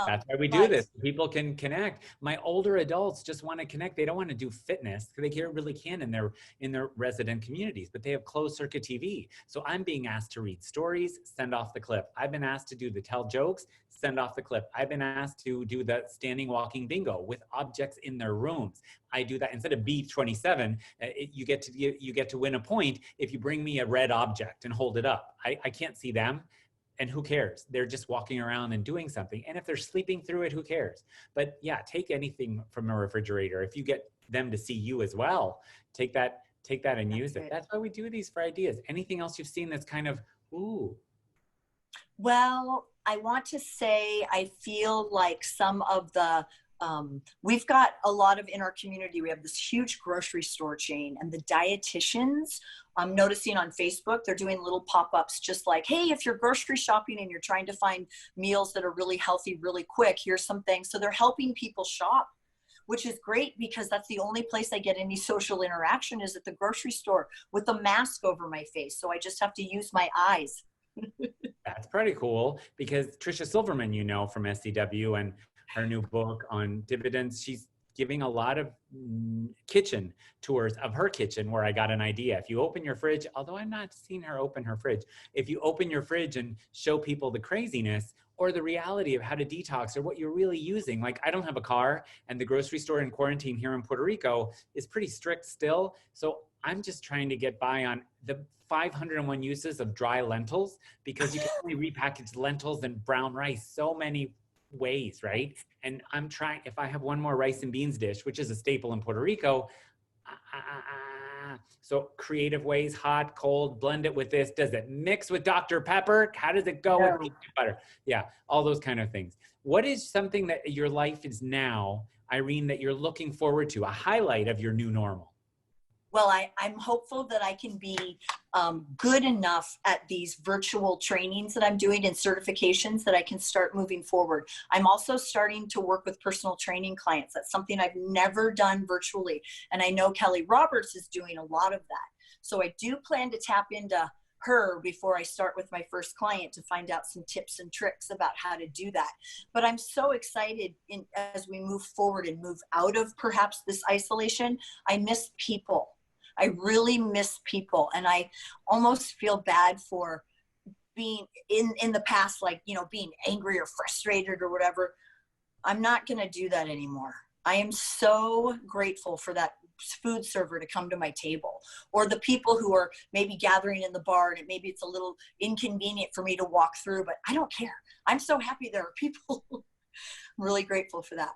That's why we do this. People can connect. My older adults just want to connect. They don't want to do fitness. They really can in their resident communities, but they have closed circuit TV. So I'm being asked to read stories, send off the clip. I've been asked to do the tell jokes, send off the clip. I've been asked to do the standing walking bingo with objects in their rooms. I do that instead of B27. You get to win a point if you bring me a red object and hold it up. I can't see them. And who cares? They're just walking around and doing something. And if they're sleeping through it, who cares? But yeah, take anything from a refrigerator. If you get them to see you as well, take that and use it. That's why we do these for ideas. Anything else you've seen that's kind of, ooh? Well, I want to say I feel like some of the, we've got a lot of, in our community, we have this huge grocery store chain, and the dietitians, I'm noticing on Facebook, they're doing little pop-ups just like, hey, if you're grocery shopping and you're trying to find meals that are really healthy, really quick, here's some things. So they're helping people shop, which is great because that's the only place I get any social interaction is at the grocery store with a mask over my face. So I just have to use my eyes. That's pretty cool because Tricia Silverman, from SCW and her new book on dividends, she's giving a lot of kitchen tours of her kitchen where I got an idea. If you open your fridge, although I'm not seeing her open her fridge, if you open your fridge and show people the craziness or the reality of how to detox or what you're really using. Like, I don't have a car, and the grocery store in quarantine here in Puerto Rico is pretty strict still. So I'm just trying to get by on the 501 uses of dry lentils, because you can only repackage lentils and brown rice so many ways, right? And I'm trying, if I have one more rice and beans dish, which is a staple in Puerto Rico, so creative ways, hot, cold, blend it with this. Does it mix with Dr. Pepper? How does it go with peanut butter? Yeah, all those kind of things. What is something that your life is now, Irene, that you're looking forward to, a highlight of your new normal? Well, I'm hopeful that I can be good enough at these virtual trainings that I'm doing and certifications that I can start moving forward. I'm also starting to work with personal training clients. That's something I've never done virtually. And I know Kelly Roberts is doing a lot of that. So I do plan to tap into her before I start with my first client to find out some tips and tricks about how to do that. But I'm so excited as we move forward and move out of perhaps this isolation. I miss people. I really miss people, and I almost feel bad for being in the past, like, you know, being angry or frustrated or whatever. I'm not going to do that anymore. I am so grateful for that food server to come to my table, or the people who are maybe gathering in the bar, and maybe it's a little inconvenient for me to walk through, but I don't care. I'm so happy there are people. I'm really grateful for that.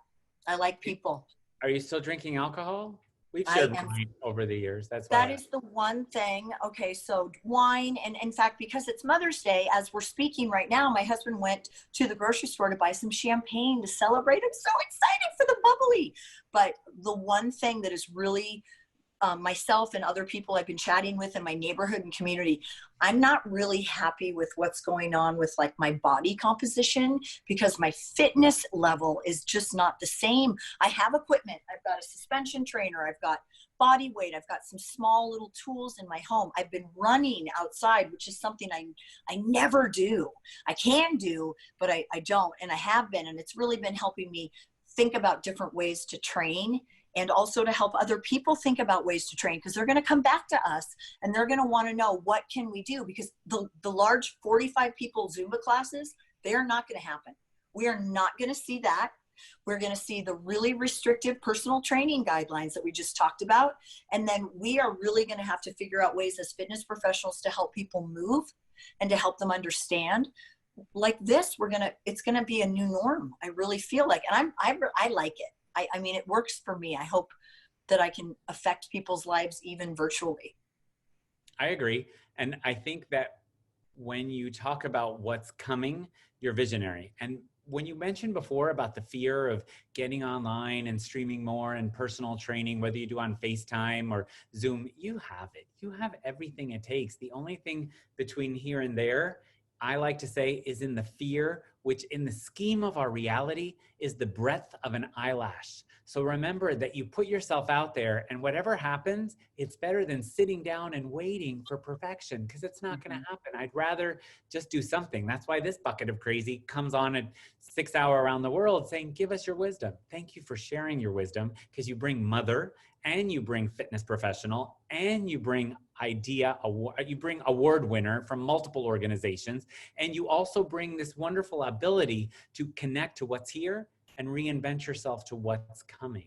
I like people. Are you still drinking alcohol? We've shared wine over the years. That is the one thing. Okay, so wine, and in fact, because it's Mother's Day, as we're speaking right now, my husband went to the grocery store to buy some champagne to celebrate. I'm so excited for the bubbly. But the one thing that is really myself and other people I've been chatting with in my neighborhood and community, I'm not really happy with what's going on with like my body composition, because my fitness level is just not the same. I have equipment. I've got a suspension trainer. I've got body weight. I've got some small little tools in my home. I've been running outside, which is something I never do. I can do, but I don't. And I have been, and it's really been helping me think about different ways to train, and also to help other people think about ways to train, because they're going to come back to us and they're going to want to know, what can we do? Because the large 45 people Zumba classes, they are not going to happen. We are not going to see that. We're going to see the really restrictive personal training guidelines that we just talked about. And then we are really going to have to figure out ways as fitness professionals to help people move and to help them understand. Like this, it's going to be a new norm. I really feel like, and I like it. I mean, it works for me. I hope that I can affect people's lives even virtually. I agree. And I think that when you talk about what's coming, you're visionary. And when you mentioned before about the fear of getting online and streaming more and personal training, whether you do on FaceTime or Zoom, you have it. You have everything it takes. The only thing between here and there, I like to say, is in the fear, which in the scheme of our reality is the breadth of an eyelash. So remember that you put yourself out there, and whatever happens, it's better than sitting down and waiting for perfection, because it's not going to happen. I'd rather just do something. That's why this bucket of crazy comes on at 6 hours around the world saying, give us your wisdom. Thank you for sharing your wisdom, because you bring mother, and you bring fitness professional, and you bring you bring award winner from multiple organizations, and you also bring this wonderful ability to connect to what's here and reinvent yourself to what's coming.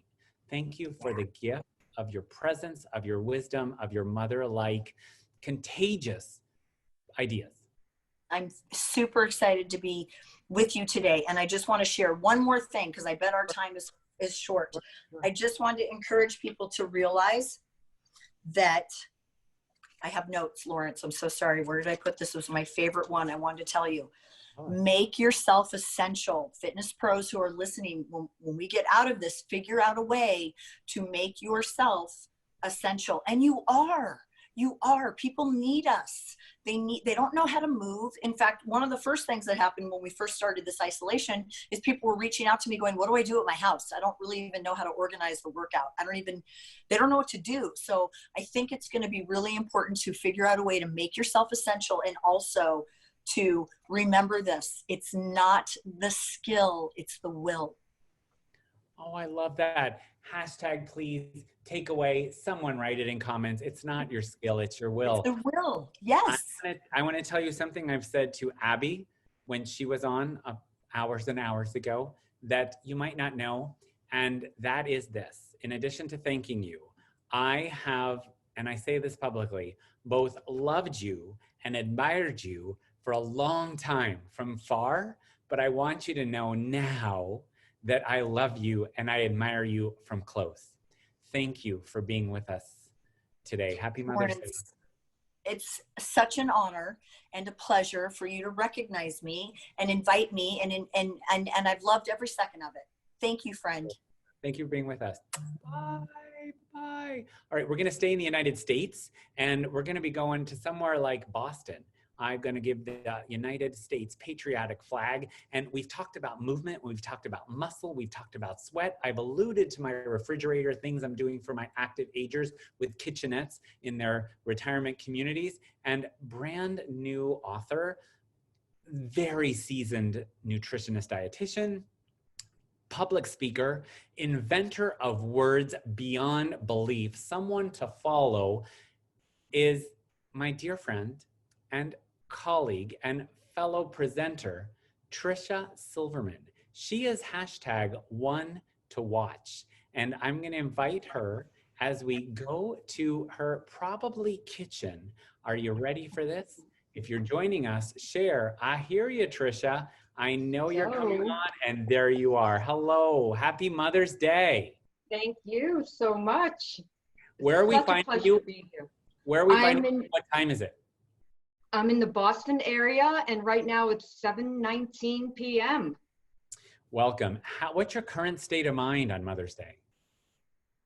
Thank you for the gift of your presence, of your wisdom, of your mother-like contagious ideas. I'm super excited to be with you today. And I just want to share one more thing, because I bet our time is short. I just wanted to encourage people to realize that I have notes, Lawrence. I'm so sorry. Where did I put this? This was my favorite one. I wanted to tell you. Make yourself essential. Fitness pros who are listening, when we get out of this, figure out a way to make yourself essential. And you are. People need us. They don't know how to move. In fact, one of the first things that happened when we first started this isolation is people were reaching out to me going, what do I do at my house? I don't really even know how to organize the workout. They don't know what to do. So I think it's going to be really important to figure out a way to make yourself essential, and also to remember this. It's not the skill, it's the will. Oh, I love that. Hashtag please take away. Someone write it in comments. It's not your skill, it's your will. It's the will. Yes. I want to tell you something I've said to Abby when she was on hours and hours ago that you might not know. And that is this. In addition to thanking you, I have, and I say this publicly, both loved you and admired you for a long time from far, but I want you to know now that I love you and I admire you from close. Thank you for being with us today. Happy Mother's Day. It's such an honor and a pleasure for you to recognize me and invite me, and I've loved every second of it. Thank you, friend. Thank you for being with us. Bye, bye. All right, we're gonna stay in the United States and we're gonna be going to somewhere like Boston. I'm going to give the United States patriotic flag. And we've talked about movement, we've talked about muscle, we've talked about sweat. I've alluded to my refrigerator, things I'm doing for my active agers with kitchenettes in their retirement communities. And brand new author, very seasoned nutritionist dietitian, public speaker, inventor of words beyond belief, someone to follow, is my dear friend and colleague and fellow presenter, Patricia Silverman. She is #1to-watch. And I'm going to invite her as we go to her probably kitchen. Are you ready for this? If you're joining us, share. I hear you, Tricia. I know you're coming on, and there you are. Hello. Happy Mother's Day. Thank you so much. Where are we finding you? Where are we finding you? What time is it? I'm in the Boston area, and right now it's 7:19 p.m. Welcome. What's your current state of mind on Mother's Day?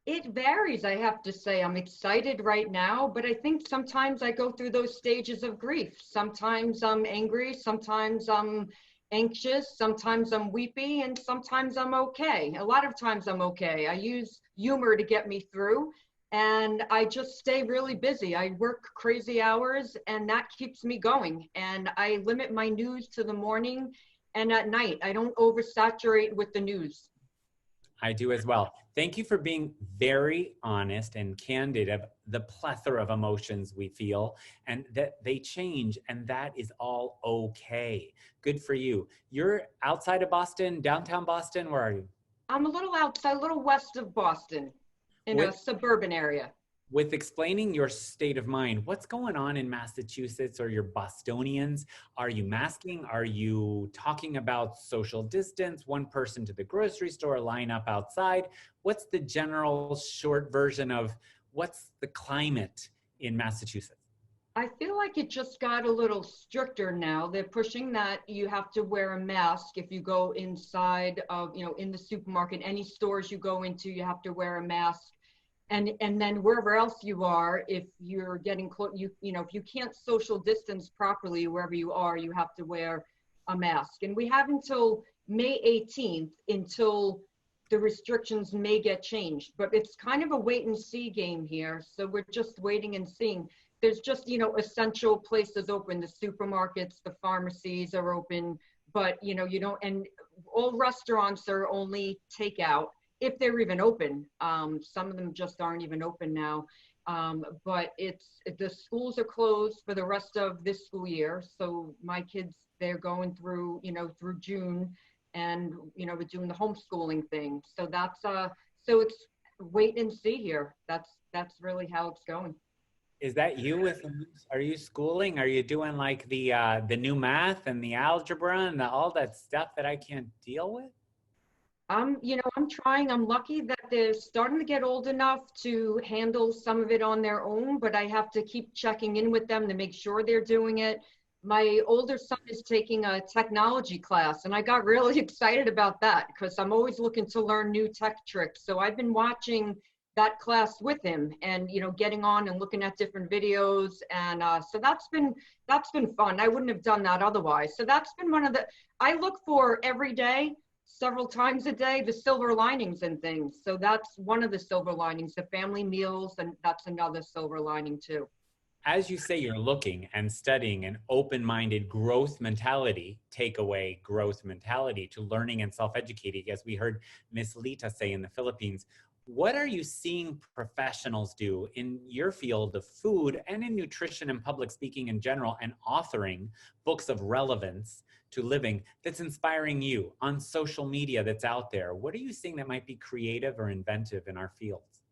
It varies, I have to say. I'm excited right now, but I think sometimes I go through those stages of grief. Sometimes I'm angry, sometimes I'm anxious, sometimes I'm weepy, and sometimes I'm okay. A lot of times I'm okay. I use humor to get me through. And I just stay really busy. I work crazy hours and that keeps me going. And I limit my news to the morning and at night. I don't oversaturate with the news. I do as well. Thank you for being very honest and candid of the plethora of emotions we feel and that they change, and that is all okay. Good for you. You're outside of Boston, downtown Boston, where are you? I'm a little outside, a little west of Boston. In a suburban area. With explaining your state of mind, what's going on in Massachusetts or your Bostonians? Are you masking? Are you talking about social distance, one person to the grocery store, line up outside? What's the general short version of what's the climate in Massachusetts? I feel like it just got a little stricter now. They're pushing that you have to wear a mask if you go inside of, in the supermarket, any stores you go into, you have to wear a mask. And then wherever else you are, if you're getting close, if you can't social distance properly wherever you are, you have to wear a mask. And we have until May 18th until the restrictions may get changed, but it's kind of a wait and see game here. So we're just waiting and seeing. There's just, essential places open. The supermarkets, the pharmacies are open, but, you don't, and all restaurants are only takeout if they're even open. Some of them just aren't even open now. But the schools are closed for the rest of this school year. So my kids, they're going through, through June and, we're doing the homeschooling thing. So that's, so it's wait and see here. That's really how it's going. Is that you? Are you schooling? Are you doing like the new math and the algebra and all that stuff that I can't deal with? I'm trying. I'm lucky that they're starting to get old enough to handle some of it on their own, but I have to keep checking in with them to make sure they're doing it. My older son is taking a technology class, and I got really excited about that because I'm always looking to learn new tech tricks. So I've been watching that class with him and, getting on and looking at different videos. And so that's been fun. I wouldn't have done that otherwise. So that's been I look for every day, several times a day, the silver linings and things. So that's one of the silver linings, the family meals, and that's another silver lining too. as you say, you're looking and studying an open-minded growth mentality, takeaway growth mentality to learning and self-educating, as we heard Miss Lita say in the Philippines. What are you seeing professionals do in your field of food and in nutrition and public speaking in general and authoring books of relevance to living that's inspiring you on social media that's out there? What are you seeing that might be creative or inventive in our fields?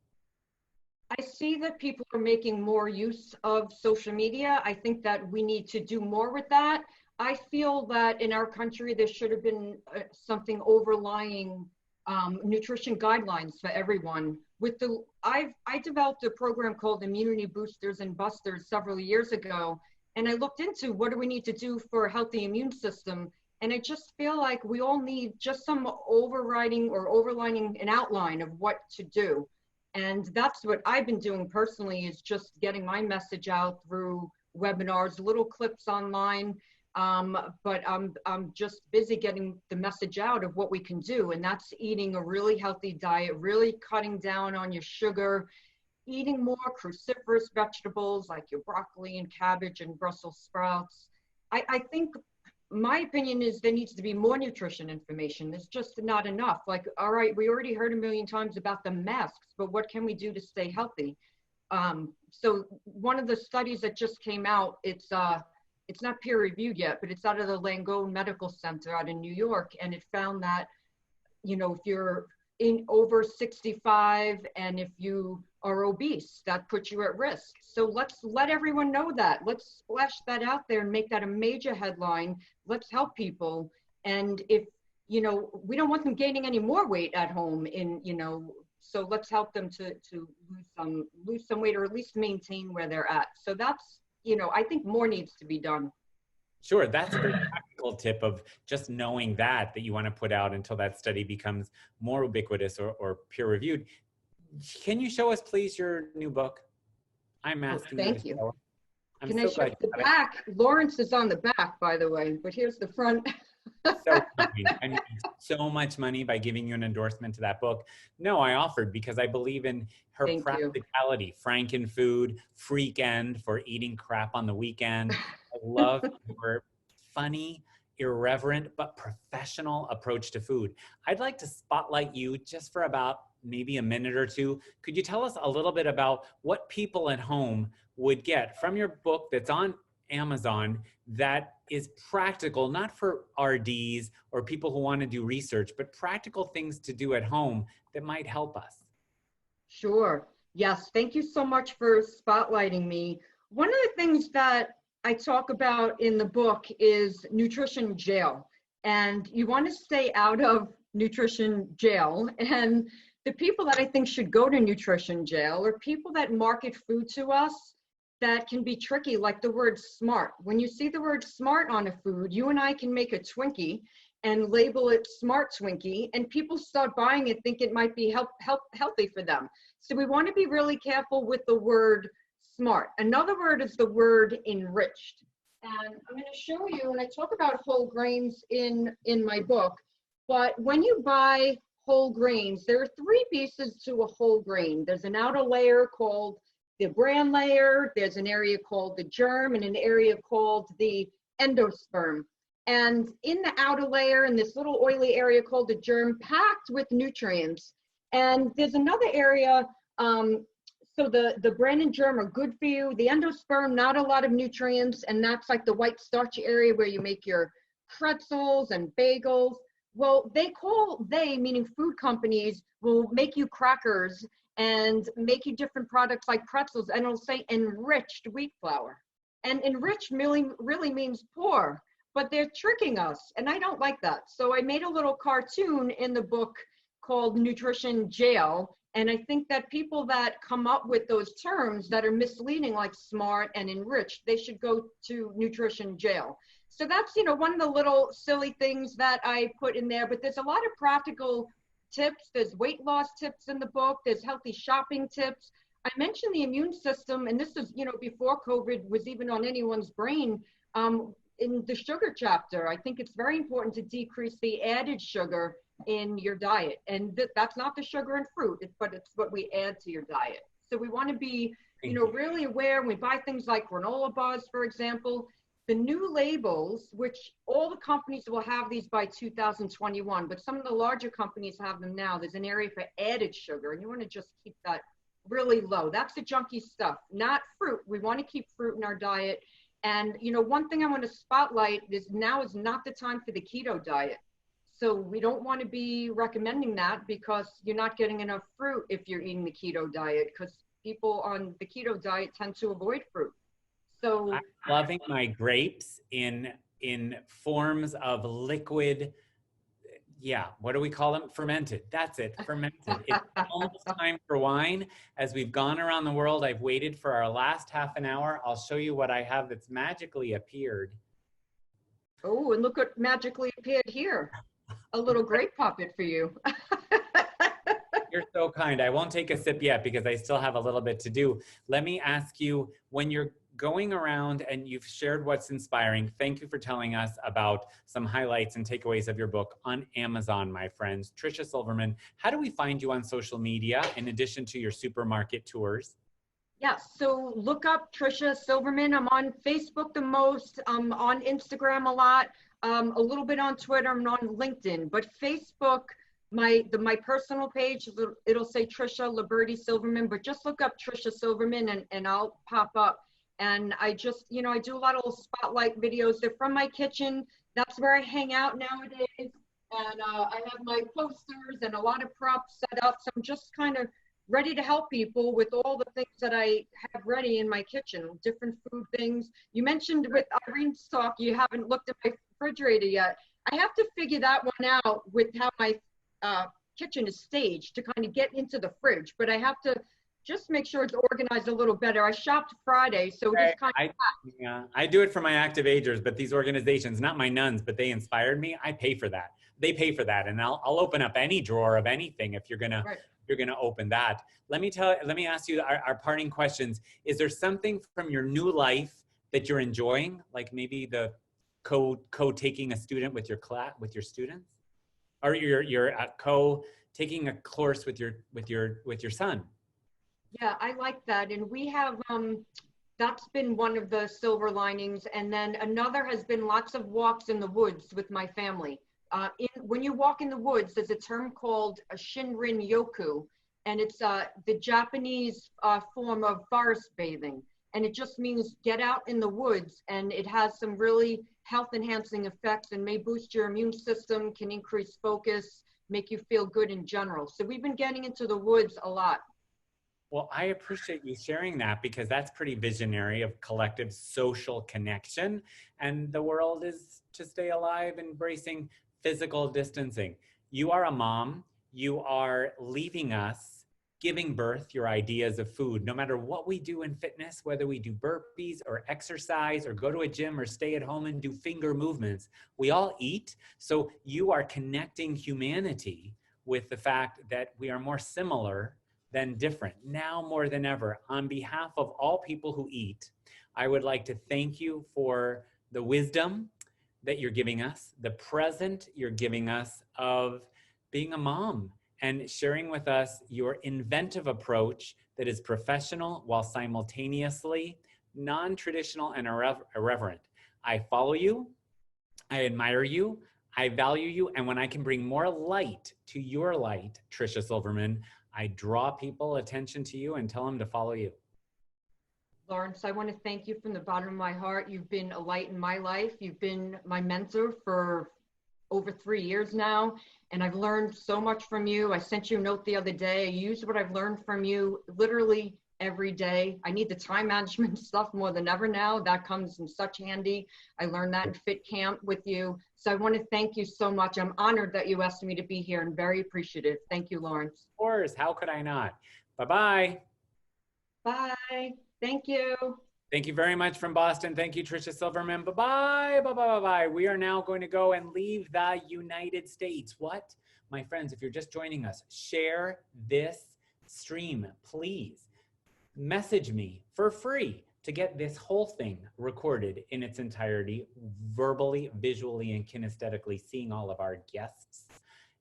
I see that people are making more use of social media. I think that we need to do more with that. I feel that in our country, there should have been something overlying nutrition guidelines for everyone. I developed a program called Immunity Boosters and Busters several years ago, and I looked into what do we need to do for a healthy immune system. And I just feel like we all need just some overriding or overlining an outline of what to do. And that's what I've been doing personally, is just getting my message out through webinars, little clips online. But I'm just busy getting the message out of what we can do. And that's eating a really healthy diet, really cutting down on your sugar, eating more cruciferous vegetables like your broccoli and cabbage and Brussels sprouts. I think my opinion is there needs to be more nutrition information. There's just not enough. Like, all right, we already heard a million times about the masks, but what can we do to stay healthy? So one of the studies that just came out, it's not peer reviewed yet, but it's out of the Langone Medical Center out in New York. And it found that, you know, if you're in over 65 and if you are obese, that puts you at risk. So let's let everyone know that. Let's splash that out there and make that a major headline. Let's help people. And if, you know, we don't want them gaining any more weight at home so let's help them to lose some weight or at least maintain where they're at. So that's, I think more needs to be done. Sure, that's a very practical tip of just knowing that you want to put out until that study becomes more ubiquitous or peer-reviewed. Can you show us, please, your new book? I'm asking. Thank you. I'm Can so I show glad the back? Lawrence is on the back, by the way, but here's the front. So kind. I made so much money by giving you an endorsement to that book. No, I offered because I believe in her practicality. Frankenfood, Freakend for eating crap on the weekend. I love your funny, irreverent, but professional approach to food. I'd like to spotlight you just for about maybe a minute or two. Could you tell us a little bit about what people at home would get from your book that's on Amazon that is practical, not for RDs or people who want to do research, but practical things to do at home that might help us? Sure. Yes. Thank you so much for spotlighting me. One of the things that I talk about in the book is nutrition jail. And you want to stay out of nutrition jail. And the people that I think should go to nutrition jail are people that market food to us that can be tricky, like the word smart. When you see the word smart on a food, you and I can make a Twinkie and label it Smart Twinkie, and people start buying it, think it might be healthy for them. So we want to be really careful with the word smart. Another word is the word enriched. And I'm going to show you, and I talk about whole grains in my book, but when you buy whole grains, there are three pieces to a whole grain. There's an outer layer called the bran layer, there's an area called the germ, and an area called the endosperm. And in the outer layer, in this little oily area called the germ, packed with nutrients. And there's another area, so the bran and germ are good for you. The endosperm, not a lot of nutrients, and that's like the white starchy area where you make your pretzels and bagels. Well, they, meaning food companies, will make you crackers and make you different products like pretzels, and it'll say enriched wheat flour. And enriched really means poor, but they're tricking us, and I don't like that. So I made a little cartoon in the book called Nutrition Jail, and I think that people that come up with those terms that are misleading, like smart and enriched, they should go to nutrition jail. So that's, one of the little silly things that I put in there, but there's a lot of practical tips. There's weight loss tips in the book. There's healthy shopping tips. I mentioned the immune system, and this is, before COVID was even on anyone's brain. In the sugar chapter, I think it's very important to decrease the added sugar in your diet. And that's not the sugar and fruit, but it's what we add to your diet. So we want to be you know, really aware. We buy things like granola bars, for example. The new labels, which all the companies will have these by 2021, but some of the larger companies have them now. There's an area for added sugar, and you want to just keep that really low. That's the junky stuff, not fruit. We want to keep fruit in our diet. And, you know, one thing I want to spotlight is now is not the time for the keto diet. So we don't want to be recommending that because you're not getting enough fruit if you're eating the keto diet, because people on the keto diet tend to avoid fruit. So I'm loving my grapes in forms of liquid. Yeah, what do we call them? Fermented. That's it, fermented. It's almost time for wine. As we've gone around the world, I've waited for our last half an hour. I'll show you what I have that's magically appeared. Oh, and look what magically appeared here. A little grape puppet for you. You're so kind. I won't take a sip yet because I still have a little bit to do. Let me ask you, when you're going around and you've shared what's inspiring, thank you for telling us about some highlights and takeaways of your book on Amazon, my friends. Tricia Silverman, how do we find you on social media in addition to your supermarket tours? Yeah, so look up Tricia Silverman. I'm on Facebook the most, I'm on Instagram a lot, a little bit on Twitter, I'm on LinkedIn, but Facebook, my personal page, it'll say Tricia Liberty Silverman, but just look up Tricia Silverman and I'll pop up. And I just, you know, I do a lot of little spotlight videos. They're from my kitchen. That's where I hang out nowadays. And I have my posters and a lot of props set up. So I'm just kind of ready to help people with all the things that I have ready in my kitchen, different food things. You mentioned with Irene's talk, you haven't looked at my refrigerator yet. I have to figure that one out with how my kitchen is staged to kind of get into the fridge, but I have to just make sure it's organized a little better. I shopped Friday, so it is kind of packed. Yeah, I do it for my active agers, but these organizations, not my nuns, but they inspired me. I pay for that. They pay for that, and I'll open up any drawer of anything if you're gonna open that. Let me ask you our parting questions. Is there something from your new life that you're enjoying, like maybe the co-taking a student with your class with your students, or you're taking a course with your son? Yeah, I like that. And we have, that's been one of the silver linings. And then another has been lots of walks in the woods with my family. When you walk in the woods, there's a term called a Shinrin Yoku, and it's the Japanese form of forest bathing. And it just means get out in the woods, and it has some really health enhancing effects and may boost your immune system, can increase focus, make you feel good in general. So we've been getting into the woods a lot. Well, I appreciate you sharing that because that's pretty visionary of collective social connection. And the world is to stay alive, embracing physical distancing. You are a mom. You are leaving us, giving birth your ideas of food. No matter what we do in fitness, whether we do burpees or exercise or go to a gym or stay at home and do finger movements, we all eat. So you are connecting humanity with the fact that we are more similar than different, now more than ever. On behalf of all people who eat, I would like to thank you for the wisdom that you're giving us, the present you're giving us of being a mom and sharing with us your inventive approach that is professional while simultaneously non-traditional and irreverent. I follow you, I admire you, I value you, and when I can bring more light to your light, Tricia Silverman, I draw people attention to you and tell them to follow you. Lawrence, I want to thank you from the bottom of my heart. You've been a light in my life. You've been my mentor for over 3 years now, and I've learned so much from you. I sent you a note the other day. I use what I've learned from you literally every day. I need the time management stuff more than ever now. That comes in such handy. I learned that in Fit Camp with you. So I want to thank you so much. I'm honored that you asked me to be here and very appreciative. Thank you, Lawrence. Of course, how could I not? Bye-bye. Bye. Thank you. Thank you very much from Boston. Thank you, Tricia Silverman. Bye-bye, bye-bye. We are now going to go and leave the United States. What? My friends, if you're just joining us, share this stream, please. Message me for free to get this whole thing recorded in its entirety, verbally, visually, and kinesthetically, seeing all of our guests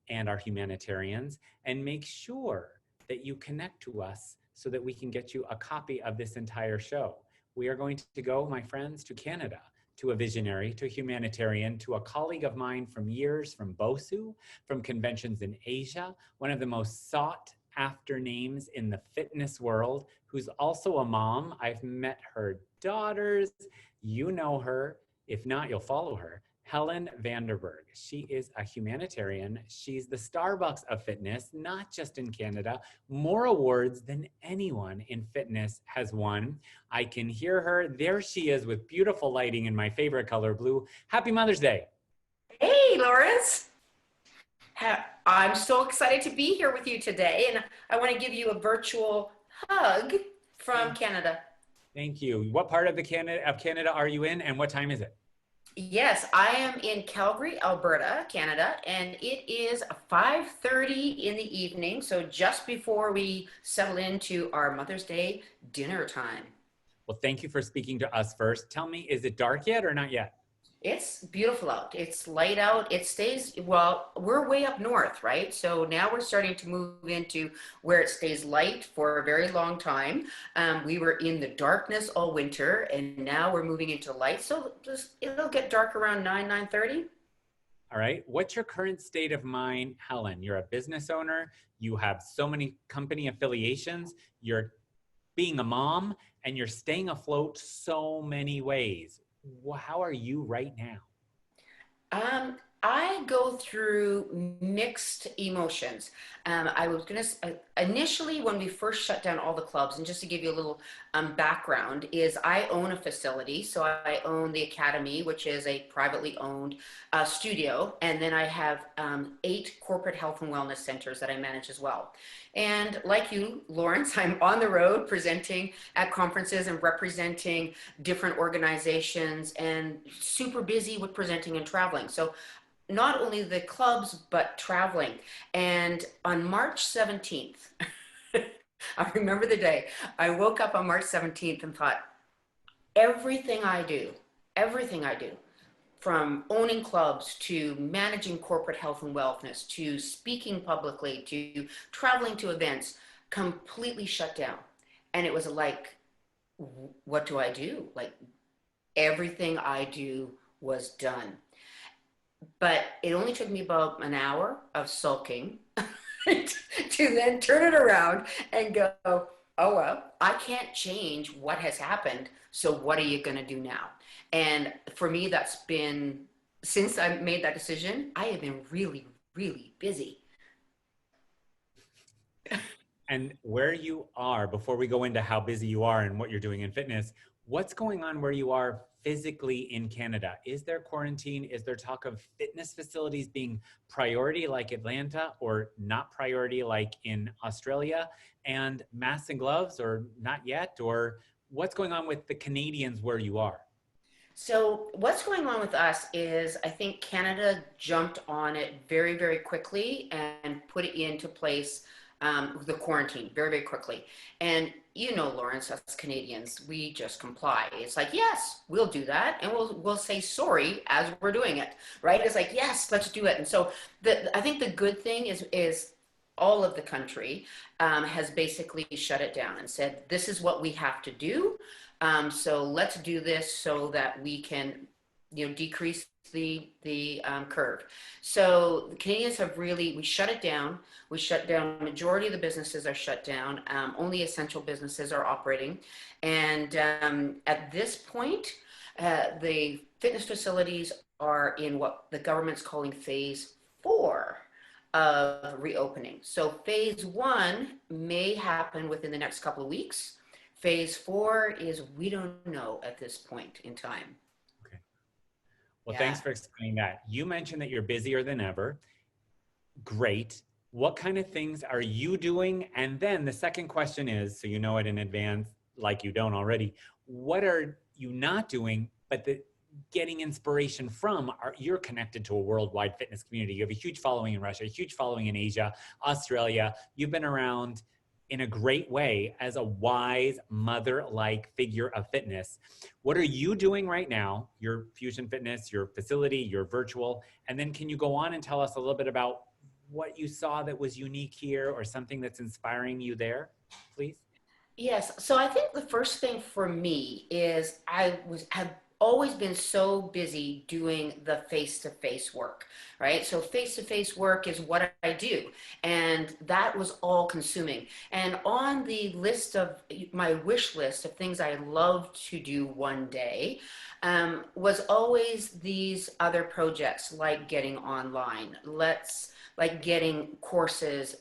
and our humanitarians, and make sure that you connect to us so that we can get you a copy of this entire show. We are going to go, my friends, to Canada, to a visionary, to a humanitarian, to a colleague of mine from years, from BOSU, from conventions in Asia, one of the most sought after names in the fitness world, who's also a mom. I've met her daughters. You know her. If not, you'll follow her. Helen Vanderberg. She is a humanitarian. She's the Starbucks of fitness, not just in Canada. More awards than anyone in fitness has won. I can hear her. There she is with beautiful lighting in my favorite color, blue. Happy Mother's Day. Hey, Lawrence. I'm so excited to be here with you today, and I want to give you a virtual hug from Canada. Thank you. What part of Canada are you in, and what time is it? Yes, I am in Calgary, Alberta, Canada, and it is 5:30 in the evening, so just before we settle into our Mother's Day dinner time. Well, thank you for speaking to us first. Tell me, is it dark yet or not yet? It's beautiful out. It's light out. It stays, well, we're way up north, right? So now we're starting to move into where it stays light for a very long time. We were in the darkness all winter, and now we're moving into light. So it'll get dark around 9:30. All right. What's your current state of mind, Helen? You're a business owner. You have so many company affiliations. You're being a mom, and you're staying afloat so many ways. How are you right now? I go through mixed emotions. I was going to, initially when we first shut down all the clubs, and just to give you a little background, is I own a facility. So I own the Academy, which is a privately owned studio. And then I have 8 corporate health and wellness centers that I manage as well. And like you, Lawrence, I'm on the road presenting at conferences and representing different organizations and super busy with presenting and traveling. So not only the clubs, but traveling. And on March 17th, I remember the day, I woke up on March 17th and thought, everything I do, from owning clubs to managing corporate health and wellness, to speaking publicly, to traveling to events, completely shut down. And it was like, what do I do? Like, everything I do was done. But it only took me about an hour of sulking to then turn it around and go, oh, well, I can't change what has happened. So what are you going to do now? And for me, that's been, since I made that decision, I have been really, really busy. And where you are, before we go into how busy you are and what you're doing in fitness, what's going on where you are physically in Canada? Is there quarantine? Is there talk of fitness facilities being priority like Atlanta, or not priority like in Australia? And masks and gloves, or not yet? Or what's going on with the Canadians where you are? So what's going on with us is, I think Canada jumped on it very, very quickly and put it into place, the quarantine very, very quickly. And you know, Lawrence, us Canadians, we just comply. It's like, yes, we'll do that. And we'll say sorry as we're doing it, right? It's like, yes, let's do it. And so I think the good thing is all of the country has basically shut it down and said, this is what we have to do. So let's do this so that we can, decrease the curve. So the Canadians have really, we shut it down. We shut down, majority of the businesses are shut down. Only essential businesses are operating. And at this point, the fitness facilities are in what the government's calling phase 4 of reopening. So phase 1 may happen within the next couple of weeks. Phase 4 is, we don't know at this point in time. Well, thanks for explaining that. You mentioned that you're busier than ever. Great. What kind of things are you doing? And then the second question is, so you know it in advance, like you don't already, what are you not doing, but getting inspiration from? You're connected to a worldwide fitness community. You have a huge following in Russia, a huge following in Asia, Australia. You've been around in a great way as a wise mother-like figure of fitness. What are you doing right now? Your Fusion Fitness, your facility, your virtual, and then can you go on and tell us a little bit about what you saw that was unique here or something that's inspiring you there, please? Yes. So I think the first thing for me is have always been so busy doing the face-to-face work, right? So face-to-face work is what I do, and that was all consuming. And on the list of my wish list of things I love to do one day, was always these other projects like getting online. Like getting courses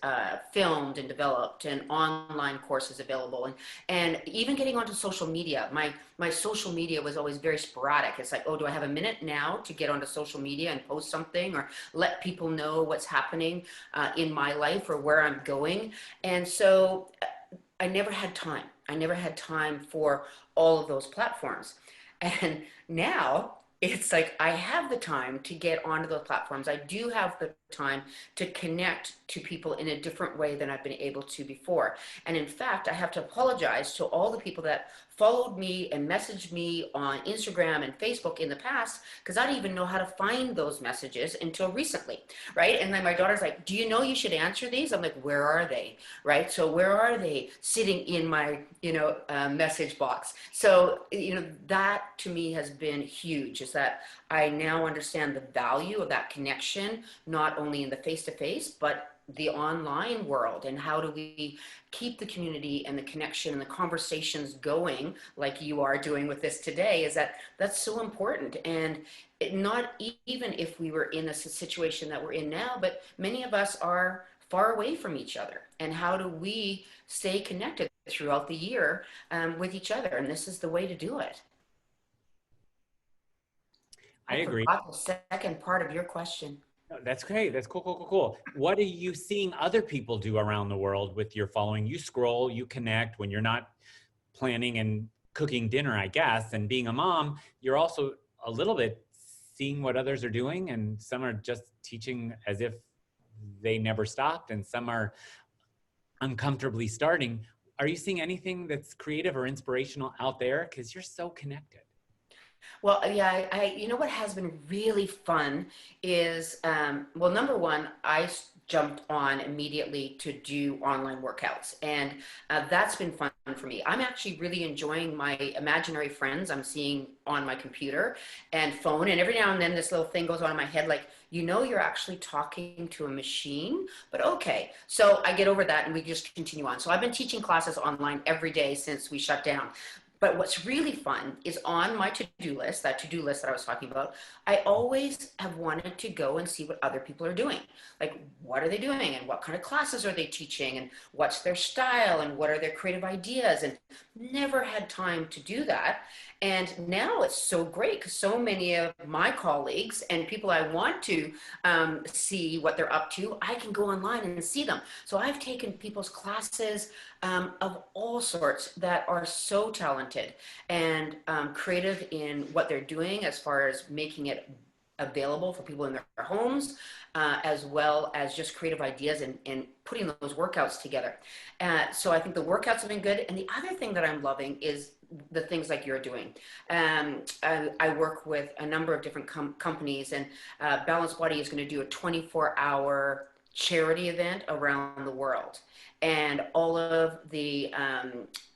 filmed and developed and online courses available and even getting onto social media. My social media was always very sporadic. It's like, oh, do I have a minute now to get onto social media and post something or let people know what's happening in my life or where I'm going? And so I never had time. I never had time for all of those platforms. And now it's like I have the time to get onto those platforms. I do have the time to connect to people in a different way than I've been able to before. And in fact, I have to apologize to all the people that followed me and messaged me on Instagram and Facebook in the past, because I didn't even know how to find those messages until recently, right? And then my daughter's like, do you know you should answer these? I'm like, where are they, right? So where are they sitting in my, message box? So, that to me has been huge, is that I now understand the value of that connection, not only in the face-to-face, but the online world, and how do we keep the community and the connection and the conversations going like you are doing with this today. Is that's so important. And not even if we were in a situation that we're in now, but many of us are far away from each other, and how do we stay connected throughout the year with each other? And this is the way to do it. I agree. Forgot the second part of your question. No, that's great. That's cool, cool, cool, cool. What are you seeing other people do around the world with your following? You scroll, you connect when you're not planning and cooking dinner, I guess, and being a mom, you're also a little bit seeing what others are doing, and some are just teaching as if they never stopped, and some are uncomfortably starting. Are you seeing anything that's creative or inspirational out there? Because you're so connected. Well, yeah, you know what has been really fun is, well, number one, I jumped on immediately to do online workouts, and that's been fun for me. I'm actually really enjoying my imaginary friends I'm seeing on my computer and phone, and every now and then this little thing goes on in my head, like, you're actually talking to a machine, but okay. So I get over that and we just continue on. So I've been teaching classes online every day since we shut down. But what's really fun is on my to-do list, that to-do list that I was talking about, I always have wanted to go and see what other people are doing. Like, what are they doing, and what kind of classes are they teaching, and what's their style, and what are their creative ideas, and never had time to do that. And now it's so great because so many of my colleagues and people I want to see what they're up to, I can go online and see them. So I've taken people's classes of all sorts that are so talented and creative in what they're doing, as far as making it available for people in their homes, as well as just creative ideas and putting those workouts together. So I think the workouts have been good. And the other thing that I'm loving is the things like you're doing. I work with a number of different companies, and Balanced Body is going to do a 24-hour charity event around the world. And all of the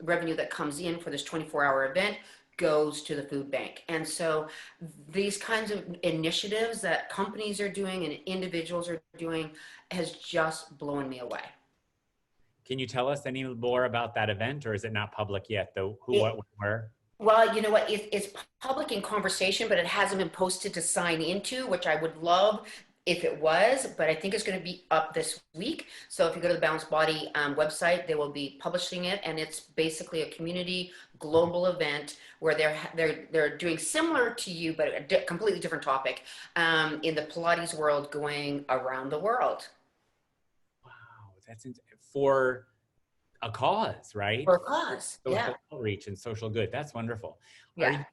revenue that comes in for this 24-hour event goes to the food bank. And so these kinds of initiatives that companies are doing and individuals are doing has just blown me away. Can you tell us any more about that event, or is it not public yet, though? Who, what, where? Well, you know what? It's public in conversation, but it hasn't been posted to sign into, which I would love if it was, but I think it's going to be up this week. So if you go to the Balanced Body website, they will be publishing it, and it's basically a community global event where they're doing similar to you, but a completely different topic in the Pilates world, going around the world. Wow, that's for a cause, right? For a cause, social yeah. Outreach and social good. That's wonderful. Yeah.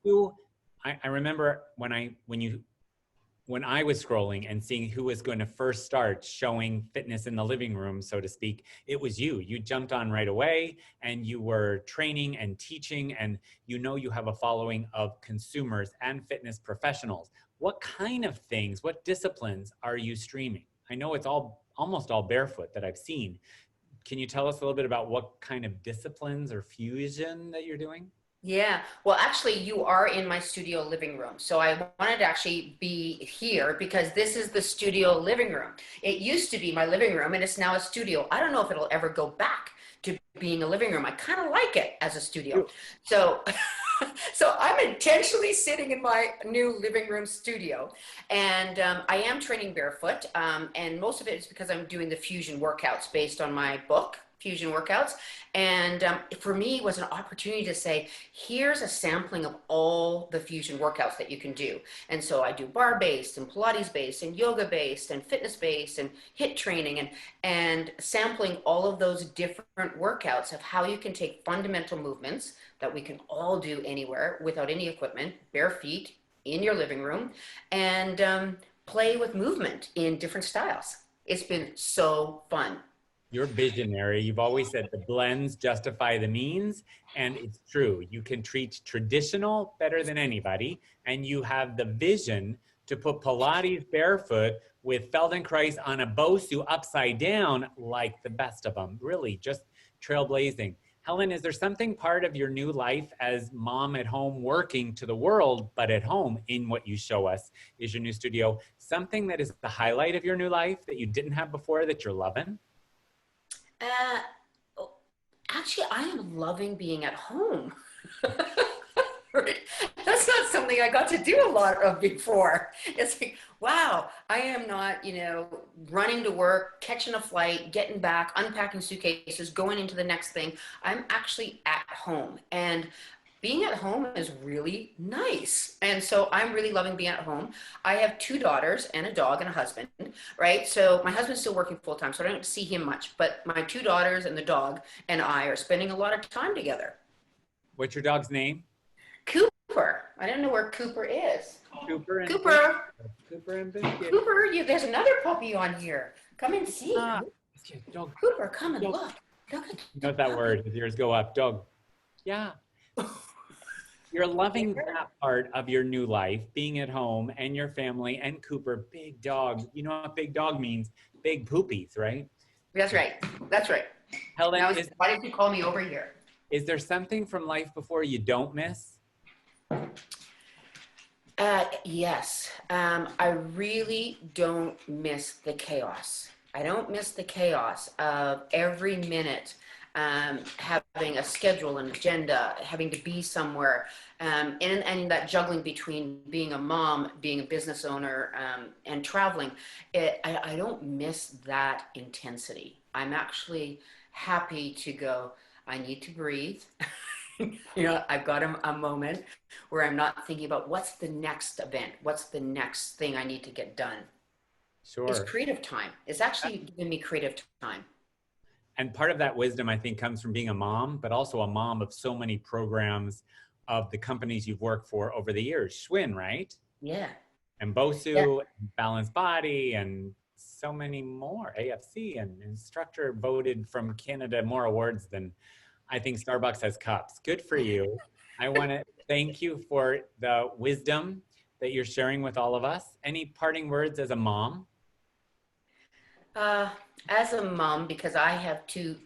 I remember when I was scrolling and seeing who was going to first start showing fitness in the living room, so to speak, it was you. You jumped on right away, and you were training and teaching, and you have a following of consumers and fitness professionals. What kind of things, what disciplines are you streaming? I know it's almost all barefoot that I've seen. Can you tell us a little bit about what kind of disciplines or fusion that you're doing? Yeah, well, actually, you are in my studio living room. So I wanted to actually be here because this is the studio living room. It used to be my living room and it's now a studio. I don't know if it'll ever go back to being a living room. I kind of like it as a studio. So, so I'm intentionally sitting in my new living room studio, and I am training barefoot. And most of it is because I'm doing the fusion workouts based on my book, Fusion Workouts. And for me, it was an opportunity to say, here's a sampling of all the fusion workouts that you can do. And so I do bar-based and Pilates-based and yoga-based and fitness-based and HIIT training, and sampling all of those different workouts of how you can take fundamental movements that we can all do anywhere without any equipment, bare feet, in your living room, and play with movement in different styles. It's been so fun. You're visionary. You've always said the blends justify the means, and it's true. You can treat traditional better than anybody, and you have the vision to put Pilates barefoot with Feldenkrais on a Bosu upside down like the best of them. Really, just trailblazing. Helen, is there something part of your new life as mom at home working to the world, but at home in what you show us is your new studio, something that is the highlight of your new life that you didn't have before that you're loving? Actually, I am loving being at home. Right? That's not something I got to do a lot of before. It's like, wow, I am not, you know, running to work, catching a flight, getting back, unpacking suitcases, going into the next thing. I'm actually at home, and being at home is really nice. And so I'm really loving being at home. I have 2 daughters and a dog and a husband, right? So my husband's still working full time, so I don't see him much, but my 2 daughters and the dog and I are spending a lot of time together. What's your dog's name? Cooper. I don't know where Cooper is. Cooper and Cooper. Cooper and Biscuit. Cooper, there's another puppy on here. Come and see. Dog. Cooper, come and look. Look at You know that word, his ears go up, dog. Yeah. You're loving that part of your new life, being at home and your family and Cooper, big dog. You know what big dog means? Big poopies, right? That's right. That's right. Helen, why did you call me over here? Is there something from life before you don't miss? Yes. I really don't miss the chaos. I don't miss the chaos of every minute having a schedule, an agenda, having to be somewhere, and that juggling between being a mom, being a business owner, and traveling. I don't miss that intensity. I'm actually happy to go, I need to breathe. You know, I've got a moment where I'm not thinking about what's the next event, what's the next thing I need to get done. Sure. It's creative time. It's actually giving me creative time. And part of that wisdom, I think, comes from being a mom, but also a mom of so many programs of the companies you've worked for over the years. Schwinn, right? Yeah. And Bosu, and Balanced Body, and so many more. AFC, and Instructor voted from Canada more awards than I think Starbucks has cups. Good for you. I want to thank you for the wisdom that you're sharing with all of us. Any parting words as a mom? As a mom, because I have two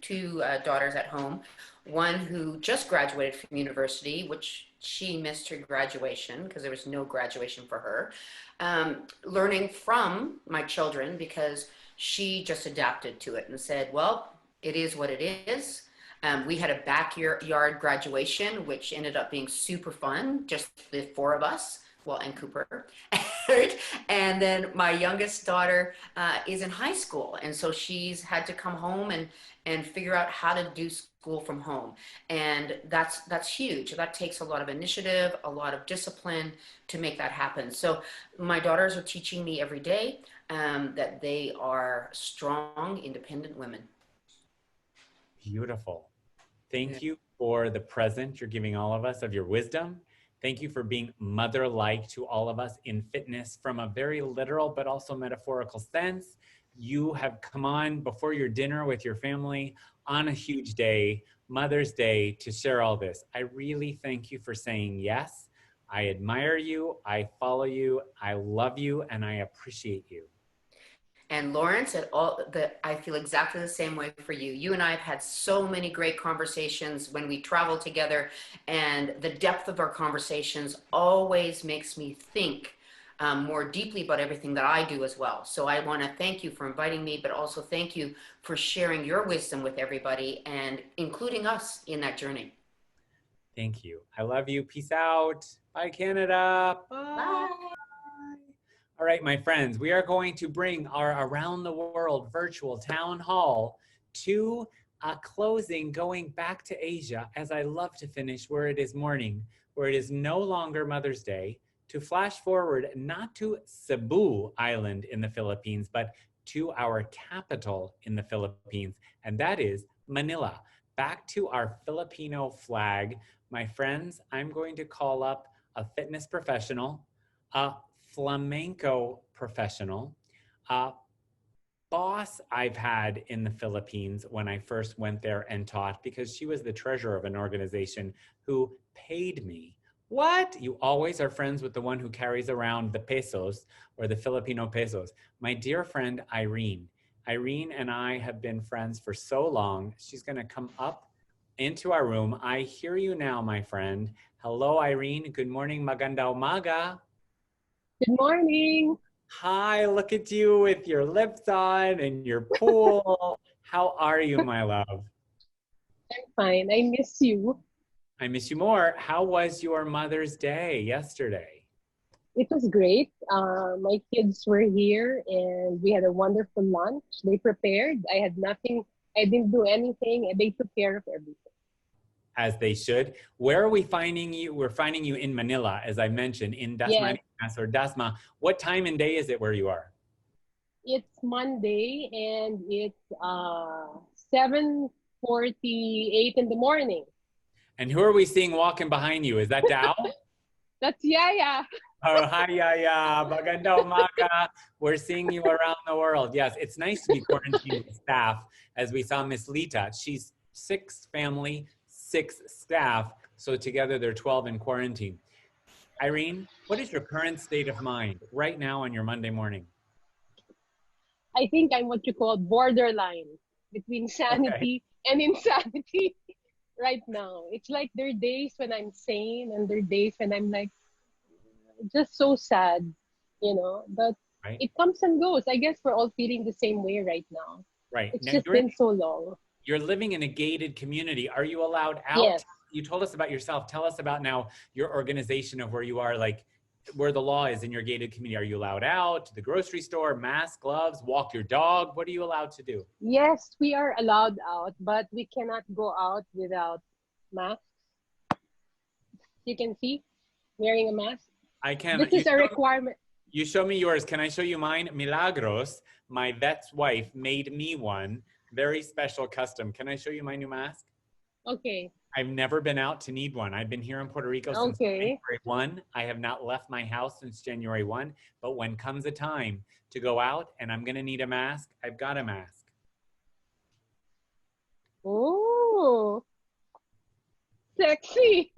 daughters at home, one who just graduated from university, which she missed her graduation because there was no graduation for her. Learning from my children because she just adapted to it and said, well, it is what it is. We had a backyard graduation, which ended up being super fun, just the 4 of us, well, and Cooper. And then my youngest daughter is in high school. And so she's had to come home and figure out how to do school from home. And that's huge. That takes a lot of initiative, a lot of discipline to make that happen. So my daughters are teaching me every day that they are strong, independent women. Beautiful. Thank you for the present you're giving all of us of your wisdom. Thank you for being mother-like to all of us in fitness from a very literal but also metaphorical sense. You have come on before your dinner with your family on a huge day, Mother's Day, to share all this. I really thank you for saying yes. I admire you, I follow you, I love you, and I appreciate you. And Lawrence, I feel exactly the same way for you. You and I have had so many great conversations when we travel together, and the depth of our conversations always makes me think more deeply about everything that I do as well. So I want to thank you for inviting me, but also thank you for sharing your wisdom with everybody and including us in that journey. Thank you. I love you. Peace out. Bye, Canada. Bye. All right, my friends, we are going to bring our Around the World virtual town hall to a closing, going back to Asia, as I love to finish where it is morning, where it is no longer Mother's Day, to flash forward not to Cebu Island in the Philippines, but to our capital in the Philippines, and that is Manila. Back to our Filipino flag. My friends, I'm going to call up a fitness professional, a flamenco professional, boss I've had in the Philippines when I first went there and taught, because she was the treasurer of an organization who paid me. What? You always are friends with the one who carries around the pesos or the Filipino pesos. My dear friend, Irene. Irene and I have been friends for so long. She's going to come up into our room. I hear you now, my friend. Hello, Irene. Good morning. Maganda umaga. Good morning. Hi, look at you with your lips on and your pool. How are you, my love? I'm fine. I miss you. I miss you more. How was your Mother's Day yesterday? It was great. My kids were here and we had a wonderful lunch. They prepared. I had nothing. I didn't do anything, and they took care of everything. As they should. Where are we finding you? We're finding you in Manila, as I mentioned, in Dasmanitas or Dasma. What time and day is it where you are? It's Monday and it's 7:48 in the morning. And who are we seeing walking behind you? Is that Dao? That's Yaya. Oh, hi, Yaya. Maganda umaga. We're seeing you around the world. Yes, it's nice to be quarantined with staff, as we saw Miss Lita. She's 6 family, 6 staff, so together they're 12 in quarantine. Irene, what is your current state of mind right now on your Monday morning? I think I'm what you call borderline between sanity and insanity right now. It's like there are days when I'm sane and there are days when I'm like just so sad, you know, but it comes and goes. I guess we're all feeling the same way right now. Right. It's Now, just been so long. You're living in a gated community. Are you allowed out? Yes. You told us about yourself. Tell us about now your organization of where you are, like where the law is in your gated community. Are you allowed out to the grocery store, mask, gloves, walk your dog? What are you allowed to do? Yes, we are allowed out, but we cannot go out without masks. You can see wearing a mask. I can. This is a requirement. You show me yours. Can I show you mine? Milagros, my vet's wife, made me one. Very special custom. Can I show you my new mask? Okay. I've never been out to need one. I've been here in Puerto Rico since January 1. I have not left my house since January 1. But when comes a time to go out and I'm going to need a mask, I've got a mask. Oh, sexy.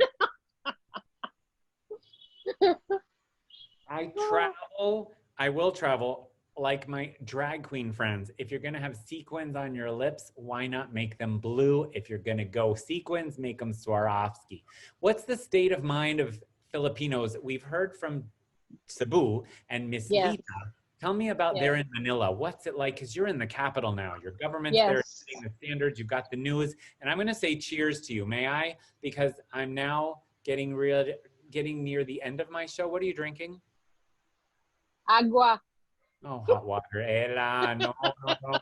I will travel like my drag queen friends. If you're going to have sequins on your lips, why not make them blue? If you're going to go sequins, make them Swarovski. What's the state of mind of Filipinos? We've heard from Cebu and Miss Lita. Tell me about there in Manila. What's it like? Because you're in the capital now. Your government's there setting the standards. You've got the news. And I'm going to say cheers to you. May I? Because I'm now getting near the end of my show. What are you drinking? Agua. Oh, hot water. Ela, no,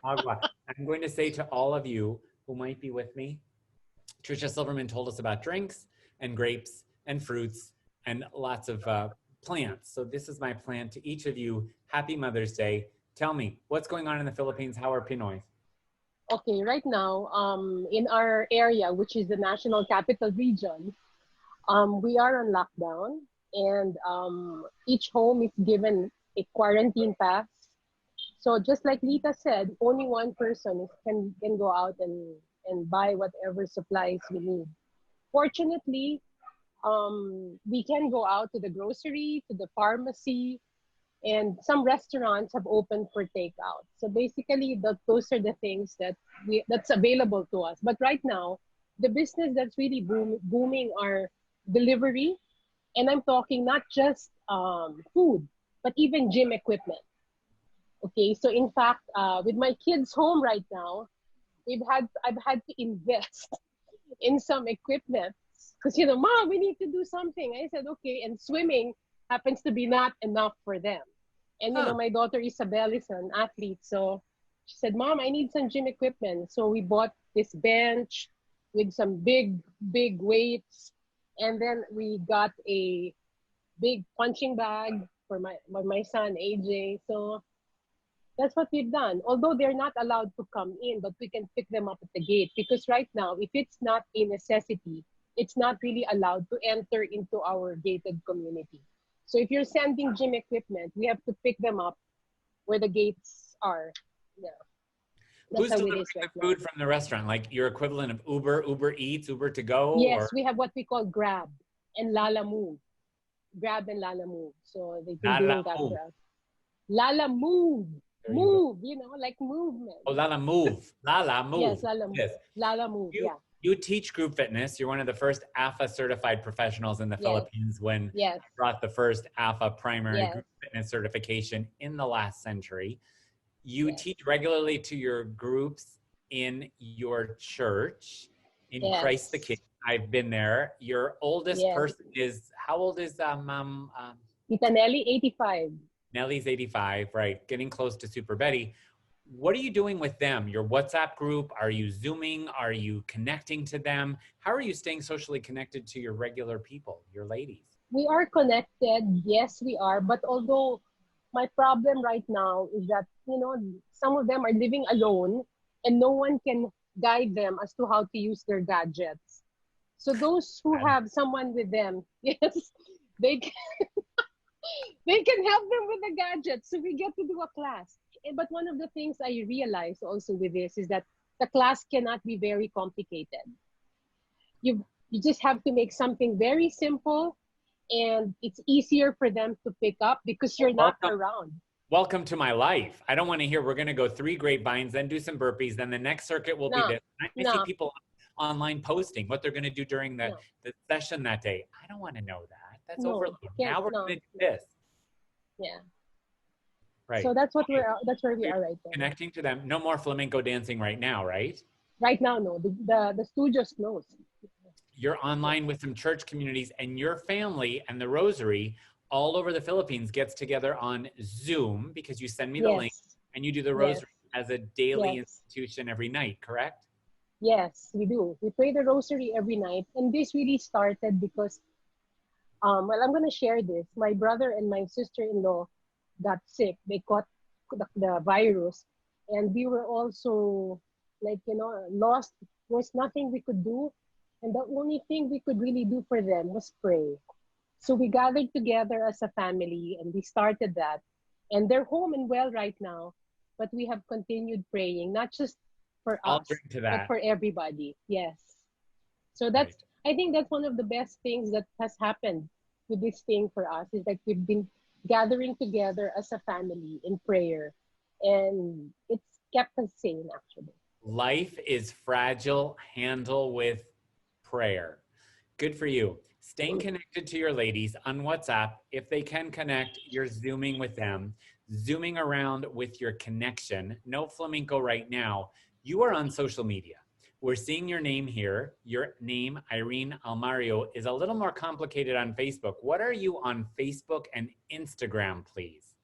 agua. I'm going to say to all of you who might be with me, Tricia Silverman told us about drinks and grapes and fruits and lots of plants. So this is my plan to each of you. Happy Mother's Day. Tell me, what's going on in the Philippines? How are Pinoys? Okay, right now, in our area, which is the National Capital Region, we are on lockdown, and each home is given a quarantine pass. So just like Lita said, only one person can go out and buy whatever supplies we need. Fortunately, we can go out to the grocery, to the pharmacy, And some restaurants have opened for takeout. So basically, those are the things that's available to us. But right now, the business that's really booming are delivery. And I'm talking not just food, but even gym equipment. Okay, so in fact, with my kids home right now, I've had to invest in some equipment because, you know, Mom, we need to do something. I said, okay, and swimming happens to be not enough for them. And, you know, my daughter Isabel is an athlete, so she said, Mom, I need some gym equipment. So we bought this bench with some big weights, and then we got a big punching bag for my son AJ. So that's what we've done. Although they're not allowed to come in, but we can pick them up at the gate, because right now, if it's not a necessity, it's not really allowed to enter into our gated community. So if you're sending gym equipment, we have to pick them up where the gates are. Yeah. Who's delivering the food from the restaurant? Like your equivalent of Uber Eats, Uber to go? Yes, or? we have what we call Grab and Lala Move. Grab and Lala Move. So they've been doing that for us. Lala Move. Move, you know, like movement. Oh, Lala Move. Lala Move. Yes, Lala Move. Yes. Lala Move, yeah. You teach group fitness. You're one of the first AFA certified professionals in the Philippines when you brought the first AFA primary group fitness certification in the last century. You teach regularly to your groups in your church, in Christ the King. I've been there. Your oldest person is, how old is Mom? Tita Nelly, 85. Nelly's 85, right? Getting close to Super Betty. What are you doing with them? Your WhatsApp group? Are you Zooming? Are you connecting to them? How are you staying socially connected to your regular people, your ladies? We are connected. Yes, we are. But although my problem right now is that, you know, some of them are living alone and no one can guide them as to how to use their gadgets. So those who have someone with them, yes, they can, they can help them with the gadgets. So we get to do a class. But one of the things I realized also with this is that the class cannot be very complicated. You just have to make something very simple, and it's easier for them to pick up because you're not around. Welcome to my life. I don't want to hear we're going to go 3 grapevines, then do some burpees, then the next circuit will be this. I see people online posting what they're going to do during the session that day. I don't want to know that. That's overload. Now we're going to do this. Yeah. Right. So that's where we are right there. Connecting to them. No more flamenco dancing right now, right? Right now, no. The studio's closed. You're online with some church communities, and your family and the Rosary all over the Philippines gets together on Zoom, because you send me the link and you do the Rosary as a daily institution every night, correct? Yes, we do. We pray the Rosary every night. And this really started because, well, I'm going to share this. My brother and my sister-in-law got sick. They caught the virus. And we were also, like, you know, lost. There was nothing we could do. And the only thing we could really do for them was pray. So we gathered together as a family and we started that. And they're home and well right now. But we have continued praying, not just for us, but for everybody. Yes. So that's, I think that's one of the best things that has happened with this thing for us, is that we've been gathering together as a family in prayer. And it's kept us sane, actually. Life is fragile. Handle with prayer. Good for you. Staying connected to your ladies on WhatsApp. If they can connect, you're Zooming with them. Zooming around with your connection. No flamenco right now. You are on social media. We're seeing your name here. Your name, Irene Almario, is a little more complicated on Facebook. What are you on Facebook and Instagram, please?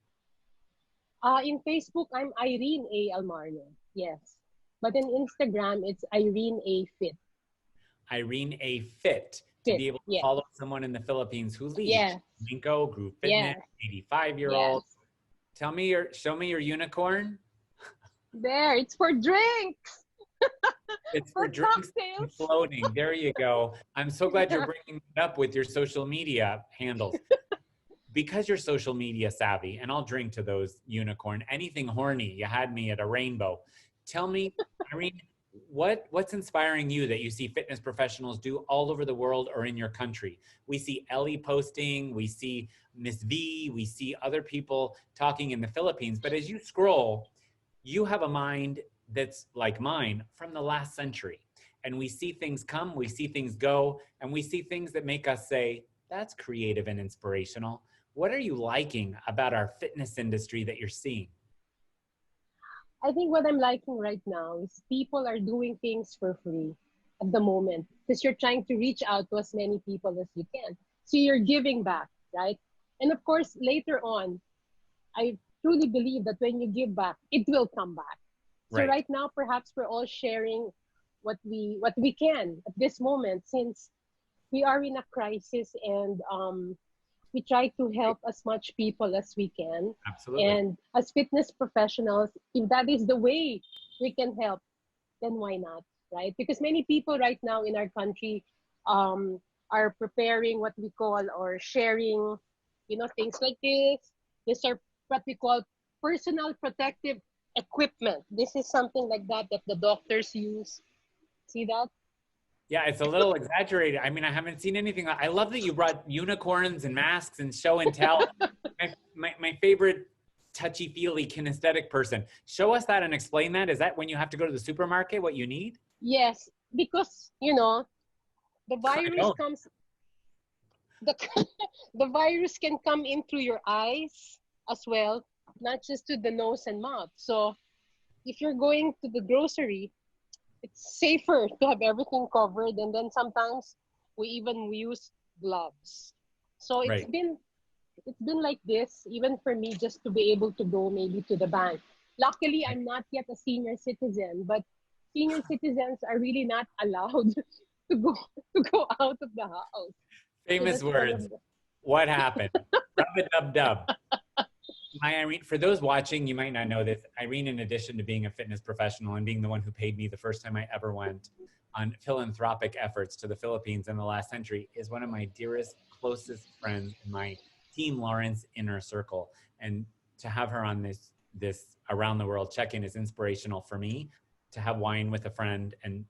In Facebook, I'm Irene A. Almario. Yes. But in Instagram, it's Irene A. Fit. Irene A. Fit. To be able to follow someone in the Philippines who leads flamenco, group fitness, 85-year-old. Show me your unicorn. There, it's for drinks. It's for drinks and floating. There you go. I'm so glad you're bringing it up with your social media handles. Because you're social media savvy, and I'll drink to those unicorn, anything horny, you had me at a rainbow. Tell me, Irene, what's inspiring you that you see fitness professionals do all over the world or in your country? We see Ellie posting, we see Miss V, we see other people talking in the Philippines, but as you scroll, you have a mind that's like mine from the last century. And we see things come, we see things go, and we see things that make us say, that's creative and inspirational. What are you liking about our fitness industry that you're seeing? I think what I'm liking right now is people are doing things for free at the moment because you're trying to reach out to as many people as you can. So you're giving back, right? And of course, later on, I truly believe that when you give back, it will come back. So right now, perhaps we're all sharing what we can at this moment, since we are in a crisis, and we try to help as much people as we can. Absolutely. And as fitness professionals, if that is the way we can help, then why not, right? Because many people right now in our country are preparing what we call, or sharing, things like this. These are what we call personal protective equipment. This is something like that the doctors use. See that? Yeah, it's a little exaggerated. I mean, I haven't seen anything. I love that you brought unicorns and masks and show and tell. my favorite touchy-feely kinesthetic person. Show us that and explain that. Is that when you have to go to the supermarket, what you need? Yes, because, the virus comes, the virus can come in through your eyes as well, not just to the nose and mouth. So if you're going to the grocery, it's safer to have everything covered, and then sometimes we even use gloves. So it's been like this even for me, just to be able to go maybe to the bank. Luckily, I'm not yet a senior citizen, but senior citizens are really not allowed to go out of the house. Famous words. What happened? Rub-a-dub-dub. Hi, Irene. For those watching, you might not know this. Irene, in addition to being a fitness professional and being the one who paid me the first time I ever went on philanthropic efforts to the Philippines in the last century, is one of my dearest, closest friends in my Team Lawrence inner circle. And to have her on this around the world check-in is inspirational for me, to have wine with a friend and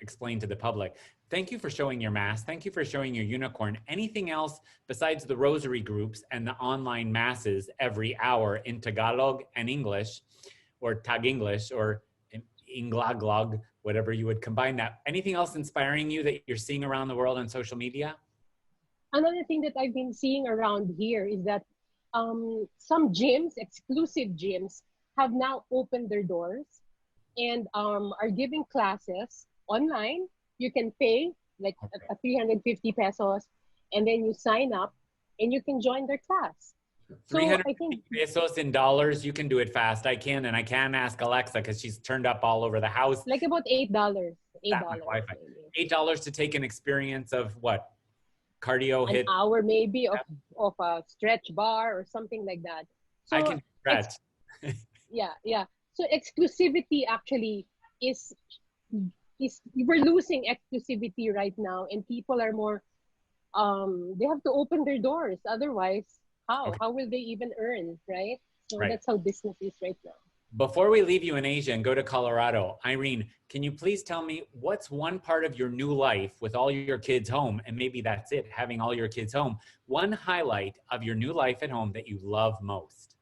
explain to the public. Thank you for showing your mask. Thank you for showing your unicorn. Anything else besides the rosary groups and the online masses every hour in Tagalog and English, or Tag English, or Inglaglog, whatever you would combine that. Anything else inspiring you that you're seeing around the world on social media? Another thing that I've been seeing around here is that some gyms, exclusive gyms, have now opened their doors and are giving classes online. You can pay like 350 pesos, and then you sign up and you can join their class. 350 pesos in dollars, you can do it fast. I can, and I can ask Alexa because she's turned up all over the house. Like about $8. $8 to take an experience of what? Cardio An hour maybe of a stretch bar or something like that. So I can stretch. Yeah. So exclusivity actually is we're losing exclusivity right now, and people are more they have to open their doors. Otherwise, how will they even earn, right? So that's how business is right now. Before we leave you in Asia and go to Colorado, Irene, can you please tell me what's one part of your new life with all your kids home, and maybe that's it, having all your kids home, one highlight of your new life at home that you love most?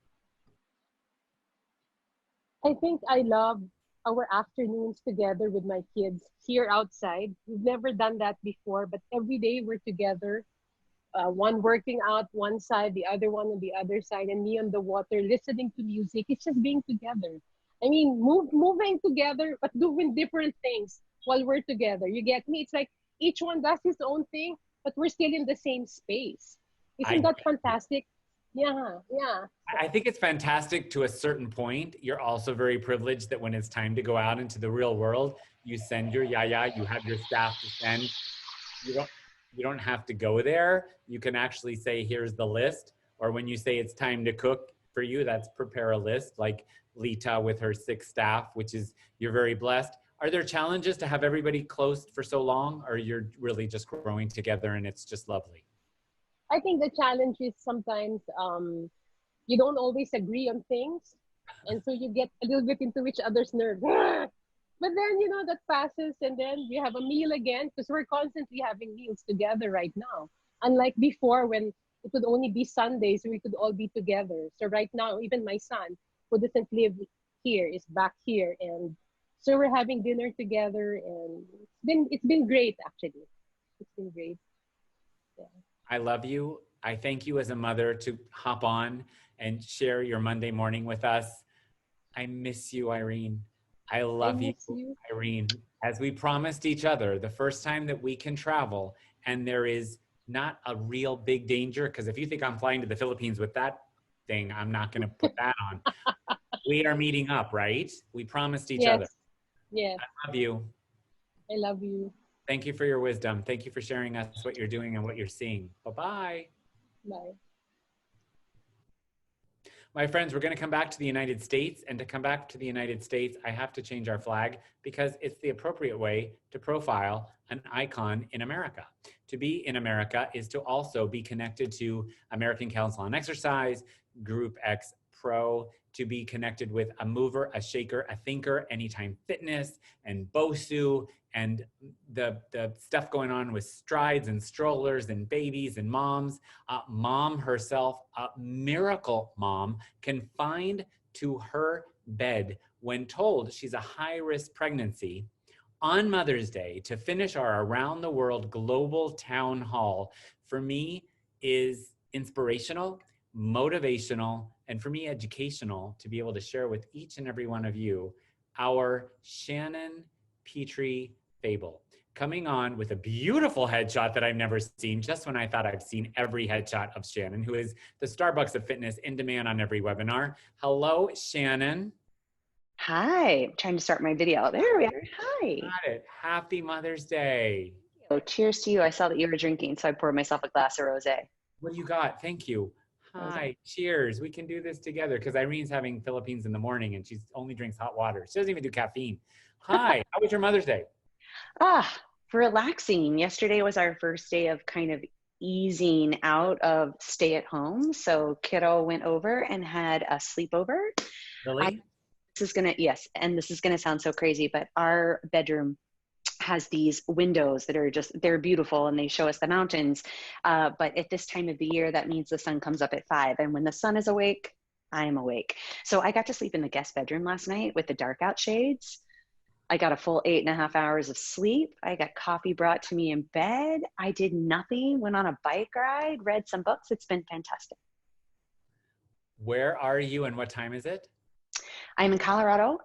I think I love our afternoons together with my kids here outside. We've never done that before, but every day we're together, one working out one side, the other one on the other side, and me on the water listening to music. It's just being together. I mean, moving together, but doing different things while we're together. You get me? It's like each one does his own thing, but we're still in the same space. Isn't that fantastic? Yeah. I think it's fantastic to a certain point. You're also very privileged that when it's time to go out into the real world, you send your yaya, you have your staff to send. You don't have to go there. You can actually say, here's the list. Or when you say it's time to cook for you, that's prepare a list, like Lita with her 6 staff, which is, you're very blessed. Are there challenges to have everybody closed for so long, or you're really just growing together and it's just lovely? I think the challenge is sometimes you don't always agree on things. And so you get a little bit into each other's nerves. But then, that passes, and then we have a meal again because we're constantly having meals together right now. Unlike before when it would only be Sundays, we could all be together. So right now, even my son, who doesn't live here, is back here. And so we're having dinner together, and it's been great, actually. It's been great. Yeah. I love you. I thank you as a mother to hop on and share your Monday morning with us. I miss you, Irene. I love you, Irene. As we promised each other, the first time that we can travel and there is not a real big danger, because if you think I'm flying to the Philippines with that thing, I'm not going to put that on. We are meeting up, right? We promised each other. Yes. I love you. I love you. Thank you for your wisdom. Thank you for sharing us what you're doing and what you're seeing. Bye-bye. Bye. My friends, we're going to come back to the United States, and to come back to the United States, I have to change our flag because it's the appropriate way to profile an icon in America. To be in America is to also be connected to American Council on Exercise, Group X Pro, to be connected with a mover, a shaker, a thinker, Anytime Fitness, and BOSU, and the stuff going on with strides and strollers and babies and moms. Mom herself, a miracle mom, can find to her bed when told she's a high-risk pregnancy on Mother's Day to finish our around the world global town hall, for me is inspirational, motivational, and for me educational to be able to share with each and every one of you our Shannon Petrie Fable, coming on with a beautiful headshot that I've never seen, just when I thought I've seen every headshot of Shannon, who is the Starbucks of fitness, in demand on every webinar. Hello, Shannon. Hi, I'm trying to start my video. There we are. Hi. Got it. Happy Mother's Day. Oh, cheers to you. I saw that you were drinking, so I poured myself a glass of rosé. What do you got? Thank you. Hi, cheers. We can do this together because Irene's having Philippines in the morning and she only drinks hot water. She doesn't even do caffeine. Hi, how was your Mother's Day? Relaxing. Yesterday was our first day of kind of easing out of stay at home. So kiddo went over and had a sleepover. Really? This is gonna sound so crazy, but our bedroom has these windows that are they're beautiful and they show us the mountains. But at this time of the year, that means the sun comes up at 5. And when the sun is awake, I'm awake. So I got to sleep in the guest bedroom last night with the dark out shades. I got a full 8.5 hours of sleep. I got coffee brought to me in bed. I did nothing, went on a bike ride, read some books. It's been fantastic. Where are you and what time is it? I'm in Colorado,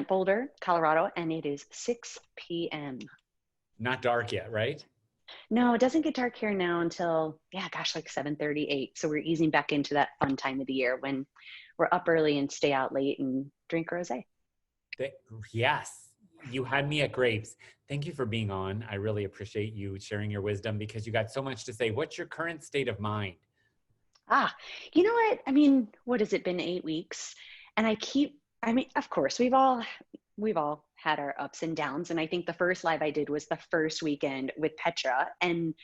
Boulder, Colorado, and it is 6 p.m. Not dark yet, right? No, it doesn't get dark here now until, like 7:38. So we're easing back into that fun time of the year when we're up early and stay out late and drink rosé. Yes. You had me at grapes. Thank you for being on. I really appreciate you sharing your wisdom because you got so much to say. What's your current state of mind? You know what? I mean, what has it been, 8 weeks? And of course, we've all had our ups and downs. And I think the first live I did was the first weekend with Petra and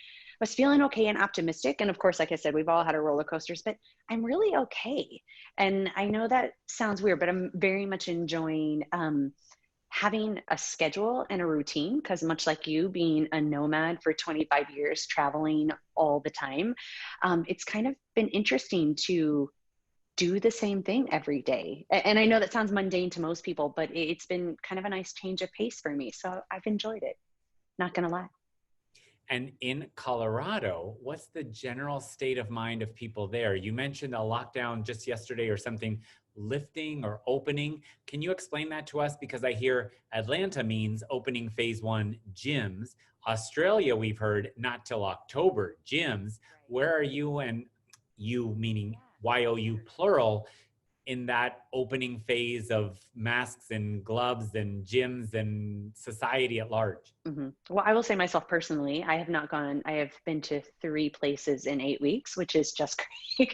was feeling okay and optimistic. And of course, like I said, we've all had our roller coasters, but I'm really okay. And I know that sounds weird, but I'm very much enjoying having a schedule and a routine, because much like you being a nomad for 25 years, traveling all the time, it's kind of been interesting to do the same thing every day. And I know that sounds mundane to most people, but it's been kind of a nice change of pace for me. So I've enjoyed it, not gonna lie. And in Colorado, what's the general state of mind of people there? You mentioned a lockdown just yesterday or something, lifting or opening. Can you explain that to us? Because I hear Atlanta means opening phase 1 gyms. Australia, we've heard not till October gyms. Where are you, and you meaning YOU plural, in that opening phase of masks and gloves and gyms and society at large? Mm-hmm. Well, I will say myself personally, I have been to 3 places in 8 weeks, which is just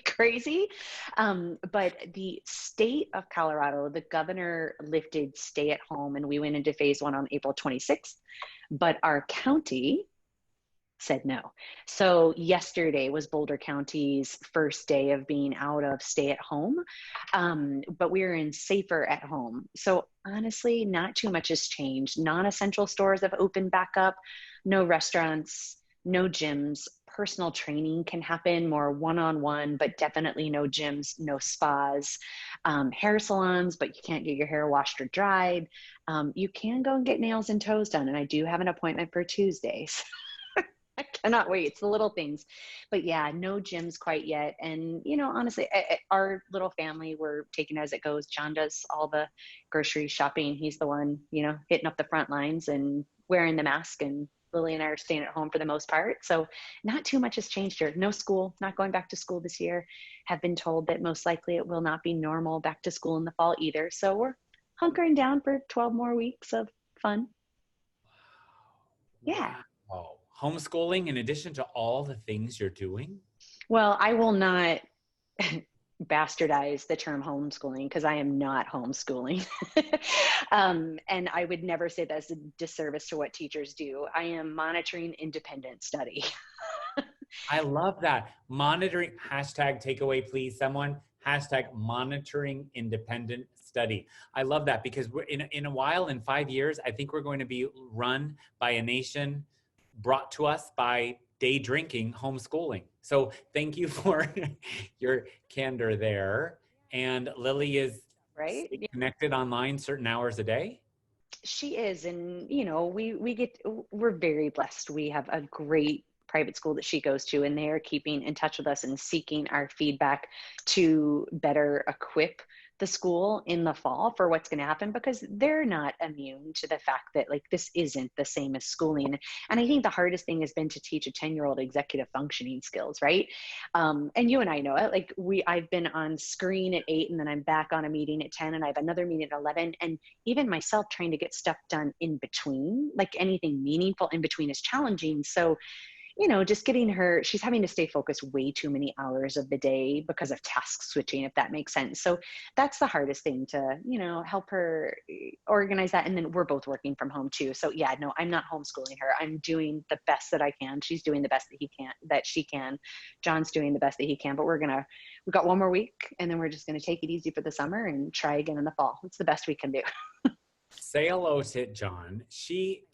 crazy. But the state of Colorado, the governor lifted stay at home and we went into phase 1 on April 26th. But our county said no. So yesterday was Boulder County's first day of being out of stay at home, but we're in safer at home. So honestly, not too much has changed. Non-essential stores have opened back up, no restaurants, no gyms. Personal training can happen more one-on-one, but definitely no gyms, no spas, hair salons, but you can't get your hair washed or dried. You can go and get nails and toes done. And I do have an appointment for Tuesdays. I cannot wait. It's the little things. But yeah, no gyms quite yet. And, you know, honestly, our little family, we're taking it as it goes. John does all the grocery shopping. He's the one, you know, hitting up the front lines and wearing the mask, and Lily and I are staying at home for the most part. So not too much has changed here. No school, not going back to school this year. Have been told that most likely it will not be normal back to school in the fall either. So we're hunkering down for 12 more weeks of fun. Yeah. Wow. Homeschooling in addition to all the things you're doing? Well, I will not bastardize the term homeschooling because I am not homeschooling. And I would never say that's a disservice to what teachers do. I am monitoring independent study. I love that. Monitoring, hashtag takeaway, please, someone, hashtag monitoring independent study. I love that because we're in a while, in 5 years, I think we're going to be run by a nation brought to us by day drinking homeschooling. So thank you for your candor there. And Lily is connected online certain hours a day? She is. And, you know, we're very blessed. We have a great private school that she goes to, and they are keeping in touch with us and seeking our feedback to better equip the school in the fall for what's going to happen, because they're not immune to the fact that like this isn't the same as schooling. And I think the hardest thing has been to teach a 10-year-old executive functioning skills, right? And you and I know it. Like I've been on screen at 8, and then I'm back on a meeting at 10, and I have another meeting at 11. And even myself trying to get stuff done in between, like anything meaningful in between, is challenging. So, you know, just getting her, she's having to stay focused way too many hours of the day because of task switching, if that makes sense. So that's the hardest thing to, you know, help her organize that. And then we're both working from home too. So yeah, no, I'm not homeschooling her. I'm doing the best that I can. She's doing the best that she can. John's doing the best that he can, but we've got 1 more week, and then we're just going to take it easy for the summer and try again in the fall. It's the best we can do. Say hello to John.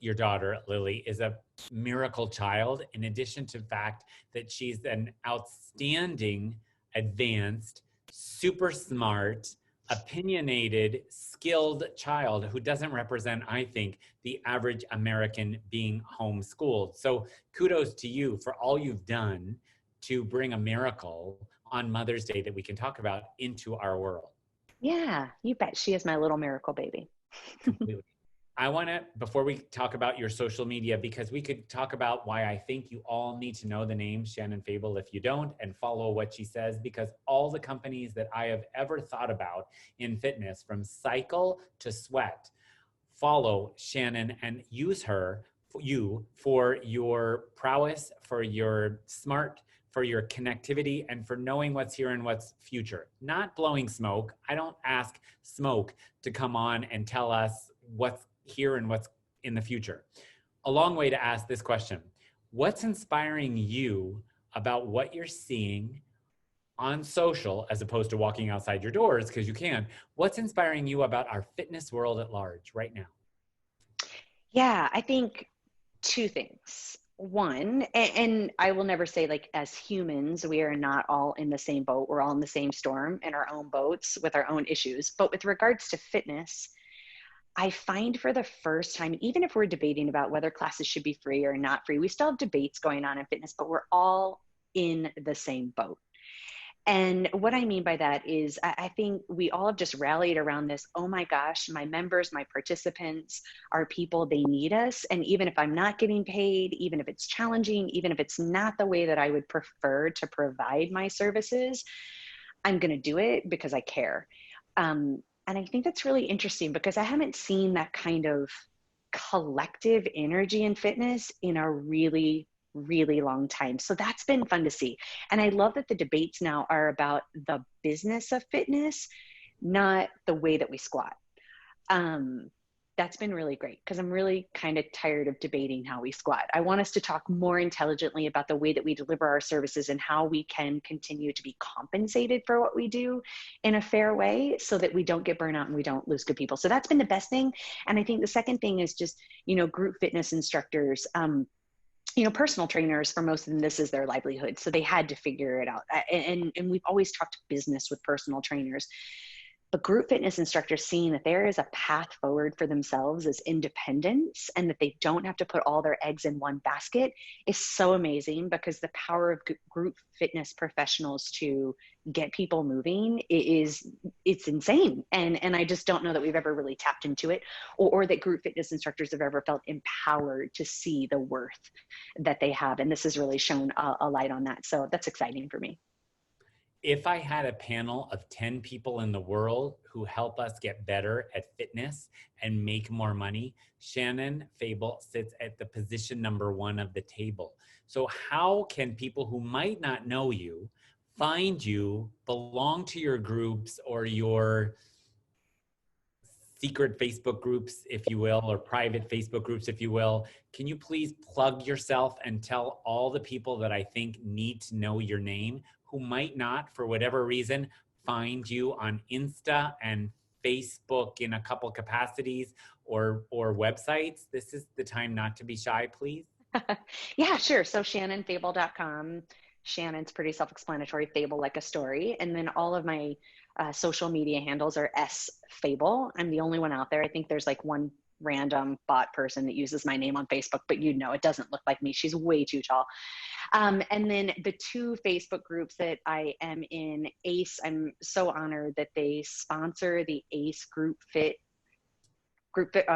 Your daughter, Lily, is a miracle child, in addition to the fact that she's an outstanding, advanced, super smart, opinionated, skilled child who doesn't represent, I think, the average American being homeschooled. So kudos to you for all you've done to bring a miracle on Mother's Day that we can talk about into our world. Yeah, you bet. She is my little miracle baby. Completely. I want to, before we talk about your social media, because we could talk about why I think you all need to know the name Shannon Fable if you don't, and follow what she says, because all the companies that I have ever thought about in fitness, from Cycle to Sweat, follow Shannon and use her for your prowess, for your smart, for your connectivity, and for knowing what's here and what's future. Not blowing smoke. I don't ask smoke to come on and tell us what's here and what's in the future. A long way to ask this question. What's inspiring you about what you're seeing on social, as opposed to walking outside your doors, because you can? What's inspiring you about our fitness world at large right now? Yeah, I think 2 things. One, and I will never say, like, as humans, we are not all in the same boat. We're all in the same storm in our own boats with our own issues. But with regards to fitness, I find for the first time, even if we're debating about whether classes should be free or not free, we still have debates going on in fitness, but we're all in the same boat. And what I mean by that is I think we all have just rallied around this, oh my gosh, my members, my participants are people, they need us. And even if I'm not getting paid, even if it's challenging, even if it's not the way that I would prefer to provide my services, I'm going to do it because I care. And I think that's really interesting because I haven't seen that kind of collective energy in fitness in a really long time. So that's been fun to see. And I love that the debates now are about the business of fitness, not the way that we squat. that's been really great because I'm really kind of tired of debating how we squat. I want us to talk more intelligently about the way that we deliver our services and how we can continue to be compensated for what we do in a fair way so that we don't get burnout and we don't lose good people. So that's been the best thing. And I think the second thing is just, group fitness instructors, personal trainers, for most of them, this is their livelihood. So they had to figure it out. And we've always talked business with personal trainers. But group fitness instructors seeing that there is a path forward for themselves as independence and that they don't have to put all their eggs in one basket is so amazing, because the power of group fitness professionals to get people moving it's insane. And I just don't know that we've ever really tapped into it, or that group fitness instructors have ever felt empowered to see the worth that they have. And this has really shown a light on that. So that's exciting for me. If I had a panel of 10 people in the world who help us get better at fitness and make more money, Shannon Fable sits at the position number 1 of the table. So how can people who might not know you find you, belong to your groups or your secret Facebook groups, if you will, or private Facebook groups, if you will? Can you please plug yourself and tell all the people that I think need to know your name, who might not, for whatever reason, find you on Insta and Facebook in a couple capacities or websites? This is the time not to be shy, please. Yeah, sure. So shannonfable.com. Shannon's pretty self-explanatory, Fable like a story. And then all of my social media handles are sfable. I'm the only one out there. I think there's like one random bot person that uses my name on Facebook, but it doesn't look like me. She's way too tall. And then the 2 Facebook groups that I am in, ACE, I'm so honored that they sponsor the ACE Group Fit,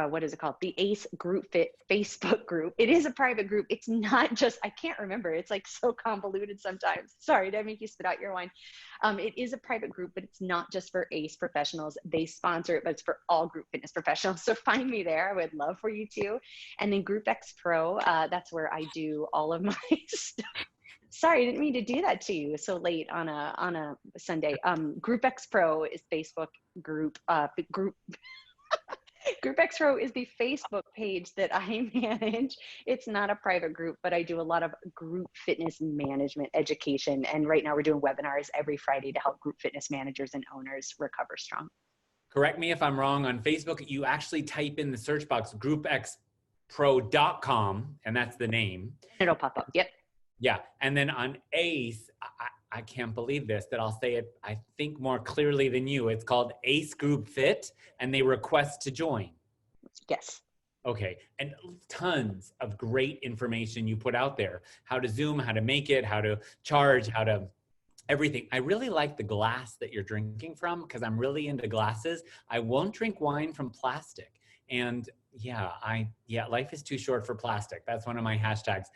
what is it called? The ACE Group Fit Facebook group. It is a private group. It's not just, I can't remember. It's like so convoluted sometimes. Sorry, did I make you spit out your wine? It is a private group, but it's not just for ACE professionals. They sponsor it, but it's for all group fitness professionals. So find me there. I would love for you to. And then Group X Pro, that's where I do all of my stuff. Sorry, I didn't mean to do that to you so late on a Sunday. Group X Pro is Facebook group. Group X Pro is the Facebook page that I manage. It's not a private group, but I do a lot of group fitness management education. And right now we're doing webinars every Friday to help group fitness managers and owners recover strong. Correct me if I'm wrong. On Facebook, you actually type in the search box groupxpro.com, and that's the name. It'll pop up. Yep. Yeah. And then on ACE, I can't believe this, that I'll say it, I think, more clearly than you. It's called ACE Group Fit, and they request to join. Yes. Okay. And tons of great information you put out there. How to Zoom, how to make it, how to charge, how to everything. I really like the glass that you're drinking from, because I'm really into glasses. I won't drink wine from plastic. And yeah, life is too short for plastic. That's one of my hashtags.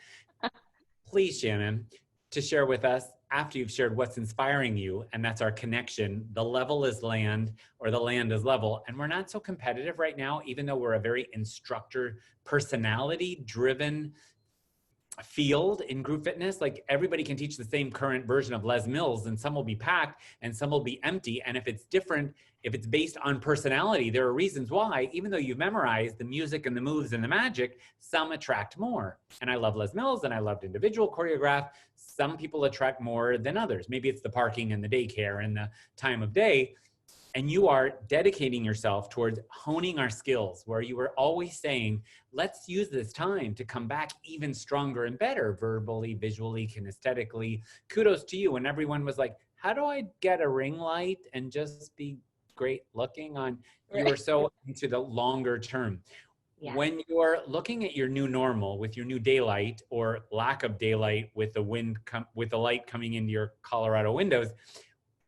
Please, Shannon, to share with us, after you've shared what's inspiring you, and that's our connection, the level is land, or the land is level. And we're not so competitive right now, even though we're a very instructor personality driven field in group fitness. Like, everybody can teach the same current version of Les Mills, and some will be packed and some will be empty. And if it's different, if it's based on personality, there are reasons why, even though you've memorized the music and the moves and the magic, some attract more. And I love Les Mills and I loved individual choreograph. Some people attract more than others. Maybe it's the parking and the daycare and the time of day. And you are dedicating yourself towards honing our skills, where you were always saying, let's use this time to come back even stronger and better, verbally, visually, kinesthetically. Kudos to you. And everyone was like, how do I get a ring light and just be great looking on? You were so into the longer term. Yeah. When you're looking at your new normal with your new daylight, or lack of daylight with the with the light coming into your Colorado windows,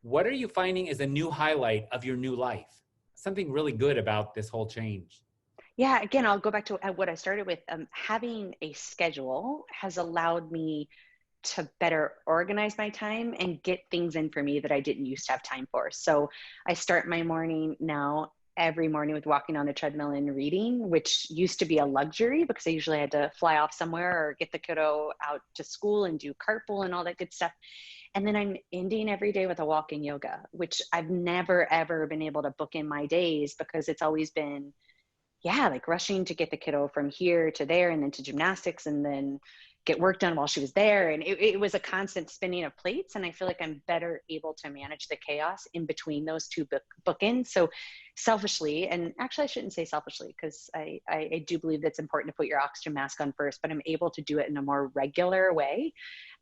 what are you finding is a new highlight of your new life? Something really good about this whole change? Yeah, again, I'll go back to what I started with. Having a schedule has allowed me to better organize my time and get things in for me that I didn't used to have time for. So I start my morning now every morning with walking on the treadmill and reading, which used to be a luxury because I usually had to fly off somewhere or get the kiddo out to school and do carpool and all that good stuff. And then I'm ending every day with a walk in yoga, which I've never, ever been able to book in my days because it's always been yeah, like rushing to get the kiddo from here to there and then to gymnastics and then get work done while she was there. And it was a constant spinning of plates. And I feel like I'm better able to manage the chaos in between those two bookends. So selfishly, and actually I shouldn't say selfishly, because I do believe that it's important to put your oxygen mask on first, but I'm able to do it in a more regular way.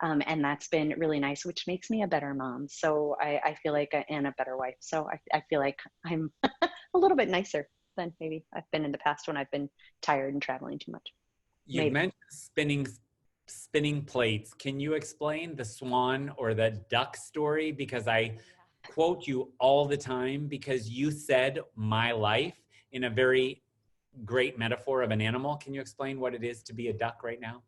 And that's been really nice, which makes me a better mom. So I feel like and a better wife. So I feel like I'm a little bit nicer than maybe I've been in the past when I've been tired and traveling too much. You mentioned spinning plates. Can you explain the swan or the duck story? Because I quote you all the time because you said my life in a very great metaphor of an animal. Can you explain what it is to be a duck right now?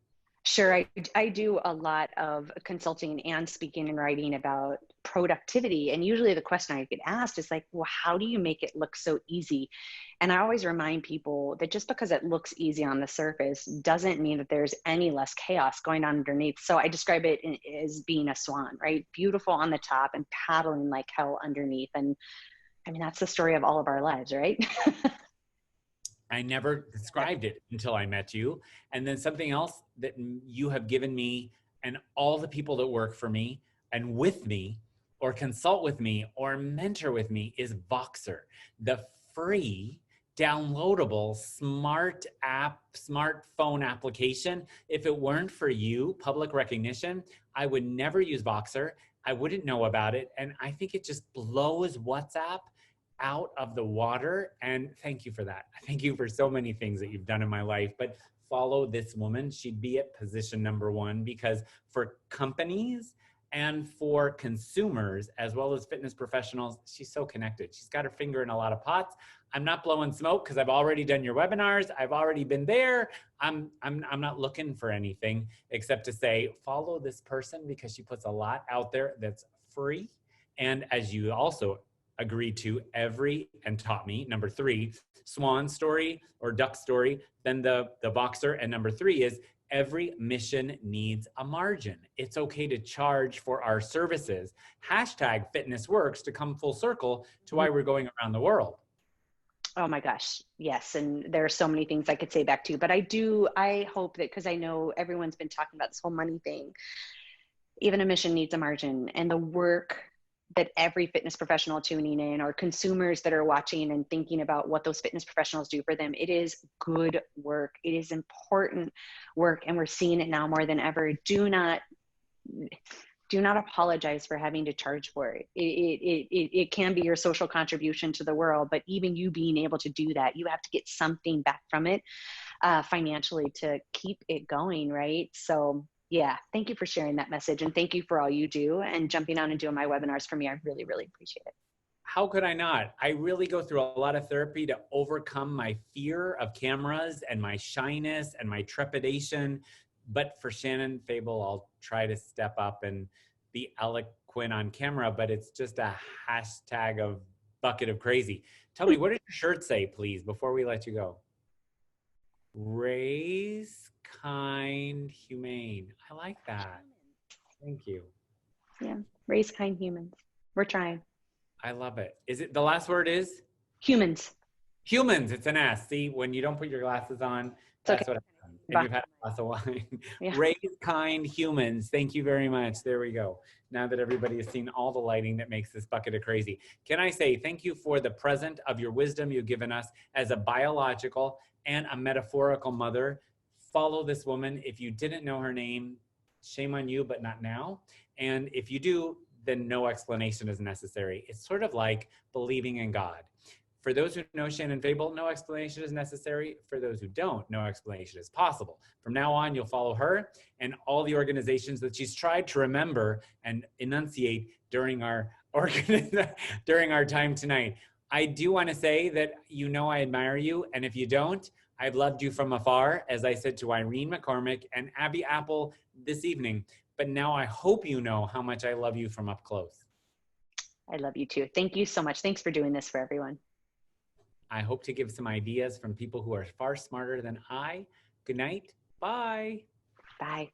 Sure. I do a lot of consulting and speaking and writing about productivity. And usually the question I get asked is like, well, how do you make it look so easy? And I always remind people that just because it looks easy on the surface doesn't mean that there's any less chaos going on underneath. So I describe it as being a swan, right? Beautiful on the top and paddling like hell underneath. And I mean, that's the story of all of our lives, right? I never described it until I met you. And then something else that you have given me and all the people that work for me and with me or consult with me or mentor with me is Voxer, the free downloadable smartphone application. If it weren't for you, public recognition, I would never use Voxer. I wouldn't know about it. And I think it just blows WhatsApp out of the water. And thank you for that. Thank you for so many things that you've done in my life, but follow this woman. She'd be at position number one because for companies and for consumers, as well as fitness professionals, she's so connected. She's got her finger in a lot of pots. I'm not blowing smoke because I've already done your webinars. I've already been there. I'm not looking for anything except to say, follow this person because she puts a lot out there that's free. And as you also agreed to and taught me, number 3, swan story or duck story, then the Voxer. And number 3 is every mission needs a margin. It's okay to charge for our services. Hashtag fitnessworks to come full circle to why we're going around the world. Oh my gosh. Yes. And there are so many things I could say back to you, but I hope that, because I know everyone's been talking about this whole money thing, even a mission needs a margin, and the work that every fitness professional tuning in or consumers that are watching and thinking about what those fitness professionals do for them, it is good work. It is important work. And we're seeing it now more than ever. Do not apologize for having to charge for it. It can be your social contribution to the world, but even you being able to do that, you have to get something back from it financially to keep it going, right? So yeah, thank you for sharing that message, and thank you for all you do and jumping on and doing my webinars for me. I really, really appreciate it. How could I not? I really go through a lot of therapy to overcome my fear of cameras and my shyness and my trepidation. But for Shannon Fable, I'll try to step up and be eloquent on camera, but it's just a hashtag of bucket of crazy. Tell me, what does your shirt say, please, before we let you go? Raise, kind, humane. I like that. Thank you. Yeah, raise kind humans. We're trying. I love it. Is it the last word is? Humans. Humans, it's an S. See, when you don't put your glasses on, that's okay. What happens. And you've had a glass of wine. Yeah. Raise kind humans. Thank you very much. There we go. Now that everybody has seen all the lighting that makes this bucket of crazy. Can I say thank you for the present of your wisdom you've given us as a biological and a metaphorical mother. Follow this woman. If you didn't know her name, shame on you, but not now. And if you do, then no explanation is necessary. It's sort of like believing in God. For those who know Shannon Fable, no explanation is necessary. For those who don't, no explanation is possible. From now on, you'll follow her and all the organizations that she's tried to remember and enunciate during our time tonight. I do want to say that you know I admire you, and if you don't, I've loved you from afar, as I said to Irene McCormick and Abby Apple this evening. But now I hope you know how much I love you from up close. I love you too. Thank you so much. Thanks for doing this for everyone. I hope to give some ideas from people who are far smarter than I. Good night. Bye. Bye.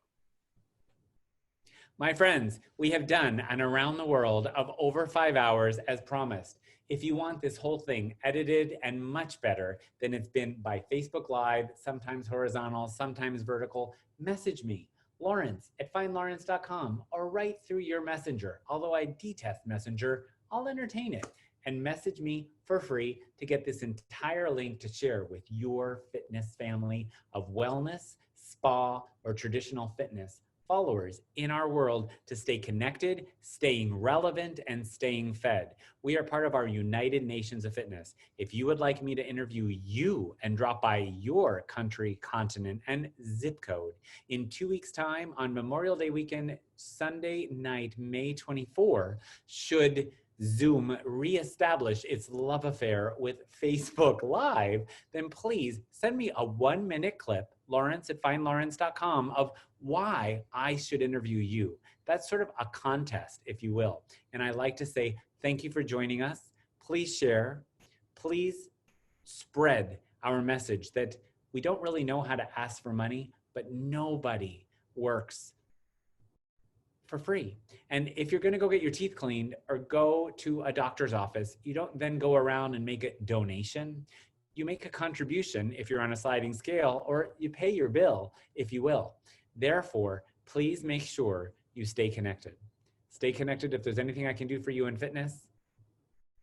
My friends, we have done an around the world of over 5 hours as promised. If you want this whole thing edited and much better than it's been by Facebook Live, sometimes horizontal, sometimes vertical, message me, Lawrence@findlawrence.com, or right through your messenger. Although I detest Messenger, I'll entertain it. And message me for free to get this entire link to share with your fitness family of wellness, spa, or traditional fitness followers in our world to stay connected, staying relevant, and staying fed. We are part of our United Nations of Fitness. If you would like me to interview you and drop by your country, continent, and zip code in 2 weeks' time on Memorial Day weekend, Sunday night, May 24, should Zoom reestablish its love affair with Facebook Live, then please send me a 1-minute clip, Lawrence@findlawrence.com, of why I should interview you. That's sort of a contest, if you will. And I like to say, thank you for joining us. Please share. Please spread our message that we don't really know how to ask for money, but nobody works for free. And if you're going to go get your teeth cleaned or go to a doctor's office, you don't then go around and make a donation. You make a contribution if you're on a sliding scale, or you pay your bill, if you will. Therefore, please make sure you stay connected. Stay connected. If there's anything I can do for you in fitness,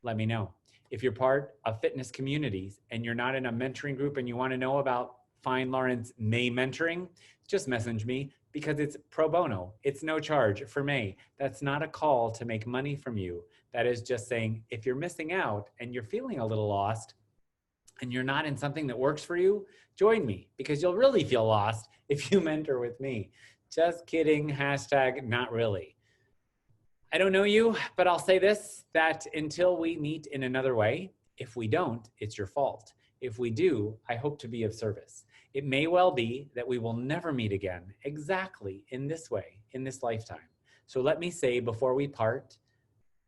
let me know. If you're part of fitness communities and you're not in a mentoring group and you want to know about Find Lawrence May mentoring, just message me, because it's pro bono. It's no charge for May. That's not a call to make money from you. That is just saying, if you're missing out and you're feeling a little lost and you're not in something that works for you, join me, because you'll really feel lost if you mentor with me. Just kidding, hashtag not really. I don't know you, but I'll say this, that until we meet in another way, if we don't, it's your fault. If we do, I hope to be of service. It may well be that we will never meet again exactly in this way, in this lifetime. So let me say before we part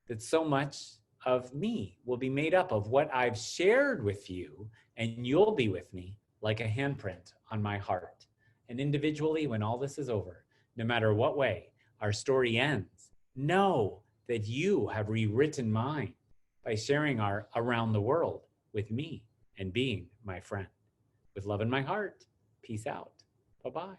that so much of me will be made up of what I've shared with you, and you'll be with me like a handprint on my heart. And individually, when all this is over, no matter what way our story ends, know that you have rewritten mine by sharing our around the world with me and being my friend. With love in my heart, peace out. Bye-bye.